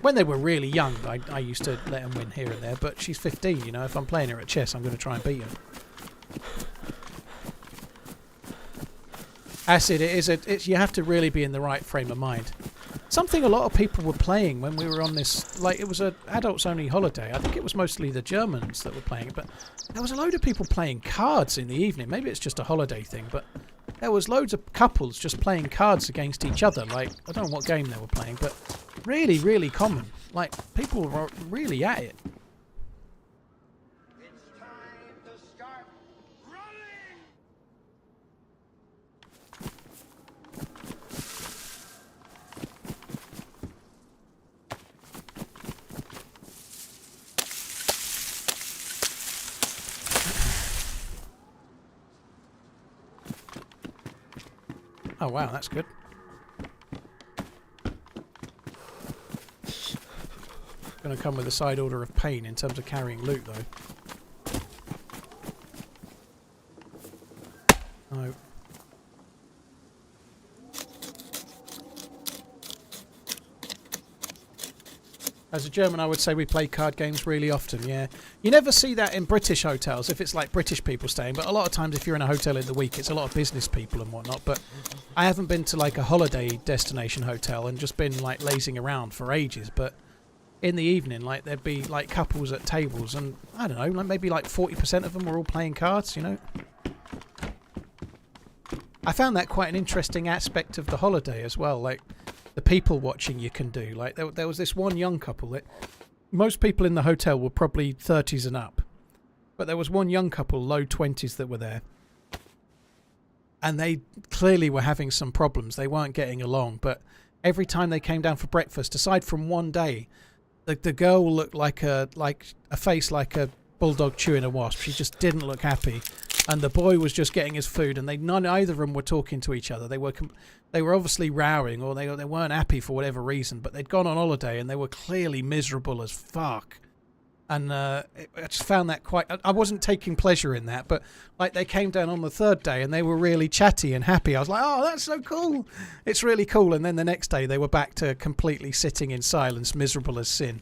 When they were really young, I used to let them win here and there. But she's 15, you know. If I'm playing her at chess, I'm going to try and beat her. Acid, you have to really be in the right frame of mind. Something a lot of people were playing when we were on this, like, it was an adults-only holiday. I think it was mostly the Germans that were playing it, but there was a load of people playing cards in the evening. Maybe it's just a holiday thing, but there was loads of couples just playing cards against each other. Like, I don't know what game they were playing, but really, really common. Like, people were really at it. Oh wow, that's good. Going to come with a side order of pain in terms of carrying loot, though. No. As a German, I would say we play card games really often, yeah. You never see that in British hotels, if it's like British people staying, but a lot of times if you're in a hotel in the week, it's a lot of business people and whatnot, but I haven't been to like a holiday destination hotel and just been like lazing around for ages, but in the evening, like, there'd be like couples at tables, and I don't know, like maybe like 40% of them were all playing cards, you know. I found that quite an interesting aspect of the holiday as well, like the people watching you can do. Like there was this one young couple that most people in the hotel were probably 30s and up, but there was one young couple, low 20s, that were there, and they clearly were having some problems. They weren't getting along, but every time they came down for breakfast, aside from one day, the girl looked like a face like a bulldog chewing a wasp. She just didn't look happy, and the boy was just getting his food, and neither of them were talking to each other. They were obviously rowing, or they weren't happy for whatever reason, but they'd gone on holiday and they were clearly miserable as fuck. And I just found that quite... I wasn't taking pleasure in that, but like they came down on the third day and they were really chatty and happy. I was like, oh, that's so cool. It's really cool. And then the next day they were back to completely sitting in silence, miserable as sin.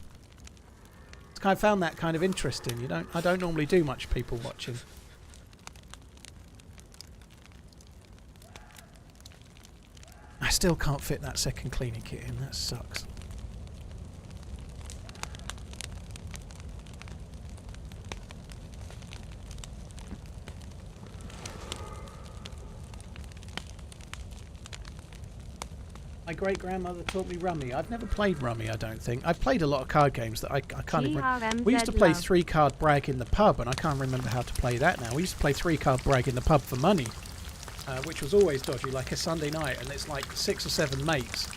I found that kind of interesting. I don't normally do much people watching. I still can't fit that second cleaning kit in. That sucks. My great-grandmother taught me rummy. I've never played rummy, I don't think. I've played a lot of card games that I can't even... TRMZ We used to play love. 3-card brag in the pub, and I can't remember how to play that now. We used to play 3-card brag in the pub for money. which was always dodgy, like a Sunday night, and it's like 6 or 7 mates,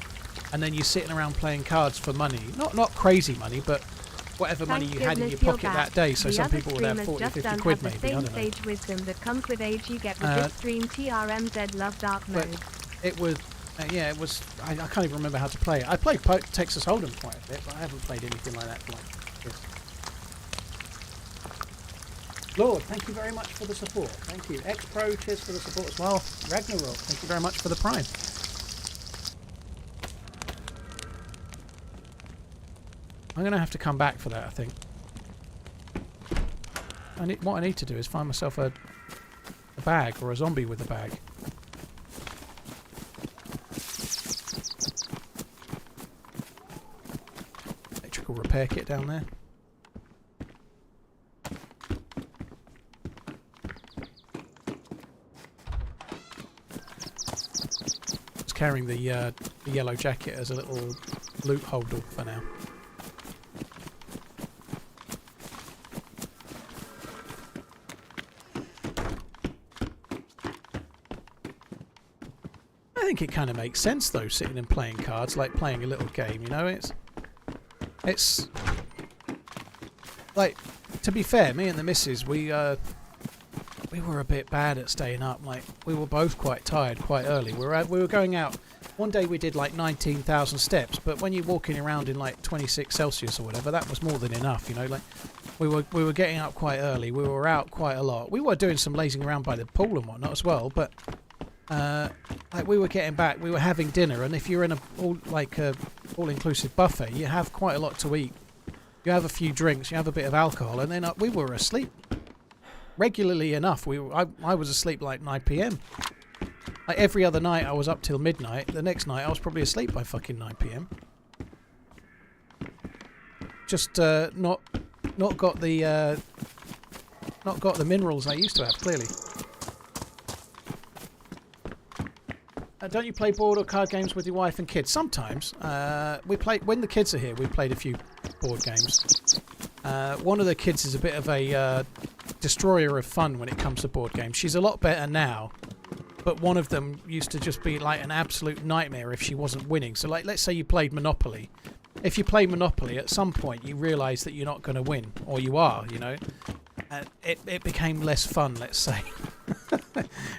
and then you're sitting around playing cards for money. Not crazy money, but whatever money you had in your pocket that day. So some people would have 40, 50 quid maybe, I don't know. Sage wisdom that comes with age you get with this stream. TRMZ love dark mode. It was, yeah, it was. I can't even remember how to play it. I played Texas Hold'em quite a bit, but I haven't played anything like that for like this. Lord, thank you very much for the support. Thank you. X-Pro, cheers for the support as well. Ragnarok, thank you very much for the Prime. I'm going to have to come back for that, I think. What I need to do is find myself a bag, or a zombie with a bag. Electrical repair kit down there. Just carrying the yellow jacket as a little loot holder for now. I think it kind of makes sense though, sitting and playing cards, like playing a little game, you know. It's like, to be fair, me and the missus, we were a bit bad at staying up. Like, we were both quite tired quite early. We were going out. One day we did like 19,000 steps, but when you're walking around in like 26 Celsius or whatever, that was more than enough, you know. Like, we were getting up quite early. We were out quite a lot. We were doing some lazing around by the pool and whatnot as well, but like, we were getting back, we were having dinner, and if you're in a all-inclusive buffet, you have quite a lot to eat. You have a few drinks, you have a bit of alcohol, and then we were asleep regularly enough. I was asleep like 9 p.m. Like, every other night I was up till midnight. The next night I was probably asleep by fucking 9 p.m. Just not got the minerals I used to have, clearly. Don't you play board or card games with your wife and kids? Sometimes. We play when the kids are here. We played a few board games. One of the kids is a bit of a destroyer of fun when it comes to board games. She's a lot better now, but one of them used to just be like an absolute nightmare if she wasn't winning. So, like, let's say you played Monopoly. If you play Monopoly, at some point you realise that you're not going to win, or you are, you know. It became less fun, let's say.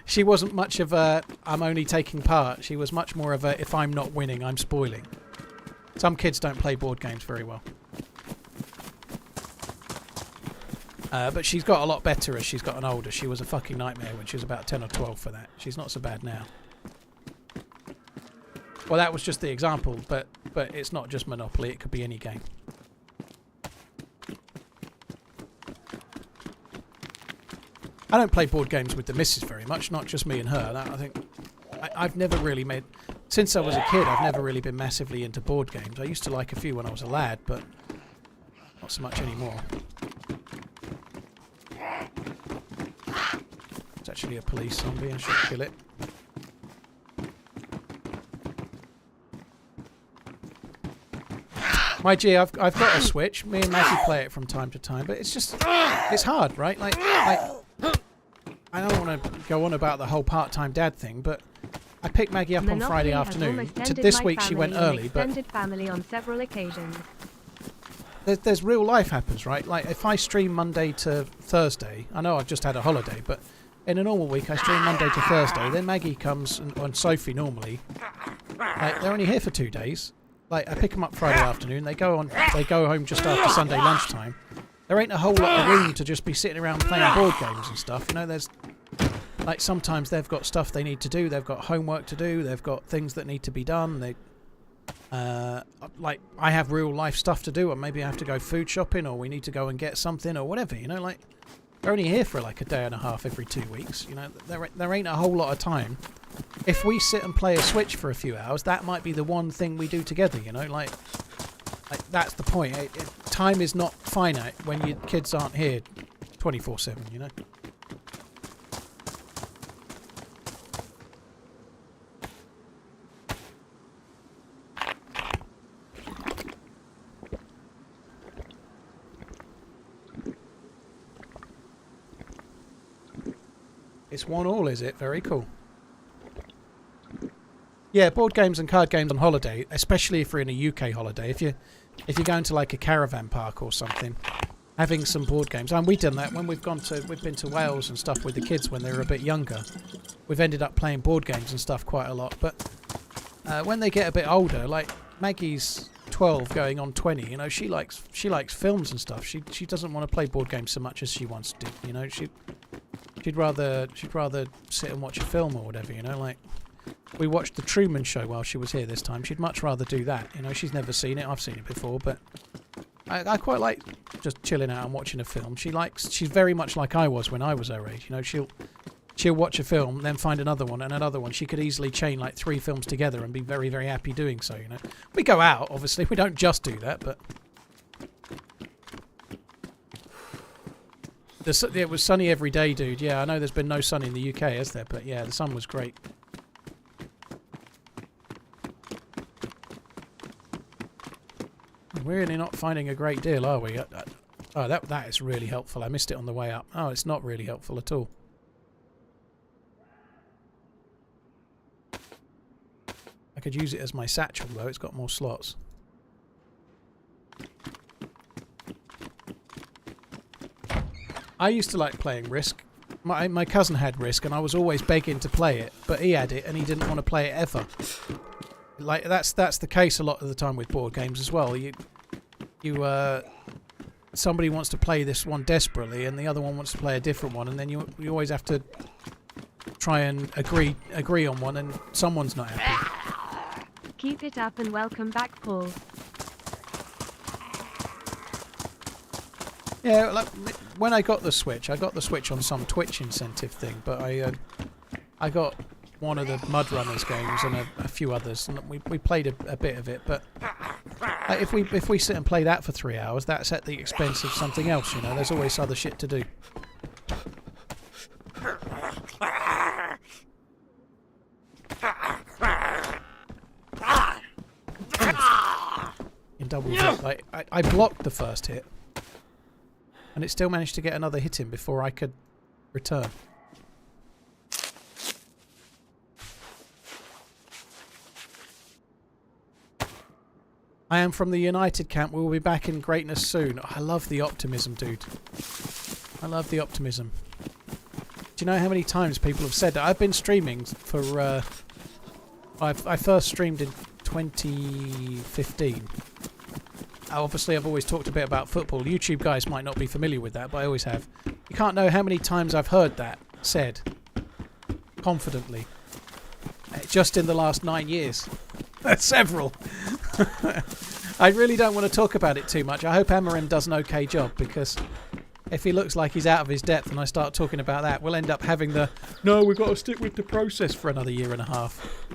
She wasn't much of a I'm only taking part. She was much more of a if I'm not winning, I'm spoiling. Some kids don't play board games very well. But she's got a lot better as she's gotten older. She was a fucking nightmare when she was about 10 or 12 for that. She's not so bad now. Well, that was just the example, but it's not just Monopoly. It could be any game. I don't play board games with the missus very much, not just me and her. I think I've never really made... Since I was a kid, I've never really been massively into board games. I used to like a few when I was a lad, but not so much anymore. It's actually a police zombie. I should kill it. My G, I've got a Switch. Me and Maggie play it from time to time, but it's just... It's hard, right? Like I don't want to go on about the whole part-time dad thing, but I picked Maggie up on Friday afternoon. This week she went early, but family on several occasions. There's real life happens, right? Like, if I stream Monday to Thursday, I know I've just had a holiday, but in a normal week I stream Monday to Thursday. Then Maggie comes and Sophie normally. Like, they're only here for 2 days. Like, I pick them up Friday afternoon. They go home just after Sunday lunchtime. There ain't a whole lot of room to just be sitting around playing board games and stuff. You know, there's... Like, sometimes they've got stuff they need to do. They've got homework to do. They've got things that need to be done. Like, I have real life stuff to do, or maybe I have to go food shopping, or we need to go and get something, or whatever, you know. Like, they're only here for like a day and a half every 2 weeks. You know, there ain't a whole lot of time. If we sit and play a Switch for a few hours, that might be the one thing we do together, you know. Like that's the point. Time is not finite when your kids aren't here 24/7, you know. It's 1-1, is it? Very cool. Yeah, board games and card games on holiday, especially if you're in a UK holiday. If you're going to like a caravan park or something, having some board games. And we've done that when we've been to Wales and stuff with the kids when they were a bit younger. We've ended up playing board games and stuff quite a lot. But when they get a bit older, like Maggie's 12 going on 20, you know, she likes films and stuff. She doesn't want to play board games so much as she once did. You know, she'd rather sit and watch a film or whatever. You know, like. We watched The Truman Show while she was here this time. She'd much rather do that. You know, she's never seen it. I've seen it before, but I quite like just chilling out and watching a film. She's very much like I was when I was her age. You know, she'll watch a film, then find another one and another one. She could easily chain like 3 films together and be very, very happy doing so, you know. We go out, obviously. We don't just do that, but... It was sunny every day, dude. Yeah, I know there's been no sun in the UK, has there? But yeah, the sun was great. We're really not finding a great deal, are we? Oh, that is really helpful. I missed it on the way up. Oh, it's not really helpful at all. I could use it as my satchel, though. It's got more slots. I used to like playing Risk. My cousin had Risk, and I was always begging to play it, but he had it, and he didn't want to play it ever. Like that's the case a lot of the time with board games as well. Somebody wants to play this one desperately, and the other one wants to play a different one, and then you always have to try and agree on one, and someone's not happy. Keep it up and welcome back, Paul. Yeah, like, when I got the Switch on some Twitch incentive thing, but I got one of the Mud Runners games and a few others, and we played a bit of it, but if we sit and play that for 3 hours, that's at the expense of something else, you know. There's always other shit to do. In double hit, like I blocked the first hit, and it still managed to get another hit in before I could return. I am from the United camp. We will be back in greatness soon. Oh, I love the optimism, dude. I love the optimism. Do you know how many times people have said that? I've been streaming for... I first streamed in 2015. Obviously, I've always talked a bit about football. YouTube guys might not be familiar with that, but I always have. You can't know how many times I've heard that said confidently. Just in the last 9 years. Several. I really don't want to talk about it too much. I hope Amarim does an okay job, because if he looks like he's out of his depth and I start talking about that, we'll end up having the no, we've got to stick with the process for another year and a half.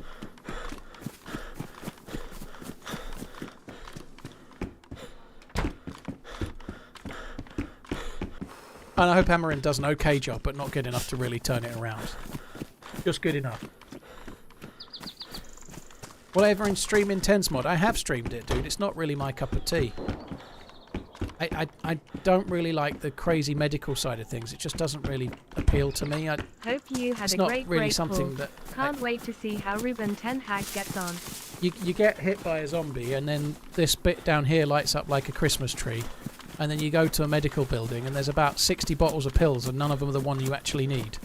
And I hope Amarim does an okay job, but not good enough to really turn it around. Just good enough. Will I ever in stream Intense Mod? I have streamed it, dude. It's not really my cup of tea. I don't really like the crazy medical side of things. It just doesn't really appeal to me. Hope you had it's a not great really break, something Paul. that... Can't wait to see how Ruben Ten Hag gets on. You get hit by a zombie, and then this bit down here lights up like a Christmas tree. And then you go to a medical building, and there's about 60 bottles of pills, and none of them are the one you actually need.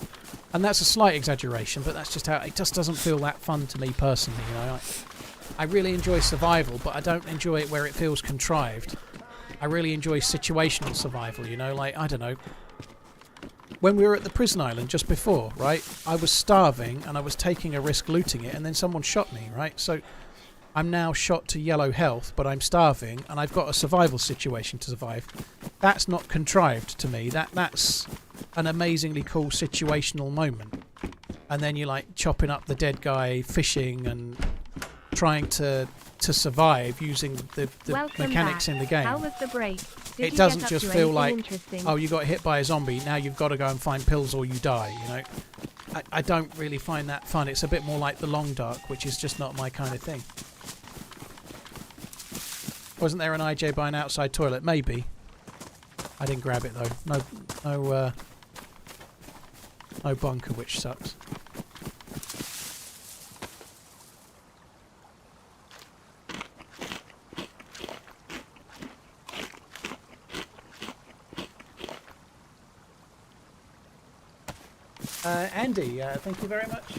And that's a slight exaggeration, but that's just how... It just doesn't feel that fun to me personally, you know. I really enjoy survival, but I don't enjoy it where it feels contrived. I really enjoy situational survival, you know, like, I don't know. When we were at the prison island just before, right, I was starving and I was taking a risk looting it, and then someone shot me, right? So I'm now shot to yellow health, but I'm starving and I've got a survival situation to survive. That's not contrived to me. That's an amazingly cool situational moment. And then you're like chopping up the dead guy, fishing, and trying to survive using the mechanics in the game. How was the break? Did it doesn't get up just to feel like, interesting? oh, you got hit by a zombie, now you've got to go and find pills or you die, you know. I don't really find that fun. It's a bit more like the Long Dark, which is just not my kind of thing. Wasn't there an IJ by an outside toilet? Maybe. I didn't grab it though. No bunker, which sucks. Andy, thank you very much.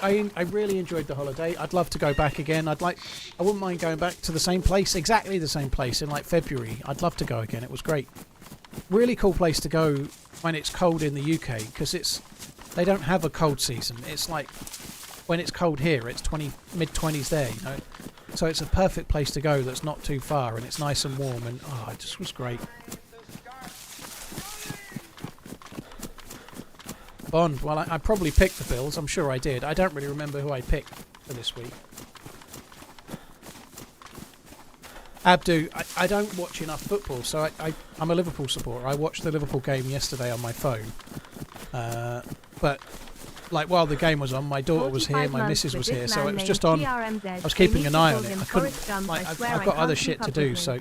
I really enjoyed the holiday. I'd love to go back again. I wouldn't mind going back to the same place, exactly the same place in like February. I'd love to go again. It was great. Really cool place to go when it's cold in the UK, because they don't have a cold season. It's like when it's cold here, it's mid-20s there, you know. So it's a perfect place to go that's not too far, and it's nice and warm, and it just was great. Bond, well, I probably picked the Bills. I'm sure I did. I don't really remember who I picked for this week. Abdu, I don't watch enough football, so I'm a Liverpool supporter. I watched the Liverpool game yesterday on my phone. But like while the game was on, my daughter was here, my missus was here, so it was just on. I was keeping an eye on it. I couldn't. I've got other shit to do, so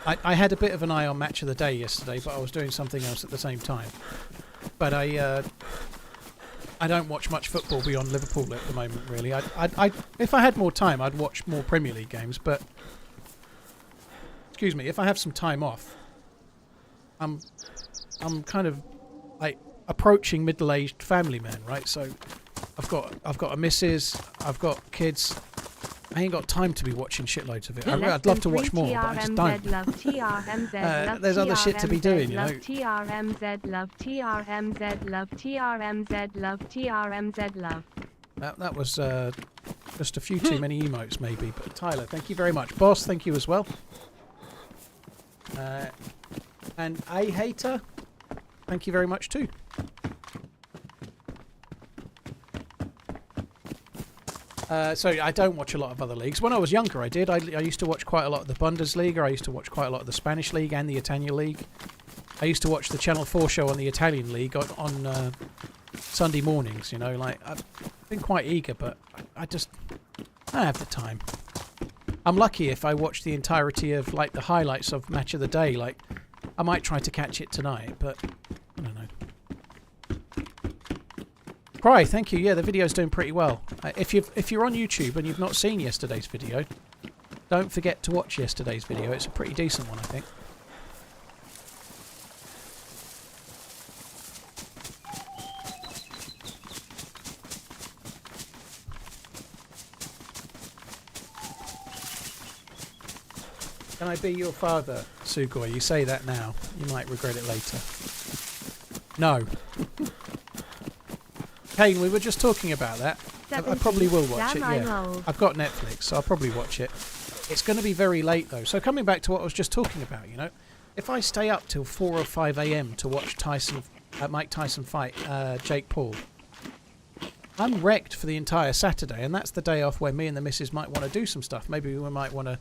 I had a bit of an eye on Match of the Day yesterday, but I was doing something else at the same time. But I don't watch much football beyond Liverpool at the moment, really. If I had more time, I'd watch more Premier League games, but excuse me, if I have some time off, I'm kind of like approaching middle-aged family man, right? So I've got a missus, I've got kids. I ain't got time to be watching shitloads of it. I'd love to watch more, but I just don't. There's other shit to be doing, you know. TRMZ love, TRMZ love, TRMZ love, TRMZ love. That was just a few too many emotes, maybe. But Tyler, thank you very much. Boss, thank you as well. And A Hater, thank you very much too. So I don't watch a lot of other leagues. When I was younger, I did. I used to watch quite a lot of the Bundesliga. I used to watch quite a lot of the Spanish League and the Italian League. I used to watch the Channel 4 show on the Italian League on Sunday mornings, you know. Like, I've been quite eager, but I don't have the time. I'm lucky if I watch the entirety of, like, the highlights of Match of the Day. Like, I might try to catch it tonight, but I don't know. Cry, thank you. Yeah, the video's doing pretty well. If you're on YouTube and you've not seen yesterday's video, don't forget to watch yesterday's video. It's a pretty decent one, I think. Can I be your father, Sugoi? You say that now. You might regret it later. No. Kane, we were just talking about that. I probably will watch it, yeah. I've got Netflix, so I'll probably watch it. It's going to be very late, though. So coming back to what I was just talking about, you know, if I stay up till 4 or 5 a.m. to watch Mike Tyson fight Jake Paul, I'm wrecked for the entire Saturday, and that's the day off where me and the missus might want to do some stuff. Maybe we might want to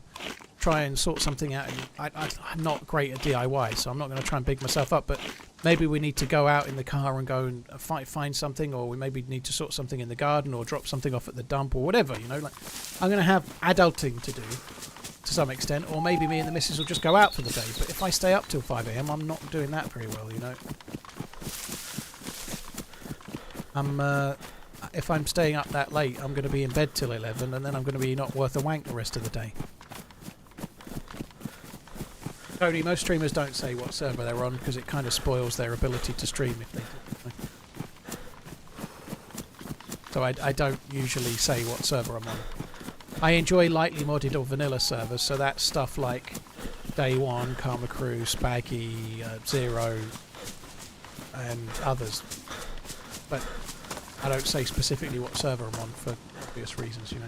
try and sort something out. I'm not great at DIY, so I'm not going to try and big myself up, but maybe we need to go out in the car and go and find something, or we maybe need to sort something in the garden or drop something off at the dump or whatever, you know. Like, I'm going to have adulting to do to some extent, or maybe me and the missus will just go out for the day. But if I stay up till 5 a.m, I'm not doing that very well, you know. If I'm staying up that late, I'm going to be in bed till 11, and then I'm going to be not worth a wank the rest of the day. Tony, most streamers don't say what server they're on because it kind of spoils their ability to stream if they do. So I don't usually say what server I'm on. I enjoy lightly modded or vanilla servers, so that's stuff like Day 1, Karma Crew, Spaggy, Zero, and others. But I don't say specifically what server I'm on for obvious reasons, you know.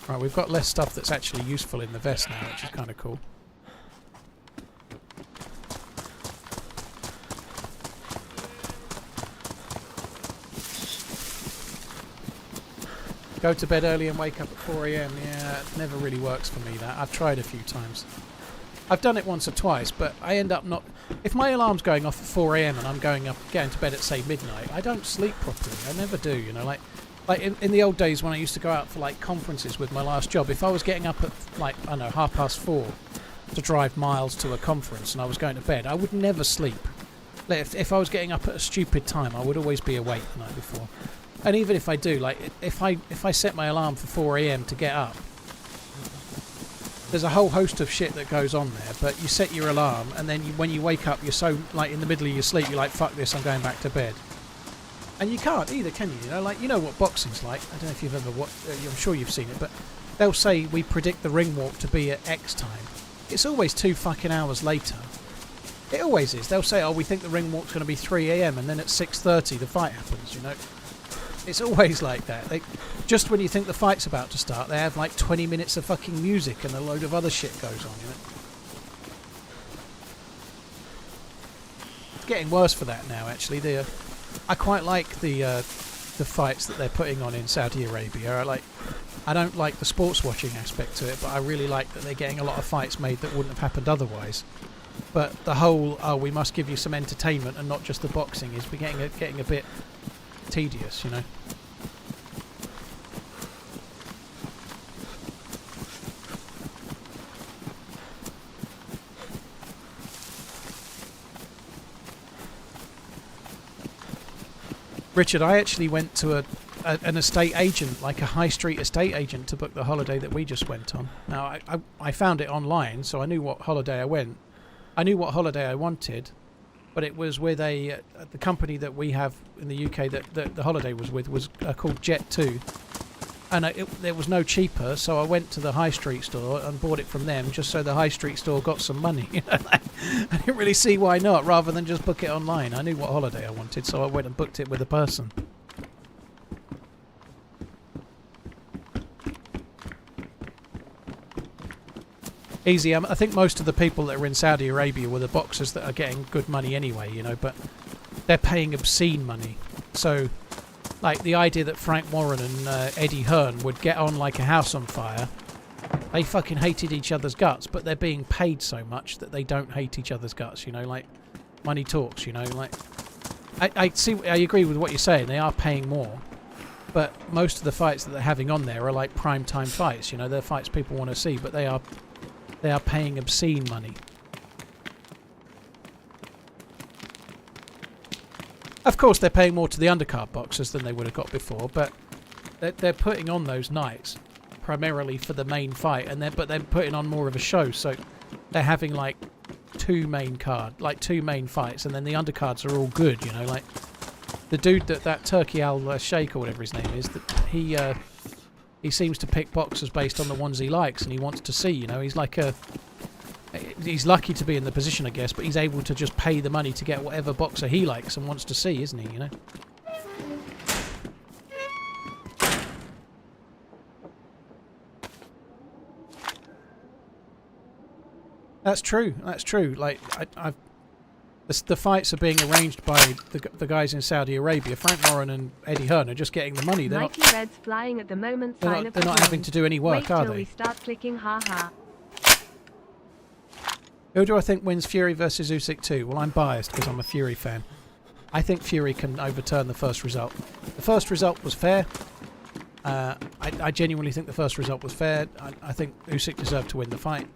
Right, we've got less stuff that's actually useful in the vest now, which is kind of cool. Go to bed early and wake up at 4 a.m. Yeah, it never really works for me, that. I've tried a few times. I've done it once or twice, but I end up not... If my alarm's going off at 4 a.m. and I'm getting to bed at, say, midnight, I don't sleep properly. I never do, you know, like in the old days when I used to go out for, like, conferences with my last job, if I was getting up at, like, I don't know, 4:30 to drive miles to a conference and I was going to bed, I would never sleep. Like, if I was getting up at a stupid time, I would always be awake the night before. And even if I do, like, if I set my alarm for 4 a.m. to get up, there's a whole host of shit that goes on there, but you set your alarm, and then when you wake up, you're so, like, in the middle of your sleep, you're like, fuck this, I'm going back to bed. And you can't either, can you? You know, like, you know what boxing's like. I don't know if you've ever watched, I'm sure you've seen it, but they'll say, we predict the ring walk to be at X time. It's always 2 fucking hours later. It always is. They'll say, oh, we think the ring walk's going to be 3 AM, and then at 6:30 the fight happens, you know. It's always like that. Just when you think the fight's about to start, they have like 20 minutes of fucking music and a load of other shit goes on, you know. It's getting worse for that now, actually. I quite like the fights that they're putting on in Saudi Arabia. I don't like the sports watching aspect to it, but I really like that they're getting a lot of fights made that wouldn't have happened otherwise. But the whole, oh, we must give you some entertainment and not just the boxing is getting a bit tedious, you know. Richard, I actually went to an estate agent, like a high street estate agent, to book the holiday that we just went on. Now, I found it online, so I knew what holiday I went. I knew what holiday I wanted, but it was with the company that we have in the UK that the holiday was with was called Jet2, and it was no cheaper, so I went to the high street store and bought it from them just so the high street store got some money. You know, I didn't really see why not, rather than just book it online. I knew what holiday I wanted, so I went and booked it with a person. Easy. I think most of the people that are in Saudi Arabia were the boxers that are getting good money anyway, you know, but they're paying obscene money. So, like, the idea that Frank Warren and Eddie Hearn would get on like a house on fire, they fucking hated each other's guts, but they're being paid so much that they don't hate each other's guts, you know, like, money talks, you know, like, I agree with what you're saying, they are paying more, but most of the fights that they're having on there are like prime time fights, you know, they're fights people want to see, but they are paying obscene money. Of course, they're paying more to the undercard boxers than they would have got before, but they're putting on those nights primarily for the main fight, but they're putting on more of a show. So they're having like two main fights, and then the undercards are all good. You know, like the dude that Turkey Al Sheikh or whatever his name is, that he seems to pick boxers based on the ones he likes and he wants to see. You know, he's lucky to be in the position, I guess, but he's able to just pay the money to get whatever boxer he likes and wants to see, isn't he, you know? That's true, that's true. Like, the fights are being arranged by the guys in Saudi Arabia. Frank Warren and Eddie Hearn are just getting the money. They're Mighty Red's flying at the moment. they're not having to do any work, are Wait till they? we start clicking, ha. Who do I think wins Fury versus Usyk 2? Well, I'm biased because I'm a Fury fan. I think Fury can overturn the first result. The first result was fair. I genuinely think the first result was fair. I think Usyk deserved to win the fight.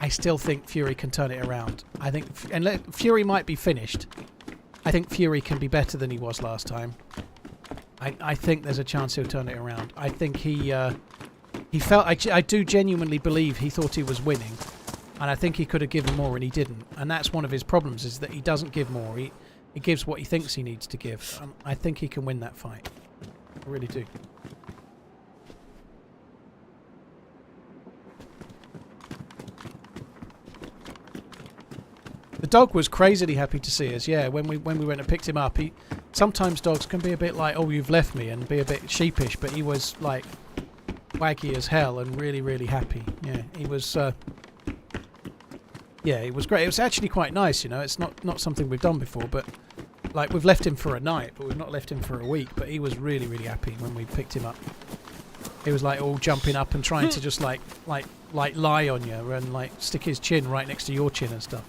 I still think Fury can turn it around. I think, and Fury might be finished. I think Fury can be better than he was last time. I think there's a chance he'll turn it around. I think he felt, I do genuinely believe he thought he was winning, and I think he could have given more and he didn't, and that's one of his problems, is that he doesn't give more. He gives what he thinks he needs to give. I think he can win that fight. I really do. The dog was crazily happy to see us, yeah, when we went and picked him up. Sometimes dogs can be a bit like, oh, you've left me, and be a bit sheepish, but he was like waggy as hell and really, really happy. Yeah, he was yeah, it was great. It was actually quite nice, you know. It's not something we've done before, but like, we've left him for a night, but we've not left him for a week. But he was really, really happy when we picked him up. He was like all jumping up and trying to just like lie on you and like stick his chin right next to your chin and stuff.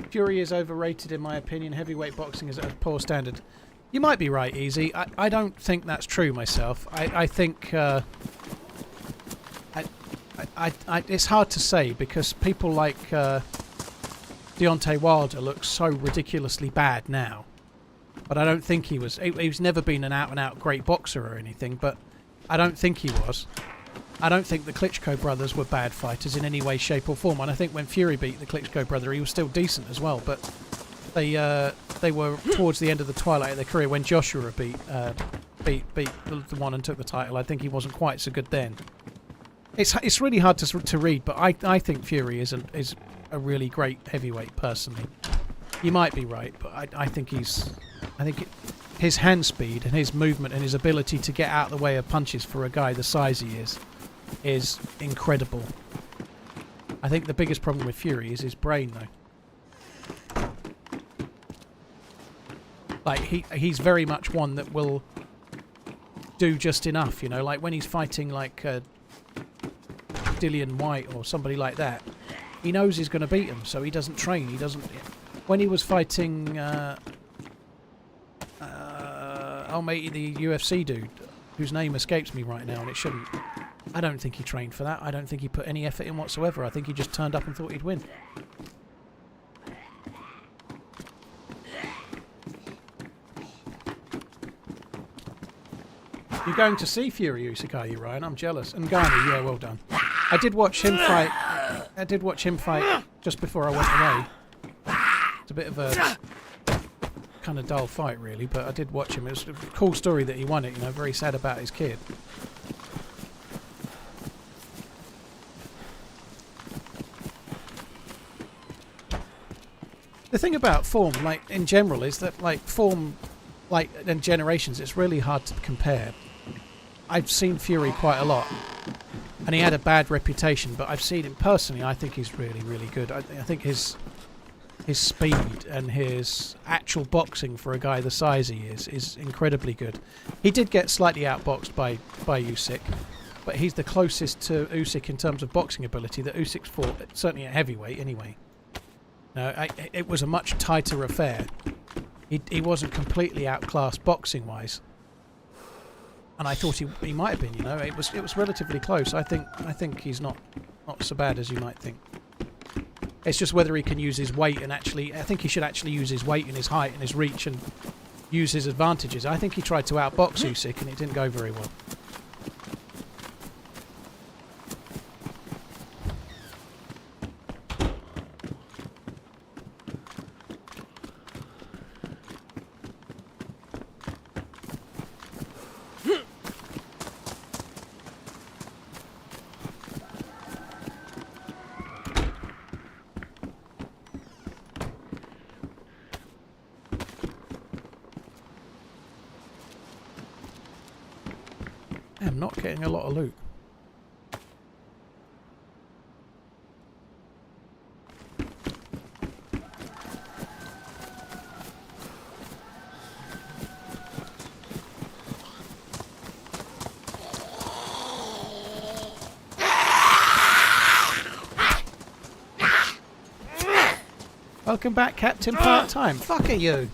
Fury is overrated in my opinion. Heavyweight boxing is at a poor standard. You might be right, Easy. I don't think that's true myself. I think it's hard to say, because people like Deontay Wilder look so ridiculously bad now. But I don't think he was... He's never been an out-and-out great boxer or anything, but I don't think he was. I don't think the Klitschko brothers were bad fighters in any way, shape or form. And I think when Fury beat the Klitschko brother, he was still decent as well. But they were towards the end of the twilight of their career when Joshua beat the one and took the title. I think he wasn't quite so good then. It's really hard to read, but I think Fury is a really great heavyweight personally. You might be right, but I think his hand speed and his movement and his ability to get out of the way of punches for a guy the size he is incredible. I think the biggest problem with Fury is his brain, though. Like, he's very much one that will do just enough, you know, like when he's fighting like Dillian White or somebody like that, he knows he's going to beat him, so he doesn't train. He doesn't. When he was fighting, the UFC dude, whose name escapes me right now, and it shouldn't. I don't think he trained for that. I don't think he put any effort in whatsoever. I think he just turned up and thought he'd win. You're going to see Fury Usyk, are you, Ryan? I'm jealous. And Ghani, yeah, well done. I did watch him fight. I did watch him fight just before I went away. It's a bit of a kind of dull fight, really, but I did watch him. It was a cool story that he won it. You know, very sad about his kid. The thing about form, like in general, is that like form, like in generations, it's really hard to compare. I've seen Fury quite a lot, and he had a bad reputation, but I've seen him personally. I think he's really, really good. I think his speed and his actual boxing for a guy the size he is incredibly good. He did get slightly outboxed by Usyk, but he's the closest to Usyk in terms of boxing ability that Usyk's fought, certainly at heavyweight anyway. No, it was a much tighter affair. He wasn't completely outclassed boxing-wise, and I thought he might have been. You know, it was relatively close. I think he's not so bad as you might think. It's just whether he can use his weight and actually. I think he should actually use his weight and his height and his reach and use his advantages. I think he tried to outbox Usyk and it didn't go very well. I'm not getting a lot of loot. Welcome back, Captain Part-Time. Fuck are you?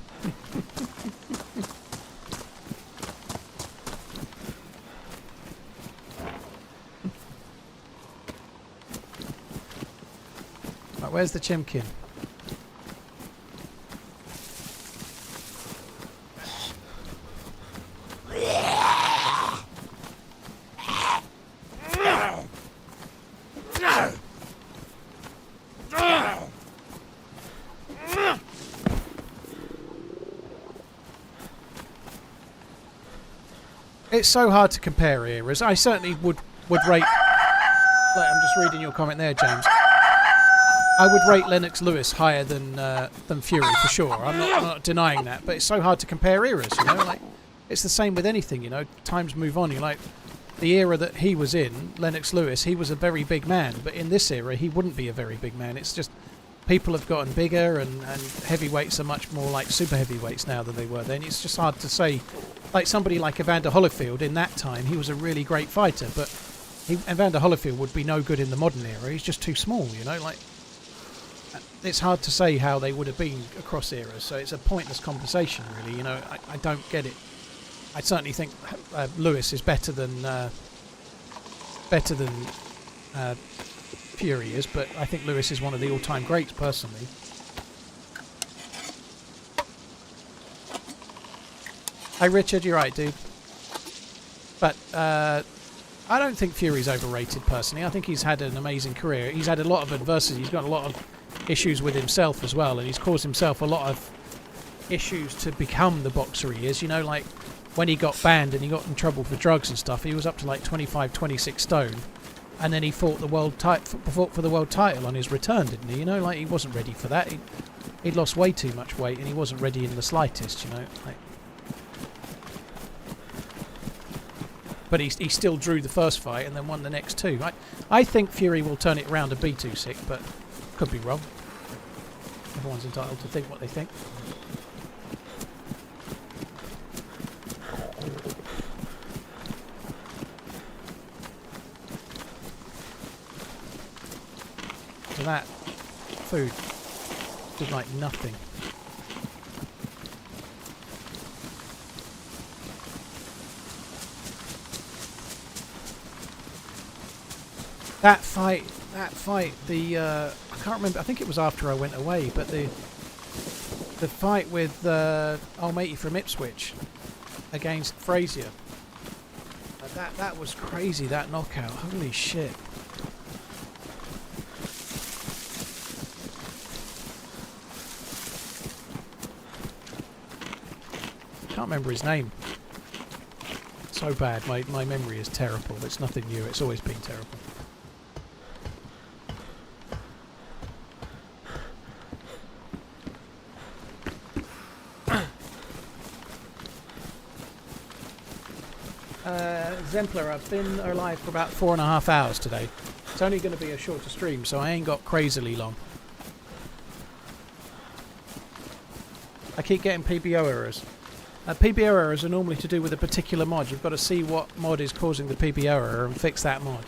Right, where's the chimkin? It's so hard to compare eras. I certainly would rate. Like, I'm just reading your comment there, James. I would rate Lennox Lewis higher than Fury for sure. I'm not denying that, but it's so hard to compare eras. You know, like it's the same with anything. You know, times move on. You like the era that he was in, Lennox Lewis. He was a very big man, but in this era, he wouldn't be a very big man. It's just people have gotten bigger, and heavyweights are much more like super heavyweights now than they were then. It's just hard to say. Like somebody like Evander Holyfield in that time, he was a really great fighter, but Evander Holyfield would be no good in the modern era. He's just too small, you know. Like it's hard to say how they would have been across eras. So it's a pointless conversation, really. You know, I don't get it. I certainly think Lewis is better than Fury is, but I think Lewis is one of the all-time greats personally. Hey Richard, you're right, dude. But I don't think Fury's overrated personally. I think he's had an amazing career. He's had a lot of adversity. He's got a lot of issues with himself as well, and he's caused himself a lot of issues to become the boxer he is. You know, like when he got banned and he got in trouble for drugs and stuff, he was up to like 25, 26 stone, and then he fought the fought for the world title on his return, didn't he? You know, like he wasn't ready for that. He'd lost way too much weight, and he wasn't ready in the slightest. You know, like. But he still drew the first fight and then won the next two. I think Fury will turn it around and be too sick, but could be wrong. Everyone's entitled to think what they think. So that food did like nothing. That fight, I can't remember, I think it was after I went away, but the fight with old matey from Ipswich against Frazier, that was crazy, that knockout, holy shit. Can't remember his name. So bad, my memory is terrible. It's nothing new, it's always been terrible. Exemplar, I've been alive for about 4.5 hours today. It's only going to be a shorter stream, so I ain't got crazily long. I keep getting PBO errors. PBO errors are normally to do with a particular mod. You've got to see what mod is causing the PBO error and fix that mod.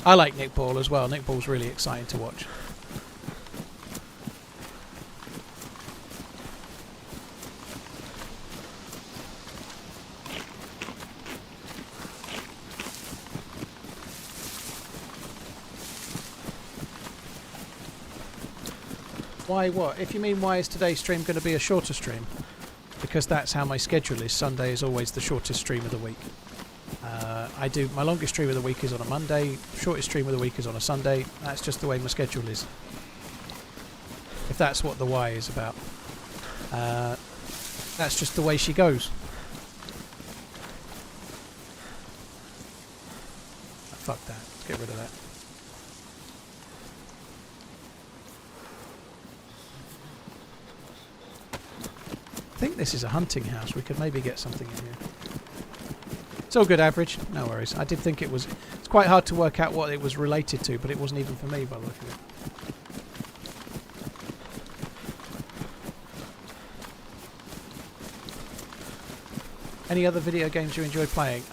I like Nick Ball as well. Nick Ball's really exciting to watch. Why what? If you mean why is today's stream going to be a shorter stream? Because that's how my schedule is. Sunday is always the shortest stream of the week. My longest stream of the week is on a Monday, shortest stream of the week is on a Sunday. That's just the way my schedule is. If that's what the why is about. That's just the way she goes. Fuck that. Let's get rid of that. I think this is a hunting house. We could maybe get something in here. It's all good average. No worries. I did think it was... It's quite hard to work out what it was related to, but it wasn't even for me by the look of it. Any other video games you enjoy playing?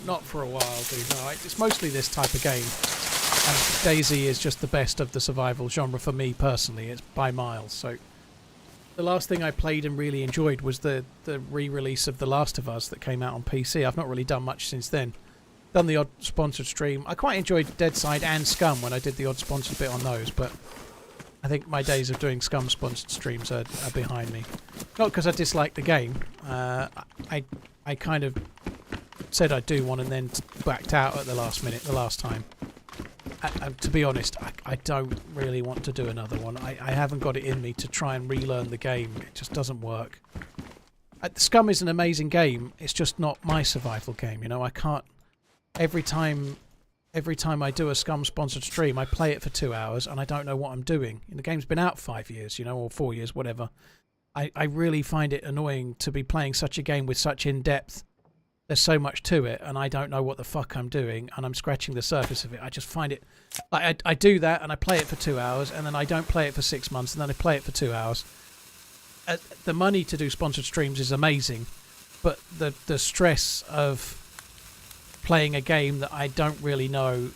Not for a while, dude. No, it's mostly this type of game. And DayZ is just the best of the survival genre for me personally. It's by miles, so... The last thing I played and really enjoyed was the re-release of The Last of Us that came out on PC. I've not really done much since then. Done the odd sponsored stream. I quite enjoyed DayZ and Scum when I did the odd sponsored bit on those, but I think my days of doing Scum sponsored streams are behind me. Not because I dislike the game. I kind of said I'd do one and then backed out at the last minute, the last time. To be honest, I don't really want to do another one. I haven't got it in me to try and relearn the game. It just doesn't work. Scum is an amazing game. It's just not my survival game. You know, I can't. Every time I do a Scum sponsored stream, I play it for 2 hours and I don't know what I'm doing. And the game's been out 5 years, you know, or 4 years, whatever. I really find it annoying to be playing such a game with such in-depth. There's so much to it, and I don't know what the fuck I'm doing, and I'm scratching the surface of it. I just find it... Like, I do that, and I play it for 2 hours, and then I don't play it for 6 months, and then I play it for 2 hours. The money to do sponsored streams is amazing, but the stress of playing a game that I don't really know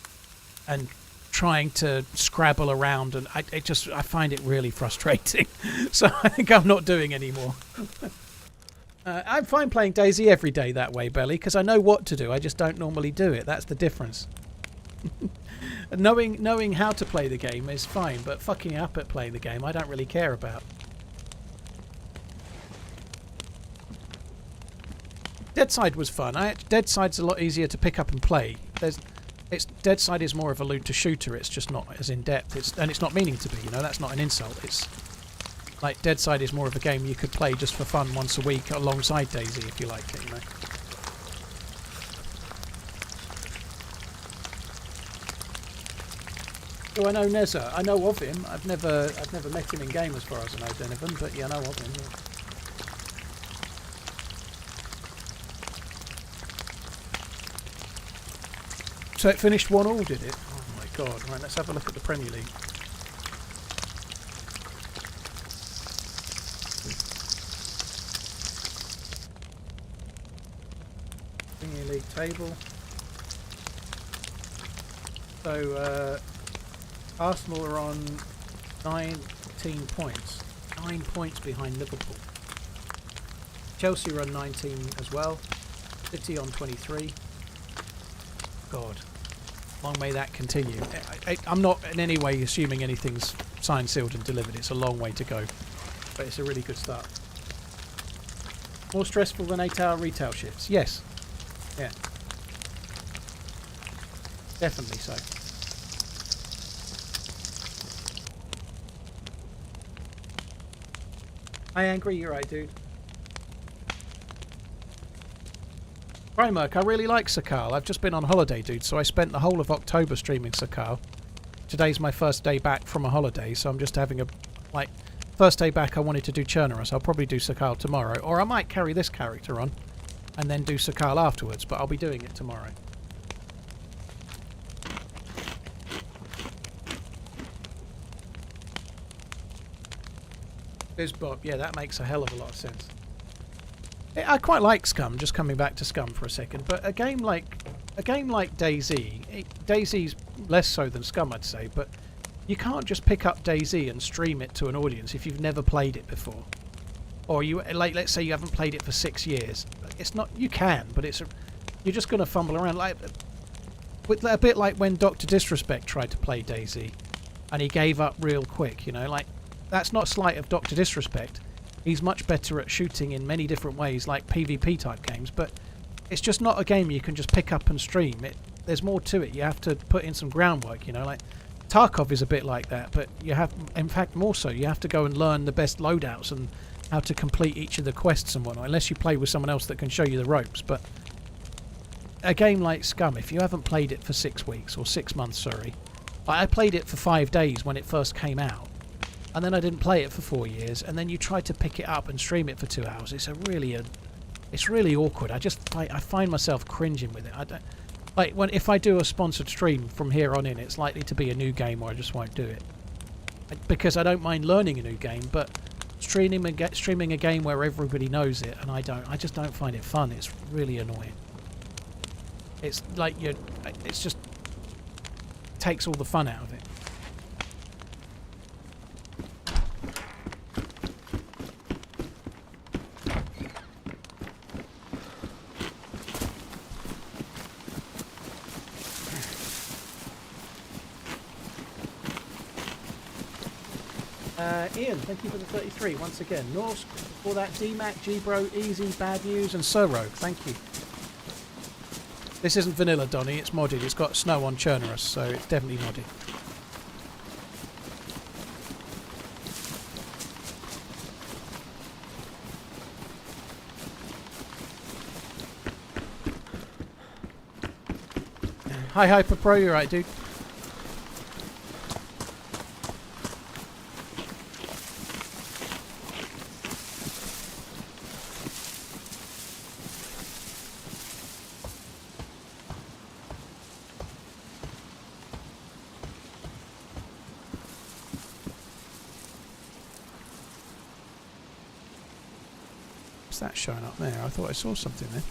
and trying to scrabble around, and I find it really frustrating. So I think I'm not doing anymore. I'm fine playing DayZ every day that way, Belly, because I know what to do. I just don't normally do it. That's the difference. Knowing how to play the game is fine, but fucking up at playing the game I don't really care about. DayZ was fun. DayZ's a lot easier to pick up and play. DayZ is more of a loot to shooter. It's just not as in depth. And it's not meaning to be. You know, that's not an insult. It's like DayZ is more of a game you could play just for fun once a week alongside DayZ if you like it. You know. Do I know Neza? I know of him. I've never met him in game as far as I know, Donovan. But yeah, I know of him. Yeah. So it finished 1-1, did it? Oh my god. Right, let's have a look at the Premier League. Premier League table. So, Arsenal are on 19 points. 9 points behind Liverpool. Chelsea are on 19 as well. City on 23. God. Long may that continue. I'm not in any way assuming anything's signed, sealed and delivered. It's a long way to go. But it's a really good start. More stressful than 8-hour retail shifts? Yes. Yeah. Definitely so. Hi Angry, you're right, dude. Primark, I really like Sakal. I've just been on holiday, dude, so I spent the whole of October streaming Sakal. Today's my first day back from a holiday, so I'm just having a... Like, first day back I wanted to do Chernarus. I'll probably do Sakal tomorrow. Or I might carry this character on and then do Sakal afterwards, but I'll be doing it tomorrow. Bizbop, yeah, that makes a hell of a lot of sense. I quite like Scum, just coming back to Scum for a second, but a game like DayZ, DayZ's less so than Scum, I'd say, but you can't just pick up DayZ and stream it to an audience if you've never played it before. Or you, like, let's say you haven't played it for 6 years. It's not, you can, but you're just going to fumble around, like, with a bit like when Dr. Disrespect tried to play DayZ, and he gave up real quick, you know, like, that's not slight of Dr. Disrespect. He's much better at shooting in many different ways, like PvP type games, but it's just not a game you can just pick up and stream. There's more to it. You have to put in some groundwork, you know, like Tarkov is a bit like that, but you have, in fact, more so. You have to go and learn the best loadouts and how to complete each of the quests and whatnot, unless you play with someone else that can show you the ropes. But a game like Scum, if you haven't played it for 6 weeks, or 6 months, sorry. I played it for 5 days when it first came out. And then I didn't play it for 4 years, and then you try to pick it up and stream it for 2 hours. It's really awkward. I find myself cringing with it. I don't like if I do a sponsored stream from here on in, it's likely to be a new game, or I just won't do it because I don't mind learning a new game, but streaming a game where everybody knows it and I just don't find it fun. It's really annoying. It's like it's just takes all the fun out of it. Ian, thank you for the 33 once again. Norsk, for that DMAC, G-Bro, Easy, Bad News, and Suro. Thank you. This isn't vanilla, Donny. It's modded. It's got snow on Chernarus, so it's definitely modded. Hi, Hyper Pro. You're right, dude. That showing up there? I thought I saw something there.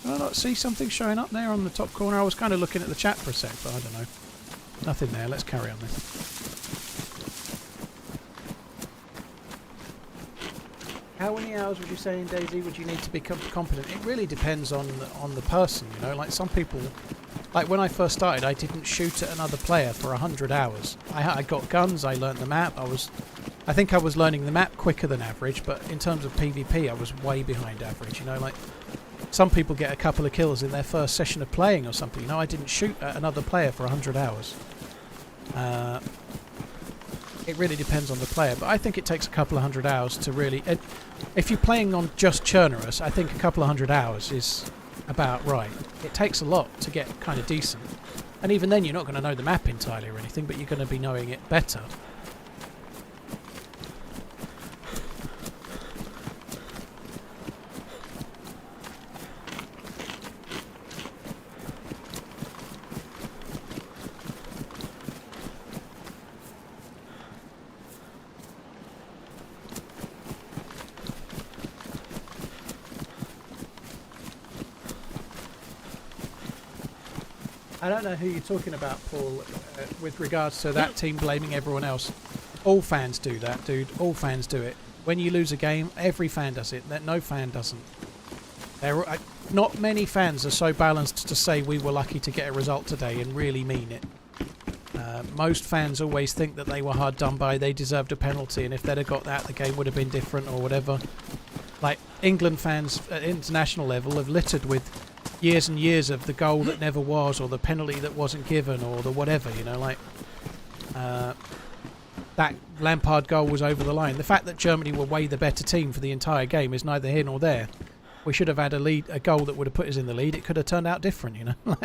Did I not see something showing up there on the top corner? I was kind of looking at the chat for a sec, but I don't know. Nothing there. Let's carry on then. How many hours would you say in DayZ would you need to become competent? It really depends on the person, you know. Like some people, like when I first started, I didn't shoot at another player for 100 hours. I got guns. I learnt the map. I was I think I was learning the map quicker than average, but in terms of PvP I was way behind average, you know, like some people get a couple of kills in their first session of playing or something. You know, I didn't shoot at another player for 100 hours. It really depends on the player, but I think it takes a couple of 100 hours to really... if you're playing on just Chernarus, I think a couple of 100 hours is about right. It takes a lot to get kind of decent. And even then you're not going to know the map entirely or anything, but you're going to be knowing it better. I don't know who you're talking about, Paul, with regards to that team blaming everyone else. All fans do that, dude. All fans do it. When you lose a game, every fan does it. No fan doesn't. Not many fans are so balanced to say we were lucky to get a result today and really mean it. Most fans always think that they were hard done by, they deserved a penalty, and if they'd have got that, the game would have been different or whatever. Like, England fans at international level have littered with years and years of the goal that never was, or the penalty that wasn't given, or the whatever, you know, like that Lampard goal was over the line. The fact that Germany were way the better team for the entire game is neither here nor there. We should have had a goal that would have put us in the lead. It could have turned out different, you know.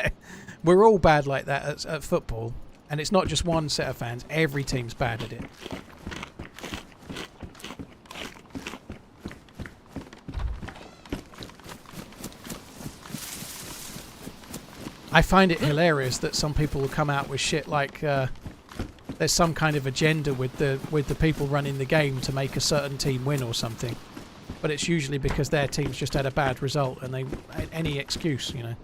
We're all bad like that at football, and it's not just one set of fans. Every team's bad at it. I find it hilarious that some people will come out with shit like there's some kind of agenda with the people running the game to make a certain team win or something, but it's usually because their team's just had a bad result and they any excuse, you know.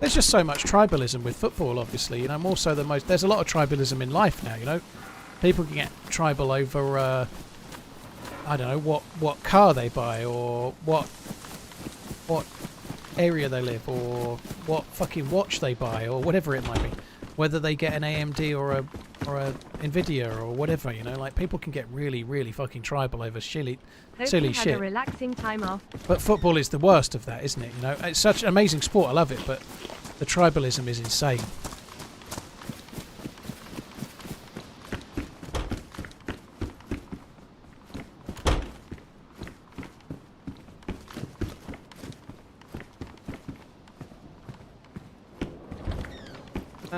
There's just so much tribalism with football, obviously, you know. More so than most. There's a lot of tribalism in life now, you know. People can get tribal over. I don't know what car they buy, or what area they live, or what fucking watch they buy, or whatever it might be. Whether they get an AMD or a Nvidia or whatever, you know. Like, people can get really, really fucking tribal over silly Hope you had shit. a relaxing time off. But football is the worst of that, isn't it? You know, it's such an amazing sport. I love it, but the tribalism is insane.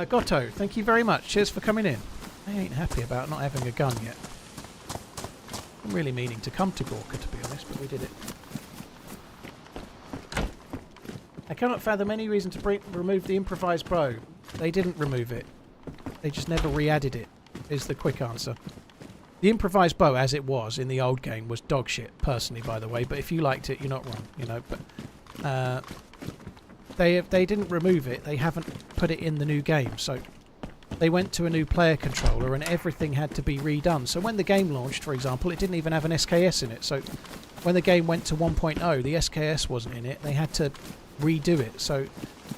Gotto, thank you very much. Cheers for coming in. I ain't happy about not having a gun yet. I'm really meaning to come to Gorka, to be honest, but we did it. I cannot fathom any reason to remove the improvised bow. They didn't remove it. They just never re-added it, is the quick answer. The improvised bow, as it was in the old game, was dog shit, personally, by the way, but if you liked it, you're not wrong, you know. But they didn't remove it. They haven't put it in the new game, so they went to a new player controller and everything had to be redone. So when the game launched, for example, it didn't even have an SKS in it. So when the game went to 1.0, the SKS wasn't in it. They had to redo it. So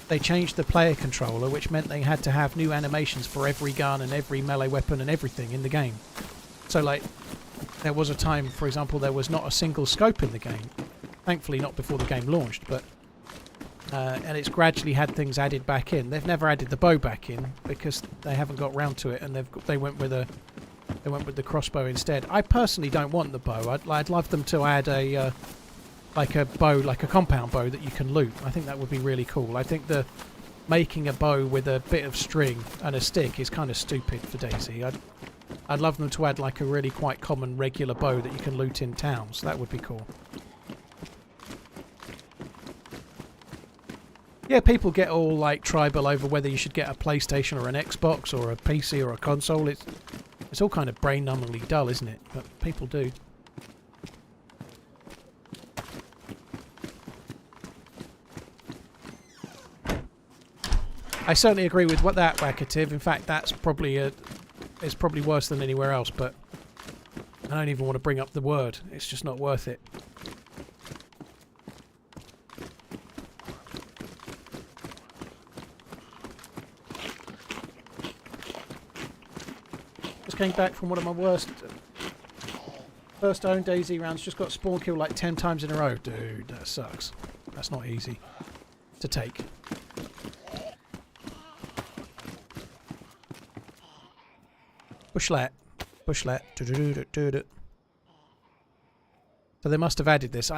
they changed the player controller, which meant they had to have new animations for every gun and every melee weapon and everything in the game. So, like, there was a time, for example, there was not a single scope in the game. Thankfully not before the game launched, but and it's gradually had things added back in. They've never added the bow back in because they haven't got round to it, and they went with the crossbow instead. I personally don't want the bow. I'd love them to add a bow, like a compound bow that you can loot. I think that would be really cool. I think making a bow with a bit of string and a stick is kind of stupid for DayZ. I'd love them to add like a really quite common regular bow that you can loot in towns. That would be cool. Yeah, people get all like tribal over whether you should get a PlayStation or an Xbox or a PC or a console. It's all kind of brain-numbingly dull, isn't it? But people do. I certainly agree with that, Wackative. In fact, that's probably it's probably worse than anywhere else. But I don't even want to bring up the word. It's just not worth it. Just came back from one of my worst first own DayZ rounds. Just got spawn killed like 10 times in a row. Dude, that sucks. That's not easy to take. Bushlet. Bushlet. So they must have added this.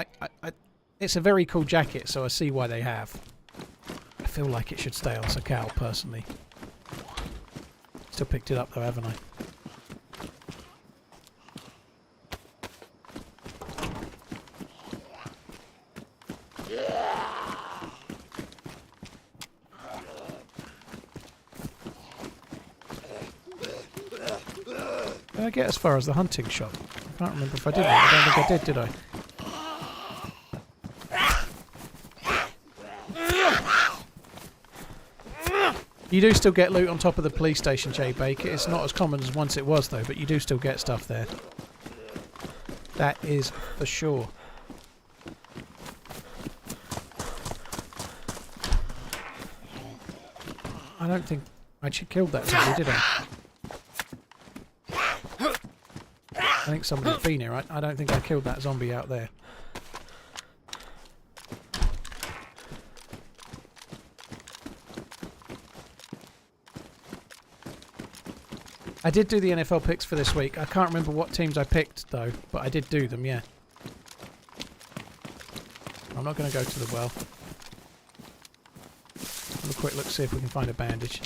It's a very cool jacket, so I see why they have. I feel like it should stay on Sakal, personally. Still picked it up though, haven't I? Did I get as far as the hunting shop? I can't remember if I did. I don't think I did I? You do still get loot on top of the police station, J Baker. It's not as common as once it was, though, but you do still get stuff there. That is for sure. I don't think I killed that zombie, did I? I think somebody's been here. I don't think I killed that zombie out there. I did do the NFL picks for this week. I can't remember what teams I picked, though, but I did do them, yeah. I'm not going to go to the well. Have a quick look, see if we can find a bandage.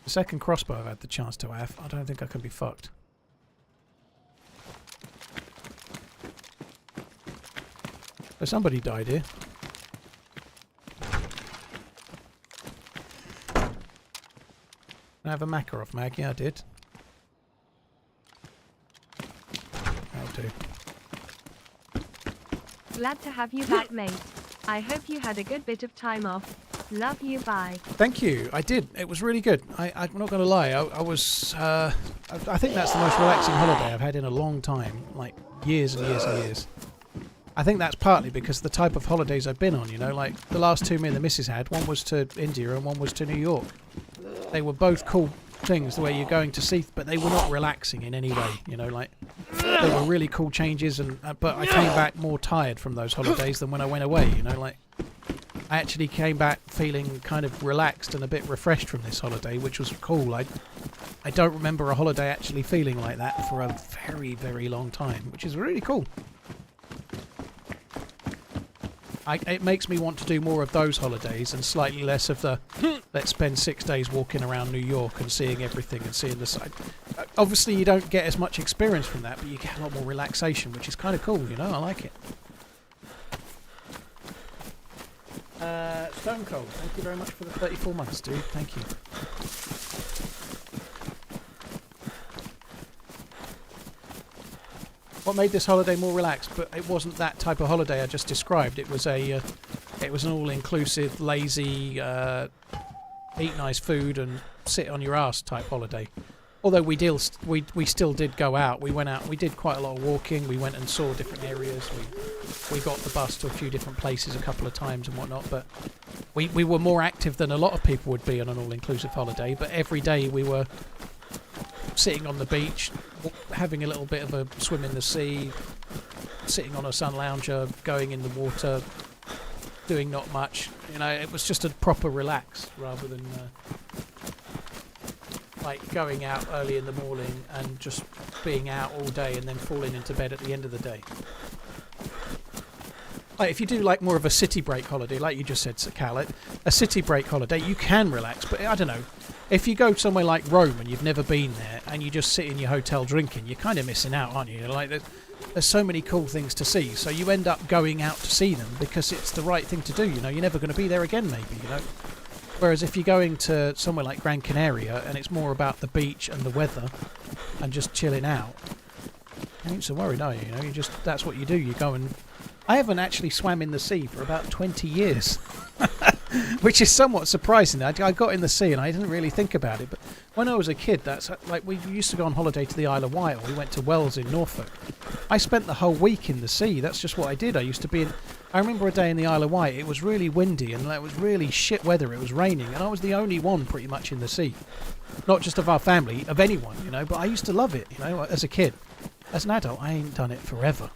The second crossbow I've had the chance to have. I don't think I can be fucked. So somebody died here. I have a Makarov mag. Yeah, I did. That'll do. Glad to have you back, mate. I hope you had a good bit of time off. Love you, bye. Thank you. I did. It was really good. I'm not going to lie. I was. I think that's the most relaxing holiday I've had in a long time. Like years and years and years. I think that's partly because of the type of holidays I've been on, you know, like the last two me and the missus had, one was to India and one was to New York. They were both cool things, the way you're going to see, but they were not relaxing in any way, you know, like they were really cool changes, and but I came back more tired from those holidays than when I went away, you know, like I actually came back feeling kind of relaxed and a bit refreshed from this holiday, which was cool. I don't remember a holiday actually feeling like that for a very, very long time, which is really cool. It makes me want to do more of those holidays and slightly less of the let's spend 6 days walking around New York and seeing everything and seeing the side. Obviously you don't get as much experience from that, but you get a lot more relaxation, which is kind of cool, you know. I like it. Stone Cold, thank you very much for the 34 months, dude. Thank you. What made this holiday more relaxed? But it wasn't that type of holiday I just described. It was an all-inclusive, lazy, eat nice food and sit on your ass type holiday. Although we still did go out. We went out. We did quite a lot of walking. We went and saw different areas. We got the bus to a few different places a couple of times and whatnot. But we were more active than a lot of people would be on an all-inclusive holiday. But every day we were sitting on the beach, having a little bit of a swim in the sea, sitting on a sun lounger, going in the water, doing not much. You know, it was just a proper relax rather than like going out early in the morning and just being out all day and then falling into bed at the end of the day. Like if you do like more of a city break holiday, like you just said, Cal, a city break holiday, you can relax, but I don't know. If you go somewhere like Rome and you've never been there and you just sit in your hotel drinking, you're kind of missing out, aren't you? Like there's so many cool things to see, so you end up going out to see them because it's the right thing to do. You know, you're never going to be there again, maybe. You know, whereas if you're going to somewhere like Gran Canaria and it's more about the beach and the weather and just chilling out, you ain't so worried, are you? You know, you just that's what you do. You go and I haven't actually swam in the sea for about 20 years. Which is somewhat surprising. I got in the sea and I didn't really think about it, but when I was a kid, that's like we used to go on holiday to the Isle of Wight. We went to Wells in Norfolk. I spent the whole week in the sea. That's just what I did. I used to be in. I remember a day in the Isle of Wight, it was really windy and it was really shit weather, it was raining, and I was the only one pretty much in the sea. Not just of our family, of anyone, you know, but I used to love it, you know, as a kid. As an adult, I ain't done it forever.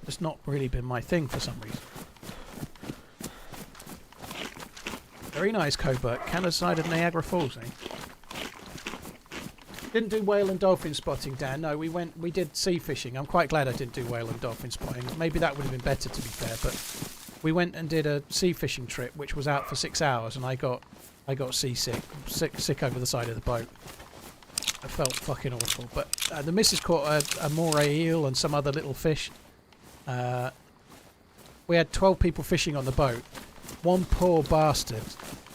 It's not really been my thing for some reason. Very nice, Covert. Canada side of Niagara Falls, eh? Didn't do whale and dolphin spotting, Dan. No, we did sea fishing. I'm quite glad I didn't do whale and dolphin spotting. Maybe that would have been better, to be fair, but we went and did a sea fishing trip, which was out for 6 hours, and I got seasick, sick over the side of the boat. I felt fucking awful. But the missus caught a moray eel and some other little fish. We had 12 people fishing on the boat. One poor bastard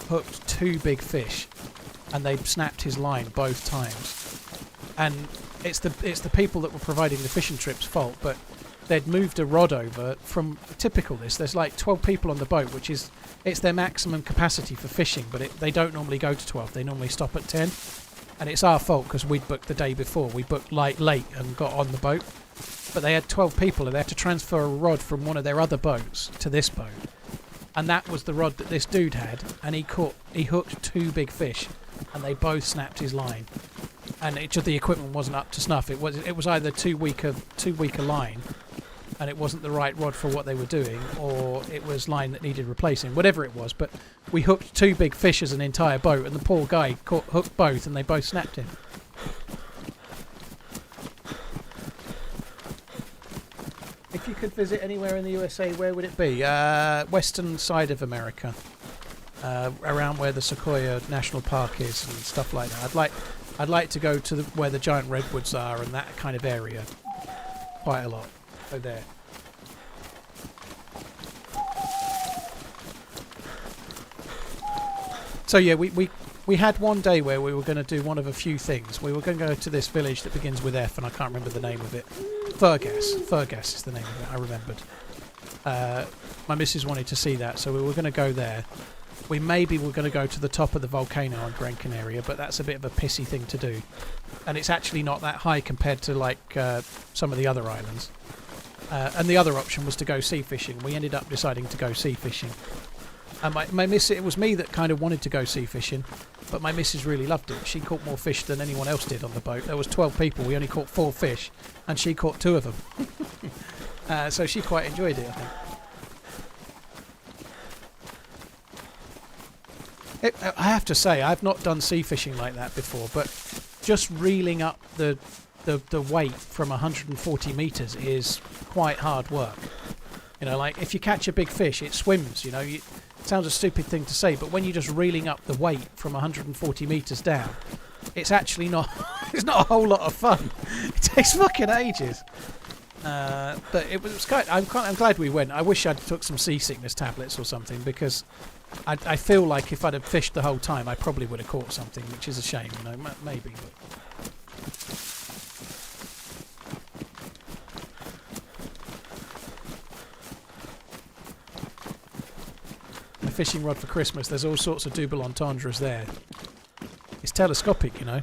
hooked 2 big fish, and they snapped his line both times. And it's the people that were providing the fishing trip's fault, but they'd moved a rod over from typical this. There's like 12 people on the boat, which is it's their maximum capacity for fishing, but they don't normally go to 12. They normally stop at 10. And it's our fault because we'd booked the day before. We booked late and got on the boat. But they had 12 people and they had to transfer a rod from one of their other boats to this boat. And that was the rod that this dude had, and he hooked 2 big fish, and they both snapped his line. And the equipment wasn't up to snuff. It was either too weak a line, and it wasn't the right rod for what they were doing, or it was line that needed replacing. Whatever it was, but we hooked 2 big fish as an entire boat, and the poor guy hooked both, and they both snapped him. If you could visit anywhere in the USA, where would it be? Western side of America, around where the Sequoia National Park is and stuff like that. I'd like to go to where the giant redwoods are and that kind of area, quite a lot. Go there. So yeah, we had one day where we were going to do one of a few things. We were going to go to this village that begins with F, and I can't remember the name of it. Fergus is the name of it, I remembered. My missus wanted to see that, so we were going to go there. We maybe were going to go to the top of the volcano on Gran Canaria, but that's a bit of a pissy thing to do. And it's actually not that high compared to like some of the other islands. And the other option was to go sea fishing. We ended up deciding to go sea fishing. And it was me that kind of wanted to go sea fishing, but my missus really loved it. She caught more fish than anyone else did on the boat. There was 12 people, we only caught 4 fish, and she caught 2 of them. So she quite enjoyed it, I think. I have to say, I've not done sea fishing like that before, but just reeling up the weight from 140 metres is quite hard work. You know, like if you catch a big fish, it swims, you know. It sounds a stupid thing to say, but when you're just reeling up the weight from 140 metres down, it's actually not it's not a whole lot of fun. It takes fucking ages. But it was I'm glad we went. I wish I'd took some seasickness tablets or something, because I feel like if I'd have fished the whole time, I probably would have caught something, which is a shame, you know, maybe. But a fishing rod for Christmas, there's all sorts of double entendres there. It's telescopic, you know.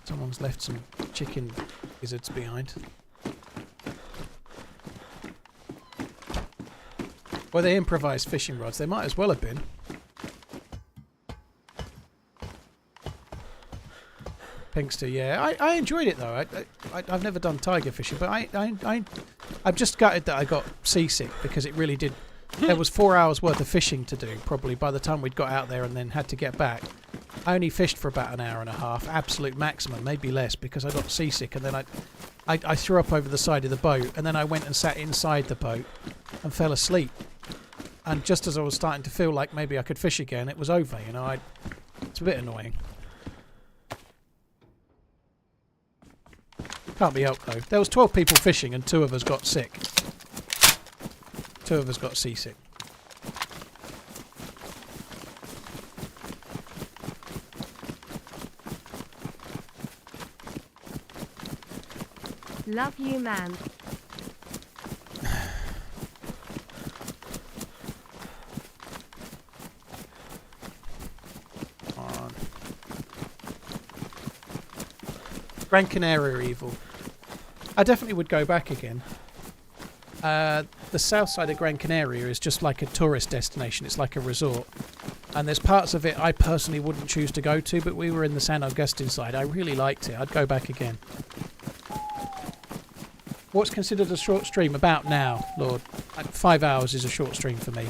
Someone's left some chicken gizzards behind. Well, they improvised fishing rods. They might as well have been. Pinkster, yeah. I enjoyed it though. I've never done tiger fishing, but I'm just gutted that I got seasick, because it really did. There was 4 hours worth of fishing to do probably by the time we'd got out there and then had to get back. I only fished for about an hour and a half, absolute maximum, maybe less, because I got seasick, and then I threw up over the side of the boat, and then I went and sat inside the boat and fell asleep. And just as I was starting to feel like maybe I could fish again, it was over, you know. It's a bit annoying. Can't be helped though. There was 12 people fishing and 2 of us got sick. 2 of us got seasick. Love you, man. Gran Canaria are evil. I definitely would go back again. The south side of Gran Canaria is just like a tourist destination. It's like a resort. And there's parts of it I personally wouldn't choose to go to, but we were in the San Agustin side. I really liked it. I'd go back again. What's considered a short stream? About now, Lord. 5 hours is a short stream for me.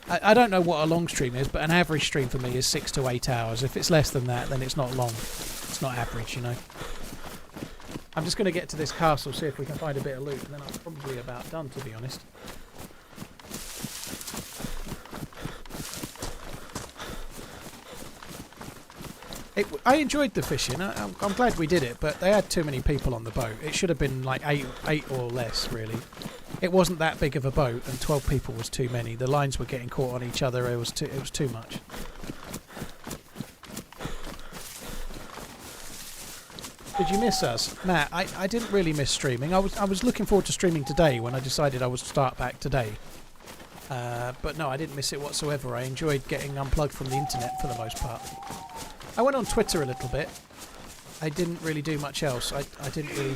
I don't know what a long stream is, but an average stream for me is 6 to 8 hours. If it's less than that, then it's not long. It's not average, you know. I'm just going to get to this castle, see if we can find a bit of loot, and then I'm probably about done, to be honest. I enjoyed the fishing. I'm glad we did it, but they had too many people on the boat. It should have been like eight or less, really. It wasn't that big of a boat, and 12 people was too many. The lines were getting caught on each other. It was too much. Did you miss us, Matt? I didn't really miss streaming. I was looking forward to streaming today when I decided I would start back today. But no, I didn't miss it whatsoever. I enjoyed getting unplugged from the internet for the most part. I went on Twitter a little bit. I didn't really do much else. I didn't really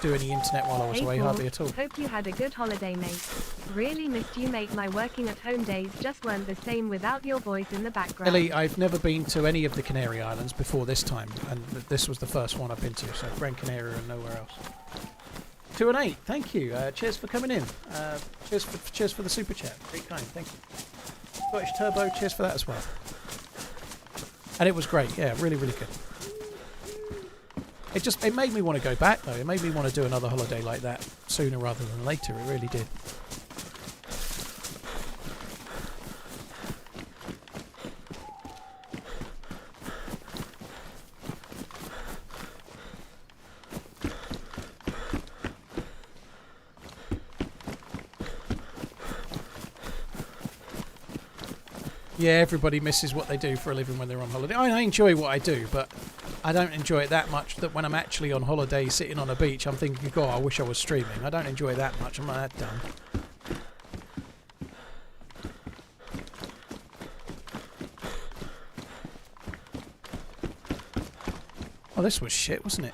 do any internet while I was away, hardly at all. Hope you had a good holiday, mate. Really missed you, mate. My working at home days just weren't the same without your voice in the background. Ellie, I've never been to any of the Canary Islands before this time, and this was the first one I've been to, so Gran Canaria and nowhere else. 2 and 8, thank you. Cheers for coming in. Cheers for the super chat. Very kind, thank you. Scottish Turbo, cheers for that as well. And it was great, yeah, really, really good. It made me want to go back though. It made me want to do another holiday like that sooner rather than later. It really did. Yeah, everybody misses what they do for a living when they're on holiday. I enjoy what I do, but I don't enjoy it that much that when I'm actually on holiday sitting on a beach, I'm thinking, God, I wish I was streaming. I don't enjoy it that much. I'm not that dumb. Oh, this was shit, wasn't it?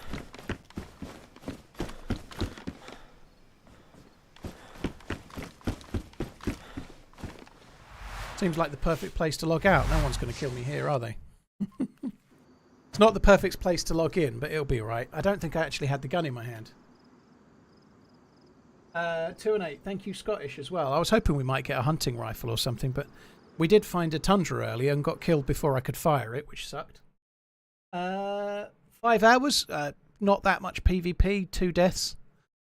Seems like the perfect place to log out. No one's going to kill me here, are they? It's not the perfect place to log in, but it'll be alright. I don't think I actually had the gun in my hand. 2 and 8. Thank you, Scottish, as well. I was hoping we might get a hunting rifle or something, but we did find a Tundra earlier and got killed before I could fire it, which sucked. 5 hours. Not that much PvP. 2 deaths.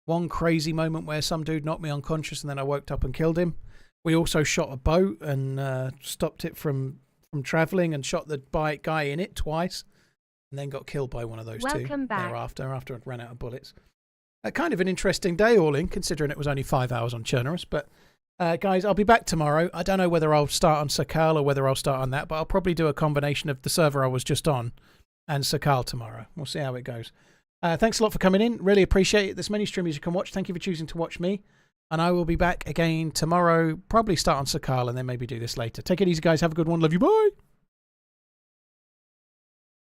One crazy moment where some dude knocked me unconscious and then I woke up and killed him. We also shot a boat and stopped it from travelling and shot the guy in it twice and then got killed by one of those two thereafter after I'd ran out of bullets. Kind of an interesting day all in, considering it was only 5 hours on Chernarus. But guys, I'll be back tomorrow. I don't know whether I'll start on Sakal or whether I'll start on that, but I'll probably do a combination of the server I was just on and Sakal tomorrow. We'll see how it goes. Thanks a lot for coming in. Really appreciate it. There's many streamers you can watch. Thank you for choosing to watch me. And I will be back again tomorrow. Probably start on Sakal and then maybe do this later. Take it easy, guys. Have a good one. Love you. Bye.